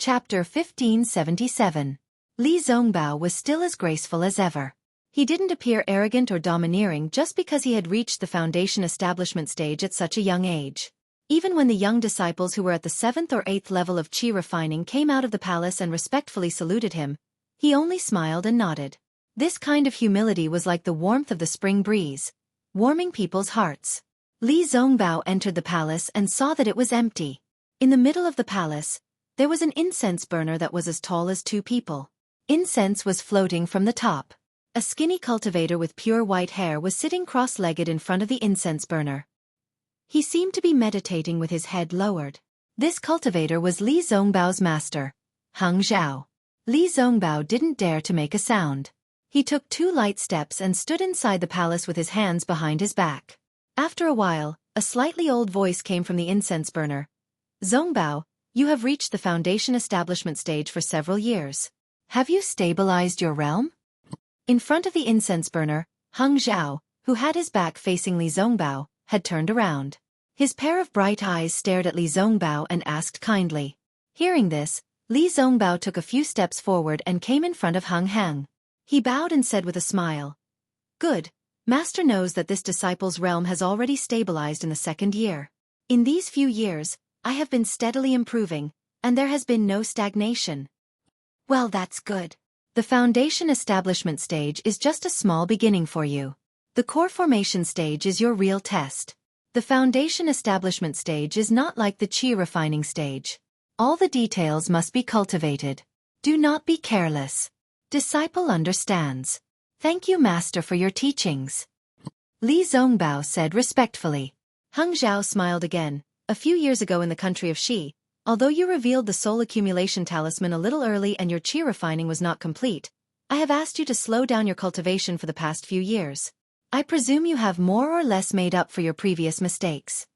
Chapter 1577. Li Zongbao was still as graceful as ever. He didn't appear arrogant or domineering just because he had reached the foundation establishment stage at such a young age. Even when the young disciples who were at the 7th or 8th level of qi refining came out of the palace and respectfully saluted him, he only smiled and nodded. This kind of humility was like the warmth of the spring breeze, warming people's hearts. Li Zongbao entered the palace and saw that it was empty. In the middle of the palace, there was an incense burner that was as tall as 2 people. Incense was floating from the top. A skinny cultivator with pure white hair was sitting cross-legged in front of the incense burner. He seemed to be meditating with his head lowered. This cultivator was Li Zongbao's master, Heng Zhao. Li Zongbao didn't dare to make a sound. He took 2 light steps and stood inside the palace with his hands behind his back. After a while, a slightly old voice came from the incense burner. "Zongbao, you have reached the foundation establishment stage for several years. Have you stabilized your realm?" In front of the incense burner, Heng Zhao, who had his back facing Li Zongbao, had turned around. His pair of bright eyes stared at Li Zongbao and asked kindly. Hearing this, Li Zongbao took a few steps forward and came in front of Heng. He bowed and said with a smile, "Good, Master knows that this disciple's realm has already stabilized in the 2nd year. In these few years, I have been steadily improving, and there has been no stagnation." "Well, that's good. The foundation establishment stage is just a small beginning for you. The core formation stage is your real test. The foundation establishment stage is not like the qi refining stage. All the details must be cultivated. Do not be careless. Disciple understands. Thank you, Master, for your teachings." Li Zongbao said respectfully. Heng Zhao smiled again. "A few years ago in the country of Xi, although you revealed the soul accumulation talisman a little early and your qi refining was not complete, I have asked you to slow down your cultivation for the past few years. I presume you have more or less made up for your previous mistakes."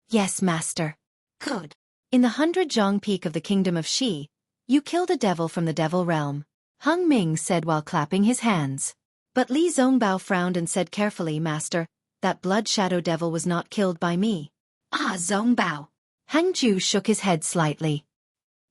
"Yes, Master." "Good. In the 100 Zhang Peak of the Kingdom of Xi, you killed a devil from the devil realm," Heng Ming said while clapping his hands. But Li Zongbao frowned and said carefully, "Master, that blood shadow devil was not killed by me." "Ah, Zongbao." Heng Ju shook his head slightly.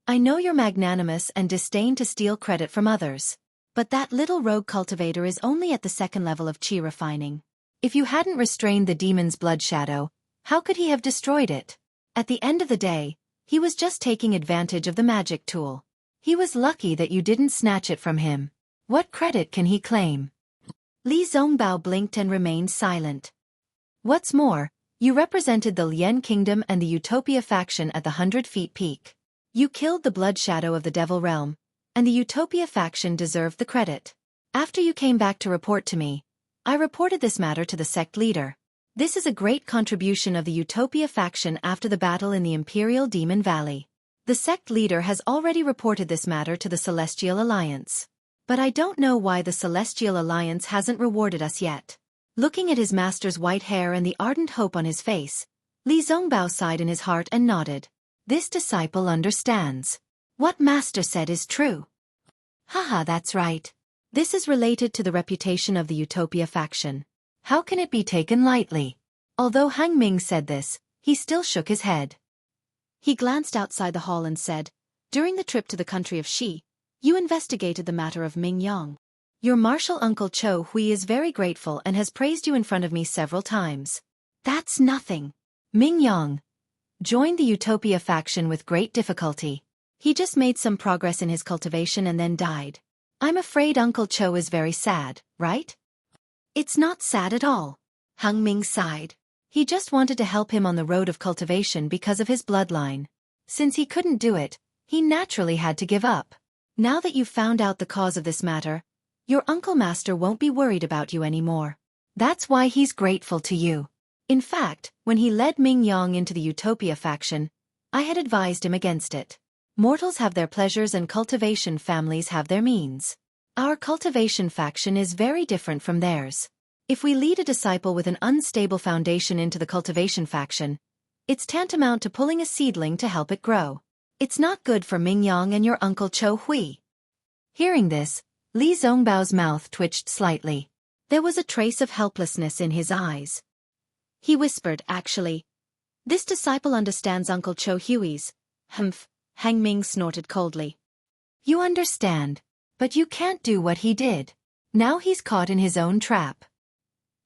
"I know you're magnanimous and disdain to steal credit from others. But that little rogue cultivator is only at the 2nd level of qi refining. If you hadn't restrained the demon's blood shadow, how could he have destroyed it? At the end of the day, he was just taking advantage of the magic tool. He was lucky that you didn't snatch it from him. What credit can he claim?" Li Zongbao blinked and remained silent. "What's more, you represented the Lien Kingdom and the Utopia faction at the 100 Feet Peak. You killed the blood shadow of the devil realm, and the Utopia faction deserved the credit. After you came back to report to me, I reported this matter to the sect leader. This is a great contribution of the Utopia faction after the battle in the Imperial Demon Valley. The sect leader has already reported this matter to the Celestial Alliance. But I don't know why the Celestial Alliance hasn't rewarded us yet." Looking at his master's white hair and the ardent hope on his face, Li Zongbao sighed in his heart and nodded. This disciple understands. What Master said is true. Haha, that's right. This is related to the reputation of the Utopia faction. How can it be taken lightly? Although Heng Ming said this, he still shook his head. He glanced outside the hall and said, "During the trip to the country of Xi, you investigated the matter of Ming Yang. Your martial uncle Xueqi is very grateful and has praised you in front of me several times." "That's nothing." Ming Yang joined the Utopia faction with great difficulty. He just made some progress in his cultivation and then died. I'm afraid Uncle Cho is very sad, right? "It's not sad at all." Heng Ming sighed. He just wanted to help him on the road of cultivation because of his bloodline. Since he couldn't do it, he naturally had to give up. Now that you've found out the cause of this matter, your Uncle Master won't be worried about you anymore. That's why he's grateful to you. In fact, when he led Ming Yang into the Utopia faction, I had advised him against it. Mortals have their pleasures and cultivation families have their means. Our cultivation faction is very different from theirs. If we lead a disciple with an unstable foundation into the cultivation faction, it's tantamount to pulling a seedling to help it grow. It's not good for Ming Yang and your Uncle Xueqi." Hearing this, Li Zongbao's mouth twitched slightly. There was a trace of helplessness in his eyes. He whispered, "Actually, this disciple understands Uncle Xueqi's Hang Ming snorted coldly. You understand. But you can't do what he did. Now he's caught in his own trap.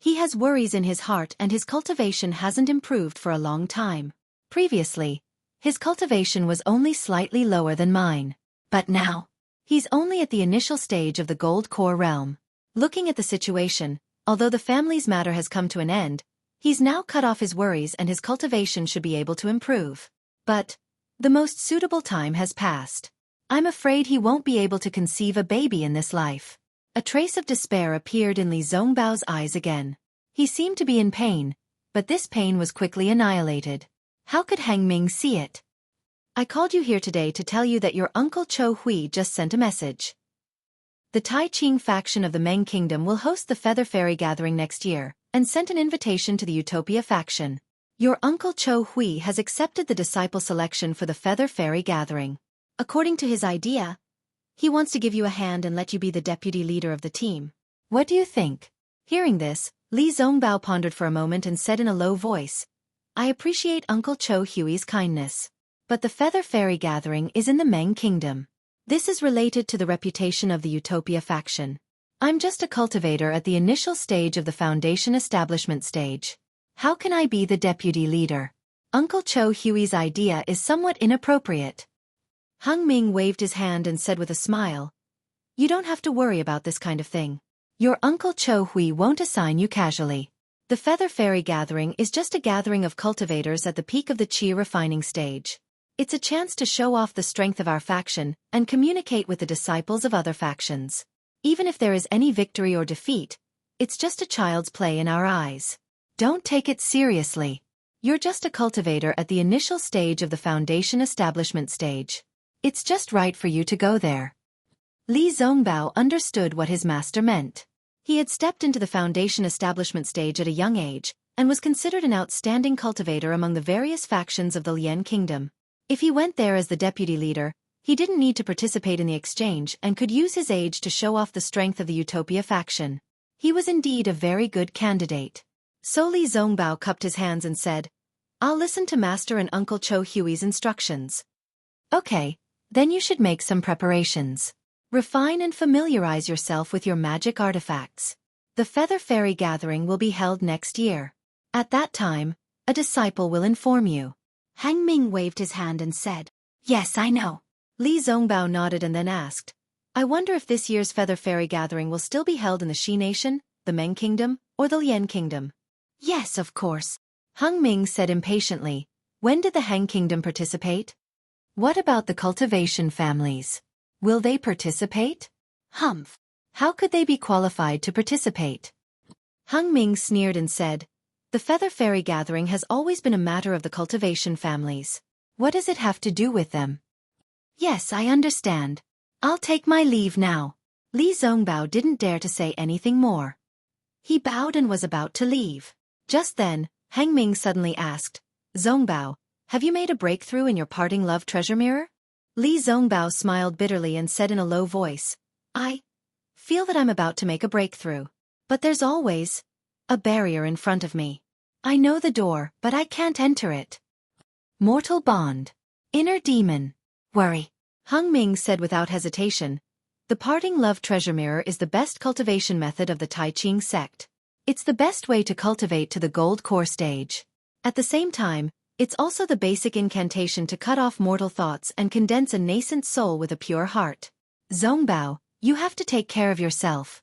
He has worries in his heart and his cultivation hasn't improved for a long time. Previously, his cultivation was only slightly lower than mine. But now, he's only at the initial stage of the gold core realm. Looking at the situation, although the family's matter has come to an end, he's now cut off his worries and his cultivation should be able to improve. But the most suitable time has passed. I'm afraid he won't be able to conceive a baby in this life. A trace of despair appeared in Li Zongbao's eyes again. He seemed to be in pain, but this pain was quickly annihilated. How could Hang Ming see it? I called you here today to tell you that your uncle Xueqi just sent a message. The Tai Ching faction of the Meng Kingdom will host the Feather Fairy Gathering next year, and sent an invitation to the Utopia faction. Your uncle Xueqi has accepted the disciple selection for the Feather Fairy Gathering. According to his idea, he wants to give you a hand and let you be the deputy leader of the team. What do you think? Hearing this, Li Zongbao pondered for a moment and said in a low voice, I appreciate Uncle Xueqi's kindness. But the Feather Fairy Gathering is in the Meng Kingdom. This is related to the reputation of the Utopia faction. I'm just a cultivator at the initial stage of the foundation establishment stage. How can I be the deputy leader? Uncle Xueqi's idea is somewhat inappropriate. Hang Ming waved his hand and said with a smile, You don't have to worry about this kind of thing. Your Uncle Xueqi won't assign you casually. The Feather Fairy Gathering is just a gathering of cultivators at the peak of the Qi refining stage. It's a chance to show off the strength of our faction and communicate with the disciples of other factions. Even if there is any victory or defeat, it's just a child's play in our eyes. Don't take it seriously. You're just a cultivator at the initial stage of the foundation establishment stage. It's just right for you to go there. Li Zongbao understood what his master meant. He had stepped into the foundation establishment stage at a young age, and was considered an outstanding cultivator among the various factions of the Lian Kingdom. If he went there as the deputy leader, he didn't need to participate in the exchange and could use his age to show off the strength of the Utopia faction. He was indeed a very good candidate. So Li Zongbao cupped his hands and said, I'll listen to Master and Uncle Xueqi's instructions. Okay. Then you should make some preparations. Refine and familiarize yourself with your magic artifacts. The Feather Fairy Gathering will be held next year. At that time, a disciple will inform you. Hang Ming waved his hand and said, Yes, I know. Li Zongbao nodded and then asked, I wonder if this year's Feather Fairy Gathering will still be held in the Xi Nation, the Meng Kingdom, or the Lian Kingdom? Yes, of course. Hang Ming said impatiently, When did the Han Kingdom participate? What about the cultivation families? Will they participate? Humph. How could they be qualified to participate? Hang Ming sneered and said, The Feather Fairy Gathering has always been a matter of the cultivation families. What does it have to do with them? Yes, I understand. I'll take my leave now. Li Zongbao didn't dare to say anything more. He bowed and was about to leave. Just then, Hang Ming suddenly asked, Zongbao, have you made a breakthrough in your parting love treasure mirror? Li Zongbao smiled bitterly and said in a low voice, I feel that I'm about to make a breakthrough. But there's always a barrier in front of me. I know the door, but I can't enter it. Mortal bond. Inner demon. Worry. Hang Ming said without hesitation, The parting love treasure mirror is the best cultivation method of the Tai Ching sect. It's the best way to cultivate to the gold core stage. At the same time, it's also the basic incantation to cut off mortal thoughts and condense a nascent soul with a pure heart. Zongbao, you have to take care of yourself.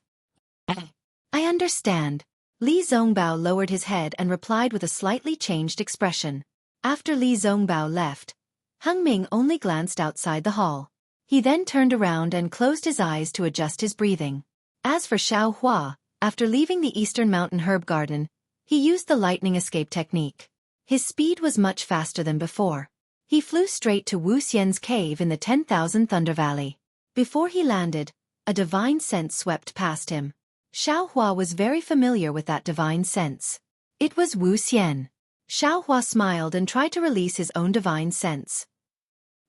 I understand. Li Zongbao lowered his head and replied with a slightly changed expression. After Li Zongbao left, Hang Ming only glanced outside the hall. He then turned around and closed his eyes to adjust his breathing. As for Xiao Hua, after leaving the Eastern Mountain Herb Garden, he used the lightning escape technique. His speed was much faster than before. He flew straight to Wu Xian's cave in the 10,000 Thunder Valley. Before he landed, a divine sense swept past him. Xiao Hua was very familiar with that divine sense. It was Wu Xian. Xiao Hua smiled and tried to release his own divine sense.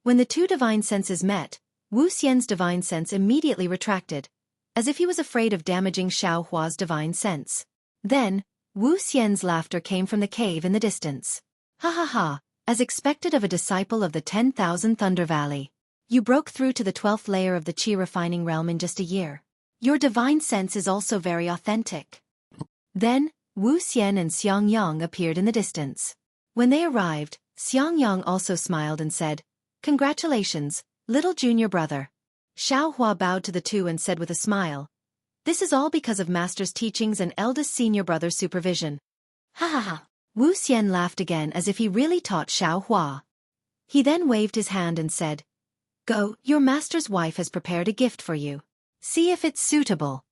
When the two divine senses met, Wu Xian's divine sense immediately retracted, as if he was afraid of damaging Xiao Hua's divine sense. Then, Wu Xian's laughter came from the cave in the distance. Ha ha ha, as expected of a disciple of the 10,000 Thunder Valley. You broke through to the 12th layer of the Qi refining realm in just a year. Your divine sense is also very authentic. Then, Wu Xian and Xiang Yang appeared in the distance. When they arrived, Xiang Yang also smiled and said, "Congratulations, little junior brother." Xiao Hua bowed to the two and said with a smile, "This is all because of Master's teachings and eldest senior brother's supervision." Ha ha ha. Wu Xian laughed again as if he really taught Xiao Hua. He then waved his hand and said, "Go, your master's wife has prepared a gift for you. See if it's suitable."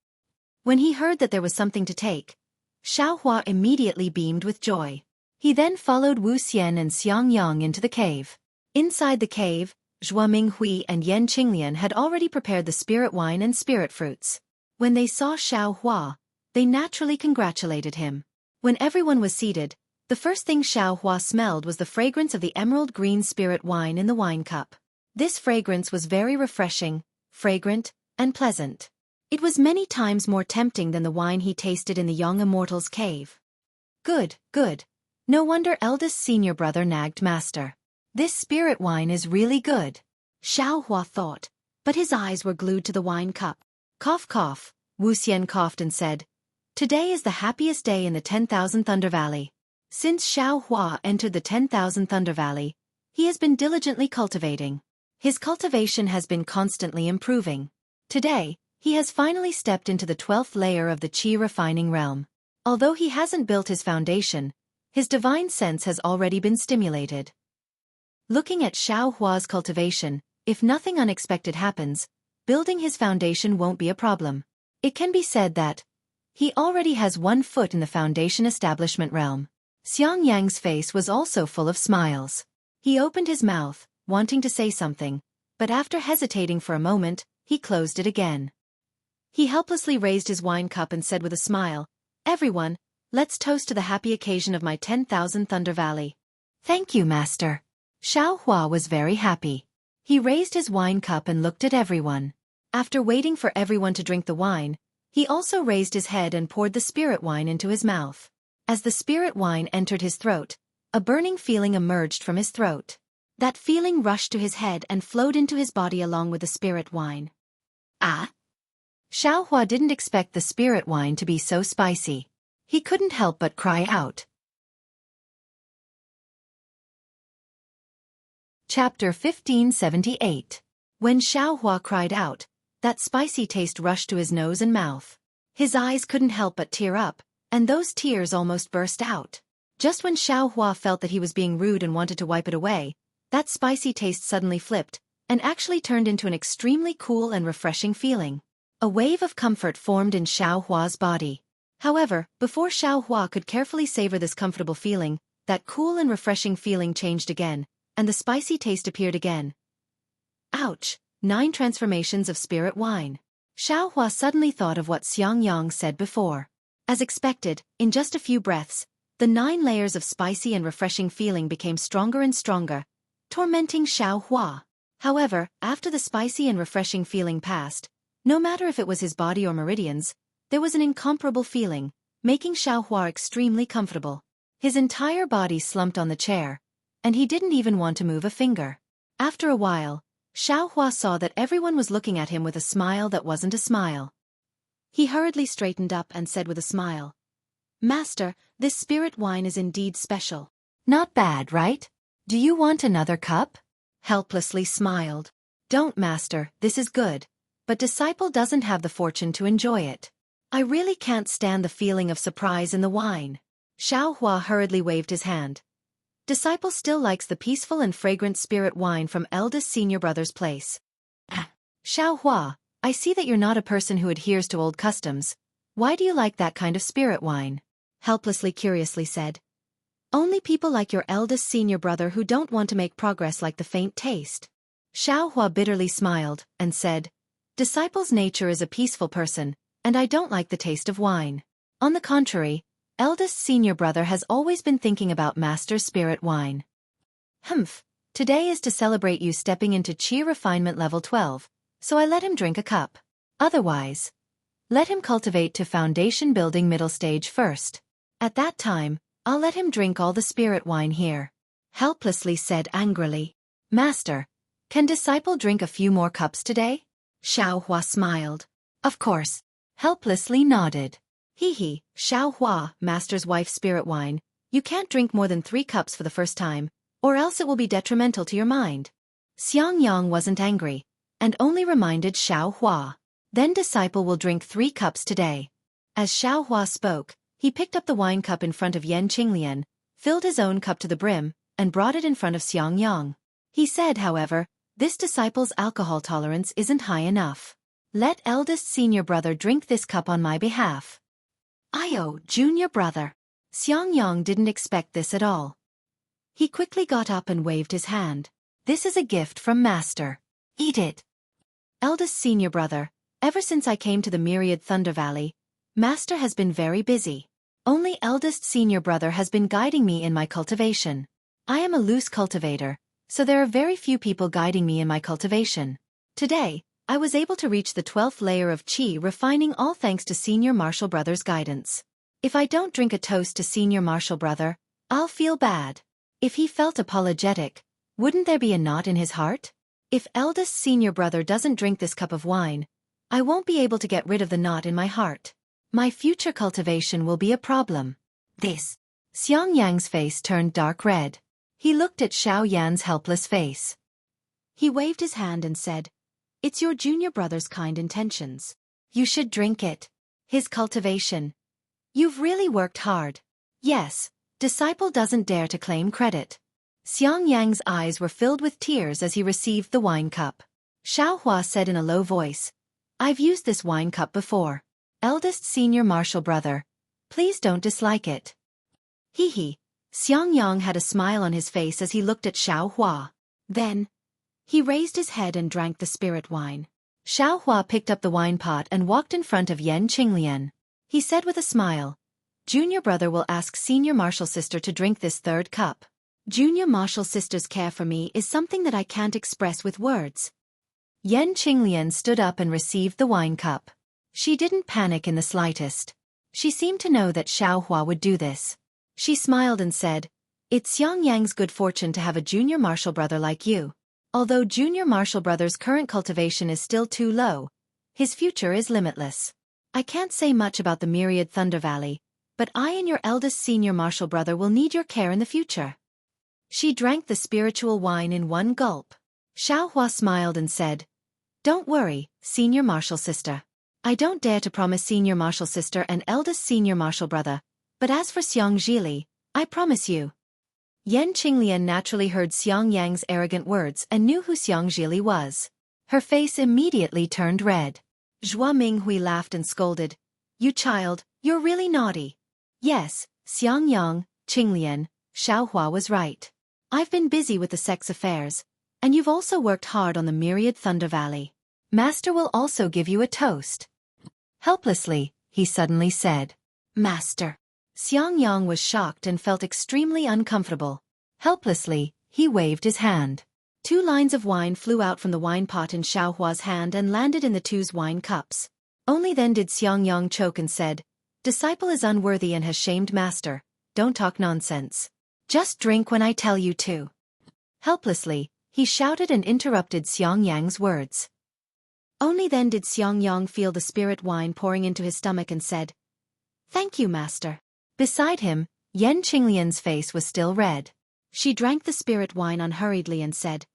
When he heard that there was something to take, Xiao Hua immediately beamed with joy. He then followed Wu Xian and Xiang Yang into the cave. Inside the cave, Zhua Minghui and Yan Qinglian had already prepared the spirit wine and spirit fruits. When they saw Xiao Hua, they naturally congratulated him. When everyone was seated, the first thing Xiao Hua smelled was the fragrance of the emerald green spirit wine in the wine cup. This fragrance was very refreshing, fragrant, and pleasant. It was many times more tempting than the wine he tasted in the young immortal's cave. Good, good. No wonder eldest senior brother nagged Master. This spirit wine is really good. Xiao Hua thought, but his eyes were glued to the wine cup. Cough cough, Wu Xian coughed and said, "Today is the happiest day in the 10,000 Thunder Valley." Since Xiao Hua entered the 10,000 Thunder Valley, he has been diligently cultivating. His cultivation has been constantly improving. Today, he has finally stepped into the 12th layer of the Qi refining realm. Although he hasn't built his foundation, his divine sense has already been stimulated. Looking at Xiao Hua's cultivation, if nothing unexpected happens, building his foundation won't be a problem. It can be said that he already has 1 foot in the foundation establishment realm. Xiang Yang's face was also full of smiles. He opened his mouth, wanting to say something, but after hesitating for a moment, he closed it again. He helplessly raised his wine cup and said with a smile, "Everyone, let's toast to the happy occasion of my 10,000 Thunder Valley." "Thank you, Master." Xiao Hua was very happy. He raised his wine cup and looked at everyone. After waiting for everyone to drink the wine, he also raised his head and poured the spirit wine into his mouth. As the spirit wine entered his throat, a burning feeling emerged from his throat. That feeling rushed to his head and flowed into his body along with the spirit wine. Ah! Xiao Hua didn't expect the spirit wine to be so spicy. He couldn't help but cry out. Chapter 1578. When Xiao Hua cried out, that spicy taste rushed to his nose and mouth. His eyes couldn't help but tear up, and those tears almost burst out. Just when Xiao Hua felt that he was being rude and wanted to wipe it away, that spicy taste suddenly flipped, and actually turned into an extremely cool and refreshing feeling. A wave of comfort formed in Xiao Hua's body. However, before Xiao Hua could carefully savor this comfortable feeling, that cool and refreshing feeling changed again, and the spicy taste appeared again. Ouch! 9 transformations of spirit wine. Xiao Hua suddenly thought of what Xiang Yang said before. As expected, in just a few breaths, the 9 layers of spicy and refreshing feeling became stronger and stronger, tormenting Xiao Hua. However, after the spicy and refreshing feeling passed, no matter if it was his body or meridians, there was an incomparable feeling, making Xiao Hua extremely comfortable. His entire body slumped on the chair, and he didn't even want to move a finger. After a while, Xiao Hua saw that everyone was looking at him with a smile that wasn't a smile. He hurriedly straightened up and said with a smile, "Master, this spirit wine is indeed special." "Not bad, right? Do you want another cup?" Helplessly smiled. "Don't, Master, this is good. But disciple doesn't have the fortune to enjoy it. I really can't stand the feeling of surprise in the wine." Xiao Hua hurriedly waved his hand. Disciple still likes the peaceful and fragrant spirit wine from eldest senior brother's place. Xiao Hua, I see that you're not a person who adheres to old customs. Why do you like that kind of spirit wine? Helplessly curiously said. Only people like your eldest senior brother who don't want to make progress like the faint taste. Xiao Hua bitterly smiled, and said, Disciple's nature is a peaceful person, and I don't like the taste of wine. On the contrary, eldest senior brother has always been thinking about Master's spirit wine. Humph, today is to celebrate you stepping into Qi refinement level 12, so I let him drink a cup. Otherwise, let him cultivate to foundation building middle stage first. At that time, I'll let him drink all the spirit wine here. Helplessly said angrily. Master, can disciple drink a few more cups today? Xiaohua smiled. Of course. Helplessly nodded. Hee, Xiaohua, master's wife's spirit wine, you can't drink more than 3 cups for the first time, or else it will be detrimental to your mind. Xiangyang wasn't angry, and only reminded Xiaohua. Then disciple will drink 3 cups today. As Xiaohua spoke, he picked up the wine cup in front of Yan Qinglian, filled his own cup to the brim, and brought it in front of Xiangyang. He said, however, this disciple's alcohol tolerance isn't high enough. Let eldest senior brother drink this cup on my behalf. Junior brother. Xiangyang didn't expect this at all. He quickly got up and waved his hand. This is a gift from Master. Eat it. Eldest senior brother, ever since I came to the Myriad Thunder Valley, Master has been very busy. Only eldest senior brother has been guiding me in my cultivation. I am a loose cultivator, so there are very few people guiding me in my cultivation. Today, I was able to reach the 12th layer of Qi refining all thanks to senior martial brother's guidance. If I don't drink a toast to senior martial brother, I'll feel bad. If he felt apologetic, wouldn't there be a knot in his heart? If eldest senior brother doesn't drink this cup of wine, I won't be able to get rid of the knot in my heart. My future cultivation will be a problem. This. Xiangyang's face turned dark red. He looked at Xiao Yan's helpless face. He waved his hand and said, It's your junior brother's kind intentions. You should drink it. His cultivation. You've really worked hard. Yes, disciple doesn't dare to claim credit. Xiangyang's eyes were filled with tears as he received the wine cup. Xiaohua said in a low voice, I've used this wine cup before. Eldest senior martial brother, please don't dislike it. Hee. Xiangyang had a smile on his face as he looked at Xiaohua. Then, he raised his head and drank the spirit wine. Xiaohua picked up the wine pot and walked in front of Yan Qinglian. He said with a smile, Junior brother will ask senior martial sister to drink this 3rd cup. Junior martial sister's care for me is something that I can't express with words. Yan Qinglian stood up and received the wine cup. She didn't panic in the slightest. She seemed to know that Xiaohua would do this. She smiled and said, It's Xiangyang's good fortune to have a junior martial brother like you. Although junior martial brother's current cultivation is still too low, his future is limitless. I can't say much about the Myriad Thunder Valley, but I and your eldest senior martial brother will need your care in the future. She drank the spiritual wine in one gulp. Xiaohua smiled and said, Don't worry, senior martial sister. I don't dare to promise senior martial sister and eldest senior martial brother, but as for Xiangzhili, I promise you. Yan Qinglian naturally heard Xiangyang's arrogant words and knew who Xiangzhili was. Her face immediately turned red. Zhua Minghui laughed and scolded, You child, you're really naughty. Yes, Xiangyang, Qinglian, Xiaohua was right. I've been busy with the sex affairs, and you've also worked hard on the Myriad Thunder Valley. Master will also give you a toast. Helplessly, he suddenly said, Master. Xiangyang was shocked and felt extremely uncomfortable. Helplessly, he waved his hand. 2 lines of wine flew out from the wine pot in Xiaohua's hand and landed in the 2's wine cups. Only then did Xiangyang choke and said, Disciple is unworthy and has shamed master. Don't talk nonsense. Just drink when I tell you to. Helplessly, he shouted and interrupted Xiangyang's words. Only then did Xiangyang feel the spirit wine pouring into his stomach and said, Thank you, master. Beside him, Yan Qinglian's face was still red. She drank the spirit wine unhurriedly and said,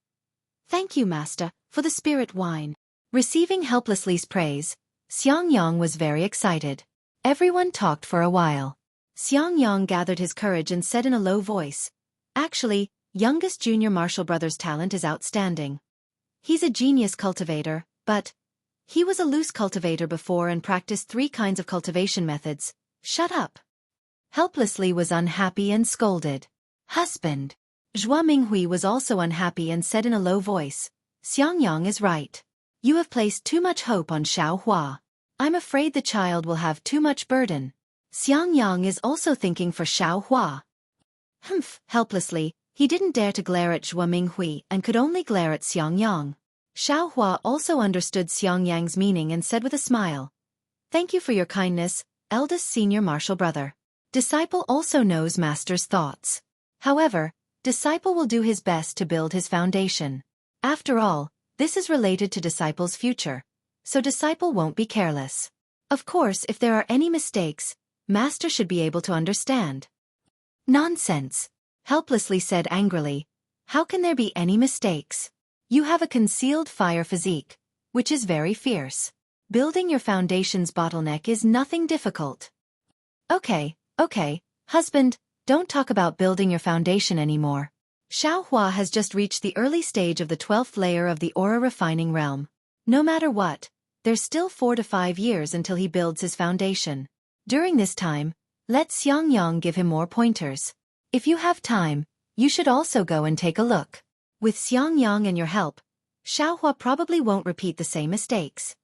Thank you, master, for the spirit wine. Receiving Helplessly's praise, Xiangyang was very excited. Everyone talked for a while. Xiangyang gathered his courage and said in a low voice, Actually, youngest junior martial brother's talent is outstanding. He's a genius cultivator, but he was a loose cultivator before and practiced 3 kinds of cultivation methods. Shut up. Helplessly was unhappy and scolded. Husband. Zhua Minghui was also unhappy and said in a low voice, Xiangyang is right. You have placed too much hope on Xiaohua. I'm afraid the child will have too much burden. Xiangyang is also thinking for Xiaohua. Helplessly, he didn't dare to glare at Zhua Minghui and could only glare at Xiangyang. Xiaohua also understood Xiangyang's meaning and said with a smile, Thank you for your kindness, eldest senior martial brother. Disciple also knows master's thoughts. However, Disciple will do his best to build his foundation. After all, this is related to Disciple's future, so Disciple won't be careless. Of course, if there are any mistakes, Master should be able to understand. Nonsense, helplessly said angrily. How can there be any mistakes? You have a concealed fire physique, which is very fierce. Building your foundation's bottleneck is nothing difficult. Okay, husband, don't talk about building your foundation anymore. Xueqi has just reached the early stage of the 12th layer of the aura refining realm. No matter what, there's still 4 to 5 years until he builds his foundation. During this time, let Xiangyang give him more pointers. If you have time, you should also go and take a look. With Xiangyang and your help, Xueqi probably won't repeat the same mistakes.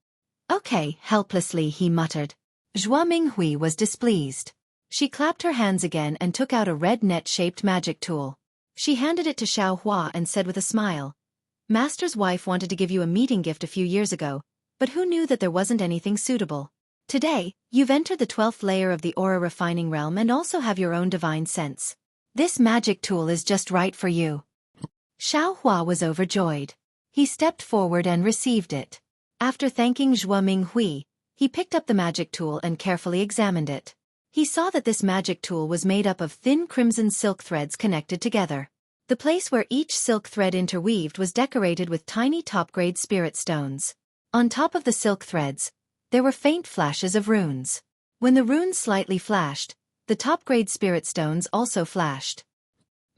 Okay, helplessly he muttered. Zhua Minghui was displeased. She clapped her hands again and took out a red net-shaped magic tool. She handed it to Xueqi and said with a smile, Master's wife wanted to give you a meeting gift a few years ago, but who knew that there wasn't anything suitable? Today, you've entered the 12th layer of the aura refining realm and also have your own divine sense. This magic tool is just right for you. Xueqi was overjoyed. He stepped forward and received it. After thanking Zhua Minghui, he picked up the magic tool and carefully examined it. He saw that this magic tool was made up of thin crimson silk threads connected together. The place where each silk thread interweaved was decorated with tiny top-grade spirit stones. On top of the silk threads, there were faint flashes of runes. When the runes slightly flashed, the top-grade spirit stones also flashed.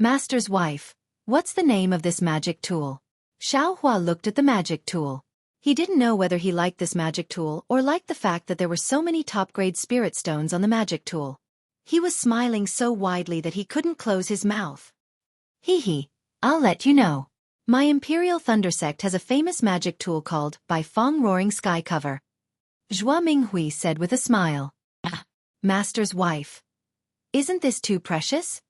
Master's wife, what's the name of this magic tool? Xueqi looked at the magic tool. He didn't know whether he liked this magic tool or liked the fact that there were so many top-grade spirit stones on the magic tool. He was smiling so widely that he couldn't close his mouth. Hee, I'll let you know. My Imperial Thunder Sect has a famous magic tool called By Fong Roaring Sky Cover. Zhua Minghui said with a smile. Master's wife. Isn't this too precious?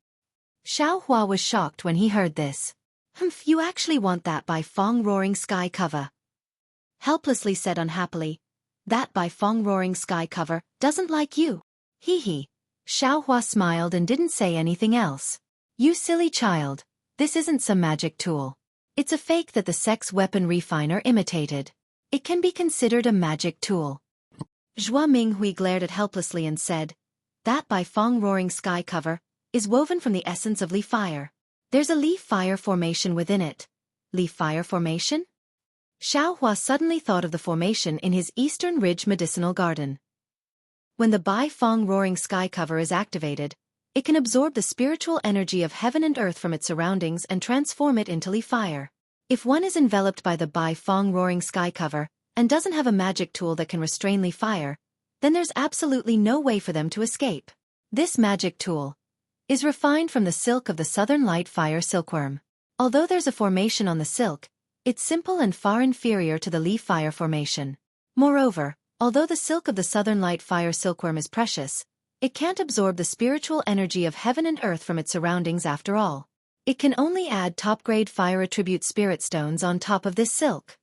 Xueqi was shocked when he heard this. You actually want that By Fong Roaring Sky Cover? Helplessly said unhappily. That By Fong Roaring Sky Cover doesn't like you. Hee. Xueqi smiled and didn't say anything else. You silly child, this isn't some magic tool. It's a fake that the sex weapon refiner imitated. It can be considered a magic tool. Zhua Minghui glared at helplessly and said, that By Fong Roaring Sky Cover is woven from the essence of leaf fire. There's a leaf fire formation within it. Leaf fire formation? Xueqi suddenly thought of the formation in his Eastern Ridge medicinal garden. When the By Fong Roaring Sky Cover is activated, it can absorb the spiritual energy of heaven and earth from its surroundings and transform it into leaf fire. If one is enveloped by the By Fong Roaring Sky Cover and doesn't have a magic tool that can restrain leaf fire, then there's absolutely no way for them to escape. This magic tool is refined from the silk of the Southern Light Fire silkworm. Although there's a formation on the silk, it's simple and far inferior to the leaf fire formation. Moreover, although the silk of the Southern Light Fire silkworm is precious, it can't absorb the spiritual energy of heaven and earth from its surroundings after all. It can only add top-grade fire attribute spirit stones on top of this silk.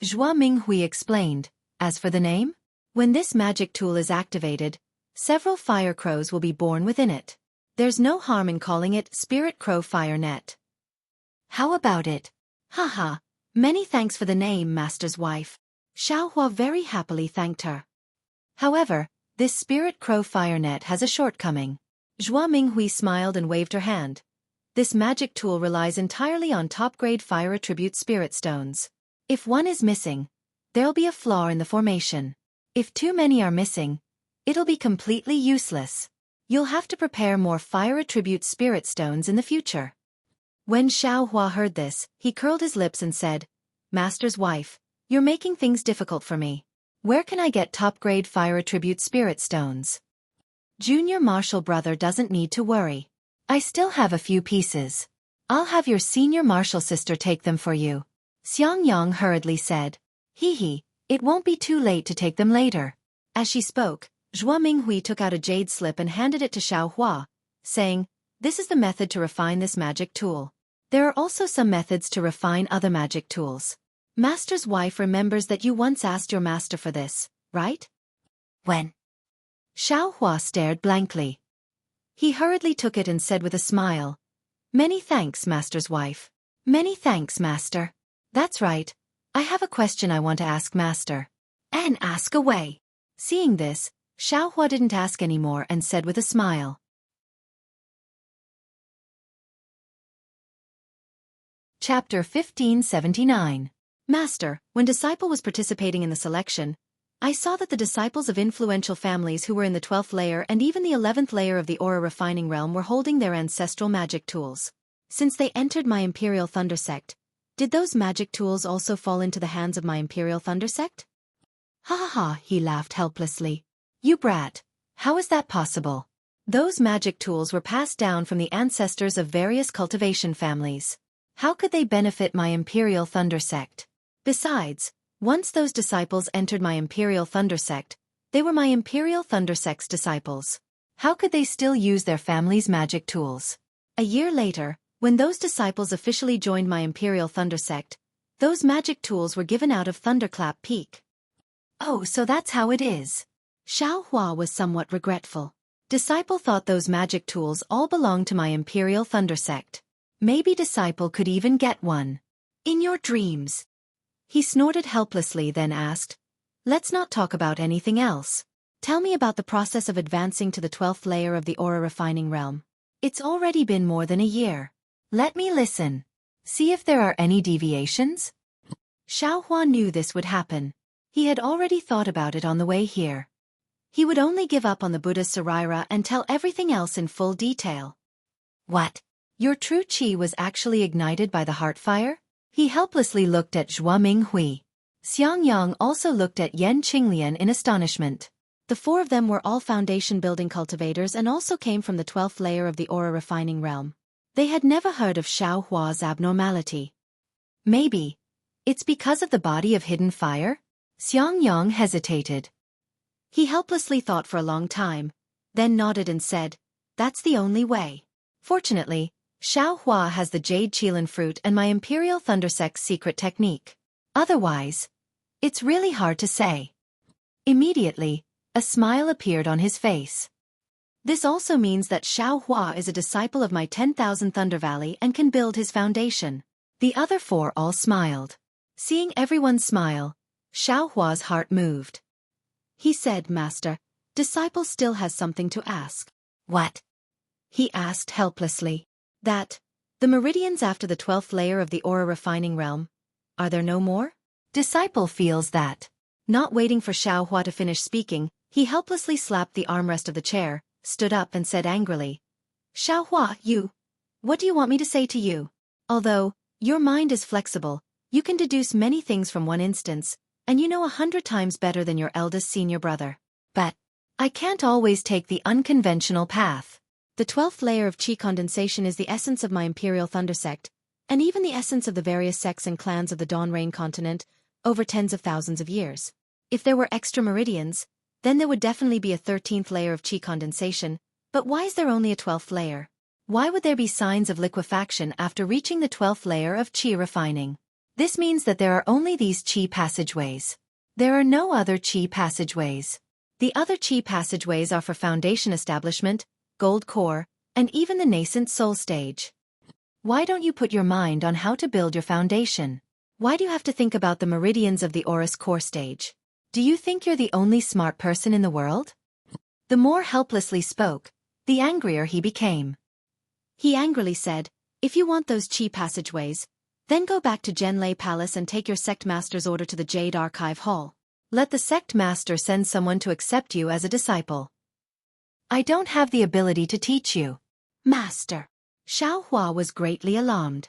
Zhua Minghui explained. As for the name, when this magic tool is activated, several fire crows will be born within it. There's no harm in calling it Spirit Crow Fire Net. How about it? Haha, many thanks for the name, Master's wife. Xueqi very happily thanked her. However, this Spirit Crow Fire Net has a shortcoming. Zhua Minghui smiled and waved her hand. This magic tool relies entirely on top-grade fire attribute spirit stones. If one is missing, there'll be a flaw in the formation. If too many are missing, it'll be completely useless. You'll have to prepare more fire attribute spirit stones in the future. When Xueqi heard this, he curled his lips and said, Master's wife, you're making things difficult for me. Where can I get top-grade fire attribute spirit stones? Junior Marshal brother doesn't need to worry. I still have a few pieces. I'll have your senior Marshal sister take them for you. Xiangyang hurriedly said. Hee, it won't be too late to take them later. As she spoke, Zhua Minghui took out a jade slip and handed it to Xueqi, saying, this is the method to refine this magic tool. There are also some methods to refine other magic tools. Master's wife remembers that you once asked your master for this, right? When? Xueqi stared blankly. He hurriedly took it and said with a smile, Many thanks, master's wife. Many thanks, master. That's right. I have a question I want to ask master. And ask away. Seeing this, Xiaohua didn't ask anymore and said with a smile. Chapter 1579. Master, when disciple was participating in the selection, I saw that the disciples of influential families who were in the 12th layer and even the 11th layer of the aura refining realm were holding their ancestral magic tools. Since they entered my Imperial Thunder Sect, did those magic tools also fall into the hands of my Imperial Thunder Sect? Ha ha ha, he laughed helplessly. You brat, how is that possible? Those magic tools were passed down from the ancestors of various cultivation families. How could they benefit my Imperial Thunder Sect? Besides, once those disciples entered my Imperial Thunder Sect, they were my Imperial Thunder Sect's disciples. How could they still use their family's magic tools? A year later, when those disciples officially joined my Imperial Thunder Sect, those magic tools were given out of Thunderclap Peak. Oh, so that's how it is. Xiaohua was somewhat regretful. Disciple thought those magic tools all belonged to my Imperial Thunder Sect. Maybe Disciple could even get one. In your dreams. He snorted helplessly, then asked, let's not talk about anything else. Tell me about the process of advancing to the 12th layer of the aura refining realm. It's already been more than a year. Let me listen. See if there are any deviations? Xiaohua knew this would happen. He had already thought about it on the way here. He would only give up on the Buddha's Saraira and tell everything else in full detail. What? Your true qi was actually ignited by the heart fire? He helplessly looked at Zhuo Minghui. Xiang Yang also looked at Yan Qinglian in astonishment. The four of them were all foundation-building cultivators and also came from the 12th layer of the aura refining realm. They had never heard of Xiaohua's abnormality. Maybe it's because of the body of hidden fire? Xiang Yang hesitated. He helplessly thought for a long time, then nodded and said, that's the only way. Fortunately, Xiaohua has the Jade Qilin fruit and my Imperial Thunder Sect's secret technique. Otherwise, it's really hard to say. Immediately, a smile appeared on his face. This also means that Xiaohua is a disciple of my 10,000 Thunder Valley and can build his foundation. The other four all smiled. Seeing everyone smile, Xiaohua's heart moved. He said, Master, disciple still has something to ask. What? He asked helplessly. That, the meridians after the 12th layer of the aura refining realm, are there no more? Disciple feels that. Not waiting for Xiaohua to finish speaking, he helplessly slapped the armrest of the chair, stood up and said angrily, Xiaohua, what do you want me to say to you? Although, your mind is flexible, you can deduce many things from one instance, and you know 100 times better than your eldest senior brother. But I can't always take the unconventional path. The 12th layer of Qi condensation is the essence of my Imperial Thunder Sect, and even the essence of the various sects and clans of the Dawn Rain continent, over tens of thousands of years. If there were extra meridians, then there would definitely be a 13th layer of Qi condensation, but why is there only a 12th layer? Why would there be signs of liquefaction after reaching the 12th layer of Qi refining? This means that there are only these Qi passageways. There are no other Qi passageways. The other Qi passageways are for foundation establishment, gold core, and even the nascent soul stage. Why don't you put your mind on how to build your foundation? Why do you have to think about the meridians of the Aurus core stage? Do you think you're the only smart person in the world? The more helplessly spoke, the angrier he became. He angrily said, if you want those Qi passageways, then go back to Zhenlei Palace and take your sect master's order to the Jade Archive Hall. Let the sect master send someone to accept you as a disciple. I don't have the ability to teach you. Master. Xiaohua was greatly alarmed.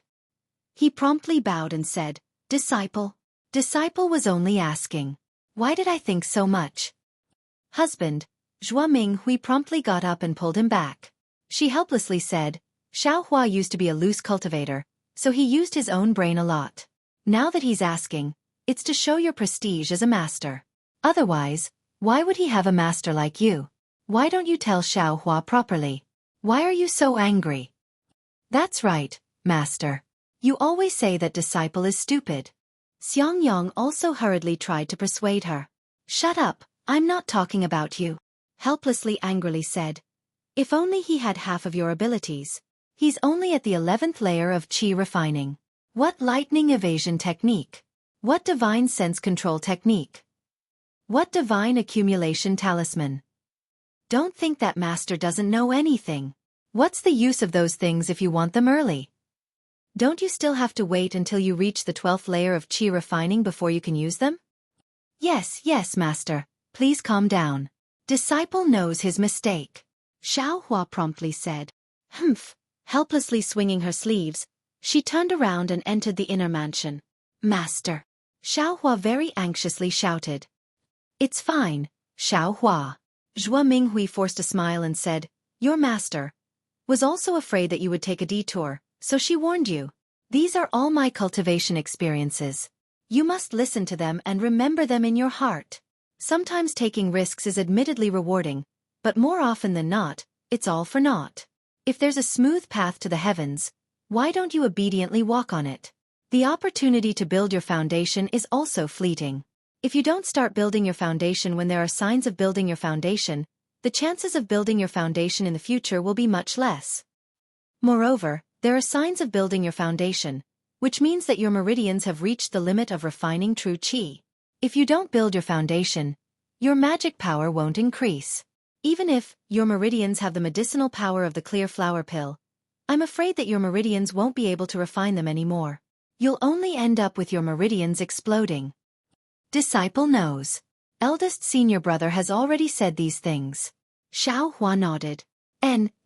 He promptly bowed and said, Disciple. Disciple was only asking. Why did I think so much? Husband. Zhuo Minghui promptly got up and pulled him back. She helplessly said, Xiaohua used to be a loose cultivator, so he used his own brain a lot. Now that he's asking, it's to show your prestige as a master. Otherwise, why would he have a master like you? Why don't you tell Xiaohua properly? Why are you so angry? That's right, master. You always say that disciple is stupid. Xiang Yang also hurriedly tried to persuade her. Shut up, I'm not talking about you. Helplessly angrily said. If only he had half of your abilities. He's only at the 11th layer of Qi refining. What lightning evasion technique? What divine sense control technique? What divine accumulation talisman? Don't think that master doesn't know anything. What's the use of those things if you want them early? Don't you still have to wait until you reach the 12th layer of Qi refining before you can use them? Yes, master. Please calm down. Disciple knows his mistake. Xiaohua promptly said. Humph. Helplessly swinging her sleeves, she turned around and entered the inner mansion. Master. Xiaohua very anxiously shouted. It's fine, Xiaohua. Zhuo Minghui forced a smile and said, Your master was also afraid that you would take a detour, so she warned you. These are all my cultivation experiences. You must listen to them and remember them in your heart. Sometimes taking risks is admittedly rewarding, but more often than not, it's all for naught. If there's a smooth path to the heavens, why don't you obediently walk on it? The opportunity to build your foundation is also fleeting. If you don't start building your foundation when there are signs of building your foundation, the chances of building your foundation in the future will be much less. Moreover, there are signs of building your foundation, which means that your meridians have reached the limit of refining true qi. If you don't build your foundation, your magic power won't increase. Even if your meridians have the medicinal power of the clear flower pill, I'm afraid that your meridians won't be able to refine them anymore. You'll only end up with your meridians exploding. Disciple knows. Eldest senior brother has already said these things. Xiaohua nodded.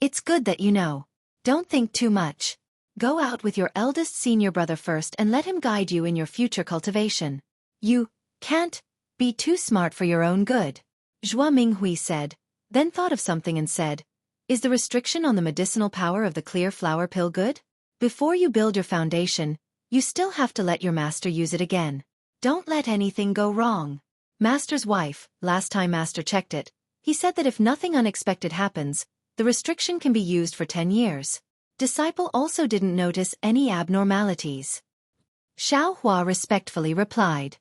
It's good that you know. Don't think too much. Go out with your eldest senior brother first and let him guide you in your future cultivation. You can't be too smart for your own good. Zhuo Minghui said, then thought of something and said, Is the restriction on the medicinal power of the clear flower pill good? Before you build your foundation, you still have to let your master use it again. Don't let anything go wrong. Master's wife, last time master checked it, he said that if nothing unexpected happens, the restriction can be used for 10 years. Disciple also didn't notice any abnormalities. Xiaohua respectfully replied.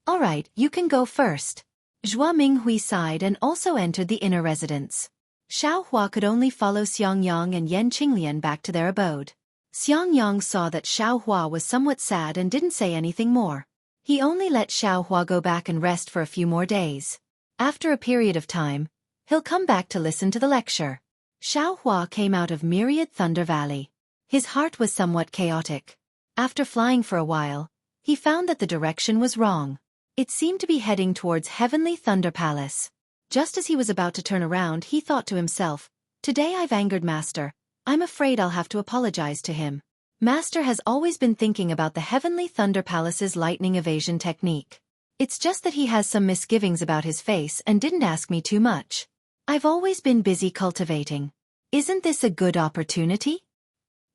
All right, you can go first. Zhuo Minghui sighed and also entered the inner residence. Xiaohua could only follow Xiangyang and Yan Qinglian back to their abode. Xiangyang saw that Xiaohua was somewhat sad and didn't say anything more. He only let Xiaohua go back and rest for a few more days. After a period of time, he'll come back to listen to the lecture. Xiaohua came out of Myriad Thunder Valley. His heart was somewhat chaotic. After flying for a while, he found that the direction was wrong. It seemed to be heading towards Heavenly Thunder Palace. Just as he was about to turn around, he thought to himself, Today I've angered Master. I'm afraid I'll have to apologize to him. Master has always been thinking about the Heavenly Thunder Palace's lightning evasion technique. It's just that he has some misgivings about his face and didn't ask me too much. I've always been busy cultivating. Isn't this a good opportunity?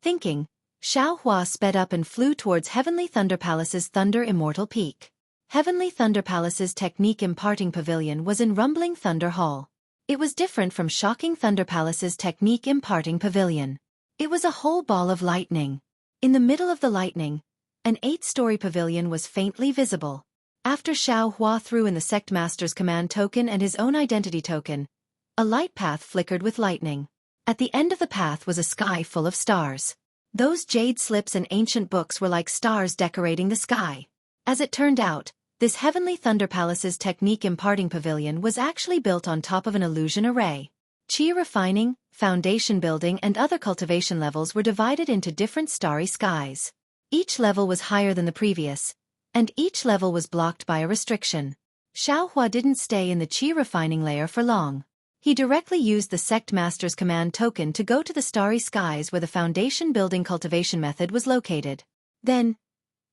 Thinking, Xiaohua sped up and flew towards Heavenly Thunder Palace's Thunder Immortal Peak. Heavenly Thunder Palace's technique imparting pavilion was in Rumbling Thunder Hall. It was different from Shocking Thunder Palace's technique imparting pavilion. It was a whole ball of lightning. In the middle of the lightning, an 8-story pavilion was faintly visible. After Xiaohua threw in the sect master's command token and his own identity token, a light path flickered with lightning. At the end of the path was a sky full of stars. Those jade slips and ancient books were like stars decorating the sky. As it turned out, this Heavenly Thunder Palace's technique imparting pavilion was actually built on top of an illusion array. Qi refining, foundation building and other cultivation levels were divided into different starry skies. Each level was higher than the previous, and each level was blocked by a restriction. Xiaohua didn't stay in the Qi refining layer for long. He directly used the sect master's command token to go to the starry skies where the foundation building cultivation method was located. Then,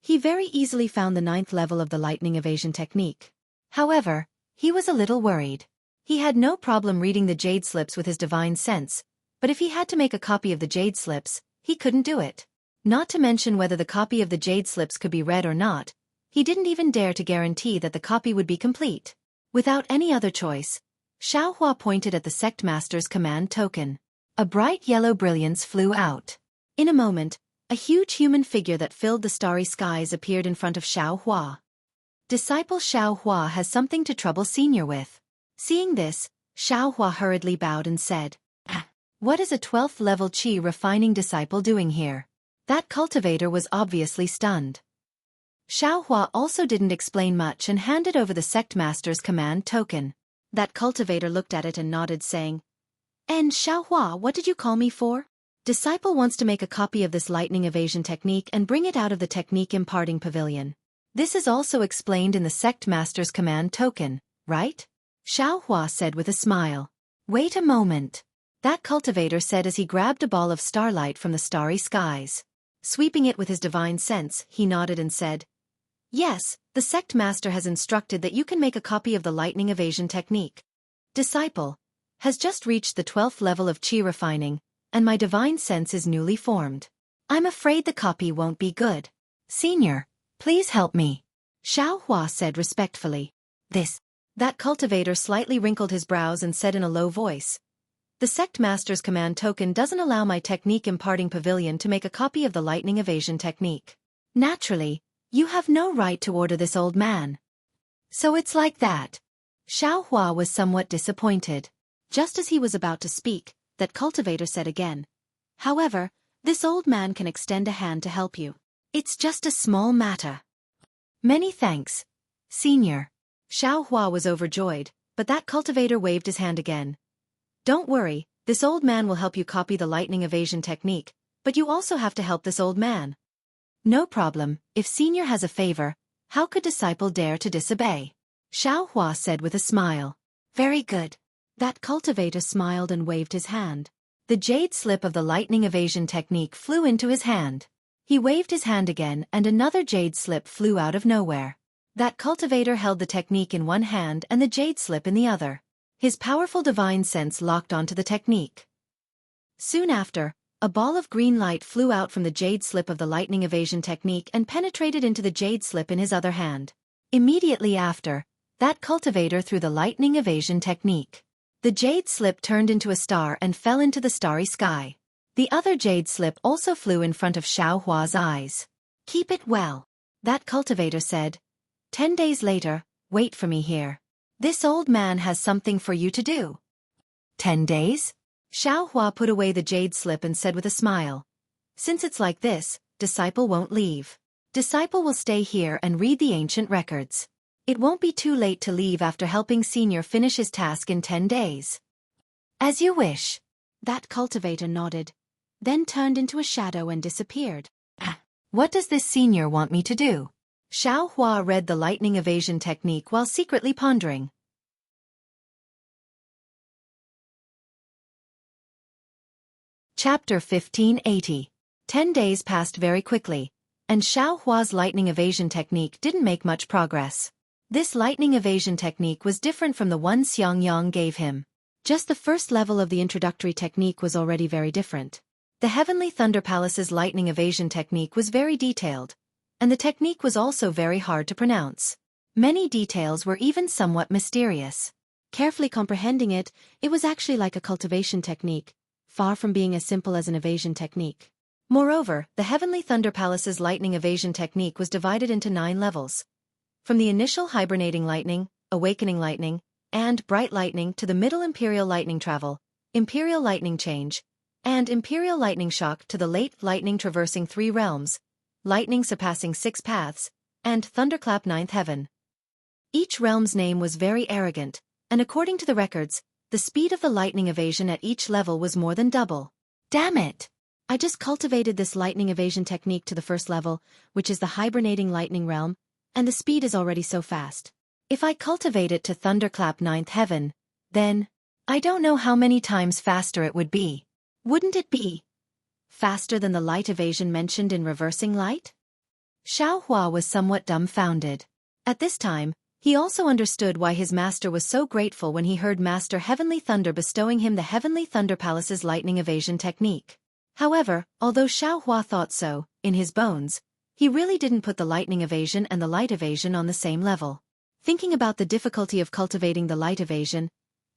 he very easily found the 9th level of the lightning evasion technique. However, he was a little worried. He had no problem reading the jade slips with his divine sense, but if he had to make a copy of the jade slips, he couldn't do it. Not to mention whether the copy of the jade slips could be read or not, he didn't even dare to guarantee that the copy would be complete. Without any other choice, Xiaohua pointed at the sect master's command token. A bright yellow brilliance flew out. In a moment, a huge human figure that filled the starry skies appeared in front of Xiaohua. Disciple Xiaohua has something to trouble senior with. Seeing this, Xiaohua hurriedly bowed and said, What is a 12th level Qi refining disciple doing here? That cultivator was obviously stunned. Xiaohua also didn't explain much and handed over the sect master's command token. That cultivator looked at it and nodded, saying, "And Xiaohua, what did you call me for?" Disciple wants to make a copy of this lightning evasion technique and bring it out of the technique imparting pavilion. This is also explained in the sect master's command token, right? Xiaohua said with a smile. Wait a moment. That cultivator said as he grabbed a ball of starlight from the starry skies. Sweeping it with his divine sense, he nodded and said, "Yes, the sect master has instructed that you can make a copy of the lightning evasion technique. Disciple has just reached the 12th level of Qi refining, and my divine sense is newly formed. I'm afraid the copy won't be good. Senior, please help me," Xiaohua said respectfully. That cultivator slightly wrinkled his brows and said in a low voice, "The sect master's command token doesn't allow my technique imparting pavilion to make a copy of the lightning evasion technique. Naturally, you have no right to order this old man." "So it's like that." Xiaohua was somewhat disappointed. Just as he was about to speak, that cultivator said again, "However, this old man can extend a hand to help you. It's just a small matter." "Many thanks, Senior." Xiaohua was overjoyed, but that cultivator waved his hand again. "Don't worry, this old man will help you copy the lightning evasion technique, but you also have to help this old man." "No problem, if Senior has a favor, how could disciple dare to disobey?" Xiaohua said with a smile. "Very good." That cultivator smiled and waved his hand. The jade slip of the lightning evasion technique flew into his hand. He waved his hand again and another jade slip flew out of nowhere. That cultivator held the technique in one hand and the jade slip in the other. His powerful divine sense locked onto the technique. Soon after, a ball of green light flew out from the jade slip of the lightning evasion technique and penetrated into the jade slip in his other hand. Immediately after, that cultivator threw the lightning evasion technique. The jade slip turned into a star and fell into the starry sky. The other jade slip also flew in front of Xiaohua's eyes. "Keep it well," that cultivator said. 10 days later, wait for me here. This old man has something for you to do." 10 days? Xiaohua put away the jade slip and said with a smile, "Since it's like this, disciple won't leave. Disciple will stay here and read the ancient records. It won't be too late to leave after helping Senior finish his task in 10 days. "As you wish." That cultivator nodded, then turned into a shadow and disappeared. "What does this Senior want me to do?" Xiaohua read the lightning evasion technique while secretly pondering. Chapter 1580. 10 days passed very quickly, and Xiaohua's lightning evasion technique didn't make much progress. This lightning evasion technique was different from the one Xiangyang gave him. Just the first level of the introductory technique was already very different. The Heavenly Thunder Palace's lightning evasion technique was very detailed, and the technique was also very hard to pronounce. Many details were even somewhat mysterious. Carefully comprehending it, it was actually like a cultivation technique, far from being as simple as an evasion technique. Moreover, the Heavenly Thunder Palace's lightning evasion technique was divided into 9 levels. From the initial hibernating lightning, awakening lightning, and bright lightning to the middle imperial lightning travel, imperial lightning change, and imperial lightning shock to the late lightning traversing 3 realms, lightning surpassing 6 paths, and thunderclap 9th heaven. Each realm's name was very arrogant, and according to the records, the speed of the lightning evasion at each level was more than double. Damn it! I just cultivated this lightning evasion technique to the first level, which is the hibernating lightning realm, and the speed is already so fast. If I cultivate it to thunderclap 9th heaven, then I don't know how many times faster it would be. Wouldn't it be faster than the light evasion mentioned in reversing light? Xiaohua was somewhat dumbfounded. At this time, he also understood why his master was so grateful when he heard Master Heavenly Thunder bestowing him the Heavenly Thunder Palace's lightning evasion technique. However, although Xiaohua thought so, in his bones, he really didn't put the lightning evasion and the light evasion on the same level. Thinking about the difficulty of cultivating the light evasion,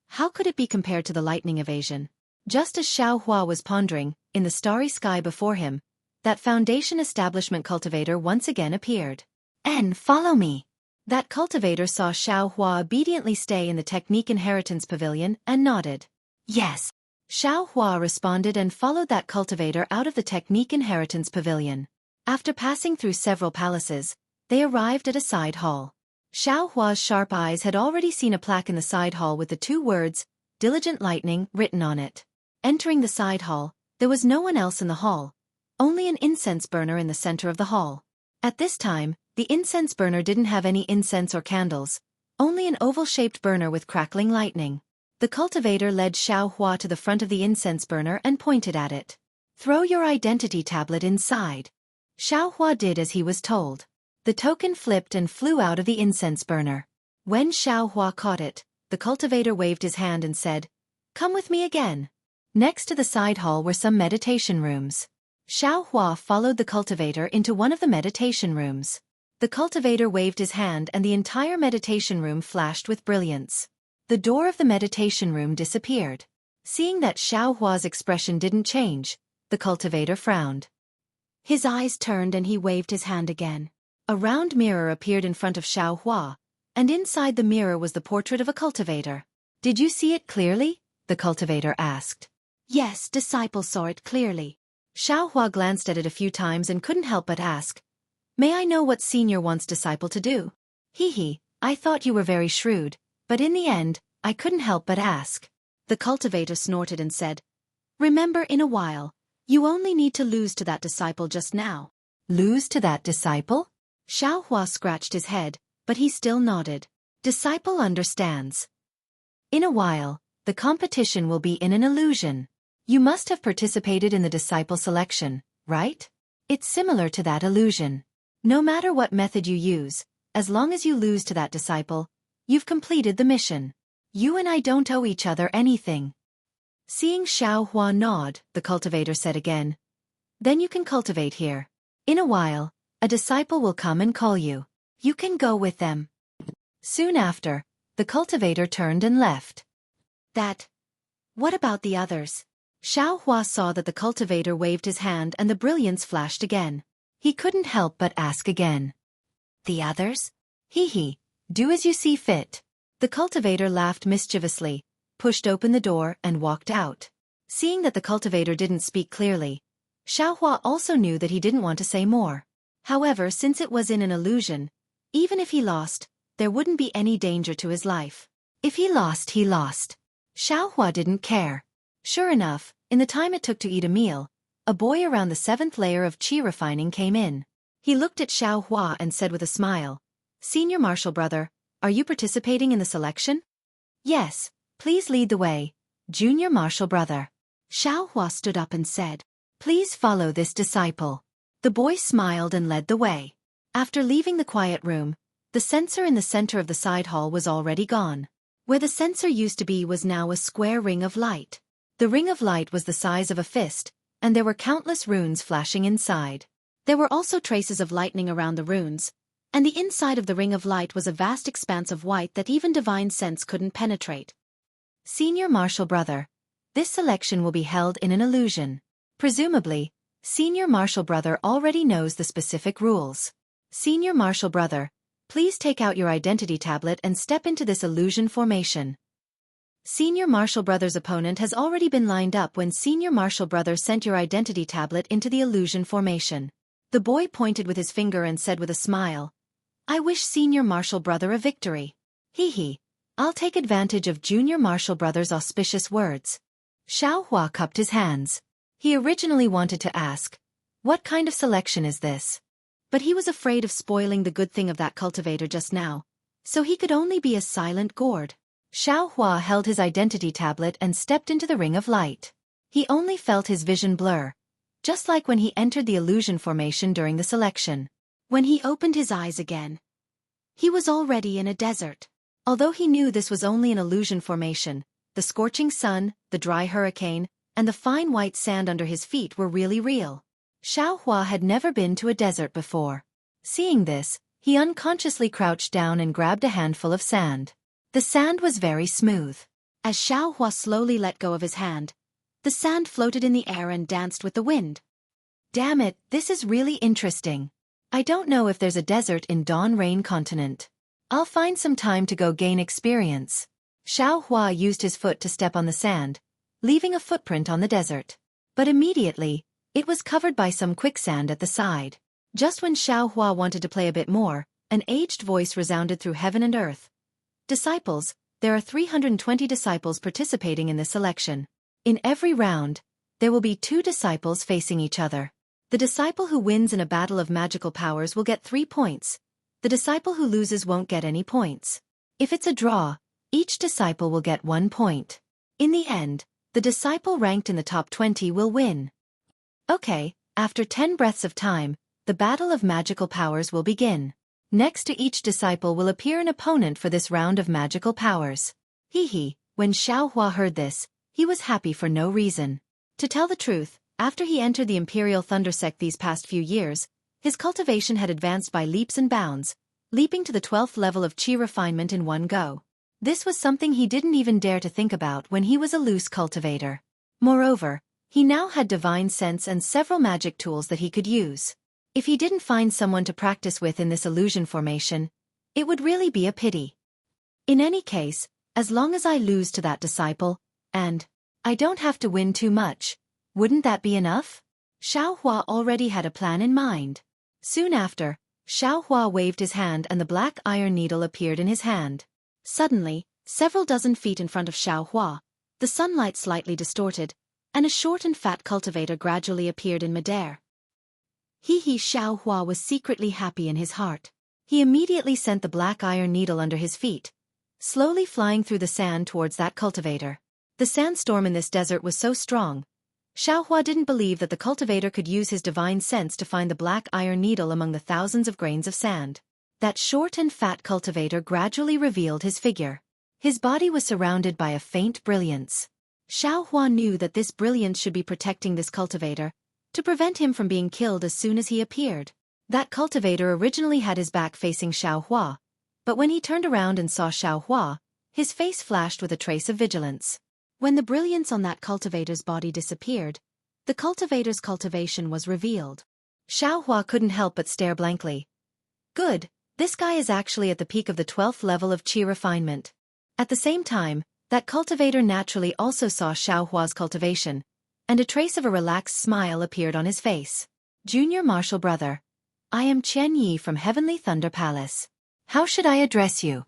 how could it be compared to the lightning evasion? Just as Xiaohua was pondering, in the starry sky before him, that Foundation Establishment cultivator once again appeared. "And follow me." That cultivator saw Xiaohua obediently stay in the Technique Inheritance Pavilion and nodded. "Yes." Xiao Hua responded and followed that cultivator out of the Technique Inheritance Pavilion. After passing through several palaces, they arrived at a side hall. Xiao Hua's sharp eyes had already seen a plaque in the side hall with the 2 words, Diligent Lightning, written on it. Entering the side hall, there was no one else in the hall, only an incense burner in the center of the hall. At this time, the incense burner didn't have any incense or candles, only an oval-shaped burner with crackling lightning. The cultivator led Xiao Hua to the front of the incense burner and pointed at it. Throw your identity tablet inside. Xiao Hua did as he was told. The token flipped and flew out of the incense burner. When Xiao Hua caught it, the cultivator waved his hand and said, "Come with me again." Next to the side hall were some meditation rooms. Xiao Hua followed the cultivator into one of the meditation rooms. The cultivator waved his hand and the entire meditation room flashed with brilliance. The door of the meditation room disappeared. Seeing that Xiao Hua's expression didn't change, the cultivator frowned. His eyes turned and he waved his hand again. A round mirror appeared in front of Xiao Hua, and inside the mirror was the portrait of a cultivator. "Did you see it clearly?" the cultivator asked. "Yes, disciple saw it clearly." Xiao Hua glanced at it a few times and couldn't help but ask, "May I know what senior wants disciple to do?" Hee, I thought you were very shrewd, but in the end, I couldn't help but ask." The cultivator snorted and said, "Remember, in a while, you only need to lose to that disciple just now." "Lose to that disciple?" Xiao Hua scratched his head, but he still nodded. "Disciple understands. In a while, the competition will be in an illusion. You must have participated in the disciple selection, right? It's similar to that illusion. No matter what method you use, as long as you lose to that disciple, you've completed the mission. You and I don't owe each other anything." Seeing Xiao Hua nod, the cultivator said again, "Then you can cultivate here. In a while, a disciple will come and call you. You can go with them." Soon after, the cultivator turned and left. What about the others?" Xiao Hua saw that the cultivator waved his hand and the brilliance flashed again. He couldn't help but ask again. "The others?" Hee, do as you see fit." The cultivator laughed mischievously, pushed open the door and walked out. Seeing that the cultivator didn't speak clearly, Xiao Hua also knew that he didn't want to say more. However, since it was in an illusion, even if he lost, there wouldn't be any danger to his life. If he lost, he lost. Xiao Hua didn't care. Sure enough, in the time it took to eat a meal, a boy around the 7th layer of qi refining came in. He looked at Xiao Hua and said with a smile, "Senior Marshal Brother, are you participating in the selection?" "Yes, please lead the way, Junior Marshal Brother." Xiao Hua stood up and said, "Please follow this disciple." The boy smiled and led the way. After leaving the quiet room, the censer in the center of the side hall was already gone. Where the censer used to be was now a square ring of light. The ring of light was the size of a fist, and there were countless runes flashing inside. There were also traces of lightning around the runes, and the inside of the ring of light was a vast expanse of white that even divine sense couldn't penetrate. "Senior Marshal Brother, this selection will be held in an illusion. Presumably, Senior Marshal Brother already knows the specific rules. Senior Marshal Brother, please take out your identity tablet and step into this illusion formation." Senior Marshal Brother's opponent has already been lined up when Senior Marshal Brother sent your identity tablet into the illusion formation. The boy pointed with his finger and said with a smile, "I wish Senior Marshal Brother a victory." Hee, I'll take advantage of Junior Marshal Brother's auspicious words. Xiao Hua cupped his hands. He originally wanted to ask, "What kind of selection is this?" But he was afraid of spoiling the good thing of that cultivator just now, so he could only be a silent gourd. Xiao Hua held his identity tablet and stepped into the ring of light. He only felt his vision blur, just like when he entered the illusion formation during the selection. When he opened his eyes again, he was already in a desert. Although he knew this was only an illusion formation, the scorching sun, the dry hurricane, and the fine white sand under his feet were really real. Xiao Hua had never been to a desert before. Seeing this, he unconsciously crouched down and grabbed a handful of sand. The sand was very smooth. As Xiao Hua slowly let go of his hand, the sand floated in the air and danced with the wind. Damn it, this is really interesting. I don't know if there's a desert in Dawn Rain Continent. I'll find some time to go gain experience. Xiao Hua used his foot to step on the sand, leaving a footprint on the desert. But immediately, it was covered by some quicksand at the side. Just when Xueqi wanted to play a bit more, an aged voice resounded through heaven and earth. Disciples, there are 320 disciples participating in this selection. In every round, there will be 2 disciples facing each other. The disciple who wins in a battle of magical powers will get 3 points. The disciple who loses won't get any points. If it's a draw, each disciple will get 1 point. In the end, the disciple ranked in the top 20 will win. Okay, after 10 breaths of time, the battle of magical powers will begin. Next to each disciple will appear an opponent for this round of magical powers. When Xueqi heard this, he was happy for no reason. To tell the truth, after he entered the Imperial Thunder Sect these past few years, his cultivation had advanced by leaps and bounds, leaping to the 12th level of Qi refinement in one go. This was something he didn't even dare to think about when he was a loose cultivator. Moreover, he now had divine sense and several magic tools that he could use. If he didn't find someone to practice with in this illusion formation, it would really be a pity. In any case, as long as I lose to that disciple, and I don't have to win too much, wouldn't that be enough? Xueqi already had a plan in mind. Soon after, Xueqi waved his hand and the black iron needle appeared in his hand. Suddenly, several dozen feet in front of Xueqi, the sunlight slightly distorted, and a short and fat cultivator gradually appeared in midair. Xueqi was secretly happy in his heart. He immediately sent the black iron needle under his feet, slowly flying through the sand towards that cultivator. The sandstorm in this desert was so strong, Xueqi didn't believe that the cultivator could use his divine sense to find the black iron needle among the thousands of grains of sand. That short and fat cultivator gradually revealed his figure. His body was surrounded by a faint brilliance. Xueqi knew that this brilliance should be protecting this cultivator, to prevent him from being killed as soon as he appeared. That cultivator originally had his back facing Xueqi, but when he turned around and saw Xueqi, his face flashed with a trace of vigilance. When the brilliance on that cultivator's body disappeared, the cultivator's cultivation was revealed. Xueqi couldn't help but stare blankly. Good, this guy is actually at the peak of the 12th level of Qi refinement. At the same time, that cultivator naturally also saw Xueqi's cultivation, and a trace of a relaxed smile appeared on his face. Junior Martial Brother. I am Xueqi from Heavenly Thunder Palace. How should I address you?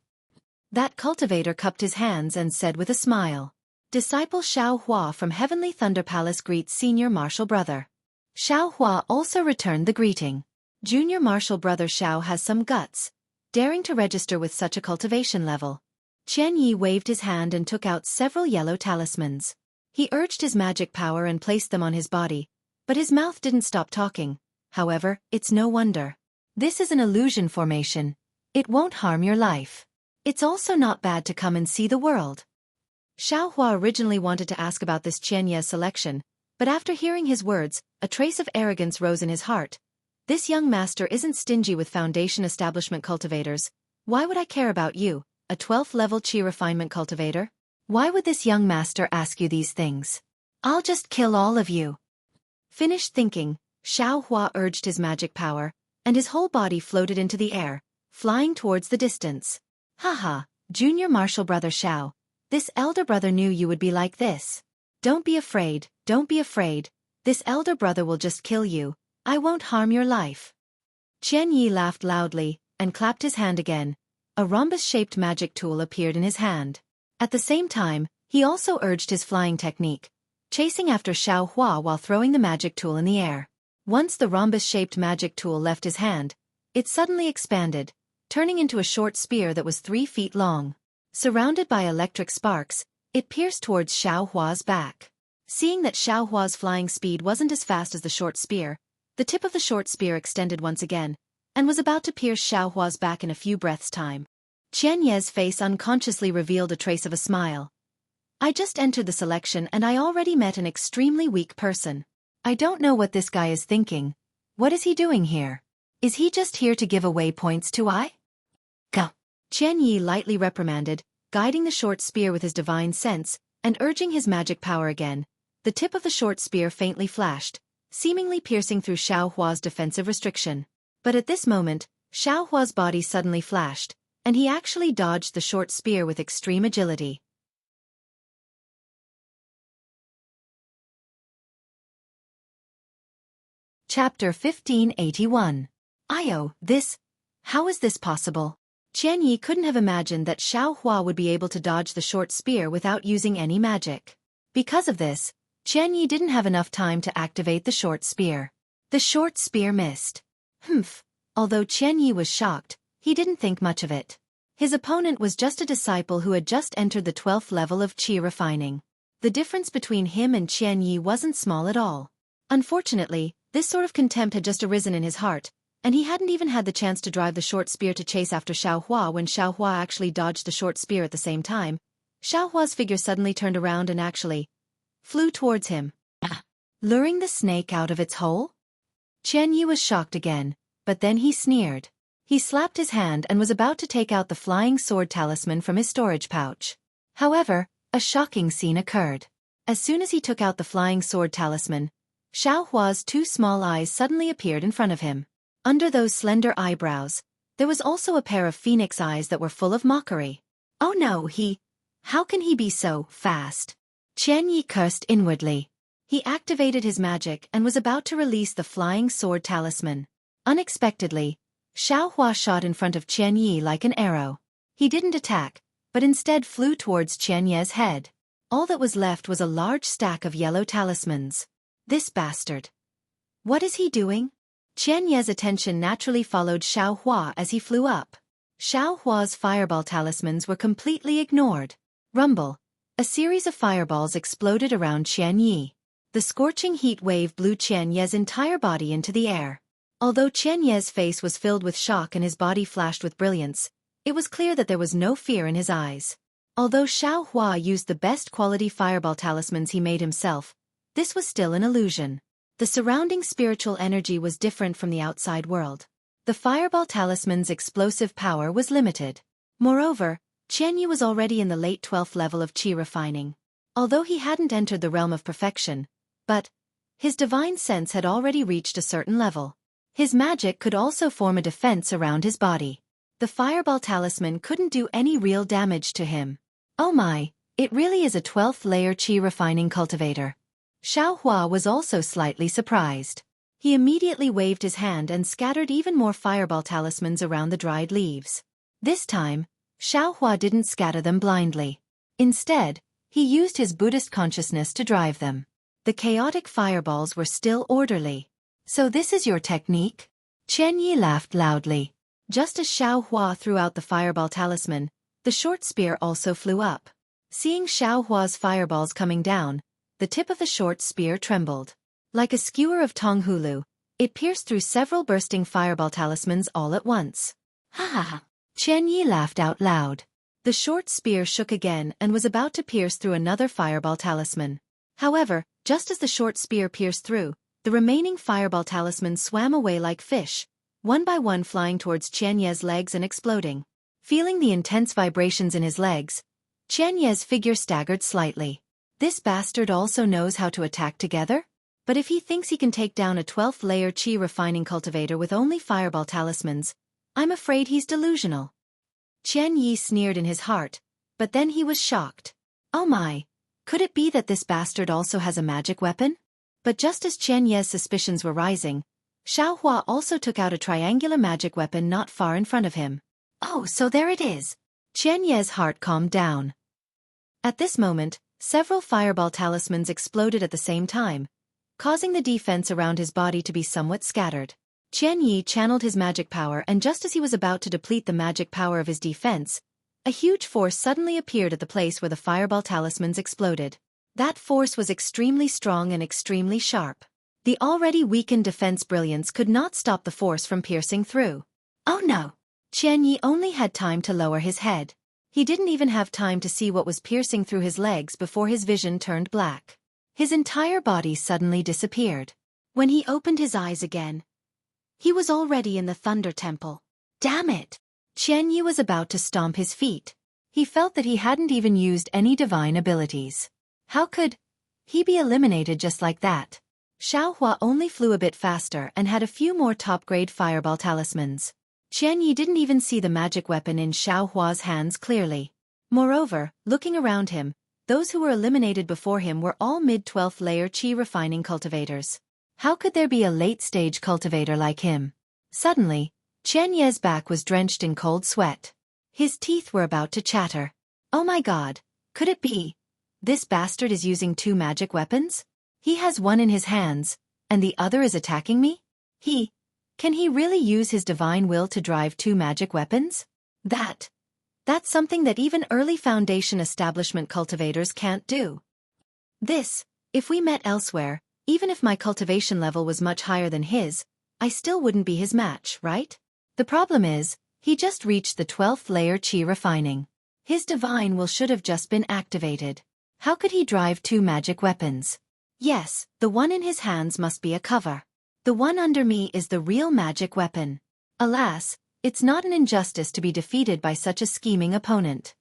That cultivator cupped his hands and said with a smile. Disciple Xueqi from Heavenly Thunder Palace greets Senior Martial Brother. Xueqi also returned the greeting. Junior Martial Brother Xiao has some guts, daring to register with such a cultivation level. Xueqi waved his hand and took out several yellow talismans. He urged his magic power and placed them on his body, but his mouth didn't stop talking. However, it's no wonder. This is an illusion formation. It won't harm your life. It's also not bad to come and see the world. Xueqi originally wanted to ask about this Xueqi's selection, but after hearing his words, a trace of arrogance rose in his heart. This young master isn't stingy with foundation establishment cultivators. Why would I care about you, a 12th level Qi refinement cultivator? Why would this young master ask you these things? I'll just kill all of you. Finished thinking, Xueqi urged his magic power, and his whole body floated into the air, flying towards the distance. Haha, Junior Martial Brother Xiao, this elder brother knew you would be like this. Don't be afraid, don't be afraid, this elder brother will just kill you, I won't harm your life. Xueqi laughed loudly, and clapped his hand again. A rhombus-shaped magic tool appeared in his hand. At the same time, he also urged his flying technique, chasing after Xueqi while throwing the magic tool in the air. Once the rhombus-shaped magic tool left his hand, it suddenly expanded, turning into a short spear that was 3 feet long. Surrounded by electric sparks, it pierced towards Xueqi's back. Seeing that Xueqi's flying speed wasn't as fast as the short spear, the tip of the short spear extended once again, and was about to pierce Xueqi's back in a few breaths' time. Xueqi's face unconsciously revealed a trace of a smile. I just entered the selection and I already met an extremely weak person. I don't know what this guy is thinking. What is he doing here? Is he just here to give away points to I? Go. Xueqi lightly reprimanded, guiding the short spear with his divine sense, and urging his magic power again. The tip of the short spear faintly flashed, seemingly piercing through Xueqi's defensive restriction. But at this moment, Xueqi's body suddenly flashed, and he actually dodged the short spear with extreme agility. Chapter 1581. How is this possible? Xueqi couldn't have imagined that Xiaohua would be able to dodge the short spear without using any magic. Because of this, Xueqi didn't have enough time to activate the short spear. The short spear missed. Although Xueqi was shocked, he didn't think much of it. His opponent was just a disciple who had just entered the 12th level of qi refining. The difference between him and Xueqi wasn't small at all. Unfortunately, this sort of contempt had just arisen in his heart, and he hadn't even had the chance to drive the short spear to chase after Xiaohua when Xiaohua actually dodged the short spear at the same time. Xiaohua's figure suddenly turned around and actually flew towards him, luring the snake out of its hole. Xueqi was shocked again, but then he sneered. He slapped his hand and was about to take out the flying sword talisman from his storage pouch. However, a shocking scene occurred. As soon as he took out the flying sword talisman, Xiaohua's two small eyes suddenly appeared in front of him. Under those slender eyebrows, there was also a pair of phoenix eyes that were full of mockery. Oh no, how can he be so fast? Xueqi cursed inwardly. He activated his magic and was about to release the flying sword talisman. Unexpectedly, Xiaohua shot in front of Xueqi like an arrow. He didn't attack, but instead flew towards Xueqi's head. All that was left was a large stack of yellow talismans. This bastard. What is he doing? Xueqi's attention naturally followed Xiaohua as he flew up. Xiaohua's fireball talismans were completely ignored. Rumble. A series of fireballs exploded around Xueqi. The scorching heat wave blew Xueqi's entire body into the air. Although Xueqi's face was filled with shock and his body flashed with brilliance, it was clear that there was no fear in his eyes. Although Xiaohua used the best quality fireball talismans he made himself, this was still an illusion. The surrounding spiritual energy was different from the outside world. The fireball talisman's explosive power was limited. Moreover, Xueqi was already in the late 12th level of qi refining. Although he hadn't entered the realm of perfection, but his divine sense had already reached a certain level. His magic could also form a defense around his body. The fireball talisman couldn't do any real damage to him. Oh my, it really is a 12th layer qi refining cultivator. Xiaohua was also slightly surprised. He immediately waved his hand and scattered even more fireball talismans around the dried leaves. This time, Xiaohua didn't scatter them blindly. Instead, he used his Buddhist consciousness to drive them. The chaotic fireballs were still orderly. So this is your technique? Xueqi laughed loudly. Just as Xiaohua threw out the fireball talisman, the short spear also flew up. Seeing Xiaohua's fireballs coming down, the tip of the short spear trembled. Like a skewer of tonghulu, it pierced through several bursting fireball talismans all at once. Ha ha ha! Xueqi laughed out loud. The short spear shook again and was about to pierce through another fireball talisman. However, just as the short spear pierced through, the remaining fireball talismans swam away like fish, one by one flying towards Xueqi's legs and exploding. Feeling the intense vibrations in his legs, Xueqi's figure staggered slightly. This bastard also knows how to attack together? But if he thinks he can take down a 12th layer qi refining cultivator with only fireball talismans, I'm afraid he's delusional. Xueqi sneered in his heart, but then he was shocked. Oh my, could it be that this bastard also has a magic weapon? But just as Xueqi's suspicions were rising, Xiaohua also took out a triangular magic weapon not far in front of him. Oh, so there it is. Xueqi's heart calmed down. At this moment, several fireball talismans exploded at the same time, causing the defense around his body to be somewhat scattered. Xueqi channeled his magic power, and just as he was about to deplete the magic power of his defense, a huge force suddenly appeared at the place where the fireball talismans exploded. That force was extremely strong and extremely sharp. The already weakened defense brilliance could not stop the force from piercing through. Oh no! Xueqi only had time to lower his head. He didn't even have time to see what was piercing through his legs before his vision turned black. His entire body suddenly disappeared. When he opened his eyes again, he was already in the Thunder Temple. Damn it! Xueqi was about to stomp his feet. He felt that he hadn't even used any divine abilities. How could he be eliminated just like that? Xiaohua only flew a bit faster and had a few more top-grade fireball talismans. Xueqi didn't even see the magic weapon in Xiaohua's hands clearly. Moreover, looking around him, those who were eliminated before him were all mid-12th layer qi refining cultivators. How could there be a late-stage cultivator like him? Suddenly, Qian Ye's back was drenched in cold sweat. His teeth were about to chatter. Oh my god, could it be? This bastard is using 2 magic weapons? He has one in his hands, and the other is attacking me? Can he really use his divine will to drive 2 magic weapons? That's something that even early Foundation establishment cultivators can't do. If we met elsewhere, even if my cultivation level was much higher than his, I still wouldn't be his match, right? The problem is, he just reached the 12th layer Qi refining. His divine will should have just been activated. How could he drive 2 magic weapons? Yes, the one in his hands must be a cover. The one under me is the real magic weapon. Alas, it's not an injustice to be defeated by such a scheming opponent.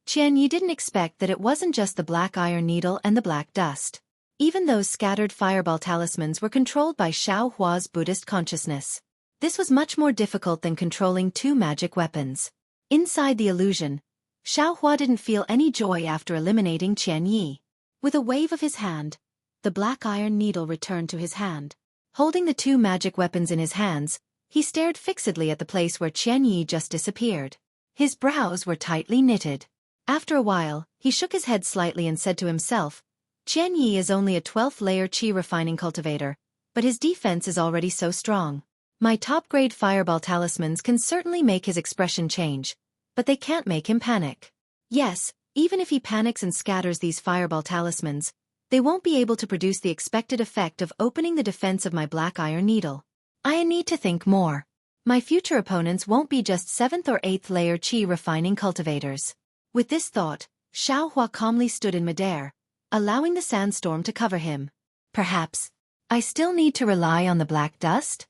Qian Yi didn't expect that it wasn't just the black iron needle and the black dust. Even those scattered fireball talismans were controlled by Xiao Hua's Buddhist consciousness. This was much more difficult than controlling 2 magic weapons. Inside the illusion, Xiao Hua didn't feel any joy after eliminating Qian Yi. With a wave of his hand, the black iron needle returned to his hand. Holding the 2 magic weapons in his hands, he stared fixedly at the place where Qian Yi just disappeared. His brows were tightly knitted. After a while, he shook his head slightly and said to himself, Qian Yi is only a 12th layer Qi refining cultivator, but his defense is already so strong. My top-grade fireball talismans can certainly make his expression change, but they can't make him panic. Yes, even if he panics and scatters these fireball talismans, they won't be able to produce the expected effect of opening the defense of my black iron needle. I need to think more. My future opponents won't be just 7th or 8th layer Qi refining cultivators. With this thought, Xiao Hua calmly stood in midair, allowing the sandstorm to cover him. Perhaps I still need to rely on the black dust?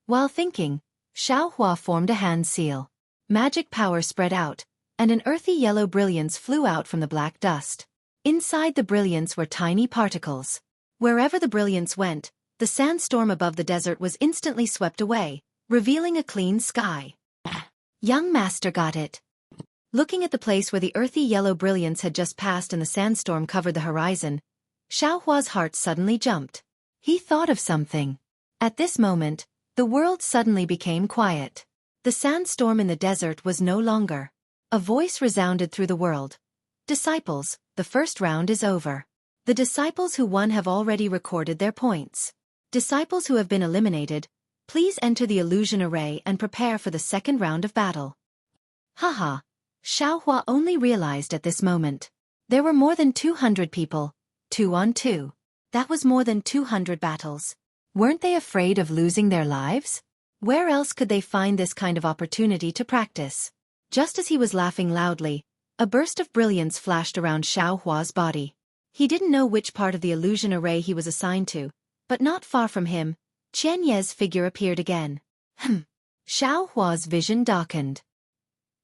While thinking, Xiao Hua formed a hand seal. Magic power spread out, and an earthy yellow brilliance flew out from the black dust. Inside the brilliance were tiny particles. Wherever the brilliance went, the sandstorm above the desert was instantly swept away, revealing a clean sky. Young master got it. Looking at the place where the earthy yellow brilliance had just passed and the sandstorm covered the horizon, Xiao Hua's heart suddenly jumped. He thought of something. At this moment, the world suddenly became quiet. The sandstorm in the desert was no longer. A voice resounded through the world. Disciples, the first round is over. The disciples who won have already recorded their points. Disciples who have been eliminated, please enter the illusion array and prepare for the second round of battle. Haha. Xiao Hua only realized at this moment. There were more than 200 people, 2 on 2. That was more than 200 battles. Weren't they afraid of losing their lives? Where else could they find this kind of opportunity to practice? Just as he was laughing loudly, a burst of brilliance flashed around Xiao Hua's body. He didn't know which part of the illusion array he was assigned to, but not far from him, Qian Ye's figure appeared again. Xiao Hua's vision darkened.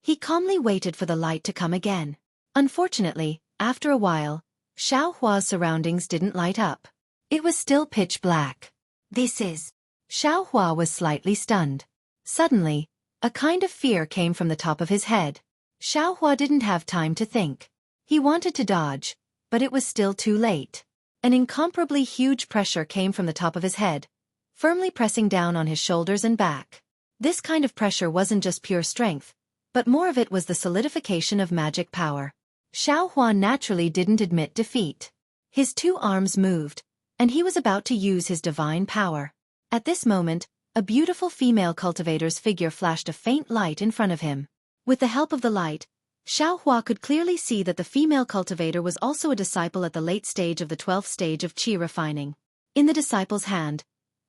He calmly waited for the light to come again. Unfortunately, after a while, Xiao Hua's surroundings didn't light up. It was still pitch black. Xiao Hua was slightly stunned. Suddenly, a kind of fear came from the top of his head. Xiao Hua didn't have time to think. He wanted to dodge, but it was still too late. An incomparably huge pressure came from the top of his head, firmly pressing down on his shoulders and back. This kind of pressure wasn't just pure strength, but more of it was the solidification of magic power. Xiao Hua naturally didn't admit defeat. His 2 arms moved, and he was about to use his divine power. At this moment, a beautiful female cultivator's figure flashed a faint light in front of him. With the help of the light, Xiao Hua could clearly see that the female cultivator was also a disciple at the late stage of the 12th stage of Qi refining. In the disciple's hand,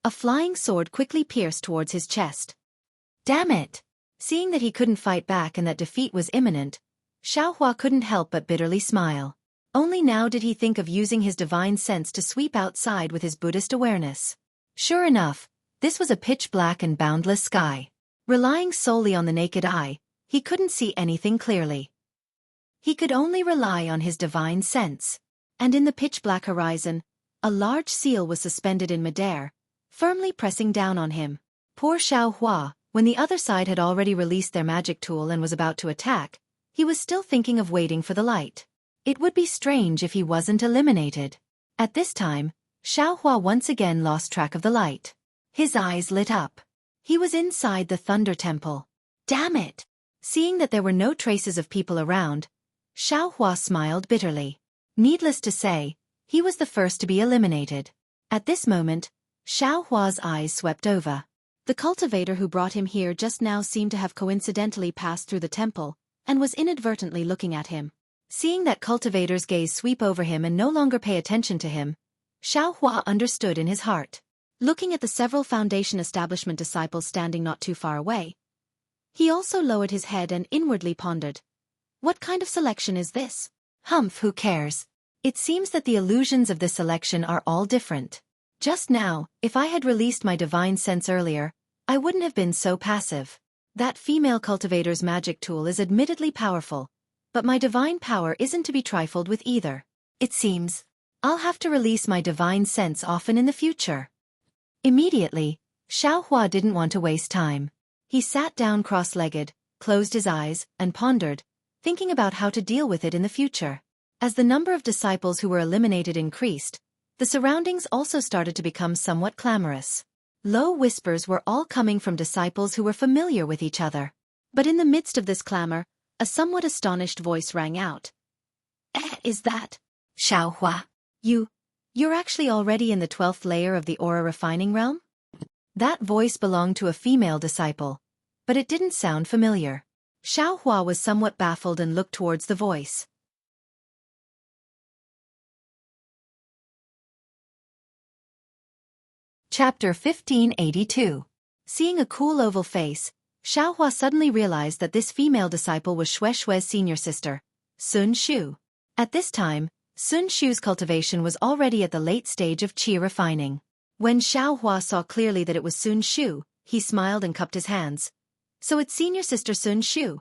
a flying sword quickly pierced towards his chest. Damn it! Seeing that he couldn't fight back and that defeat was imminent, Xiao Hua couldn't help but bitterly smile. Only now did he think of using his divine sense to sweep outside with his Buddhist awareness. Sure enough, this was a pitch-black and boundless sky. Relying solely on the naked eye, he couldn't see anything clearly. He could only rely on his divine sense. And in the pitch-black horizon, a large seal was suspended in midair, firmly pressing down on him. Poor Xiao Hua, when the other side had already released their magic tool and was about to attack, he was still thinking of waiting for the light. It would be strange if he wasn't eliminated. At this time, Xueqi once again lost track of the light. His eyes lit up. He was inside the Thunder Temple. Damn it! Seeing that there were no traces of people around, Xueqi smiled bitterly. Needless to say, he was the first to be eliminated. At this moment, Xueqi's eyes swept over. The cultivator who brought him here just now seemed to have coincidentally passed through the temple, and was inadvertently looking at him. Seeing that cultivator's gaze sweep over him and no longer pay attention to him, Xueqi understood in his heart. Looking at the several Foundation establishment disciples standing not too far away, he also lowered his head and inwardly pondered. What kind of selection is this? Humph, who cares? It seems that the illusions of this selection are all different. Just now, if I had released my divine sense earlier, I wouldn't have been so passive. That female cultivator's magic tool is admittedly powerful, but my divine power isn't to be trifled with either. It seems I'll have to release my divine sense often in the future. Immediately, Xueqi didn't want to waste time. He sat down cross-legged, closed his eyes, and pondered, thinking about how to deal with it in the future. As the number of disciples who were eliminated increased, the surroundings also started to become somewhat clamorous. Low whispers were all coming from disciples who were familiar with each other. But in the midst of this clamor, a somewhat astonished voice rang out. Is that Xueqi? You're actually already in the 12th layer of the aura refining realm? That voice belonged to a female disciple, but it didn't sound familiar. Xueqi was somewhat baffled and looked towards the voice. Chapter 1582. Seeing a cool oval face, Xueqi suddenly realized that this female disciple was Xueqi's senior sister, Sun Xu. At this time, Sun Xu's cultivation was already at the late stage of qi refining. When Xueqi saw clearly that it was Sun Xu, he smiled and cupped his hands. So it's senior sister Sun Xu.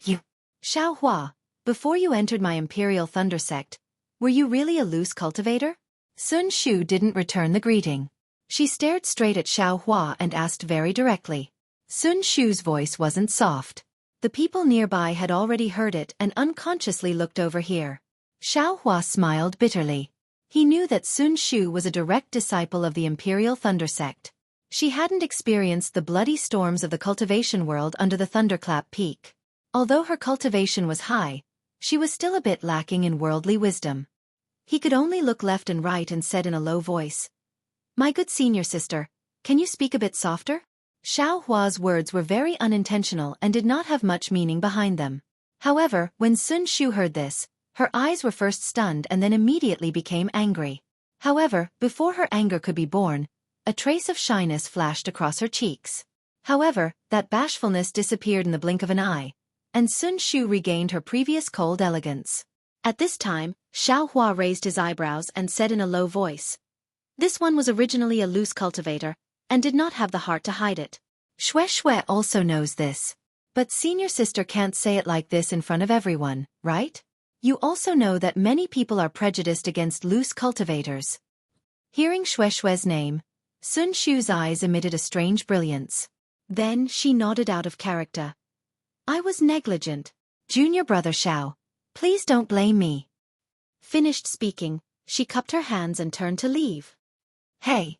You. Xueqi, before you entered my Imperial Thunder Sect, were you really a loose cultivator? Sun Xu didn't return the greeting. She stared straight at Xueqi and asked very directly. Sun Xu's voice wasn't soft. The people nearby had already heard it and unconsciously looked over here. Xueqi smiled bitterly. He knew that Sun Xu was a direct disciple of the Imperial Thunder Sect. She hadn't experienced the bloody storms of the cultivation world under the Thunderclap Peak. Although her cultivation was high, she was still a bit lacking in worldly wisdom. He could only look left and right and said in a low voice, "My good senior sister, can you speak a bit softer?" Xueqi's words were very unintentional and did not have much meaning behind them. However, when Sun Xu heard this, her eyes were first stunned and then immediately became angry. However, before her anger could be born, a trace of shyness flashed across her cheeks. However, that bashfulness disappeared in the blink of an eye, and Sun Xu regained her previous cold elegance. At this time, Xueqi raised his eyebrows and said in a low voice, "This one was originally a loose cultivator, and did not have the heart to hide it. Xueqi also knows this. But senior sister can't say it like this in front of everyone, right? You also know that many people are prejudiced against loose cultivators." Hearing Xueqi's name, Sun Xu's eyes emitted a strange brilliance. Then she nodded out of character. "I was negligent. Junior brother Xiao, please don't blame me." Finished speaking, she cupped her hands and turned to leave. "Hey,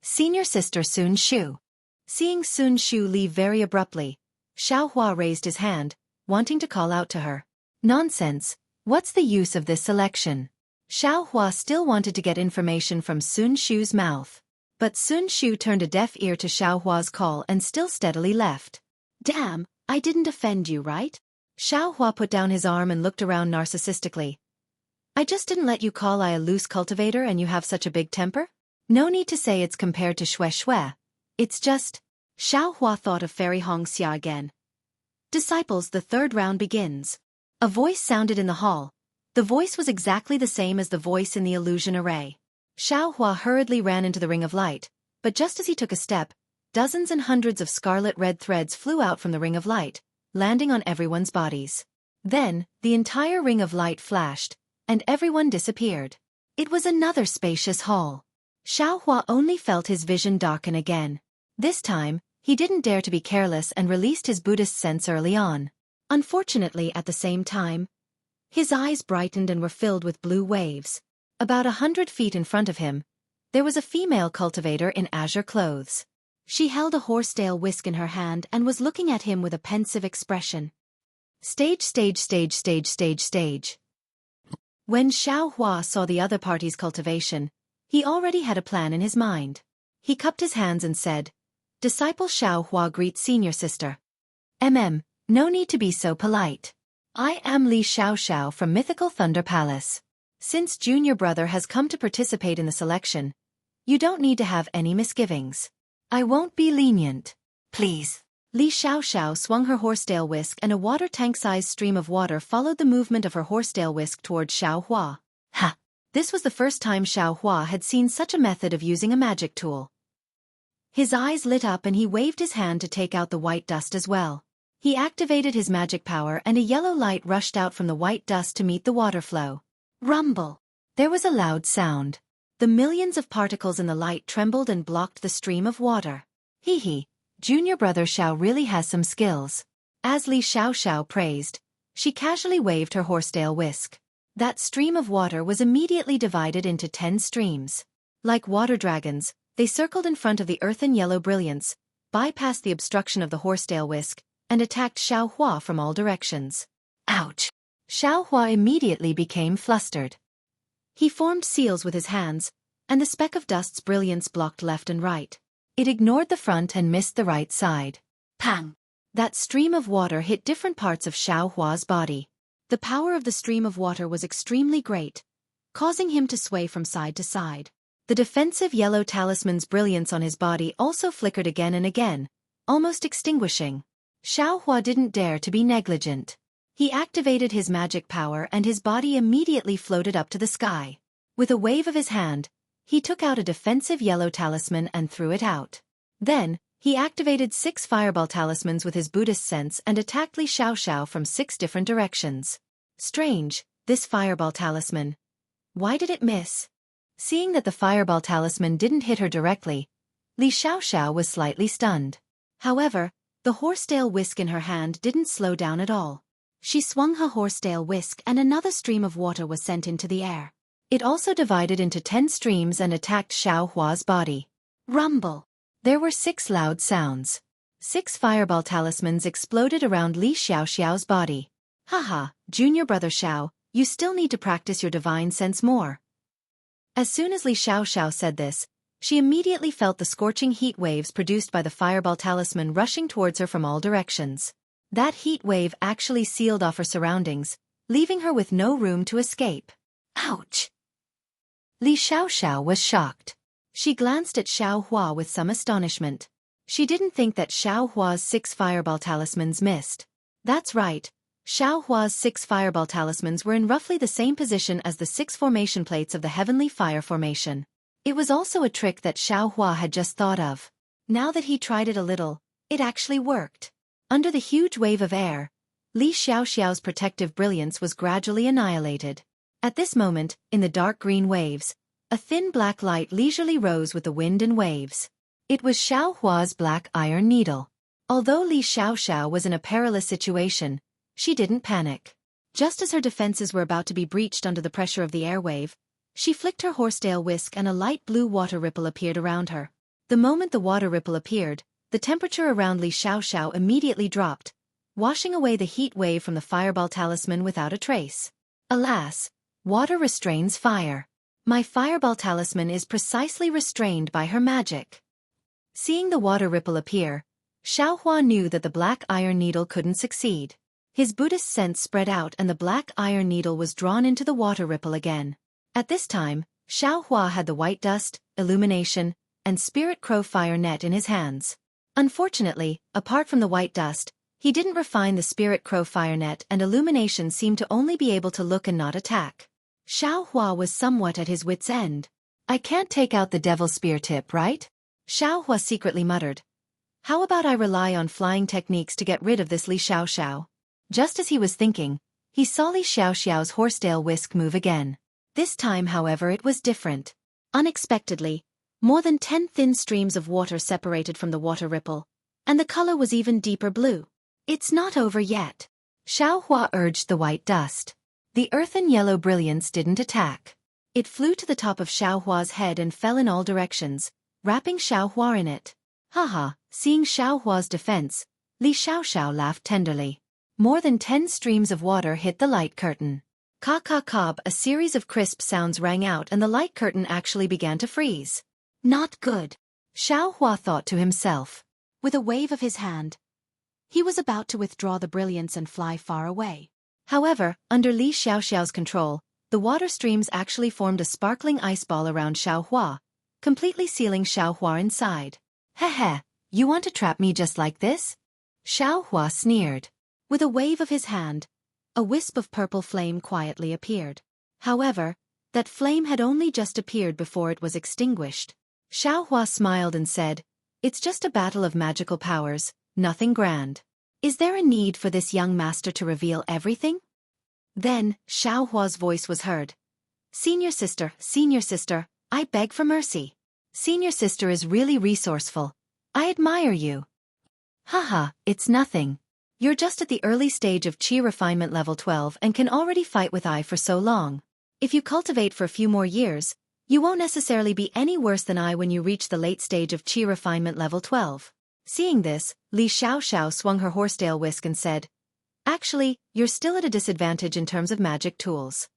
senior sister Sun Xu." Seeing Sun Xu leave very abruptly, Xueqi raised his hand, wanting to call out to her. "Nonsense. What's the use of this selection?" Xueqi still wanted to get information from Sun Xu's mouth. But Sun Xu turned a deaf ear to Xueqi's call and still steadily left. "Damn, I didn't offend you, right?" Xueqi put down his arm and looked around narcissistically. "I just didn't let you call I a loose cultivator and you have such a big temper? No need to say it's compared to Xueqi. It's just..." Xueqi thought of Fairy Hongxia again. "Disciples, the third round begins." A voice sounded in the hall. The voice was exactly the same as the voice in the illusion array. Xueqi hurriedly ran into the ring of light, but just as he took a step, dozens and hundreds of scarlet-red threads flew out from the ring of light, landing on everyone's bodies. Then, the entire ring of light flashed, and everyone disappeared. It was another spacious hall. Xueqi only felt his vision darken again. This time, he didn't dare to be careless and released his Buddhist sense early on. Unfortunately, at the same time, his eyes brightened and were filled with blue waves. About 100 feet in front of him, There was a female cultivator in azure clothes. She held a horsetail whisk in her hand and was looking at him with a pensive expression. Stage, stage, stage, stage, stage, stage. When Xueqi saw the other party's cultivation, he already had a plan in his mind. He cupped his hands and said, "Disciple Xueqi greets senior sister. No need to be so polite. I am Li Xiaoxiao from Mythical Thunder Palace. Since junior brother has come to participate in the selection, you don't need to have any misgivings. I won't be lenient. Please." Li Xiaoxiao swung her horsetail whisk and a water tank-sized stream of water followed the movement of her horsetail whisk towards Xueqi. Ha! This was the first time Xueqi had seen such a method of using a magic tool. His eyes lit up and he waved his hand to take out the white dust as well. He activated his magic power and a yellow light rushed out from the white dust to meet the water flow. Rumble! There was a loud sound. The millions of particles in the light trembled and blocked the stream of water. Hee hee, junior brother Xiao really has some skills. As Li Xiaoxiao praised, she casually waved her horsetail whisk. That stream of water was immediately divided into 10 streams. Like water dragons, they circled in front of the earthen yellow brilliance, bypassed the obstruction of the horsetail whisk, and attacked Xueqi from all directions. Ouch! Xueqi immediately became flustered. He formed seals with his hands, and the speck of dust's brilliance blocked left and right. It ignored the front and missed the right side. Pang! That stream of water hit different parts of Xueqi's body. The power of the stream of water was extremely great, causing him to sway from side to side. The defensive yellow talisman's brilliance on his body also flickered again and again, almost extinguishing. Xueqi didn't dare to be negligent. He activated his magic power and his body immediately floated up to the sky. With a wave of his hand, he took out a defensive yellow talisman and threw it out. Then, he activated 6 fireball talismans with his Buddhist sense and attacked Li Xiaoxiao from 6 different directions. Strange, this fireball talisman. Why did it miss? Seeing that the fireball talisman didn't hit her directly, Li Xiaoxiao was slightly stunned. However, the horsetail whisk in her hand didn't slow down at all. She swung her horsetail whisk and another stream of water was sent into the air. It also divided into 10 streams and attacked Xueqi's body. Rumble! There were 6 loud sounds. 6 fireball talismans exploded around Li Xiaoxiao's body. Haha, junior brother Xiao, you still need to practice your divine sense more. As soon as Li Xiaoxiao said this, she immediately felt the scorching heat waves produced by the fireball talisman rushing towards her from all directions. That heat wave actually sealed off her surroundings, leaving her with no room to escape. Ouch! Li Xiaoxiao was shocked. She glanced at Xueqi with some astonishment. She didn't think that Xueqi's 6 fireball talismans missed. That's right, Xueqi's 6 fireball talismans were in roughly the same position as the 6 formation plates of the heavenly fire formation. It was also a trick that Xueqi had just thought of. Now that he tried it a little, it actually worked. Under the huge wave of air, Li Xiaoxiao's protective brilliance was gradually annihilated. At this moment, in the dark green waves, a thin black light leisurely rose with the wind and waves. It was Xueqi's black iron needle. Although Li Xiaoxiao was in a perilous situation, she didn't panic. Just as her defenses were about to be breached under the pressure of the air wave, she flicked her horsetail whisk and a light blue water ripple appeared around her. The moment the water ripple appeared, the temperature around Li Xiaoxiao immediately dropped, washing away the heat wave from the fireball talisman without a trace. Alas, water restrains fire. My fireball talisman is precisely restrained by her magic. Seeing the water ripple appear, Xueqi knew that the black iron needle couldn't succeed. His Buddhist sense spread out and the black iron needle was drawn into the water ripple again. At this time, Xueqi had the white dust, illumination, and spirit crow fire net in his hands. Unfortunately, apart from the white dust, he didn't refine the spirit crow fire net and illumination seemed to only be able to look and not attack. Xueqi was somewhat at his wit's end. I can't take out the devil spear tip, right? Xueqi secretly muttered. How about I rely on flying techniques to get rid of this Li Xiaoxiao? Just as he was thinking, he saw Li Xiaoxiao's horsetail whisk move again. This time, however, it was different. Unexpectedly, more than 10 thin streams of water separated from the water ripple, and the color was even deeper blue. It's not over yet. Xueqi urged the white dust. The earthen yellow brilliance didn't attack. It flew to the top of Xiaohua's head and fell in all directions, wrapping Xiaohua in it. Haha, seeing Xiaohua's defense, Li Xiaoxiao laughed tenderly. More than 10 streams of water hit the light curtain. Ka-ka-cob, a series of crisp sounds rang out and the light curtain actually began to freeze. Not good, Xiaohua thought to himself. With a wave of his hand, he was about to withdraw the brilliance and fly far away. However, under Li Xiaoxiao's control, the water streams actually formed a sparkling ice ball around Xiaohua, completely sealing Xiaohua inside. Heh, you want to trap me just like this? Xiaohua sneered. With a wave of his hand, a wisp of purple flame quietly appeared. However, that flame had only just appeared before it was extinguished. Xiaohua smiled and said, "It's just a battle of magical powers, nothing grand. Is there a need for this young master to reveal everything?" Then, Xiaohua's voice was heard. Senior sister, I beg for mercy. Senior sister is really resourceful. I admire you." Haha, it's nothing. You're just at the early stage of Qi refinement level 12 and can already fight with I for so long. If you cultivate for a few more years, you won't necessarily be any worse than I when you reach the late stage of Qi refinement level 12. Seeing this, Li Xiaoxiao swung her horsetail whisk and said, "Actually, you're still at a disadvantage in terms of magic tools.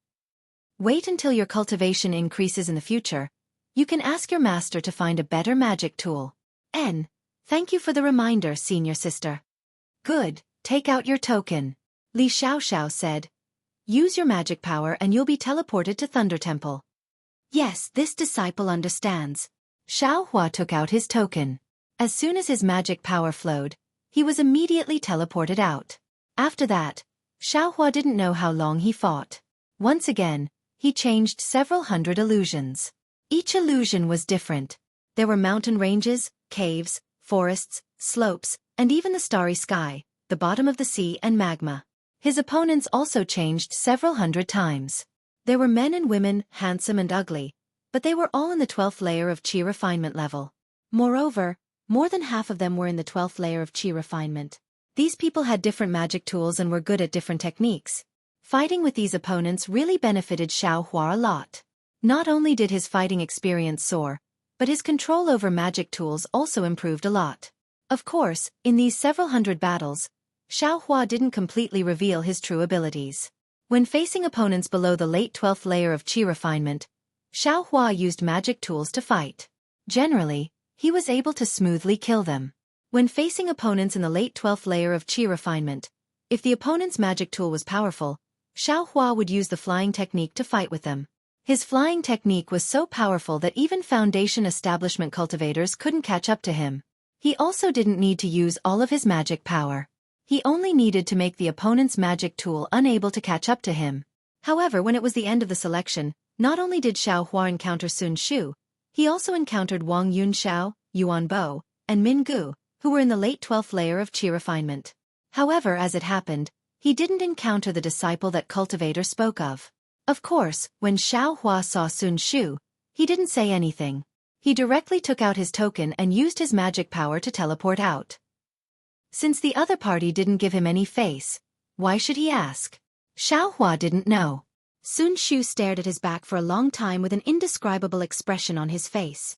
Wait until your cultivation increases in the future. You can ask your master to find a better magic tool." Thank you for the reminder, senior sister. Good. Take out your token. Li Xiaoxiao said. Use your magic power and you'll be teleported to Thunder Temple. Yes, this disciple understands. Xiaohua took out his token. As soon as his magic power flowed, he was immediately teleported out. After that, Xiaohua didn't know how long he fought. Once again, he changed several hundred illusions. Each illusion was different. There were mountain ranges, caves, forests, slopes, and even the starry sky, the bottom of the sea and magma. His opponents also changed several hundred times. There were men and women, handsome and ugly, but they were all in the 12th layer of Qi refinement level. Moreover, more than half of them were in the 12th layer of Qi refinement. These people had different magic tools and were good at different techniques. Fighting with these opponents really benefited Xiaohua a lot. Not only did his fighting experience soar, but his control over magic tools also improved a lot. Of course, in these several hundred battles, Xiaohua didn't completely reveal his true abilities. When facing opponents below the late 12th layer of Qi refinement, Xiaohua used magic tools to fight. Generally, he was able to smoothly kill them. When facing opponents in the late 12th layer of Qi refinement, if the opponent's magic tool was powerful, Xiaohua would use the flying technique to fight with them. His flying technique was so powerful that even Foundation establishment cultivators couldn't catch up to him. He also didn't need to use all of his magic power. He only needed to make the opponent's magic tool unable to catch up to him. However, when it was the end of the selection, not only did Xiaohua encounter Sun Shu, he also encountered Wang Yunxiao, Yuan Bo, and Min Gu, who were in the late 12th layer of Qi refinement. However, as it happened, he didn't encounter the disciple that cultivator spoke of. Of course, when Xiaohua saw Sun Shu, he didn't say anything. He directly took out his token and used his magic power to teleport out. Since the other party didn't give him any face, why should he ask? Xiaohua didn't know. Sun Shu stared at his back for a long time with an indescribable expression on his face.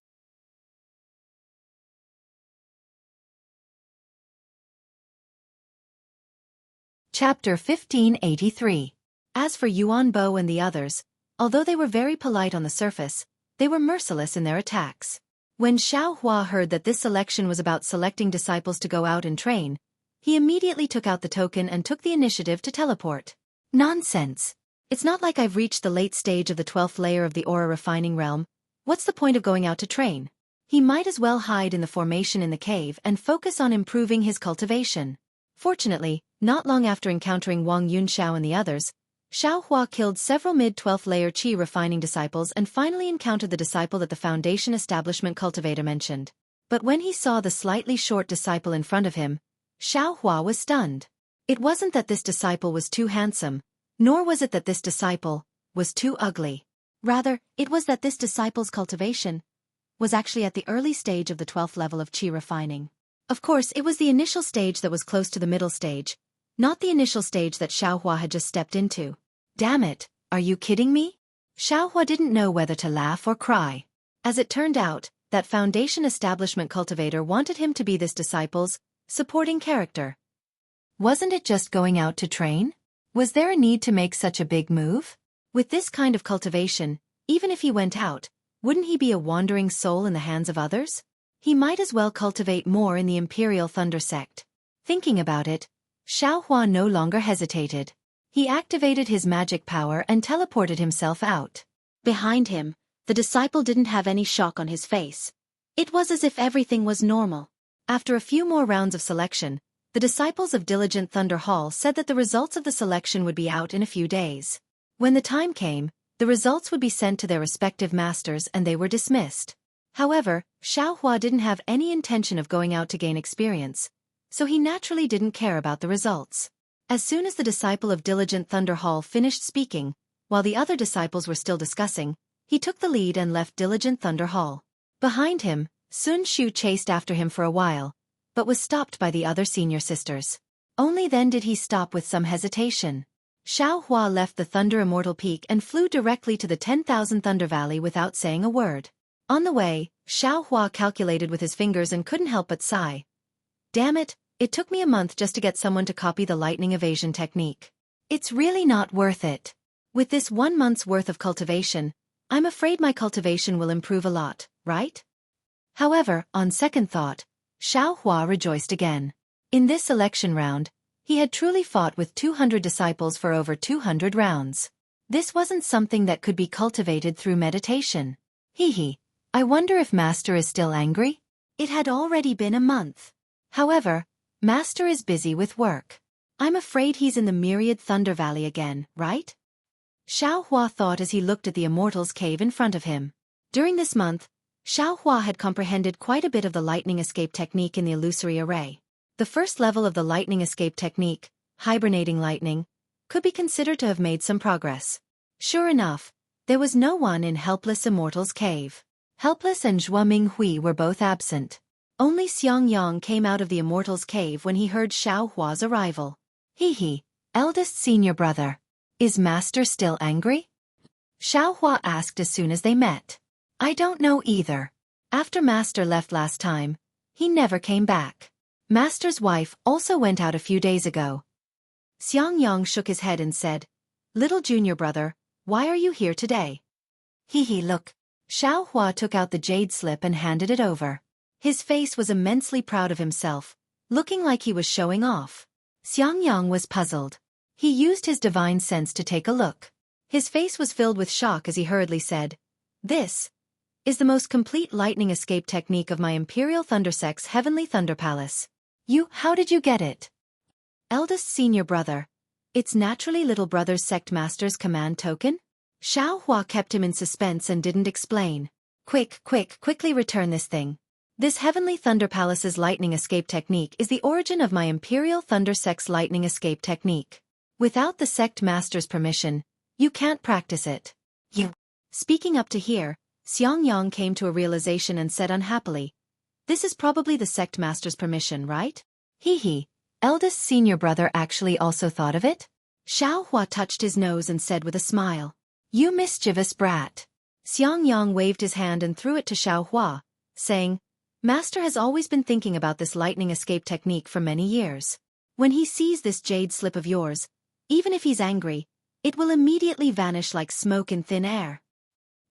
Chapter 1583. As for Yuan Bo and the others, although they were very polite on the surface, they were merciless in their attacks. When Xiaohua heard that this selection was about selecting disciples to go out and train, he immediately took out the token and took the initiative to teleport. Nonsense! It's not like I've reached the late stage of the 12th layer of the aura refining realm. What's the point of going out to train? He might as well hide in the formation in the cave and focus on improving his cultivation. Fortunately, not long after encountering Wang Yunxiao and the others, Xiaohua killed several mid-12th layer Qi refining disciples and finally encountered the disciple that the Foundation establishment cultivator mentioned. But when he saw the slightly short disciple in front of him, Xiaohua was stunned. It wasn't that this disciple was too handsome, nor was it that this disciple was too ugly. Rather, it was that this disciple's cultivation was actually at the early stage of the 12th level of Qi refining. Of course, it was the initial stage that was close to the middle stage, not the initial stage that Xiaohua had just stepped into. Damn it, are you kidding me? Xueqi didn't know whether to laugh or cry. As it turned out, that foundation establishment cultivator wanted him to be this disciple's supporting character. Wasn't it just going out to train? Was there a need to make such a big move? With this kind of cultivation, even if he went out, wouldn't he be a wandering soul in the hands of others? He might as well cultivate more in the Imperial Thunder sect. Thinking about it, Xueqi no longer hesitated. He activated his magic power and teleported himself out. Behind him, the disciple didn't have any shock on his face. It was as if everything was normal. After a few more rounds of selection, the disciples of Diligent Thunder Hall said that the results of the selection would be out in a few days. When the time came, the results would be sent to their respective masters and they were dismissed. However, Xueqi didn't have any intention of going out to gain experience, so he naturally didn't care about the results. As soon as the disciple of Diligent Thunder Hall finished speaking, while the other disciples were still discussing, he took the lead and left Diligent Thunder Hall. Behind him, Sun Shu chased after him for a while, but was stopped by the other senior sisters. Only then did he stop with some hesitation. Xueqi left the Thunder Immortal Peak and flew directly to the 10,000 Thunder Valley without saying a word. On the way, Xueqi calculated with his fingers and couldn't help but sigh. Damn it, it took me a month just to get someone to copy the lightning evasion technique. It's really not worth it. With this 1 month's worth of cultivation, I'm afraid my cultivation will improve a lot, right? However, on second thought, Xueqi rejoiced again. In this selection round, he had truly fought with 200 disciples for over 200 rounds. This wasn't something that could be cultivated through meditation. Hee. I wonder if Master is still angry? It had already been a month. However, Master is busy with work. I'm afraid he's in the Myriad Thunder Valley again, right? Xueqi thought as he looked at the Immortal's cave in front of him. During this month, Xueqi had comprehended quite a bit of the lightning escape technique in the illusory array. The first level of the lightning escape technique, hibernating lightning, could be considered to have made some progress. Sure enough, there was no one in Helpless Immortal's cave. Helpless and Zhuo Minghui were both absent. Only Xiangyang came out of the Immortal's cave when he heard Xueqi's arrival. Hee, eldest senior brother. Is Master still angry? Xueqi asked as soon as they met. I don't know either. After Master left last time, he never came back. Master's wife also went out a few days ago. Xiangyang shook his head and said, Little junior brother, why are you here today? Look. Xueqi took out the jade slip and handed it over. His face was immensely proud of himself, looking like he was showing off. Xiangyang was puzzled. He used his divine sense to take a look. His face was filled with shock as he hurriedly said, This is the most complete lightning escape technique of my Imperial Thundersect's Heavenly Thunder Palace. How did you get it? Eldest senior brother. It's naturally little brother's sect master's command token? Xueqi kept him in suspense and didn't explain. Quickly return this thing. This Heavenly Thunder Palace's lightning escape technique is the origin of my Imperial Thunder Sect's lightning escape technique. Without the sect master's permission, you can't practice it. Speaking up to here, Xiangyang came to a realization and said unhappily, This is probably the sect master's permission, right? Eldest senior brother actually also thought of it? Xueqi touched his nose and said with a smile, You mischievous brat. Xiangyang waved his hand and threw it to Xueqi, saying, Master has always been thinking about this lightning escape technique for many years. When he sees this jade slip of yours, even if he's angry, it will immediately vanish like smoke in thin air.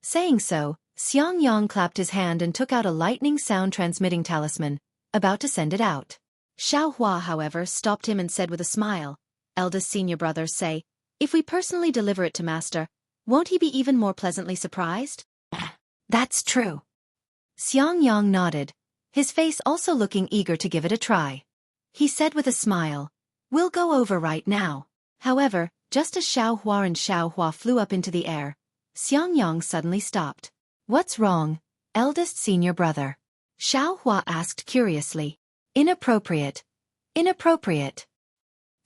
Saying so, Xiangyang clapped his hand and took out a lightning sound-transmitting talisman, about to send it out. Xueqi, however, stopped him and said with a smile, Eldest senior brother, say, if we personally deliver it to Master, won't he be even more pleasantly surprised? That's true. Xiangyang nodded, his face also looking eager to give it a try. He said with a smile, We'll go over right now. However, just as Xueqi and Xueqi flew up into the air, Xiangyang suddenly stopped. What's wrong, eldest senior brother? Xueqi asked curiously. Inappropriate.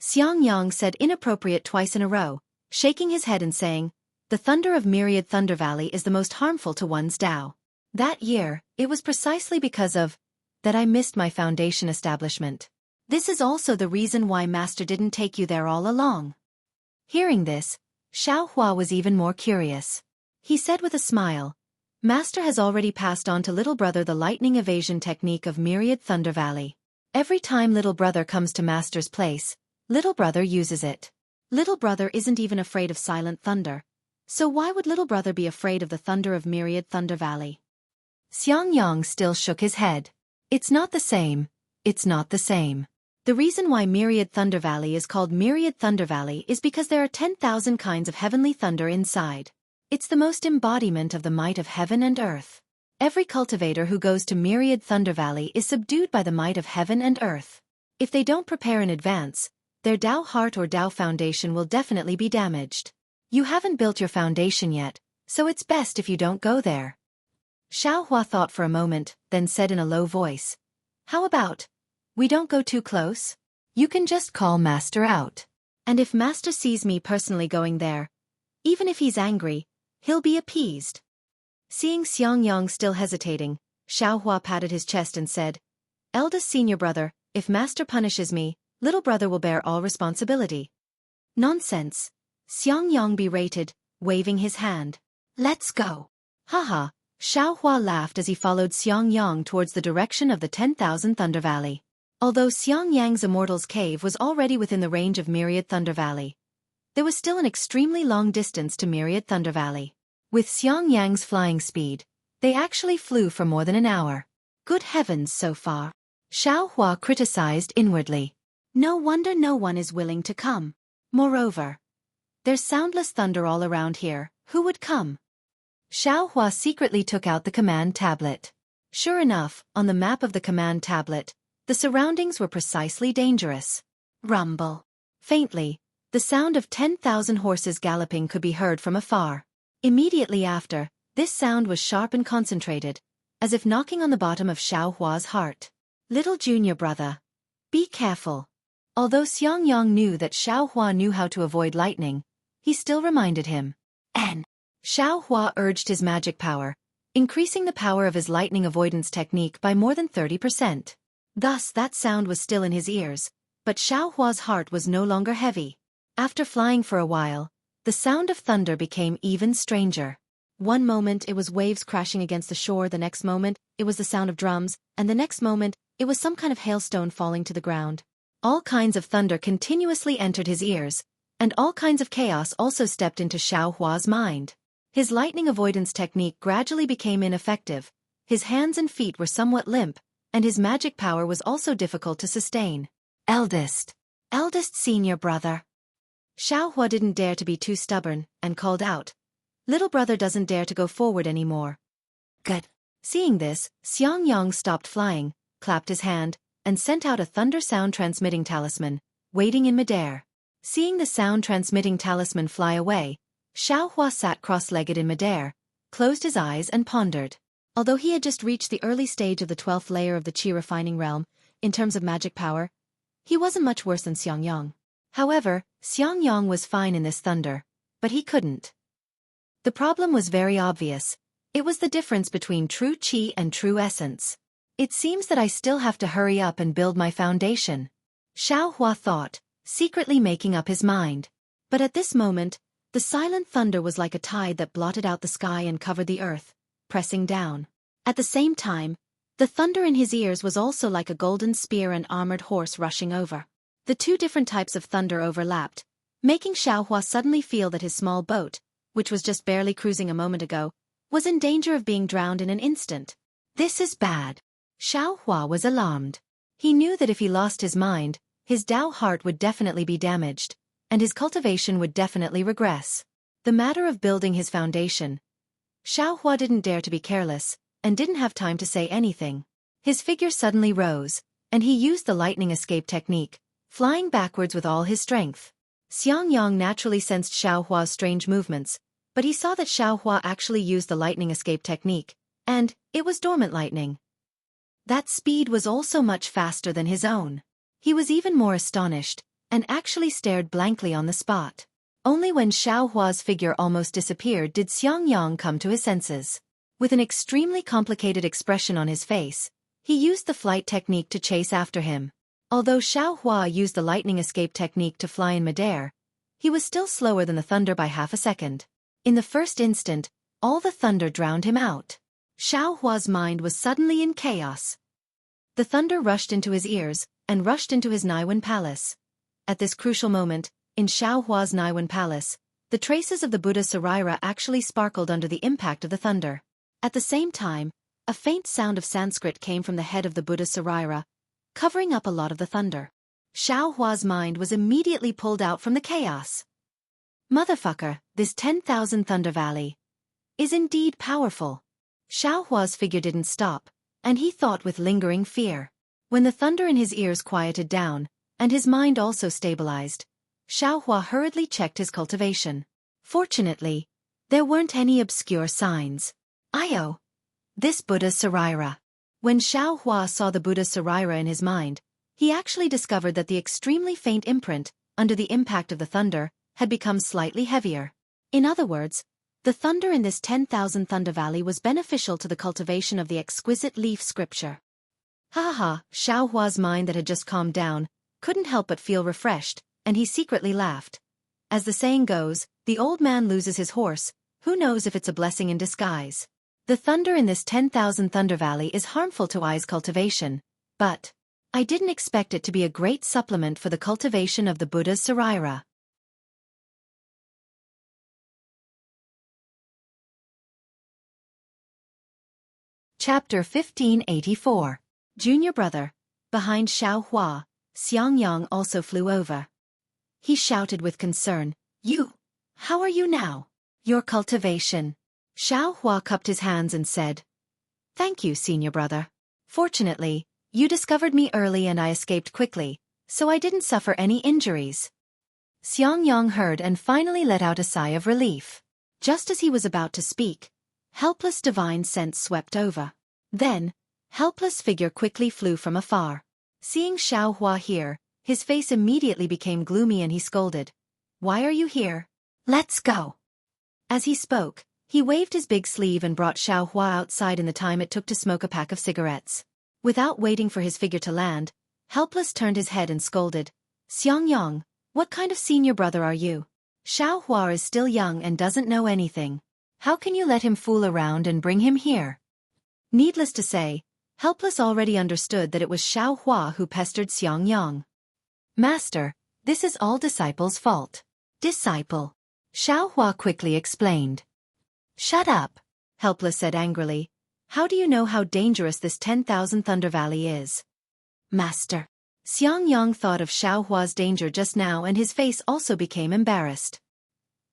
Xiangyang said inappropriate twice in a row, shaking his head and saying, The thunder of Myriad Thunder Valley is the most harmful to one's Tao. That year, it was precisely because of that I missed my foundation establishment. This is also the reason why Master didn't take you there all along. Hearing this, Xueqi was even more curious. he said with a smile. Master has already passed on to little brother the lightning evasion technique of Myriad Thunder Valley. Every time little brother comes to Master's place, little brother uses it. Little brother isn't even afraid of silent thunder. So why would little brother be afraid of the thunder of Myriad Thunder Valley? Xiangyang still shook his head. It's not the same. It's not the same. The reason why Myriad Thunder Valley is called Myriad Thunder Valley is because there are 10,000 kinds of heavenly thunder inside. It's the most embodiment of the might of heaven and earth. Every cultivator who goes to Myriad Thunder Valley is subdued by the might of heaven and earth. If they don't prepare in advance, their Dao heart or Dao foundation will definitely be damaged. You haven't built your foundation yet, so it's best if you don't go there. Xiaohua thought for a moment, then said in a low voice, "How about, we don't go too close? You can just call Master out. And if Master sees me personally going there, even if he's angry, he'll be appeased." Seeing Xiangyang still hesitating, Xiaohua patted his chest and said, "Eldest senior brother, if Master punishes me, little brother will bear all responsibility." "Nonsense," Xiangyang berated, waving his hand. "Let's go." Haha, Xiaohua laughed as he followed Xiangyang towards the direction of the 10,000 Thunder Valley. Although Xiangyang's Immortal's Cave was already within the range of Myriad Thunder Valley, there was still an extremely long distance to Myriad Thunder Valley. With Xiangyang's flying speed, they actually flew for more than an hour. Good heavens, so far. Xiaohua criticized inwardly. No wonder no one is willing to come. Moreover, there's soundless thunder all around here. Who would come? Xiaohua secretly took out the command tablet. Sure enough, on the map of the command tablet, the surroundings were precisely dangerous. Rumble. Faintly, the sound of 10,000 horses galloping could be heard from afar. Immediately after, this sound was sharp and concentrated, as if knocking on the bottom of Xiaohua's heart. Little junior brother, be careful. Although Xiangyang knew that Xiaohua knew how to avoid lightning, he still reminded him. Xiaohua urged his magic power, increasing the power of his lightning avoidance technique by more than 30%. Thus that sound was still in his ears, but Xiaohua's heart was no longer heavy. After flying for a while, the sound of thunder became even stranger. One moment it was waves crashing against the shore, the next moment it was the sound of drums, and the next moment it was some kind of hailstone falling to the ground. All kinds of thunder continuously entered his ears, and all kinds of chaos also stepped into Xiaohua's mind. His lightning avoidance technique gradually became ineffective, his hands and feet were somewhat limp, and his magic power was also difficult to sustain. Eldest senior brother. Xiaohua didn't dare to be too stubborn, and called out, "Little brother doesn't dare to go forward anymore." Good. Seeing this, Xiangyang stopped flying, clapped his hand, and sent out a thunder sound transmitting talisman, waiting in midair. Seeing the sound transmitting talisman fly away, Xiaohua sat cross-legged in midair, closed his eyes and pondered. Although he had just reached the early stage of the 12th layer of the Qi refining realm, in terms of magic power, he wasn't much worse than Xiangyang. However, Xiangyang was fine in this thunder, but he couldn't. The problem was very obvious. It was the difference between true Qi and true essence. It seems that I still have to hurry up and build my foundation. Xiaohua thought, secretly making up his mind. But at this moment, the silent thunder was like a tide that blotted out the sky and covered the earth, pressing down. At the same time, the thunder in his ears was also like a golden spear and armored horse rushing over. The two different types of thunder overlapped, making Xiaohua suddenly feel that his small boat, which was just barely cruising a moment ago, was in danger of being drowned in an instant. This is bad. Xiaohua was alarmed. He knew that if he lost his mind, his Dao heart would definitely be damaged, and his cultivation would definitely regress. The matter of building his foundation. Xiaohua didn't dare to be careless, and didn't have time to say anything. His figure suddenly rose, and he used the lightning escape technique, flying backwards with all his strength. Xiangyang naturally sensed Xiaohua's strange movements, but he saw that Xiaohua actually used the lightning escape technique, and it was dormant lightning. That speed was also much faster than his own. He was even more astonished, and actually stared blankly on the spot. Only when Xiaohua's figure almost disappeared did Xiangyang come to his senses. With an extremely complicated expression on his face, he used the flight technique to chase after him. Although Xiaohua used the lightning escape technique to fly in midair, he was still slower than the thunder by half a second. In the first instant, All the thunder drowned him out. Xiao Hua's mind was suddenly in chaos. The thunder rushed into his ears, and rushed into his Naiwen palace. At this crucial moment, in Xiao Hua's Naiwen palace, the traces of the Buddha Sarira actually sparkled under the impact of the thunder. At the same time, a faint sound of Sanskrit came from the head of the Buddha Sarira, covering up a lot of the thunder. Xiao Hua's mind was immediately pulled out from the chaos. Motherfucker, this 10,000 Thunder Valley is indeed powerful. Xiao Hua's figure didn't stop, and he thought with lingering fear. When the thunder in his ears quieted down, and his mind also stabilized, Xiao Hua hurriedly checked his cultivation. Fortunately, there weren't any obscure signs. Io! This Buddha Sarira. When Xiao Hua saw the Buddha Sarira in his mind, he actually discovered that the extremely faint imprint, under the impact of the thunder, had become slightly heavier. In other words, the thunder in this 10,000 Thunder Valley was beneficial to the cultivation of the exquisite leaf scripture. Ha ha, Xiao Hua's mind that had just calmed down couldn't help but feel refreshed, and he secretly laughed. As the saying goes, the old man loses his horse, who knows if it's a blessing in disguise. The thunder in this 10,000 Thunder Valley is harmful to I's cultivation, but I didn't expect it to be a great supplement for the cultivation of the Buddha's Sarira. Chapter 1584. Junior brother. Behind Xiao Hua, Xiangyang also flew over. He shouted with concern, "You! How are you now? Your cultivation." Xiao Hua cupped his hands and said, "Thank you, senior brother. Fortunately, you discovered me early and I escaped quickly, so I didn't suffer any injuries." Xiangyang heard and finally let out a sigh of relief. Just as he was about to speak, helpless divine sense swept over. Then, helpless figure quickly flew from afar. Seeing Xiao Hua here, his face immediately became gloomy and he scolded, "Why are you here? Let's go." As he spoke, he waved his big sleeve and brought Xiao Hua outside in the time it took to smoke a pack of cigarettes. Without waiting for his figure to land, Helpless turned his head and scolded, "Xiangyang, what kind of senior brother are you? Xiao Hua is still young and doesn't know anything. How can you let him fool around and bring him here?" Needless to say, Helpless already understood that it was Xiao Hua who pestered Xiangyang. "Master, this is all Disciple's fault." "Disciple?" Xiao Hua quickly explained. "Shut up," Helpless said angrily. "How do you know how dangerous this 10,000 Thunder Valley is?" "Master." Xiangyang thought of Xiao Hua's danger just now and his face also became embarrassed.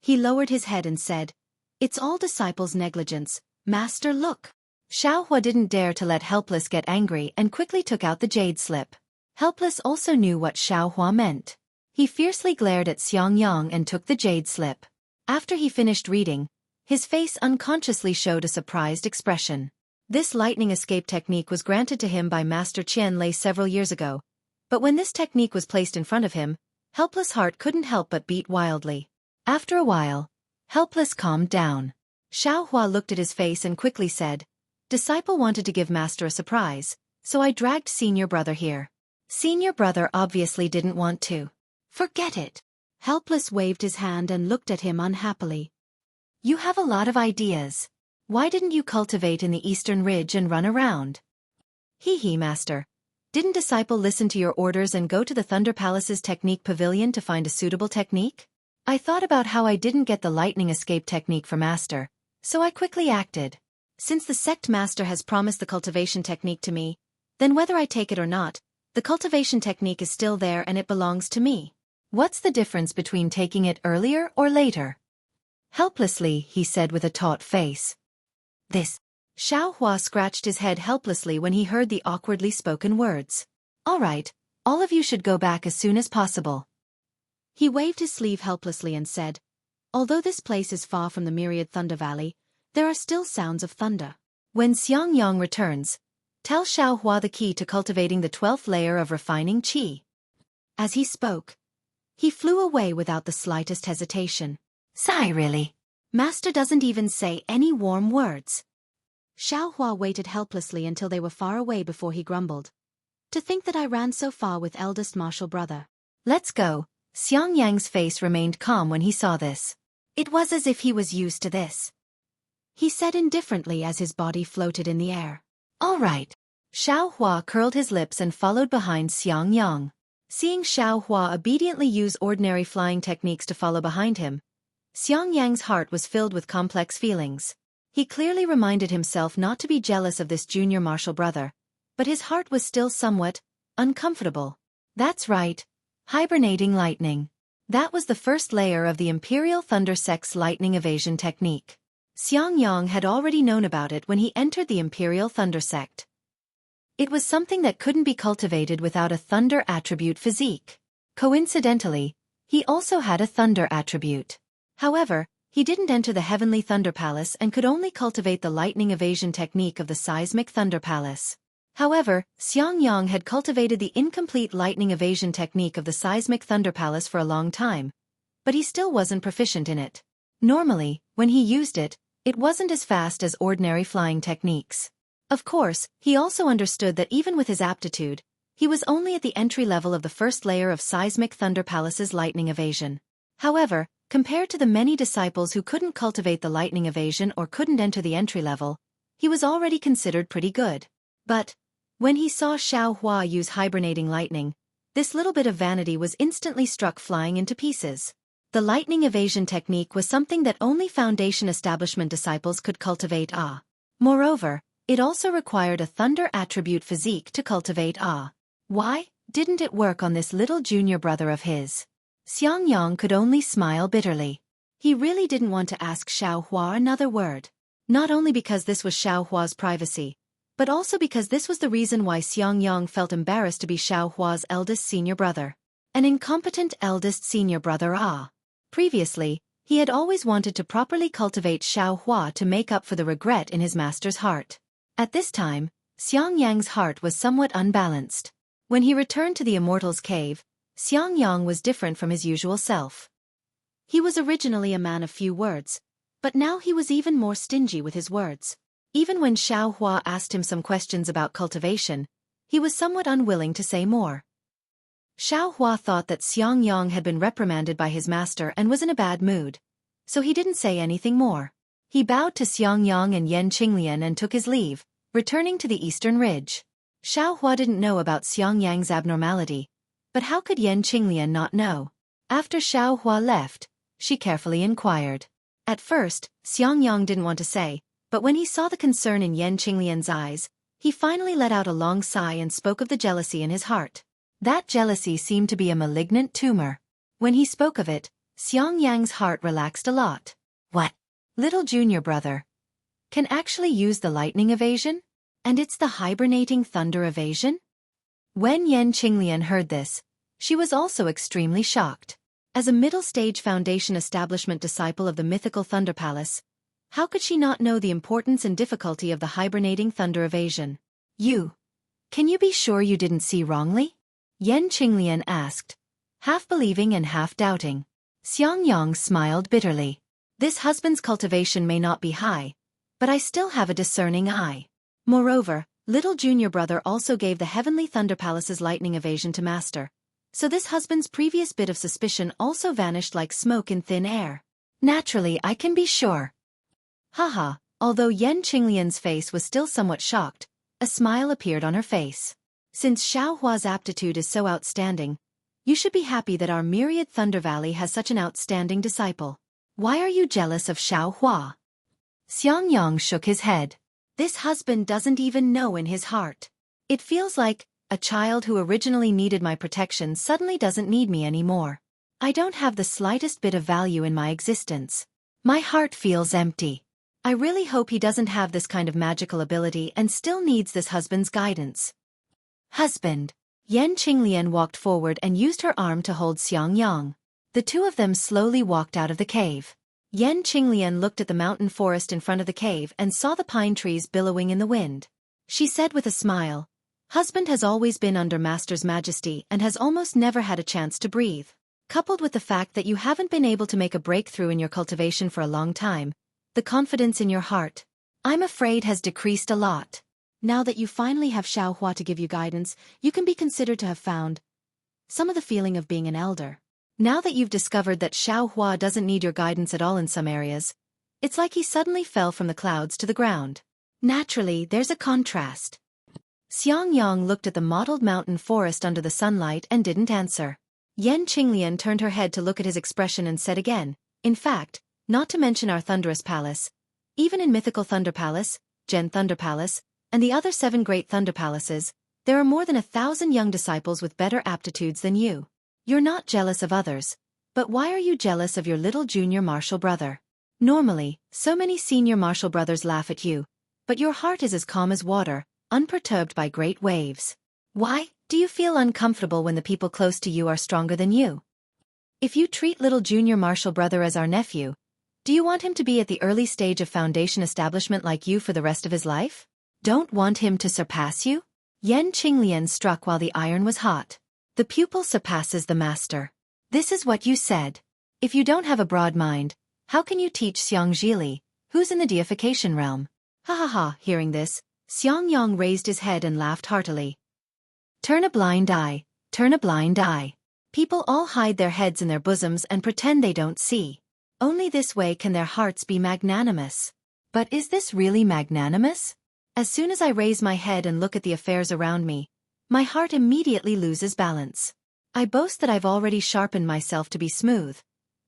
He lowered his head and said, "It's all Disciple's negligence. Master, look." Xiao Hua didn't dare to let Helpless get angry and quickly took out the jade slip. Helpless also knew what Xiao Hua meant. He fiercely glared at Xiangyang and took the jade slip. After he finished reading, his face unconsciously showed a surprised expression. This lightning escape technique was granted to him by Master Qian Lei several years ago, but when this technique was placed in front of him, Helpless' heart couldn't help but beat wildly. After a while, Helpless calmed down. Xiao Hua looked at his face and quickly said, "Disciple wanted to give Master a surprise, so I dragged senior brother here." Senior brother obviously didn't want to. "Forget it." Helpless waved his hand and looked at him unhappily. "You have a lot of ideas. Why didn't you cultivate in the Eastern Ridge and run around?" "Hee, Master. Didn't Disciple listen to your orders and go to the Thunder Palace's technique pavilion to find a suitable technique? I thought about how I didn't get the lightning escape technique for Master, so I quickly acted. Since the sect master has promised the cultivation technique to me, then whether I take it or not, the cultivation technique is still there and it belongs to me. What's the difference between taking it earlier or later?" Helplessly, he said with a taut face. "This." Xiao Hua scratched his head helplessly when he heard the awkwardly spoken words. "All right, all of you should go back as soon as possible." He waved his sleeve helplessly and said, "Although this place is far from the myriad Thunder Valley, there are still sounds of thunder. When Xiangyang returns, tell Xiao Hua the key to cultivating the 12th layer of refining qi." As he spoke, he flew away without the slightest hesitation. "Sigh, really? Master doesn't even say any warm words." Xiao Hua waited helplessly until they were far away before he grumbled. "To think that I ran so far with eldest martial brother." "Let's go." Xiangyang's face remained calm when he saw this. It was as if he was used to this. he said indifferently as his body floated in the air. All right. Xiao Hua curled his lips and followed behind Xiang Yang. Seeing Xiao Hua obediently use ordinary flying techniques to follow behind him, Xiang Yang's heart was filled with complex feelings. He clearly reminded himself not to be jealous of this junior martial brother, but his heart was still somewhat uncomfortable. That's right. Hibernating lightning. That was the first layer of the Imperial Thunder Sect's lightning evasion technique. Xiang Yang had already known about it when he entered the Imperial Thunder Sect. It was something that couldn't be cultivated without a thunder attribute physique. Coincidentally, he also had a thunder attribute. However, he didn't enter the Heavenly Thunder Palace and could only cultivate the lightning evasion technique of the Seismic Thunder Palace. However, Xiang Yang had cultivated the incomplete lightning evasion technique of the Seismic Thunder Palace for a long time, but he still wasn't proficient in it. Normally, when he used it, it wasn't as fast as ordinary flying techniques. Of course, he also understood that even with his aptitude, he was only at the entry level of the first layer of Seismic Thunder Palace's lightning evasion. However, compared to the many disciples who couldn't cultivate the lightning evasion or couldn't enter the entry level, he was already considered pretty good. But when he saw Xiao Hua use hibernating lightning, this little bit of vanity was instantly struck flying into pieces. The lightning evasion technique was something that only Foundation Establishment disciples could cultivate. Moreover, it also required a thunder attribute physique to cultivate. Why didn't it work on this little junior brother of his? Xiang Yang could only smile bitterly. He really didn't want to ask Xiao Hua another word. Not only because this was Xiao Hua's privacy, but also because this was the reason why Xiang Yang felt embarrassed to be Xiao Hua's eldest senior brother. An incompetent eldest senior brother. Previously, he had always wanted to properly cultivate Xiao Hua to make up for the regret in his master's heart. At this time, Xiang Yang's heart was somewhat unbalanced. When he returned to the Immortal's Cave, Xiang Yang was different from his usual self. He was originally a man of few words, but now he was even more stingy with his words. Even when Xiao Hua asked him some questions about cultivation, he was somewhat unwilling to say more. Xiao Hua thought that Xiang Yang had been reprimanded by his master and was in a bad mood, so he didn't say anything more. He bowed to Xiang Yang and Yan Qinglian and took his leave, returning to the Eastern Ridge. Xiao Hua didn't know about Xiang Yang's abnormality, but how could Yan Qinglian not know? After Xiao Hua left, she carefully inquired. At first, Xiang Yang didn't want to say, but when he saw the concern in Yan Qinglian's eyes, he finally let out a long sigh and spoke of the jealousy in his heart. That jealousy seemed to be a malignant tumor. When he spoke of it, Xiang Yang's heart relaxed a lot. What? Little junior brother can actually use the lightning evasion? And it's the hibernating thunder evasion? When Yan Qinglian heard this, she was also extremely shocked. As a middle-stage Foundation Establishment disciple of the mythical Thunder Palace, how could she not know the importance and difficulty of the hibernating thunder evasion? Can you be sure you didn't see wrongly? Yan Qinglian asked, half believing and half doubting. Xiang Yang smiled bitterly. This husband's cultivation may not be high, but I still have a discerning eye. Moreover, little junior brother also gave the Heavenly Thunder Palace's lightning evasion to master, so this husband's previous bit of suspicion also vanished like smoke in thin air. Naturally, I can be sure. Haha, although Yan Qinglian's face was still somewhat shocked, a smile appeared on her face. Since Xiao Hua's aptitude is so outstanding, you should be happy that our myriad Thunder Valley has such an outstanding disciple. Why are you jealous of Xiao Hua? Xiang Yang shook his head. This husband doesn't even know in his heart. It feels like a child who originally needed my protection suddenly doesn't need me anymore. I don't have the slightest bit of value in my existence. My heart feels empty. I really hope he doesn't have this kind of magical ability and still needs this husband's guidance. Husband. Yan Qinglian walked forward and used her arm to hold Xiang Yang. The two of them slowly walked out of the cave. Yan Qinglian looked at the mountain forest in front of the cave and saw the pine trees billowing in the wind. She said with a smile, husband has always been under Master's majesty and has almost never had a chance to breathe. Coupled with the fact that you haven't been able to make a breakthrough in your cultivation for a long time, the confidence in your heart, I'm afraid, has decreased a lot. Now that you finally have Xiao Hua to give you guidance, you can be considered to have found some of the feeling of being an elder. Now that you've discovered that Xiao Hua doesn't need your guidance at all in some areas, It's like he suddenly fell from the clouds to the ground. Naturally, there's a contrast. Xiangyang looked at the mottled mountain forest under the sunlight and didn't answer. Yan Qinglian turned her head to look at his expression and said again, in fact, not to mention our thunderous palace. Even in mythical Thunder Palace, Gen Thunder Palace, and the other 7 great Thunder Palaces, there are more than 1,000 young disciples with better aptitudes than you. You're not jealous of others, but why are you jealous of your little junior martial brother? Normally, so many senior martial brothers laugh at you, but your heart is as calm as water, unperturbed by great waves. Why do you feel uncomfortable when the people close to you are stronger than you? If you treat little junior martial brother as our nephew, do you want him to be at the early stage of foundation establishment like you for the rest of his life? Don't want him to surpass you? Yan Qinglian struck while the iron was hot. The pupil surpasses the master. This is what you said. If you don't have a broad mind, how can you teach Xiangzhili, who's in the deification realm? Ha ha ha, hearing this, Xiangyang raised his head and laughed heartily. Turn a blind eye, turn a blind eye. People all hide their heads in their bosoms and pretend they don't see. Only this way can their hearts be magnanimous. But is this really magnanimous? As soon as I raise my head and look at the affairs around me, my heart immediately loses balance. I boast that I've already sharpened myself to be smooth,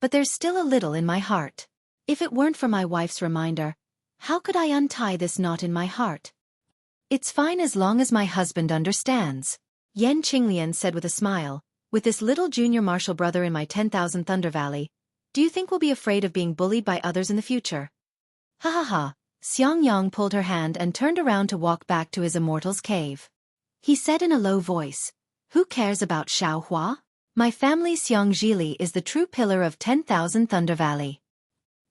but there's still a little in my heart. If it weren't for my wife's reminder, how could I untie this knot in my heart? It's fine as long as my husband understands, Yan Qinglian said with a smile. With this little junior martial brother in my 10,000 Thunder Valley, do you think we'll be afraid of being bullied by others in the future? Ha ha ha, Xiangyang pulled her hand and turned around to walk back to his immortal's cave. He said in a low voice, who cares about Xiaohua? My family Xiangzhili is the true pillar of 10,000 Thunder Valley.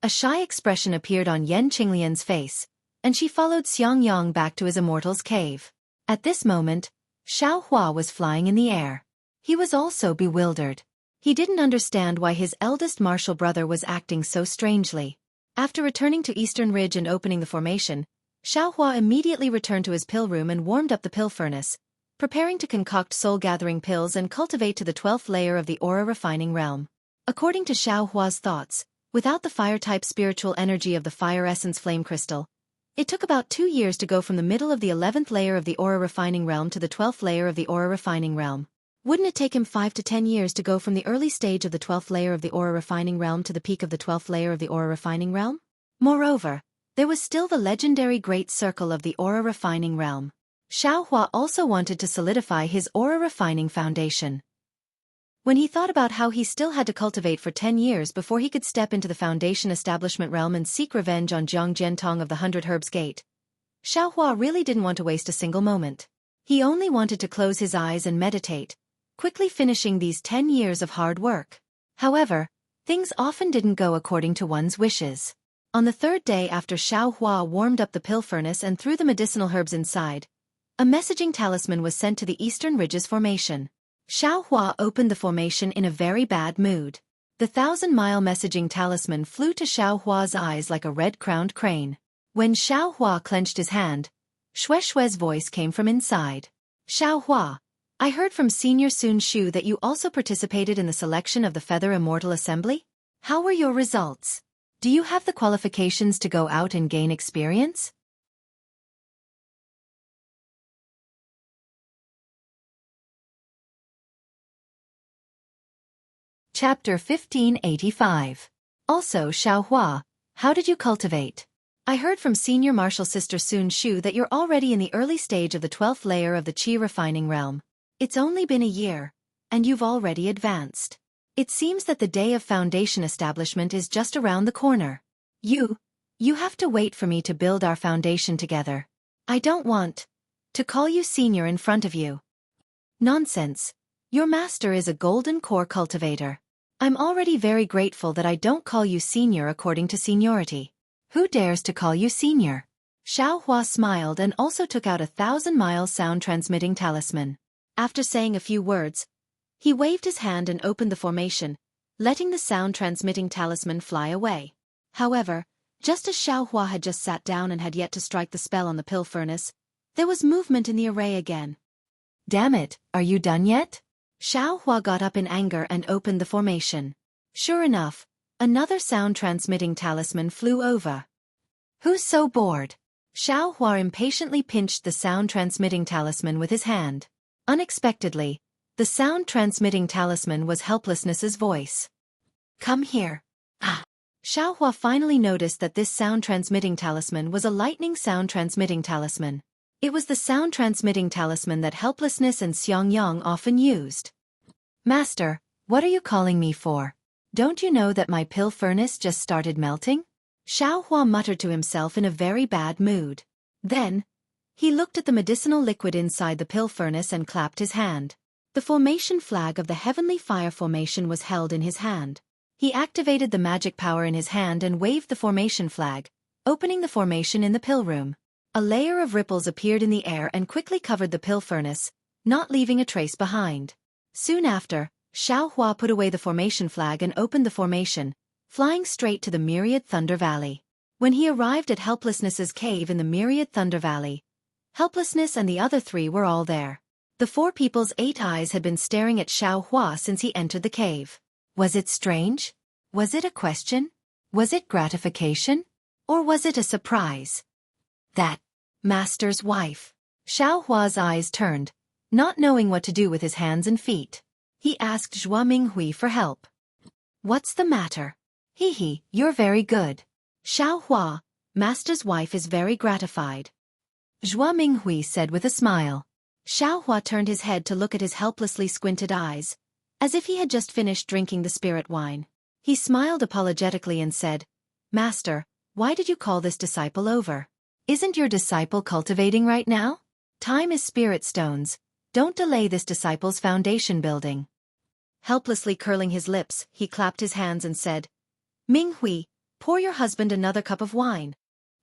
A shy expression appeared on Yan Qinglian's face, and she followed Xiangyang back to his immortal's cave. At this moment, Xiaohua was flying in the air. He was also bewildered. He didn't understand why his eldest martial brother was acting so strangely. After returning to Eastern Ridge and opening the formation, Xiaohua immediately returned to his pill room and warmed up the pill furnace, preparing to concoct soul-gathering pills and cultivate to the 12th layer of the aura refining realm. According to Xiaohua's thoughts, without the fire-type spiritual energy of the fire essence flame crystal, it took about 2 years to go from the middle of the 11th layer of the aura refining realm to the 12th layer of the aura refining realm. Wouldn't it take him 5 to 10 years to go from the early stage of the 12th layer of the aura refining realm to the peak of the 12th layer of the aura refining realm? Moreover, there was still the legendary Great Circle of the aura refining realm. Xiaohua also wanted to solidify his aura refining foundation. When he thought about how he still had to cultivate for 10 years before he could step into the foundation establishment realm and seek revenge on Jiang Jiantong of the 100 Herbs Gate, Xiaohua really didn't want to waste a single moment. He only wanted to close his eyes and meditate, quickly finishing these 10 years of hard work. However, things often didn't go according to one's wishes. On the 3rd day after Xiaohua warmed up the pill furnace and threw the medicinal herbs inside, a messaging talisman was sent to the Eastern Ridges formation. Xiaohua opened the formation in a very bad mood. The 1,000-mile messaging talisman flew to Xiaohua's eyes like a red-crowned crane. When Xiaohua clenched his hand, Xueqi's voice came from inside. Xiaohua, I heard from Senior Sun Shu that you also participated in the selection of the Feather Immortal Assembly? How were your results? Do you have the qualifications to go out and gain experience? Chapter 1585. Also Xiaohua, how did you cultivate? I heard from Senior Martial Sister Sun Shu that you're already in the early stage of the 12th layer of the Qi refining realm. It's only been a year, and you've already advanced. It seems that the day of foundation establishment is just around the corner. You have to wait for me to build our foundation together. I don't want to call you senior in front of you. Nonsense. Your master is a golden core cultivator. I'm already very grateful that I don't call you senior according to seniority. Who dares to call you senior? Xiaohua smiled and also took out a 1,000-mile sound-transmitting talisman. After saying a few words, he waved his hand and opened the formation, letting the sound-transmitting talisman fly away. However, just as Xiaohua had just sat down and had yet to strike the spell on the pill furnace, there was movement in the array again. Damn it, are you done yet? Xiaohua got up in anger and opened the formation. Sure enough, Another sound-transmitting talisman flew over. Who's so bored? Xueqi impatiently pinched the sound-transmitting talisman with his hand. Unexpectedly, the sound-transmitting talisman was Helplessness's voice. Come here. Ah. Xueqi finally noticed that this sound-transmitting talisman was a lightning sound-transmitting talisman. It was the sound-transmitting talisman that Helplessness and Xiangyang often used. Master, what are you calling me for? Don't you know that my pill furnace just started melting? Xueqi muttered to himself in a very bad mood. Then, he looked at the medicinal liquid inside the pill furnace and clapped his hand. The formation flag of the Heavenly Fire Formation was held in his hand. He activated the magic power in his hand and waved the formation flag, opening the formation in the pill room. A layer of ripples appeared in the air and quickly covered the pill furnace, not leaving a trace behind. Soon after, Xueqi put away the formation flag and opened the formation, flying straight to the Myriad Thunder Valley. When he arrived at Helplessness's cave in the Myriad Thunder Valley, Helplessness and the other three were all there. The four people's 8 eyes had been staring at Xueqi since he entered the cave. Was it strange? Was it a question? Was it gratification? Or was it a surprise? That master's wife. Xueqi's eyes turned, not knowing what to do with his hands and feet. He asked Zhuo Minghui for help. What's the matter? Hee, you're very good. Xueqi, master's wife is very gratified. Zhuo Minghui said with a smile. Xueqi turned his head to look at his helplessly squinted eyes, as if he had just finished drinking the spirit wine. He smiled apologetically and said, Master, why did you call this disciple over? Isn't your disciple cultivating right now? Time is spirit stones. Don't delay this disciple's foundation building. Helplessly curling his lips, he clapped his hands and said, Minghui, pour your husband another cup of wine.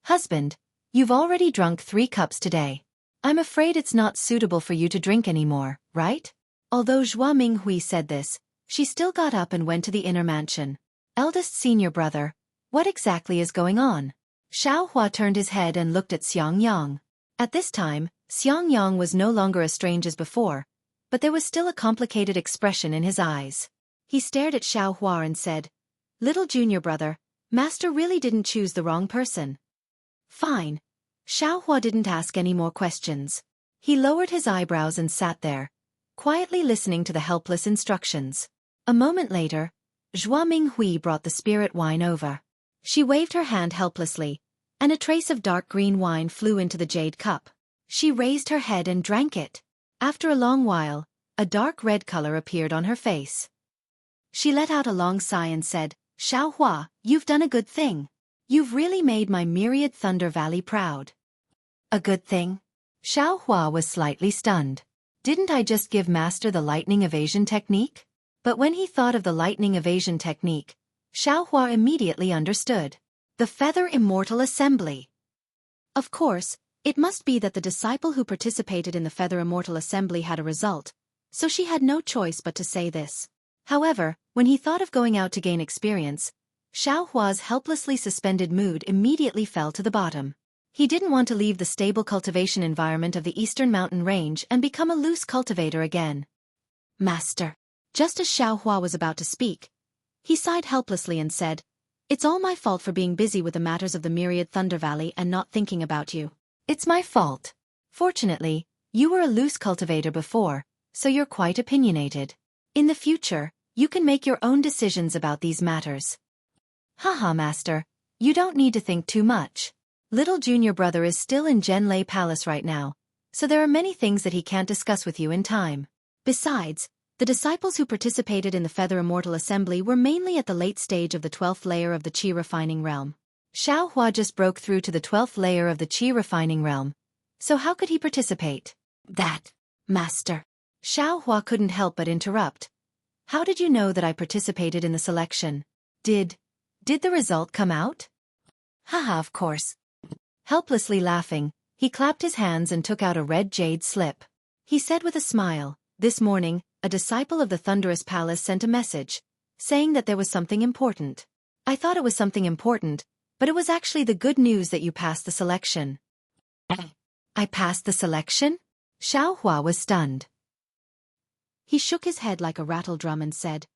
Husband, you've already drunk 3 cups today. I'm afraid it's not suitable for you to drink anymore, right? Although Zhuo Minghui said this, she still got up and went to the inner mansion. Eldest senior brother, what exactly is going on? Xueqi turned his head and looked at Xiangyang. At this time, Xiangyang was no longer as strange as before, but there was still a complicated expression in his eyes. He stared at Xueqi and said, Little junior brother, master really didn't choose the wrong person. Fine. Xueqi didn't ask any more questions. He lowered his eyebrows and sat there, quietly listening to the helpless instructions. A moment later, Zhuo Minghui brought the spirit wine over. She waved her hand helplessly, and a trace of dark green wine flew into the jade cup. She raised her head and drank it. After a long while, a dark red color appeared on her face. She let out a long sigh and said, Xueqi, you've done a good thing. You've really made my Myriad Thunder Valley proud. A good thing? Xueqi was slightly stunned. Didn't I just give Master the lightning evasion technique? But when he thought of the lightning evasion technique, Xueqi immediately understood. The Feather Immortal Assembly. Of course, it must be that the disciple who participated in the Feather Immortal Assembly had a result, so she had no choice but to say this. However, when he thought of going out to gain experience, Xueqi's helplessly suspended mood immediately fell to the bottom. He didn't want to leave the stable cultivation environment of the Eastern Mountain Range and become a loose cultivator again. Master. Just as Xueqi was about to speak, he sighed helplessly and said, It's all my fault for being busy with the matters of the Myriad Thunder Valley and not thinking about you. It's my fault. Fortunately, you were a loose cultivator before, so you're quite opinionated. In the future, you can make your own decisions about these matters. Haha, Master, you don't need to think too much. Little junior brother is still in Zhenlei Palace right now, so there are many things that he can't discuss with you in time. Besides, the disciples who participated in the Feather Immortal Assembly were mainly at the late stage of the 12th layer of the Qi refining realm. Xueqi just broke through to the 12th layer of the Qi refining realm, so how could he participate? That, Master. Xueqi couldn't help but interrupt. How did you know that I participated in the selection? Did the result come out? Haha, of course. Helplessly laughing, he clapped his hands and took out a red jade slip. He said with a smile, This morning, a disciple of the Thunderous Palace sent a message, saying that there was something important. I thought it was something important, but it was actually the good news that you passed the selection. I passed the selection? Xueqi was stunned. He shook his head like a rattle drum and said,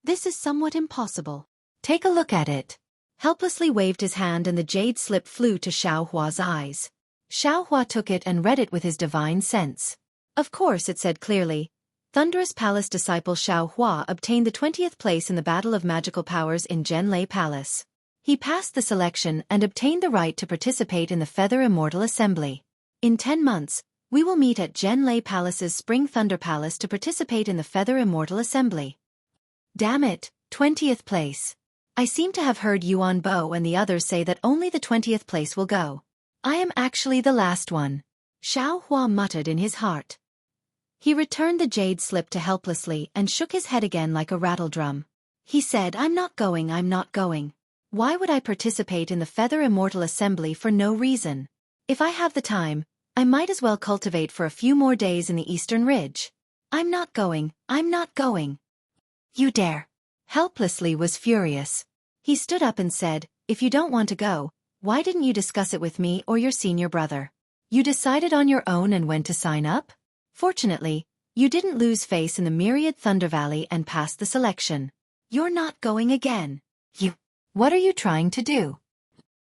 This is somewhat impossible. Take a look at it. Helplessly waved his hand and the jade slip flew to Xiaohua's eyes. Xiaohua took it and read it with his divine sense. Of course, it said clearly, Thunderous Palace disciple Xiaohua obtained the 20th place in the Battle of Magical Powers in Zhenlei Palace. He passed the selection and obtained the right to participate in the Feather Immortal Assembly. In 10 months, we will meet at Zhenlei Palace's Spring Thunder Palace to participate in the Feather Immortal Assembly. Damn it, 20th place. I seem to have heard Yuan Bo and the others say that only the 20th place will go. I am actually the last one. Xiaohua muttered in his heart. He returned the jade slip to helplessly and shook his head again like a rattledrum. He said, I'm not going. Why would I participate in the Feather Immortal Assembly for no reason? If I have the time, I might as well cultivate for a few more days in the Eastern Ridge. I'm not going. You dare. Helplessly was furious. He stood up and said, if you don't want to go, why didn't you discuss it with me or your senior brother? You decided on your own and went to sign up? Fortunately, you didn't lose face in the myriad Thunder Valley and passed the selection. You're not going again. What are you trying to do?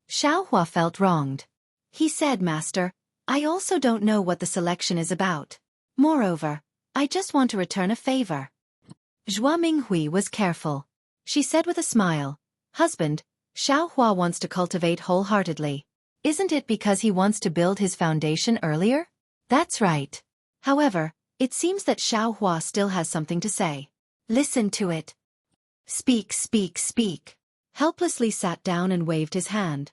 Xiaohua felt wronged. He said, Master, I also don't know what the selection is about. Moreover, I just want to return a favor. Zhua Minghui was careful. She said with a smile, Husband, Xiaohua wants to cultivate wholeheartedly. Isn't it because he wants to build his foundation earlier? That's right. However, it seems that Xiaohua still has something to say. Listen to it. Speak. Helplessly sat down and waved his hand.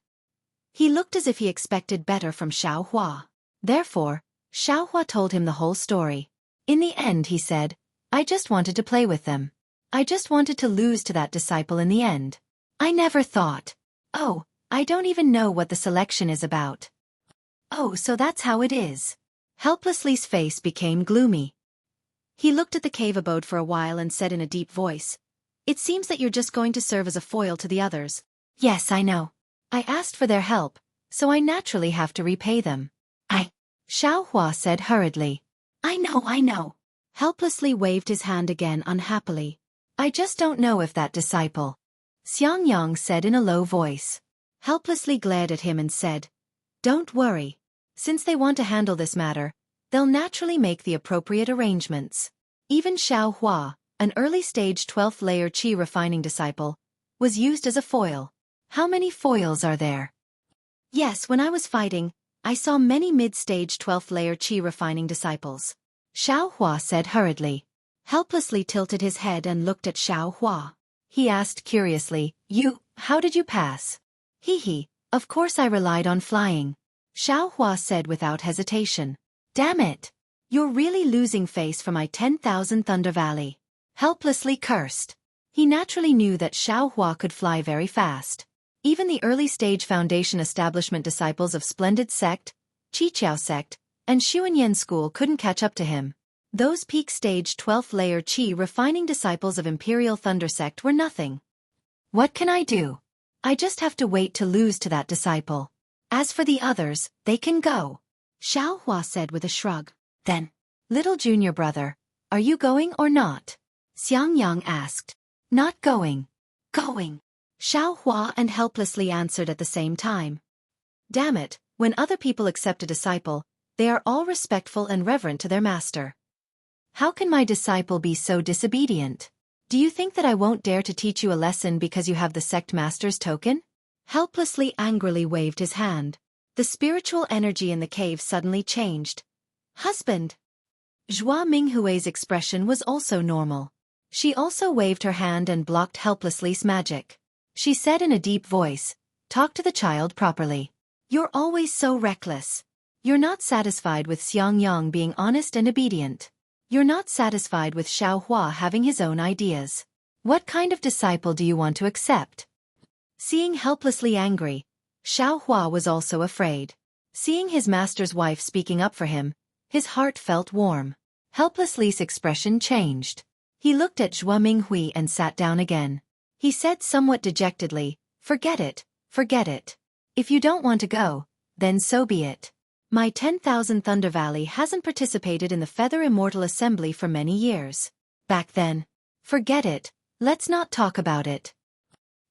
He looked as if he expected better from Xiaohua. Therefore, Xiaohua told him the whole story. In the end, he said, I just wanted to play with them. I just wanted to lose to that disciple in the end. I never thought. Oh, I don't even know what the selection is about. Oh, so that's how it is. Helplessly's face became gloomy. He looked at the cave abode for a while and said in a deep voice, It seems that you're just going to serve as a foil to the others. Yes, I know. I asked for their help, so I naturally have to repay them. Xiaohua said hurriedly. I know. Helplessly waved his hand again unhappily. I just don't know if that disciple. Xiangyang said in a low voice. Helplessly glared at him and said, Don't worry. Since they want to handle this matter, they'll naturally make the appropriate arrangements. Even Xiaohua, an early-stage 12th layer qi refining disciple, was used as a foil. How many foils are there? Yes, when I was fighting, I saw many mid-stage 12th layer qi refining disciples. Xiaohua said hurriedly. Helplessly tilted his head and looked at Xiaohua. He asked curiously, how did you pass? Of course I relied on flying. Xiaohua said without hesitation. Damn it! You're really losing face for my 10,000 Thunder Valley. Helplessly cursed. He naturally knew that Xiaohua could fly very fast. Even the early-stage foundation establishment disciples of Splendid Sect, Qiqiao Sect, and Xuanyan School couldn't catch up to him. Those peak-stage 12th layer qi refining disciples of Imperial Thunder Sect were nothing. What can I do? I just have to wait to lose to that disciple. As for the others, they can go. Xiaohua said with a shrug. Then, little junior brother, are you going or not? Xiangyang asked. Not going. Going. Xiaohua and helplessly answered at the same time. Damn it, when other people accept a disciple, they are all respectful and reverent to their master. How can my disciple be so disobedient? Do you think that I won't dare to teach you a lesson because you have the sect master's token? Helplessly angrily waved his hand. The spiritual energy in the cave suddenly changed. Husband! Zhua Minghui's expression was also normal. She also waved her hand and blocked Helplessly's magic. She said in a deep voice, Talk to the child properly. You're always so reckless. You're not satisfied with Xiangyang being honest and obedient. You're not satisfied with Xiaohua having his own ideas. What kind of disciple do you want to accept? Seeing Helplessly angry, Xiaohua was also afraid. Seeing his master's wife speaking up for him, his heart felt warm. Helplessly's expression changed. He looked at Zhua Minghui and sat down again. He said somewhat dejectedly, Forget it. If you don't want to go, then so be it. My 10,000 Thunder Valley hasn't participated in the Feather Immortal Assembly for many years. Back then. Forget it, let's not talk about it.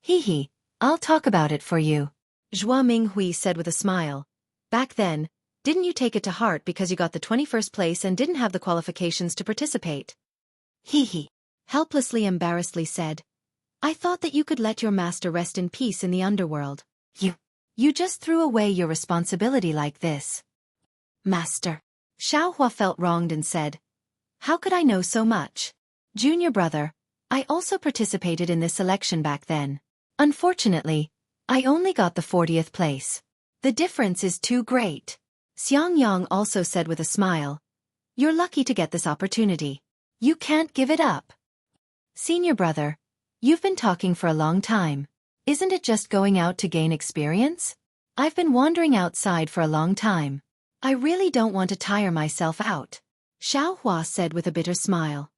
Hee, I'll talk about it for you. Zhua Minghui said with a smile. Back then, didn't you take it to heart because you got the 21st place and didn't have the qualifications to participate? Hee, helplessly embarrassedly said. I thought that you could let your master rest in peace in the underworld. You just threw away your responsibility like this. Master. Xiaohua felt wronged and said, how could I know so much? Junior brother, I also participated in this selection back then. Unfortunately, I only got the 40th place. The difference is too great. Xiang Yang also said with a smile, you're lucky to get this opportunity. You can't give it up. Senior brother, you've been talking for a long time. Isn't it just going out to gain experience? I've been wandering outside for a long time. I really don't want to tire myself out. Xiaohua said with a bitter smile.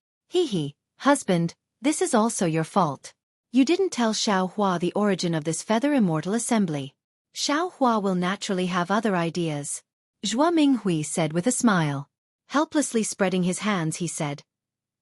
Husband, this is also your fault. You didn't tell Xiaohua the origin of this feather immortal assembly. Xiaohua will naturally have other ideas. Zhua Minghui said with a smile. Helplessly spreading his hands, he said,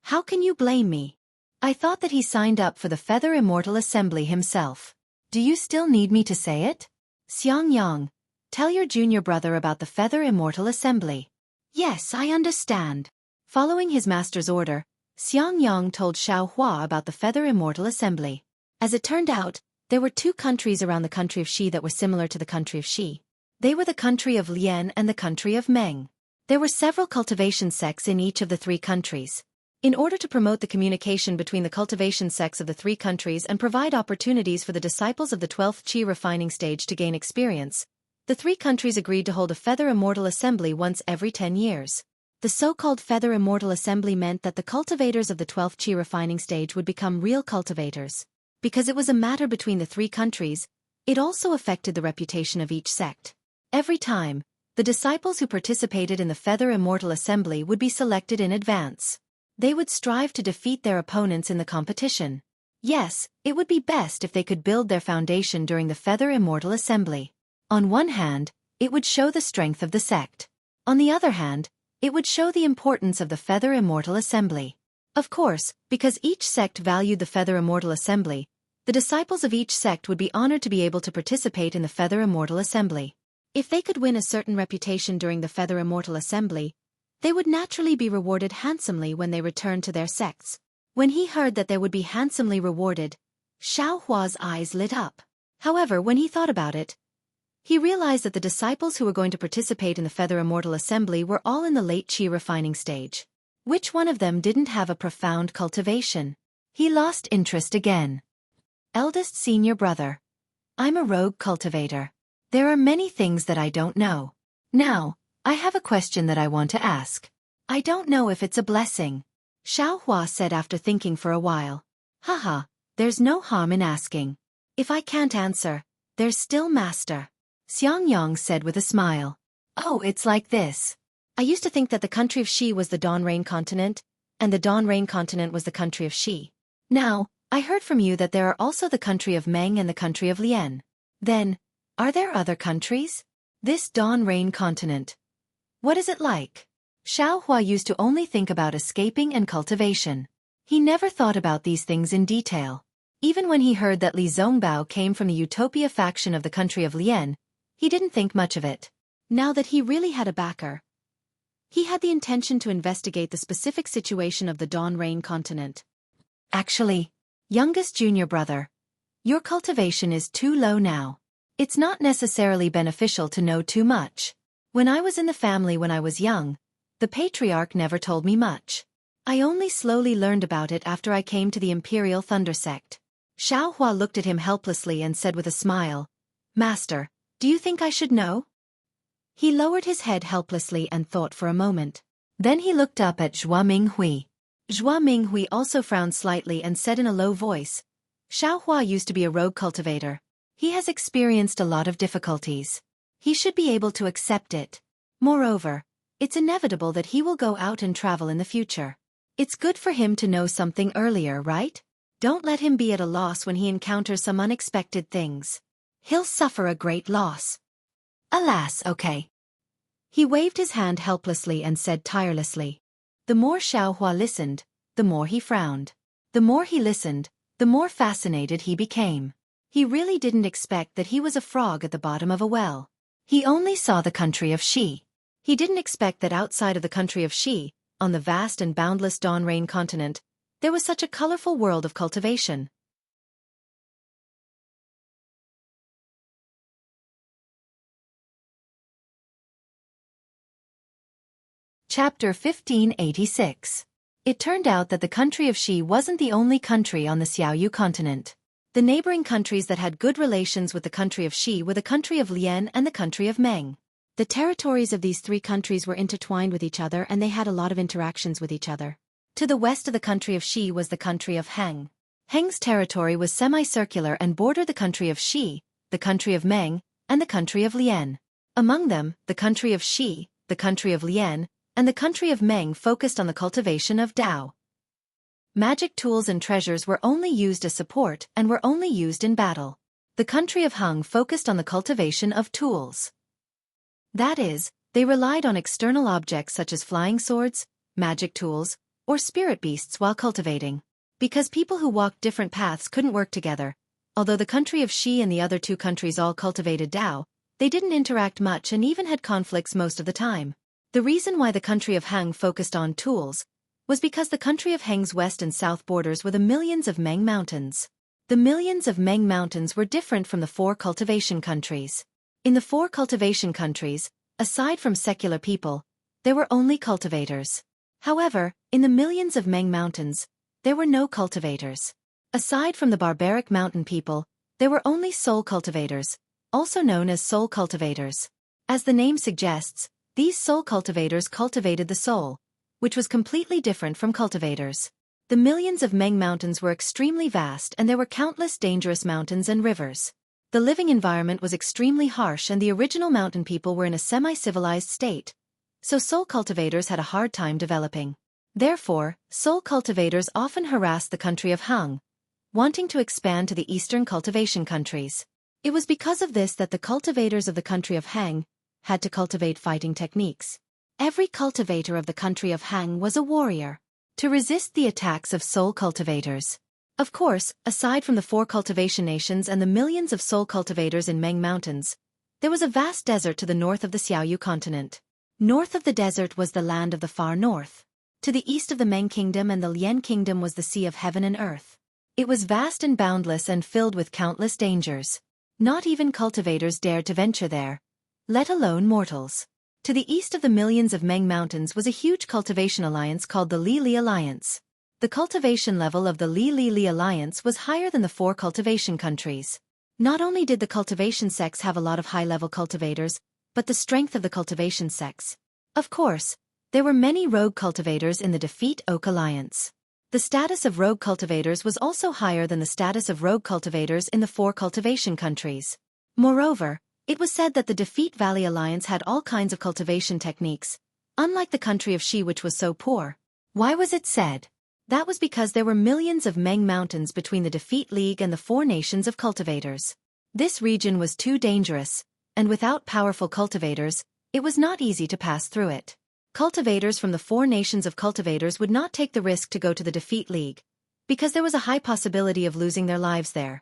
how can you blame me? I thought that he signed up for the feather immortal assembly himself. Do you still need me to say it? Xiang Yang, tell your junior brother about the feather immortal assembly. Yes, I understand. Following his master's order, Xiang Yang told Xiaohua about the feather immortal assembly. As it turned out, there were two countries around the country of Xi that were similar to the country of Xi. They were the country of Lian and the country of Meng. There were several cultivation sects in each of the three countries. In order to promote the communication between the cultivation sects of the three countries and provide opportunities for the disciples of the 12th Qi refining stage to gain experience, the three countries agreed to hold a Feather Immortal Assembly once every 10 years. The so-called Feather Immortal Assembly meant that the cultivators of the 12th Qi refining stage would become real cultivators. Because it was a matter between the three countries, it also affected the reputation of each sect. Every time, the disciples who participated in the Feather Immortal Assembly would be selected in advance. They would strive to defeat their opponents in the competition. Yes, it would be best if they could build their foundation during the Feather Immortal Assembly. On one hand, it would show the strength of the sect. On the other hand, it would show the importance of the Feather Immortal Assembly. Of course, because each sect valued the Feather Immortal Assembly, the disciples of each sect would be honored to be able to participate in the Feather Immortal Assembly. If they could win a certain reputation during the Feather Immortal Assembly, they would naturally be rewarded handsomely when they returned to their sects. When he heard that they would be handsomely rewarded, Xiaohua's eyes lit up. However, when he thought about it, he realized that the disciples who were going to participate in the Feather Immortal Assembly were all in the late Qi refining stage. Which one of them didn't have a profound cultivation? He lost interest again. Eldest senior brother. I'm a rogue cultivator. There are many things that I don't know. Now, I have a question that I want to ask. I don't know if it's a blessing. Xiaohua said after thinking for a while. Haha, there's no harm in asking. If I can't answer, there's still master. Xiang Yang said with a smile. Oh, it's like this. I used to think that the country of Xi was the Dawn Rain continent, and the Dawn Rain continent was the country of Xi. Now, I heard from you that there are also the country of Meng and the country of Lian. Then, are there other countries? This Dawn Rain continent. What is it like? Xiaohua used to only think about escaping and cultivation. He never thought about these things in detail. Even when he heard that Li Zongbao came from the Utopia faction of the country of Lian, he didn't think much of it. Now that he really had a backer, he had the intention to investigate the specific situation of the Dawn Rain continent. Actually, youngest junior brother, your cultivation is too low now. It's not necessarily beneficial to know too much. When I was in the family when I was young, the patriarch never told me much. I only slowly learned about it after I came to the Imperial Thunder sect. Xiaohua looked at him helplessly and said with a smile, Master, do you think I should know? He lowered his head helplessly and thought for a moment. Then he looked up at Zhua Minghui. Zhua Minghui also frowned slightly and said in a low voice, Xiaohua used to be a rogue cultivator. He has experienced a lot of difficulties. He should be able to accept it. Moreover, it's inevitable that he will go out and travel in the future. It's good for him to know something earlier, right? Don't let him be at a loss when he encounters some unexpected things. He'll suffer a great loss. Alas, okay. He waved his hand helplessly and said tirelessly. The more Xiaohua listened, the more he frowned. The more he listened, the more fascinated he became. He really didn't expect that he was a frog at the bottom of a well. He only saw the country of Xueqi. He didn't expect that outside of the country of Xueqi, on the vast and boundless Dawn Rain continent, there was such a colorful world of cultivation. Chapter 1586. It turned out that the country of Xueqi wasn't the only country on the Xiaoyu continent. The neighboring countries that had good relations with the country of Xueqi were the country of Lian and the country of Meng. The territories of these three countries were intertwined with each other and they had a lot of interactions with each other. To the west of the country of Xueqi was the country of Heng. Heng's territory was semicircular and bordered the country of Xueqi, the country of Meng, and the country of Lian. Among them, the country of Xueqi, the country of Lian, and the country of Meng focused on the cultivation of Dao. Magic tools and treasures were only used as support and were only used in battle. The country of Heng focused on the cultivation of tools. That is, they relied on external objects such as flying swords, magic tools, or spirit beasts while cultivating. Because people who walked different paths couldn't work together, although the country of Xueqi and the other two countries all cultivated Dao, they didn't interact much and even had conflicts most of the time. The reason why the country of Heng focused on tools was because the country of Heng's west and south borders were the millions of Meng Mountains. The millions of Meng Mountains were different from the four cultivation countries. In the four cultivation countries, aside from secular people, there were only cultivators. However, in the millions of Meng Mountains, there were no cultivators. Aside from the barbaric mountain people, there were only soul cultivators, also known as soul cultivators. As the name suggests, these soul cultivators cultivated the soul, which was completely different from cultivators. The millions of Meng Mountains were extremely vast and there were countless dangerous mountains and rivers. The living environment was extremely harsh and the original mountain people were in a semi-civilized state, so soul cultivators had a hard time developing. Therefore, soul cultivators often harassed the country of Heng, wanting to expand to the eastern cultivation countries. It was because of this that the cultivators of the country of Heng had to cultivate fighting techniques. Every cultivator of the country of Heng was a warrior, to resist the attacks of soul cultivators. Of course, aside from the four cultivation nations and the millions of soul cultivators in Meng Mountains, there was a vast desert to the north of the Xiaoyu continent. North of the desert was the land of the far north. To the east of the Meng kingdom and the Lian kingdom was the sea of heaven and earth. It was vast and boundless and filled with countless dangers. Not even cultivators dared to venture there, let alone mortals. To the east of the millions of Meng Mountains was a huge cultivation alliance called the Li Li Alliance. The cultivation level of the Li Li Li Alliance was higher than the four cultivation countries. Not only did the cultivation sects have a lot of high-level cultivators, but the strength of the cultivation sects. Of course, there were many rogue cultivators in the Defeat Oak Alliance. The status of rogue cultivators was also higher than the status of rogue cultivators in the four cultivation countries. Moreover, it was said that the Defeat Valley Alliance had all kinds of cultivation techniques, unlike the country of Xueqi which was so poor. Why was it said? That was because there were millions of Meng Mountains between the Defeat League and the four nations of cultivators. This region was too dangerous, and without powerful cultivators, it was not easy to pass through it. Cultivators from the four nations of cultivators would not take the risk to go to the Defeat League, because there was a high possibility of losing their lives there.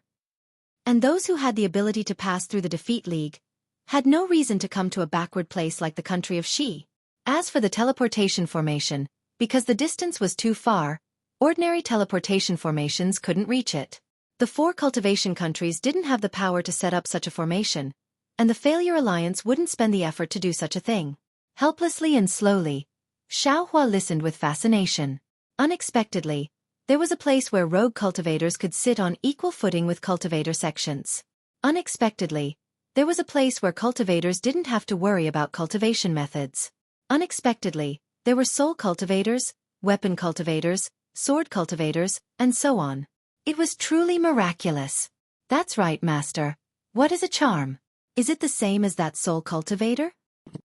And those who had the ability to pass through the Defeat League had no reason to come to a backward place like the country of Xueqi. As for the teleportation formation, because the distance was too far, ordinary teleportation formations couldn't reach it. The four cultivation countries didn't have the power to set up such a formation, and the Failure Alliance wouldn't spend the effort to do such a thing. Helplessly and slowly, Xiaohua listened with fascination. Unexpectedly, there was a place where rogue cultivators could sit on equal footing with cultivator sections. Unexpectedly, there was a place where cultivators didn't have to worry about cultivation methods. Unexpectedly, there were soul cultivators, weapon cultivators, sword cultivators, and so on. It was truly miraculous. That's right, Master. What is a charm? Is it the same as that soul cultivator?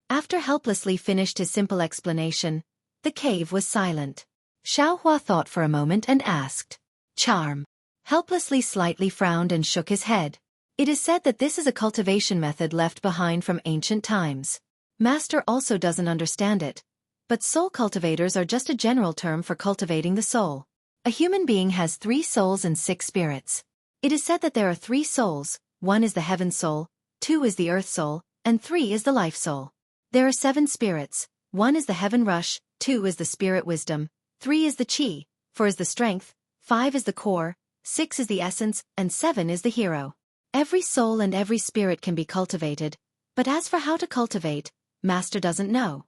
After helplessly finished his simple explanation, the cave was silent. Xiaohua thought for a moment and asked, "Charm?" Helplessly slightly frowned and shook his head. It is said that this is a cultivation method left behind from ancient times. Master also doesn't understand it, but soul cultivators are just a general term for cultivating the soul. A human being has 3 souls and 6 spirits. It is said that there are 3 souls, 1 is the heaven soul, 2 is the earth soul, and 3 is the life soul. There are 7 spirits, 1 is the heaven rush, 2 is the spirit wisdom, 3 is the chi, 4 is the strength, 5 is the core, 6 is the essence, and 7 is the hero. Every soul and every spirit can be cultivated, but as for how to cultivate, Master doesn't know.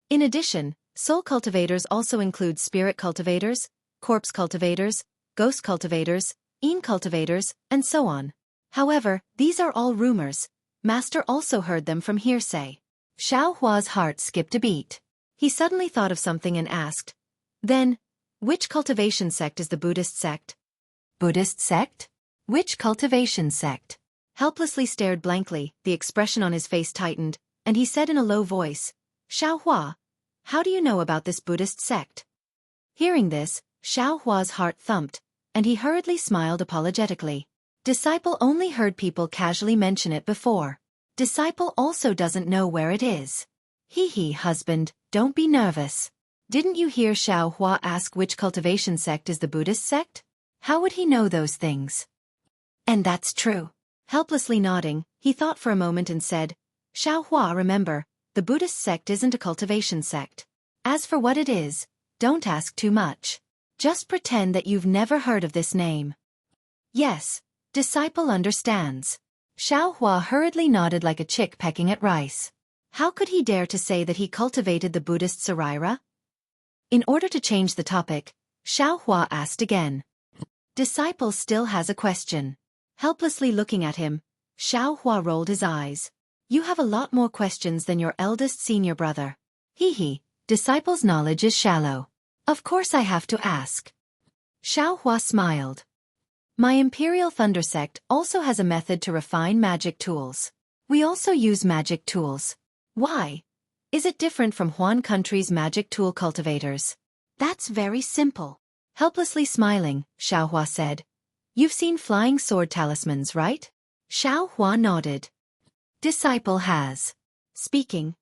In addition, soul cultivators also include spirit cultivators, corpse cultivators, ghost cultivators, een cultivators, and so on. However, these are all rumors. Master also heard them from hearsay. Xueqi's heart skipped a beat. He suddenly thought of something and asked, "Then, which cultivation sect is the Buddhist sect?" "Buddhist sect? Which cultivation sect?" Helplessly stared blankly, the expression on his face tightened, and he said in a low voice, "Xueqi, how do you know about this Buddhist sect?" Hearing this, Xueqi's heart thumped, and he hurriedly smiled apologetically. Disciple only heard people casually mention it before. Disciple also doesn't know where it is. Hee, husband, don't be nervous. Didn't you hear Xueqi ask which cultivation sect is the Buddhist sect? How would he know those things? And that's true. Helplessly nodding, he thought for a moment and said, "Xueqi, remember, the Buddhist sect isn't a cultivation sect. As for what it is, don't ask too much. Just pretend that you've never heard of this name." "Yes, disciple understands." Xueqi hurriedly nodded like a chick pecking at rice. How could he dare to say that he cultivated the Buddhist Sarira? In order to change the topic, Xueqi asked again. Disciple still has a question. Helplessly looking at him, Xueqi rolled his eyes. "You have a lot more questions than your eldest senior brother." Hee, disciple's knowledge is shallow. Of course I have to ask. Xueqi smiled. My Imperial Thunder sect also has a method to refine magic tools. We also use magic tools. Why? Is it different from Huan country's magic tool cultivators? That's very simple. Helplessly smiling, Xueqi said. You've seen flying sword talismans, right? Xueqi nodded. Disciple has. Speaking,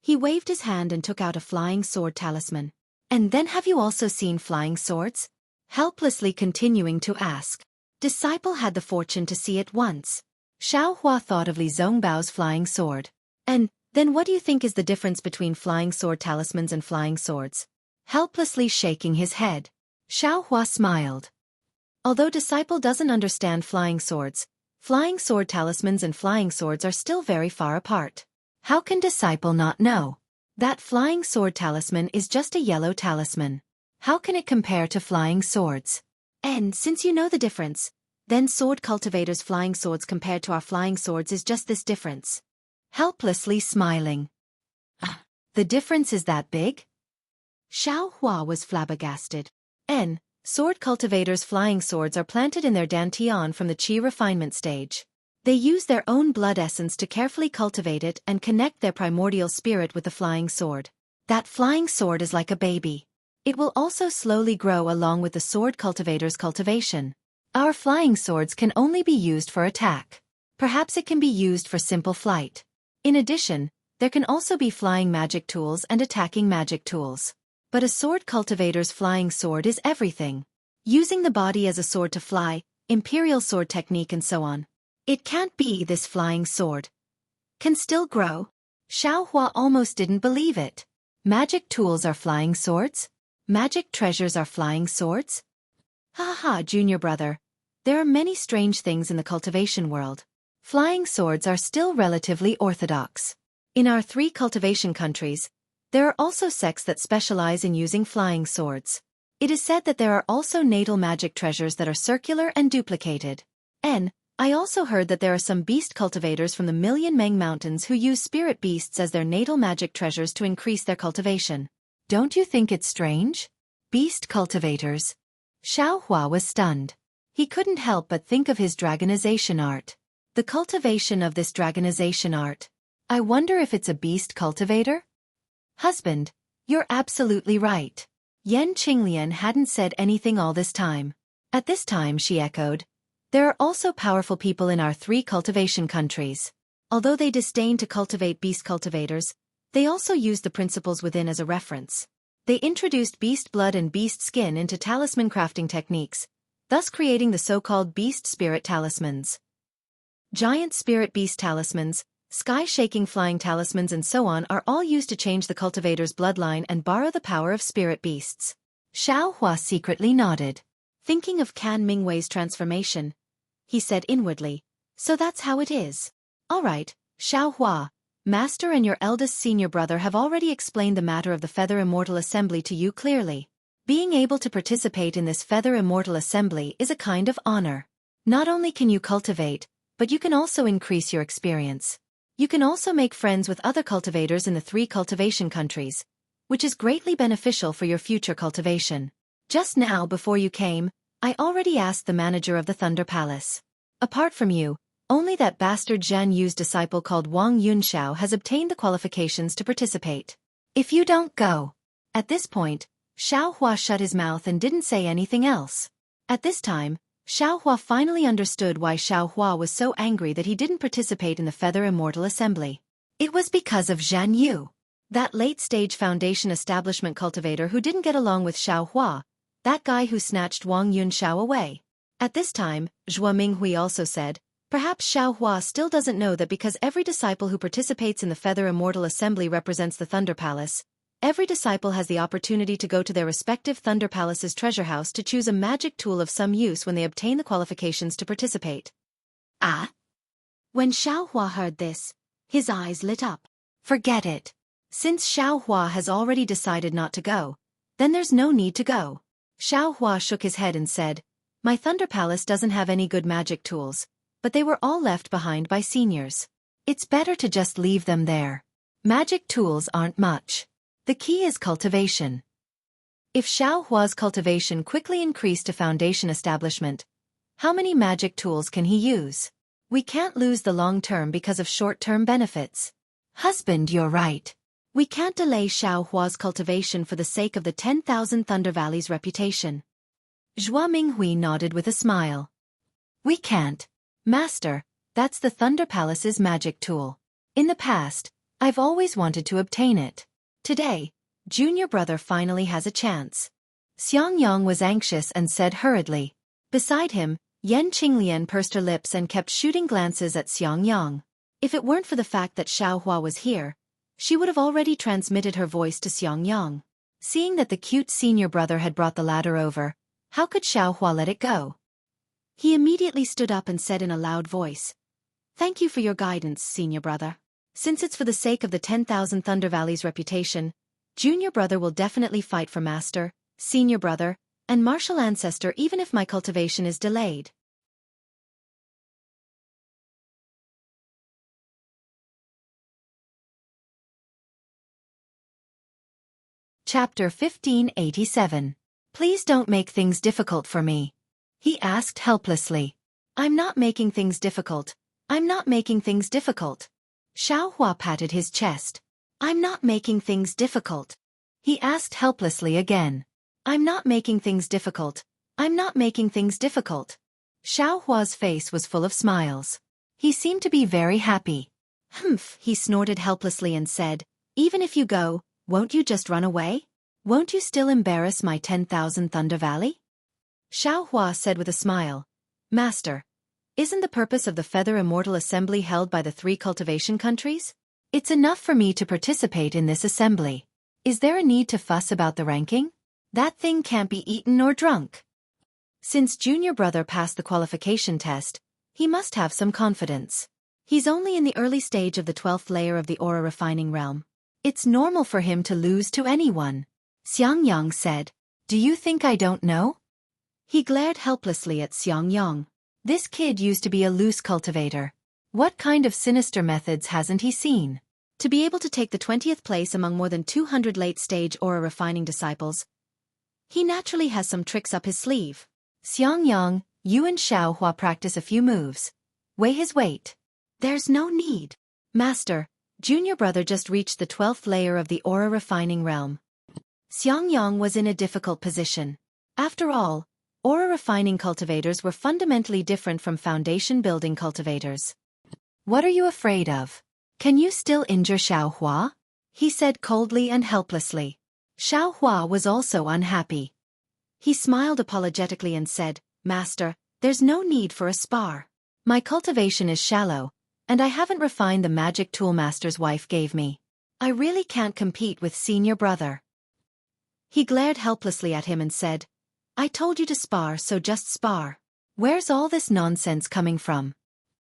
he waved his hand and took out a flying sword talisman. And then have you also seen flying swords? Helplessly continuing to ask. Disciple had the fortune to see it once. Xueqi thought of Li Zongbao's flying sword. And then what do you think is the difference between flying sword talismans and flying swords? Helplessly shaking his head. Xueqi smiled. Although Disciple doesn't understand flying swords, flying sword talismans and flying swords are still very far apart. How can Disciple not know? That flying sword talisman is just a yellow talisman. How can it compare to flying swords? And since you know the difference, then sword cultivators' flying swords compared to our flying swords is just this difference. Helplessly smiling. The difference is that big? Xueqi was flabbergasted. Sword cultivators' flying swords are planted in their dantian from the chi refinement stage. They use their own blood essence to carefully cultivate it and connect their primordial spirit with the flying sword. That flying sword is like a baby. It will also slowly grow along with the sword cultivator's cultivation. Our flying swords can only be used for attack. Perhaps it can be used for simple flight. In addition, there can also be flying magic tools and attacking magic tools. But a sword cultivator's flying sword is everything. Using the body as a sword to fly, imperial sword technique and so on. It can't be this flying sword. Can still grow? Xueqi almost didn't believe it. Magic tools are flying swords? Magic treasures are flying swords? Junior brother. There are many strange things in the cultivation world. Flying swords are still relatively orthodox. In our 3 cultivation countries, there are also sects that specialize in using flying swords. It is said that there are also natal magic treasures that are circular and duplicated. I also heard that there are some beast cultivators from the Million Meng Mountains who use spirit beasts as their natal magic treasures to increase their cultivation. Don't you think it's strange? Beast cultivators. Xueqi was stunned. He couldn't help but think of his dragonization art. The cultivation of this dragonization art. I wonder if it's a beast cultivator? Husband, you're absolutely right. Yan Qinglian hadn't said anything all this time. At this time, she echoed. There are also powerful people in our 3 cultivation countries. Although they disdain to cultivate beast cultivators, they also use the principles within as a reference. They introduced beast blood and beast skin into talisman crafting techniques, thus creating the so-called beast spirit talismans. Giant spirit beast talismans, sky-shaking flying talismans and so on are all used to change the cultivator's bloodline and borrow the power of spirit beasts. Xiao Hua secretly nodded. Thinking of Can Mingwei's transformation, he said inwardly, so that's how it is. All right, Xiao Hua, Master and your eldest senior brother have already explained the matter of the Feather Immortal Assembly to you clearly. Being able to participate in this Feather Immortal Assembly is a kind of honor. Not only can you cultivate, but you can also increase your experience. You can also make friends with other cultivators in the 3 cultivation countries, which is greatly beneficial for your future cultivation. Just now before you came, I already asked the manager of the Thunder Palace. Apart from you, only that bastard Zhan Yu's disciple called Wang Yunxiao has obtained the qualifications to participate. If you don't go. At this point, Xiao Hua shut his mouth and didn't say anything else. At this time, Xiao Hua finally understood why Xiao Hua was so angry that he didn't participate in the Feather Immortal Assembly. It was because of Zhan Yu, that late-stage Foundation establishment cultivator who didn't get along with Xiao Hua, that guy who snatched Wang Yunxiao away. At this time, Zhuo Minghui also said, perhaps Xiao Hua still doesn't know that because every disciple who participates in the Feather Immortal Assembly represents the Thunder Palace, every disciple has the opportunity to go to their respective Thunder Palace's treasure house to choose a magic tool of some use when they obtain the qualifications to participate. Ah? When Xiao Hua heard this, his eyes lit up. Forget it. Since Xiao Hua has already decided not to go, then there's no need to go. Xiao Hua shook his head and said, my Thunder Palace doesn't have any good magic tools, but they were all left behind by seniors. It's better to just leave them there. Magic tools aren't much. The key is cultivation. If Xiao Hua's cultivation quickly increased to Foundation establishment, how many magic tools can he use? We can't lose the long term because of short-term benefits. Husband, you're right. We can't delay Xiao Hua's cultivation for the sake of the 10,000 Thunder Valley's reputation. Zhuo Minghui nodded with a smile. We can't. Master, that's the Thunder Palace's magic tool. In the past, I've always wanted to obtain it. Today, junior brother finally has a chance. Xiangyang was anxious and said hurriedly. Beside him, Yan Qinglian pursed her lips and kept shooting glances at Xiangyang. If it weren't for the fact that Xiao Hua was here, she would have already transmitted her voice to Xiangyang. Seeing that the cute senior brother had brought the ladder over, how could Xiao Hua let it go? He immediately stood up and said in a loud voice, thank you for your guidance, senior brother. Since it's for the sake of the 10,000 Thunder Valley's reputation, junior brother will definitely fight for master, senior brother, and martial ancestor even if my cultivation is delayed. Chapter 1587. Please don't make things difficult for me. He asked helplessly. I'm not making things difficult. I'm not making things difficult. Xiao Hua patted his chest. I'm not making things difficult. He asked helplessly again. I'm not making things difficult. I'm not making things difficult. Xiao Hua's face was full of smiles. He seemed to be very happy. Humph, he snorted helplessly and said, even if you go, won't you just run away? Won't you still embarrass my 10,000 Thunder Valley? Xiao Hua said with a smile, Master, isn't the purpose of the Feather Immortal Assembly held by the 3 cultivation countries? It's enough for me to participate in this assembly. Is there a need to fuss about the ranking? That thing can't be eaten or drunk. Since junior brother passed the qualification test, he must have some confidence. He's only in the early stage of the 12th layer of the aura refining realm. It's normal for him to lose to anyone. Xiangyang said, do you think I don't know? He glared helplessly at Xiangyang. This kid used to be a loose cultivator. What kind of sinister methods hasn't he seen? To be able to take the 20th place among more than 200 late-stage aura refining disciples, he naturally has some tricks up his sleeve. Xiangyang, you and Xiao Hua practice a few moves. Weigh his weight. There's no need. Master, junior brother just reached the 12th layer of the aura refining realm. Xiangyang was in a difficult position. After all, aura refining cultivators were fundamentally different from foundation building cultivators. What are you afraid of? Can you still injure Xiao Hua? He said coldly and helplessly. Xiao Hua was also unhappy. He smiled apologetically and said, Master, there's no need for a spar. My cultivation is shallow, and I haven't refined the magic tool Master's wife gave me. I really can't compete with senior brother. He glared helplessly at him and said, I told you to spar, so just spar. Where's all this nonsense coming from?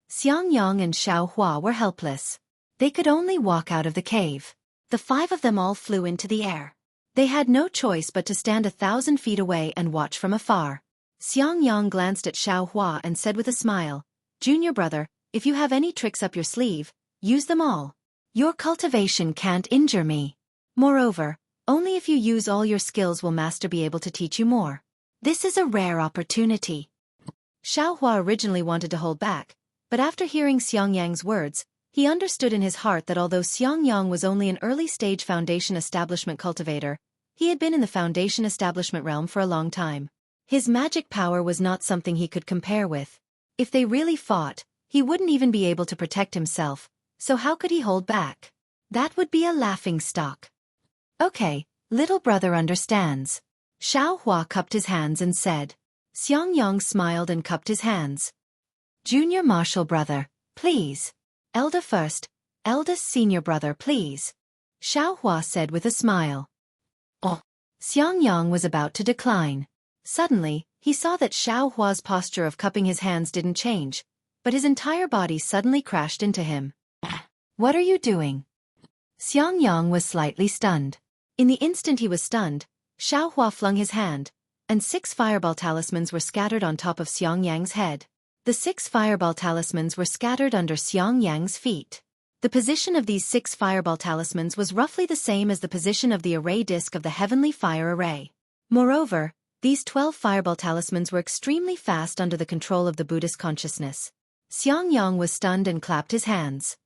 Xiangyang and Xiaohua were helpless. They could only walk out of the cave. The 5 of them all flew into the air. They had no choice but to stand 1,000 feet away and watch from afar. Xiangyang glanced at Xiaohua and said with a smile, Junior brother, if you have any tricks up your sleeve, use them all. Your cultivation can't injure me. Moreover, only if you use all your skills will Master be able to teach you more. This is a rare opportunity. Xiaohua originally wanted to hold back, but after hearing Xiangyang's words, he understood in his heart that although Xiangyang was only an early-stage foundation establishment cultivator, he had been in the foundation establishment realm for a long time. His magic power was not something he could compare with. If they really fought, he wouldn't even be able to protect himself, so how could he hold back? That would be a laughingstock. Okay, little brother understands. Xiaohua cupped his hands and said. Xiangyang smiled and cupped his hands. Junior martial brother, please. Elder first, eldest senior brother please. Xiaohua said with a smile. Oh. Xiangyang was about to decline. Suddenly, he saw that Xiaohua's posture of cupping his hands didn't change, but his entire body suddenly crashed into him. What are you doing? Xiangyang was slightly stunned. In the instant he was stunned, Xiaohua flung his hand, and 6 fireball talismans were scattered on top of Xiangyang's head. The 6 fireball talismans were scattered under Xiangyang's feet. The position of these 6 fireball talismans was roughly the same as the position of the array disk of the heavenly fire array. Moreover, these 12 fireball talismans were extremely fast under the control of the Buddhist consciousness. Xiangyang was stunned and clapped his hands.